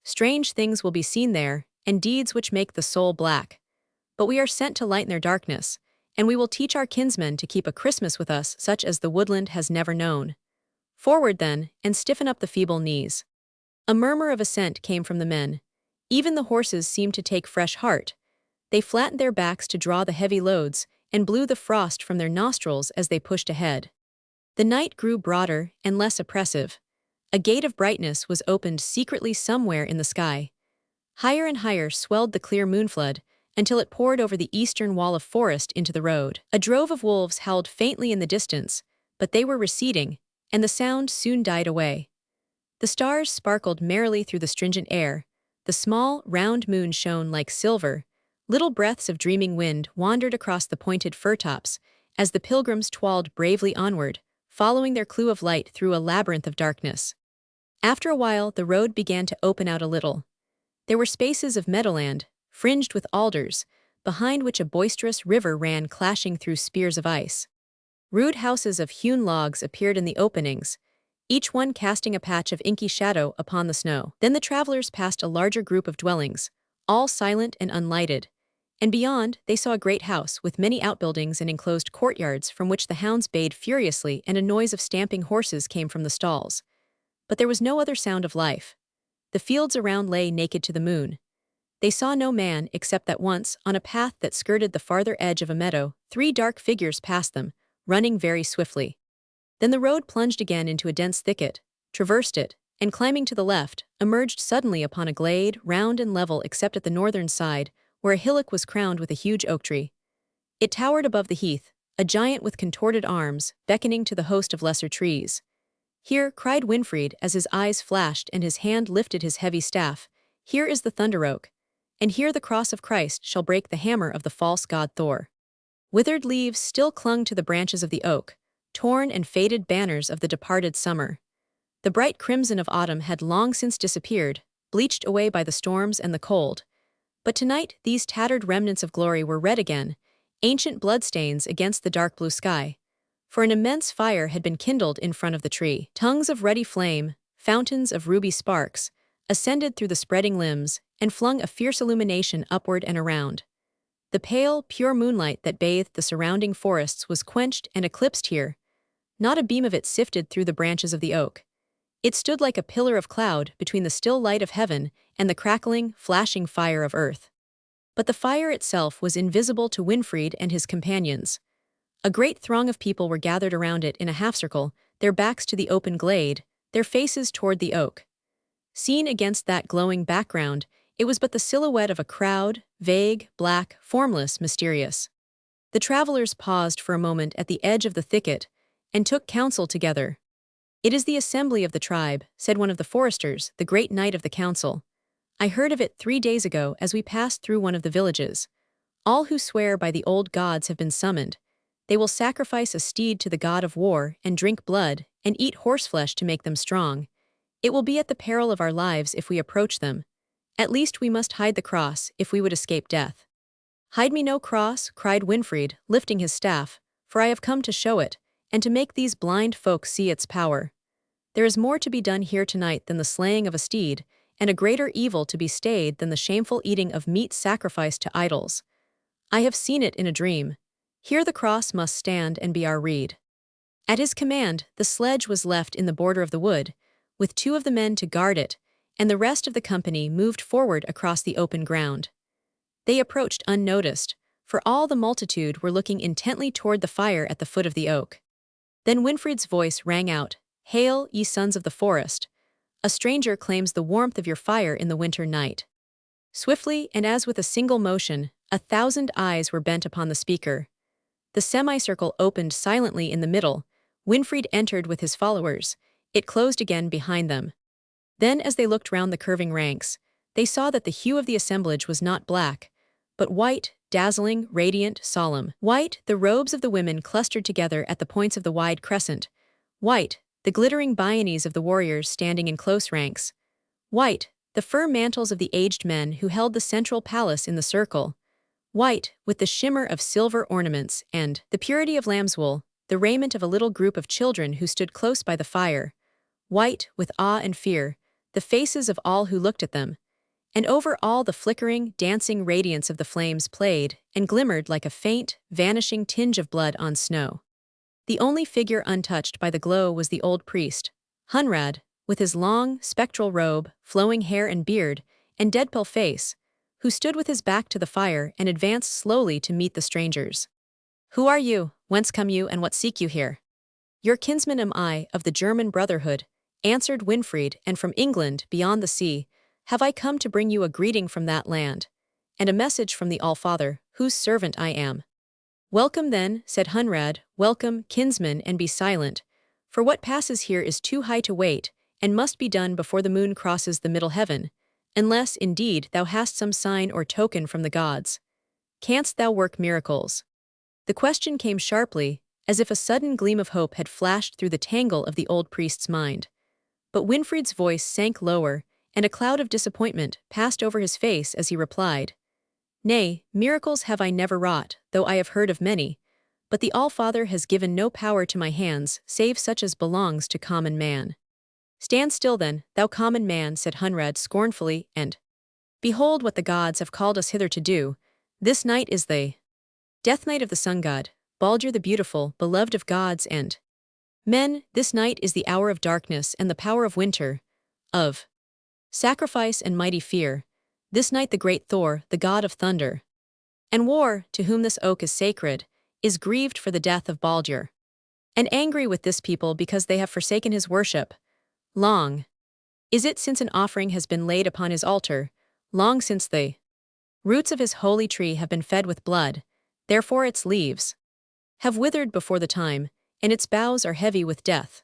Strange things will be seen there, and deeds which make the soul black. But we are sent to lighten their darkness, and we will teach our kinsmen to keep a Christmas with us such as the woodland has never known. Forward then, and stiffen up the feeble knees. A murmur of assent came from the men. Even the horses seemed to take fresh heart. They flattened their backs to draw the heavy loads, and blew the frost from their nostrils as they pushed ahead. The night grew broader and less oppressive. A gate of brightness was opened secretly somewhere in the sky. Higher and higher swelled the clear moonflood, until it poured over the eastern wall of forest into the road. A drove of wolves howled faintly in the distance, but they were receding, and the sound soon died away. The stars sparkled merrily through the stringent air. The small, round moon shone like silver. Little breaths of dreaming wind wandered across the pointed fir-tops as the pilgrims toiled bravely onward, following their clue of light through a labyrinth of darkness. After a while, the road began to open out a little. There were spaces of meadowland, fringed with alders, behind which a boisterous river ran clashing through spears of ice. Rude houses of hewn logs appeared in the openings, each one casting a patch of inky shadow upon the snow. Then the travelers passed a larger group of dwellings, all silent and unlighted, and beyond they saw a great house with many outbuildings and enclosed courtyards from which the hounds bayed furiously and a noise of stamping horses came from the stalls. But there was no other sound of life. The fields around lay naked to the moon. They saw no man except that once, on a path that skirted the farther edge of a meadow, 3 dark figures passed them, running very swiftly. Then the road plunged again into a dense thicket, traversed it, and climbing to the left, emerged suddenly upon a glade, round and level except at the northern side, where a hillock was crowned with a huge oak tree. It towered above the heath, a giant with contorted arms, beckoning to the host of lesser trees. "Here," cried Winfried as his eyes flashed and his hand lifted his heavy staff, "here is the thunder oak, and here the cross of Christ shall break the hammer of the false god Thor." Withered leaves still clung to the branches of the oak, torn and faded banners of the departed summer. The bright crimson of autumn had long since disappeared, bleached away by the storms and the cold. But tonight these tattered remnants of glory were red again, ancient bloodstains against the dark blue sky. For an immense fire had been kindled in front of the tree. Tongues of ruddy flame, fountains of ruby sparks, ascended through the spreading limbs and flung a fierce illumination upward and around. The pale, pure moonlight that bathed the surrounding forests was quenched and eclipsed here. Not a beam of it sifted through the branches of the oak. It stood like a pillar of cloud between the still light of heaven and the crackling, flashing fire of earth. But the fire itself was invisible to Winfried and his companions. A great throng of people were gathered around it in a half-circle, their backs to the open glade, their faces toward the oak. Seen against that glowing background, it was but the silhouette of a crowd, vague, black, formless, mysterious. The travelers paused for a moment at the edge of the thicket and took counsel together. "It is the assembly of the tribe," said one of the foresters, the great knight of the council. "I heard of it 3 days ago as we passed through one of the villages. All who swear by the old gods have been summoned. They will sacrifice a steed to the god of war and drink blood and eat horseflesh to make them strong. It will be at the peril of our lives if we approach them. At least we must hide the cross if we would escape death." "Hide me no cross," cried Winfried, lifting his staff, "for I have come to show it, and to make these blind folk see its power. There is more to be done here tonight than the slaying of a steed, and a greater evil to be stayed than the shameful eating of meat sacrificed to idols. I have seen it in a dream. Here the cross must stand and be our rede." At his command, the sledge was left in the border of the wood, with 2 of the men to guard it, and the rest of the company moved forward across the open ground. They approached unnoticed, for all the multitude were looking intently toward the fire at the foot of the oak. Then Winfried's voice rang out, "Hail, ye sons of the forest! A stranger claims the warmth of your fire in the winter night." Swiftly, and as with a single motion, 1,000 eyes were bent upon the speaker. The semicircle opened silently in the middle. Winfried entered with his followers. It closed again behind them. Then, as they looked round the curving ranks, they saw that the hue of the assemblage was not black, but white, dazzling, radiant, solemn. White, the robes of the women clustered together at the points of the wide crescent. White, the glittering bionies of the warriors standing in close ranks. White, the fur mantles of the aged men who held the central palace in the circle. White, with the shimmer of silver ornaments, and the purity of lamb's wool, the raiment of a little group of children who stood close by the fire. White, with awe and fear, the faces of all who looked at them. And over all the flickering, dancing radiance of the flames played and glimmered like a faint, vanishing tinge of blood on snow. The only figure untouched by the glow was the old priest, Hunrad, with his long, spectral robe, flowing hair and beard, and dead-pale face, who stood with his back to the fire and advanced slowly to meet the strangers. "Who are you? Whence come you, and what seek you here?" "Your kinsman am I, of the German Brotherhood," answered Winfried, "and from England, beyond the sea, have I come to bring you a greeting from that land, and a message from the All-Father, whose servant I am." "Welcome then," said Hunrad, "welcome, kinsman, and be silent, for what passes here is too high to wait, and must be done before the moon crosses the middle heaven, unless, indeed, thou hast some sign or token from the gods. Canst thou work miracles?" The question came sharply, as if a sudden gleam of hope had flashed through the tangle of the old priest's mind. But Winfried's voice sank lower, and a cloud of disappointment passed over his face as he replied, "Nay, miracles have I never wrought, though I have heard of many, but the All-Father has given no power to my hands save such as belongs to common man." "Stand still then, thou common man," said Hunrad scornfully, "and behold what the gods have called us hither to do. This night is the death night of the sun god, Baldur the beautiful, beloved of gods and men. This night is the hour of darkness and the power of winter, of sacrifice and mighty fear. This night the great Thor, the god of thunder and war, to whom this oak is sacred, is grieved for the death of Baldur, and angry with this people because they have forsaken his worship. Long is it since an offering has been laid upon his altar, long since the roots of his holy tree have been fed with blood, therefore its leaves have withered before the time, and its boughs are heavy with death.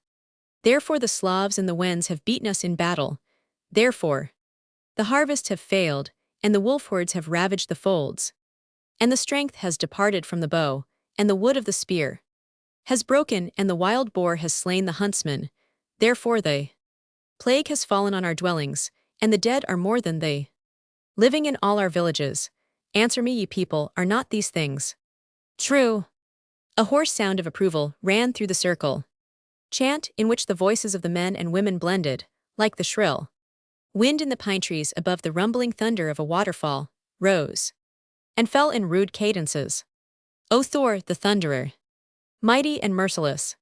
Therefore the Slavs and the Wends have beaten us in battle. Therefore the harvests have failed, and the wolf hordes have ravaged the folds. And the strength has departed from the bow, and the wood of the spear has broken, and the wild boar has slain the huntsman. Therefore the plague has fallen on our dwellings, and the dead are more than they living in all our villages. Answer me, ye people, are not these things true?" A hoarse sound of approval ran through the circle. Chant in which the voices of the men and women blended, like the shrill wind in the pine trees above the rumbling thunder of a waterfall, rose and fell in rude cadences. "O Thor, the thunderer, mighty and merciless,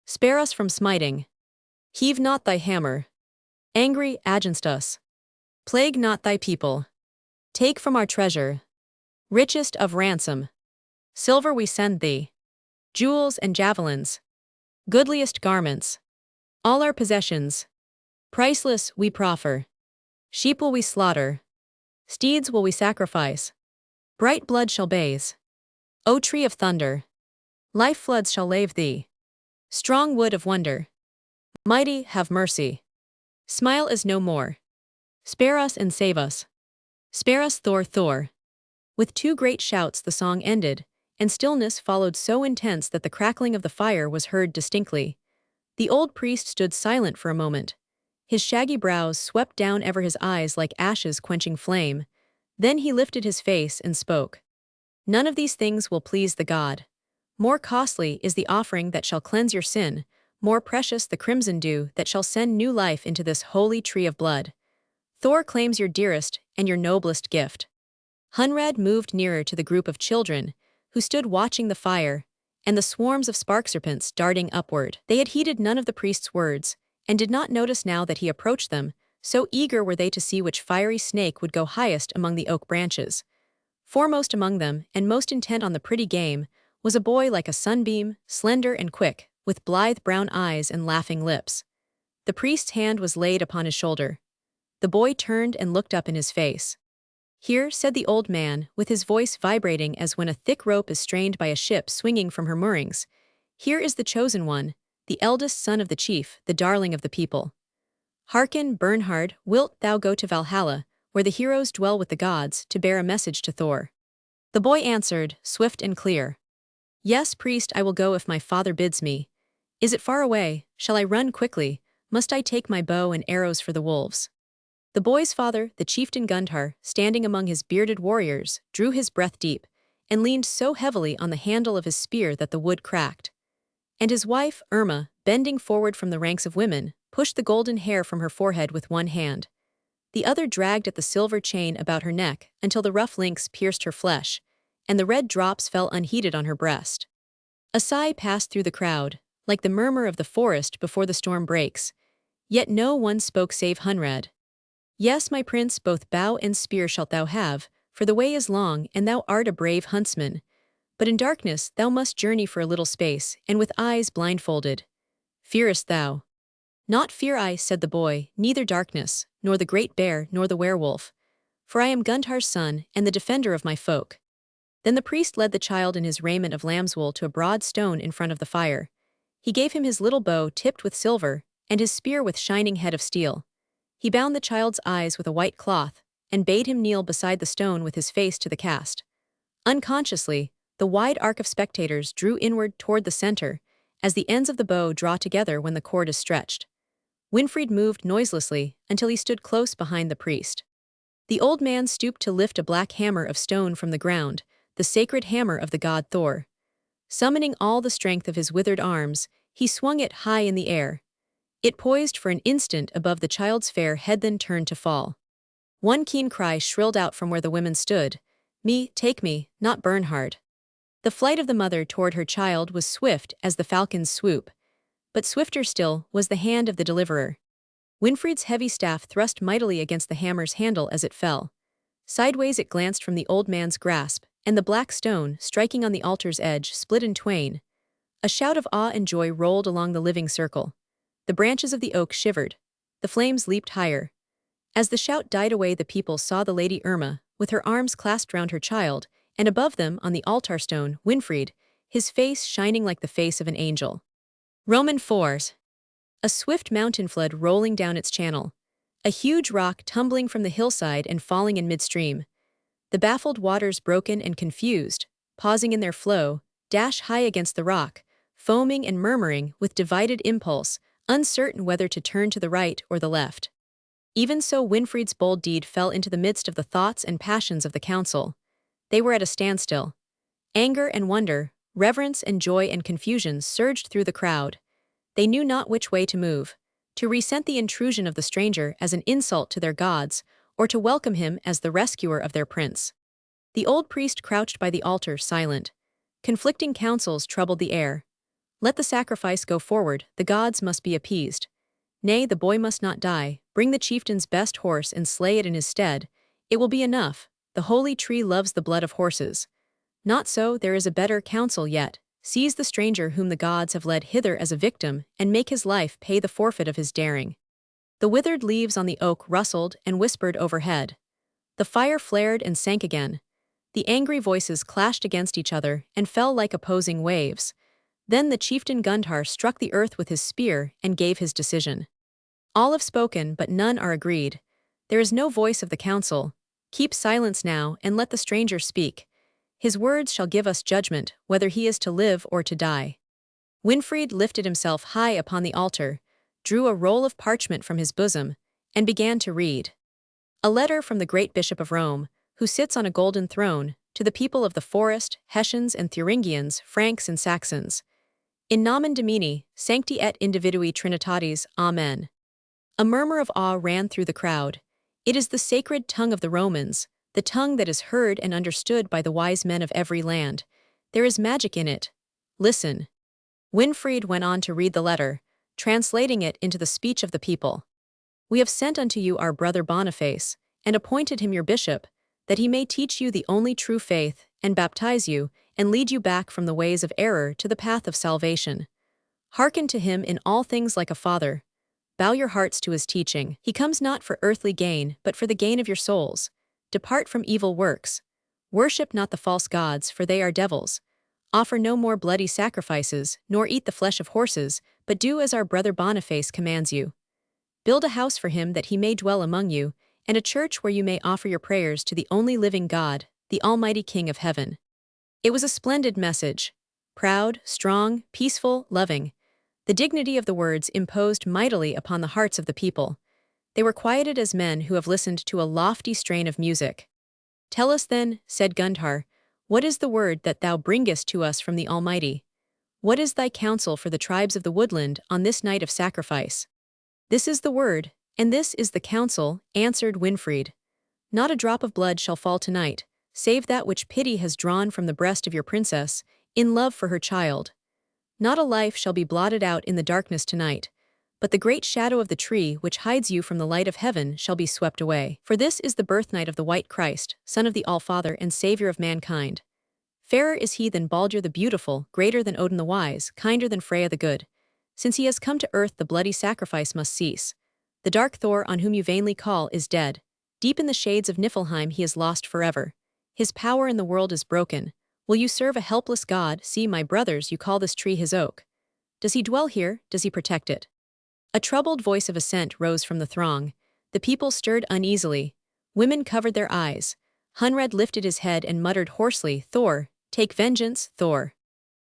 spare us from smiting. Heave not thy hammer, angry against us. Plague not thy people. Take from our treasure, richest of ransom. Silver we send thee, jewels and javelins, goodliest garments. All our possessions, priceless, we proffer. Sheep will we slaughter, steeds will we sacrifice. Bright blood shall bathe, O tree of thunder. Life floods shall lave thee, strong wood of wonder. Mighty, have mercy. Smile as no more. Spare us and save us. Spare us, Thor, Thor." With two great shouts the song ended, and stillness followed so intense that the crackling of the fire was heard distinctly. The old priest stood silent for a moment. His shaggy brows swept down ever his eyes like ashes quenching flame. Then he lifted his face and spoke. "None of these things will please the god. More costly is the offering that shall cleanse your sin, more precious the crimson dew that shall send new life into this holy tree of blood. Thor claims your dearest and your noblest gift." Hunrad moved nearer to the group of children, who stood watching the fire, and the swarms of spark serpents darting upward. They had heeded none of the priest's words, and did not notice now that he approached them, so eager were they to see which fiery snake would go highest among the oak branches. Foremost among them, and most intent on the pretty game, was a boy like a sunbeam, slender and quick, with blithe brown eyes and laughing lips. The priest's hand was laid upon his shoulder. The boy turned and looked up in his face. "Here," said the old man, with his voice vibrating as when a thick rope is strained by a ship swinging from her moorings, "here is the chosen one, the eldest son of the chief, the darling of the people. Hearken, Bernhard, wilt thou go to Valhalla, where the heroes dwell with the gods, to bear a message to Thor?" The boy answered, swift and clear. Yes, priest, I will go if my father bids me. Is it far away? Shall I run quickly? Must I take my bow and arrows for the wolves? The boy's father, the chieftain Gundhar, standing among his bearded warriors, drew his breath deep, and leaned so heavily on the handle of his spear that the wood cracked. And his wife, Irma, bending forward from the ranks of women, pushed the golden hair from her forehead with one hand. The other dragged at the silver chain about her neck until the rough links pierced her flesh, and the red drops fell unheeded on her breast. A sigh passed through the crowd, like the murmur of the forest before the storm breaks, yet no one spoke save Hunred. Yes, my prince, both bow and spear shalt thou have, for the way is long, and thou art a brave huntsman. But in darkness thou must journey for a little space, and with eyes blindfolded. Fearest thou? Not fear I, said the boy, neither darkness, nor the great bear, nor the werewolf. For I am Gundhar's son, and the defender of my folk. Then the priest led the child in his raiment of lamb's wool to a broad stone in front of the fire. He gave him his little bow tipped with silver, and his spear with shining head of steel. He bound the child's eyes with a white cloth, and bade him kneel beside the stone with his face to the cast. Unconsciously, the wide arc of spectators drew inward toward the center, as the ends of the bow draw together when the cord is stretched. Winfried moved noiselessly until he stood close behind the priest. The old man stooped to lift a black hammer of stone from the ground, the sacred hammer of the god Thor. Summoning all the strength of his withered arms, he swung it high in the air. It poised for an instant above the child's fair head, then turned to fall. One keen cry shrilled out from where the women stood. Me, take me, not Bernhard. The flight of the mother toward her child was swift as the falcon's swoop, but swifter still was the hand of the deliverer. Winfried's heavy staff thrust mightily against the hammer's handle as it fell. Sideways it glanced from the old man's grasp, and the black stone, striking on the altar's edge, split in twain. A shout of awe and joy rolled along the living circle. The branches of the oak shivered. The flames leaped higher. As the shout died away, the people saw the Lady Irma, with her arms clasped round her child, and above them, on the altar stone, Winfried, his face shining like the face of an angel. Roman 4s. A swift mountain flood rolling down its channel. A huge rock tumbling from the hillside and falling in midstream. The baffled waters, broken and confused, pausing in their flow, dash high against the rock, foaming and murmuring with divided impulse, uncertain whether to turn to the right or the left. Even so, Winfried's bold deed fell into the midst of the thoughts and passions of the council. They were at a standstill. Anger and wonder, reverence and joy and confusion surged through the crowd. They knew not which way to move, to resent the intrusion of the stranger as an insult to their gods, or to welcome him as the rescuer of their prince. The old priest crouched by the altar, silent. Conflicting counsels troubled the air. Let the sacrifice go forward, the gods must be appeased. Nay, the boy must not die, bring the chieftain's best horse and slay it in his stead. It will be enough, the holy tree loves the blood of horses. Not so, there is a better counsel yet. Seize the stranger whom the gods have led hither as a victim, and make his life pay the forfeit of his daring. The withered leaves on the oak rustled and whispered overhead. The fire flared and sank again. The angry voices clashed against each other and fell like opposing waves. Then the chieftain Gundhar struck the earth with his spear and gave his decision. All have spoken, but none are agreed. There is no voice of the council. Keep silence now and let the stranger speak. His words shall give us judgment, whether he is to live or to die. Winfried lifted himself high upon the altar, drew a roll of parchment from his bosom, and began to read. A letter from the great Bishop of Rome, who sits on a golden throne, to the people of the forest, Hessians and Thuringians, Franks and Saxons. In nomen Domini, sancti et individui Trinitatis, Amen. A murmur of awe ran through the crowd. It is the sacred tongue of the Romans, the tongue that is heard and understood by the wise men of every land. There is magic in it. Listen. Winfried went on to read the letter, translating it into the speech of the people. We have sent unto you our brother Boniface, and appointed him your bishop, that he may teach you the only true faith, and baptize you, and lead you back from the ways of error to the path of salvation. Hearken to him in all things like a father. Bow your hearts to his teaching. He comes not for earthly gain, but for the gain of your souls. Depart from evil works. Worship not the false gods, for they are devils. Offer no more bloody sacrifices, nor eat the flesh of horses, but do as our brother Boniface commands you. Build a house for him that he may dwell among you, and a church where you may offer your prayers to the only living God, the Almighty King of Heaven. It was a splendid message. Proud, strong, peaceful, loving. The dignity of the words imposed mightily upon the hearts of the people. They were quieted as men who have listened to a lofty strain of music. "Tell us then," said Gundhar, "what is the word that thou bringest to us from the Almighty? What is thy counsel for the tribes of the woodland on this night of sacrifice?" "This is the word, and this is the counsel," answered Winfried. "Not a drop of blood shall fall tonight, save that which pity has drawn from the breast of your princess, in love for her child. Not a life shall be blotted out in the darkness tonight, but the great shadow of the tree which hides you from the light of heaven shall be swept away. For this is the birthnight of the white Christ, Son of the All-Father and Saviour of mankind. Fairer is he than Baldur the Beautiful, greater than Odin the Wise, kinder than Freya the Good. Since he has come to earth, the bloody sacrifice must cease. The dark Thor on whom you vainly call is dead. Deep in the shades of Niflheim he is lost forever. His power in the world is broken. Will you serve a helpless god? See, my brothers, you call this tree his oak. Does he dwell here? Does he protect it?" A troubled voice of assent rose from the throng. The people stirred uneasily. Women covered their eyes. Hunred lifted his head and muttered hoarsely, "Thor, take vengeance, Thor."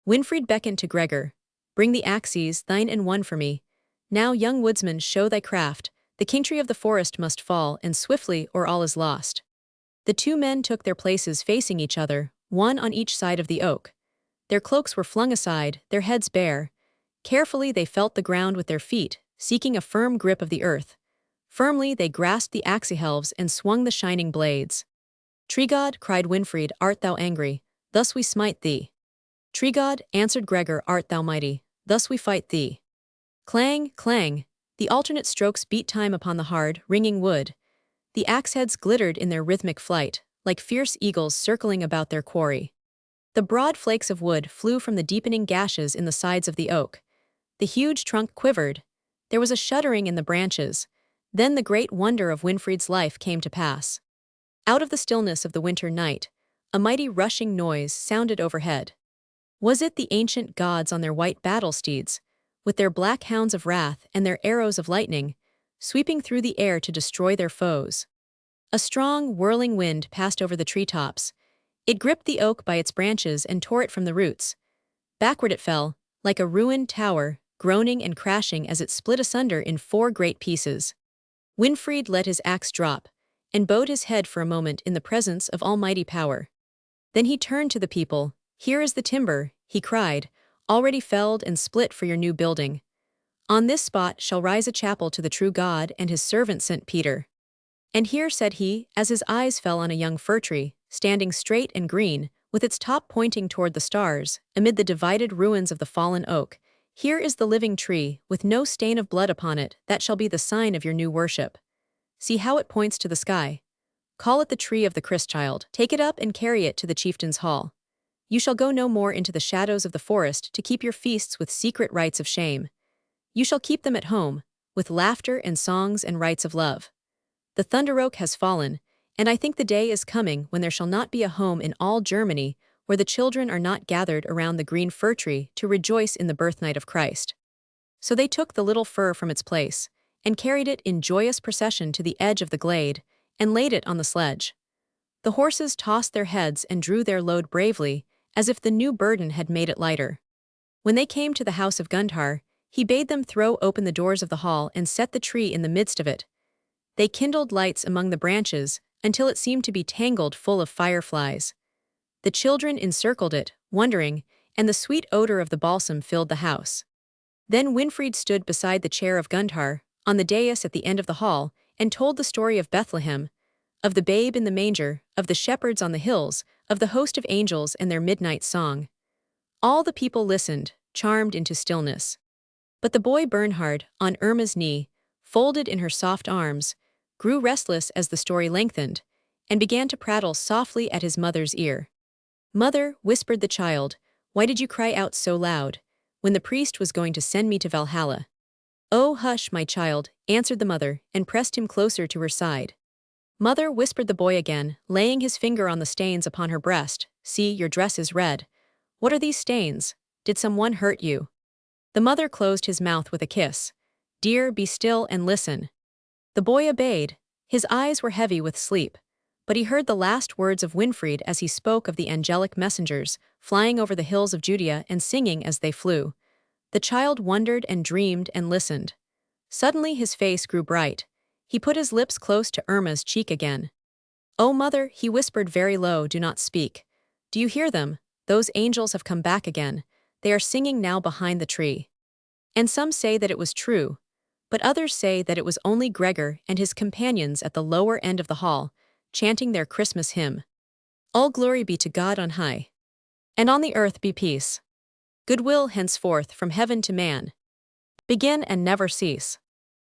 Winfried beckoned to Gregor. "Bring the axes, thine and one for me. Now, young woodsman, show thy craft. The kingtree of the forest must fall, and swiftly, or all is lost." The two men took their places facing each other, one on each side of the oak. Their cloaks were flung aside, their heads bare. Carefully they felt the ground with their feet, seeking a firm grip of the earth. Firmly they grasped the axe-helves and swung the shining blades. "Tree god," cried Winfried, "art thou angry? Thus we smite thee." "Tree god," answered Gregor, "art thou mighty? Thus we fight thee." Clang, clang. The alternate strokes beat time upon the hard, ringing wood. The axe-heads glittered in their rhythmic flight, like fierce eagles circling about their quarry. The broad flakes of wood flew from the deepening gashes in the sides of the oak. The huge trunk quivered. There was a shuddering in the branches. Then the great wonder of Winfried's life came to pass. Out of the stillness of the winter night, a mighty rushing noise sounded overhead. Was it the ancient gods on their white battle steeds, with their black hounds of wrath and their arrows of lightning, sweeping through the air to destroy their foes? A strong, whirling wind passed over the treetops. It gripped the oak by its branches and tore it from the roots. Backward it fell, like a ruined tower, groaning and crashing as it split asunder in 4 great pieces. Winfried let his axe drop, and bowed his head for a moment in the presence of almighty power. Then he turned to the people. "Here is the timber," he cried, "already felled and split for your new building. On this spot shall rise a chapel to the true God and his servant St. Peter. And here," said he, as his eyes fell on a young fir tree, standing straight and green, with its top pointing toward the stars, amid the divided ruins of the fallen oak, "here is the living tree, with no stain of blood upon it, that shall be the sign of your new worship. See how it points to the sky. Call it the tree of the Christ-child. Take it up and carry it to the chieftain's hall. You shall go no more into the shadows of the forest to keep your feasts with secret rites of shame. You shall keep them at home, with laughter and songs and rites of love. The thunder oak has fallen, and I think the day is coming when there shall not be a home in all Germany where the children are not gathered around the green fir tree to rejoice in the birthnight of Christ." So they took the little fir from its place, and carried it in joyous procession to the edge of the glade, and laid it on the sledge. The horses tossed their heads and drew their load bravely, as if the new burden had made it lighter. When they came to the house of Gundhar, he bade them throw open the doors of the hall and set the tree in the midst of it. They kindled lights among the branches, until it seemed to be tangled full of fireflies. The children encircled it, wondering, and the sweet odor of the balsam filled the house. Then Winfried stood beside the chair of Gundhar, on the dais at the end of the hall, and told the story of Bethlehem, of the babe in the manger, of the shepherds on the hills, of the host of angels and their midnight song. All the people listened, charmed into stillness. But the boy Bernhard, on Irma's knee, folded in her soft arms, grew restless as the story lengthened, and began to prattle softly at his mother's ear. "Mother," whispered the child, "why did you cry out so loud, when the priest was going to send me to Valhalla?" "Oh, hush, my child," answered the mother, and pressed him closer to her side. "Mother," whispered the boy again, laying his finger on the stains upon her breast, "see, your dress is red. What are these stains? Did someone hurt you?" The mother closed his mouth with a kiss. "Dear, be still and listen." The boy obeyed. His eyes were heavy with sleep. But he heard the last words of Winfried as he spoke of the angelic messengers, flying over the hills of Judea and singing as they flew. The child wondered and dreamed and listened. Suddenly his face grew bright. He put his lips close to Irma's cheek again. "Oh, mother," he whispered very low, "do not speak. Do you hear them? Those angels have come back again. They are singing now behind the tree." And some say that it was true, but others say that it was only Gregor and his companions at the lower end of the hall, chanting their Christmas hymn. All glory be to God on high. And on the earth be peace. Goodwill henceforth from heaven to man. Begin and never cease.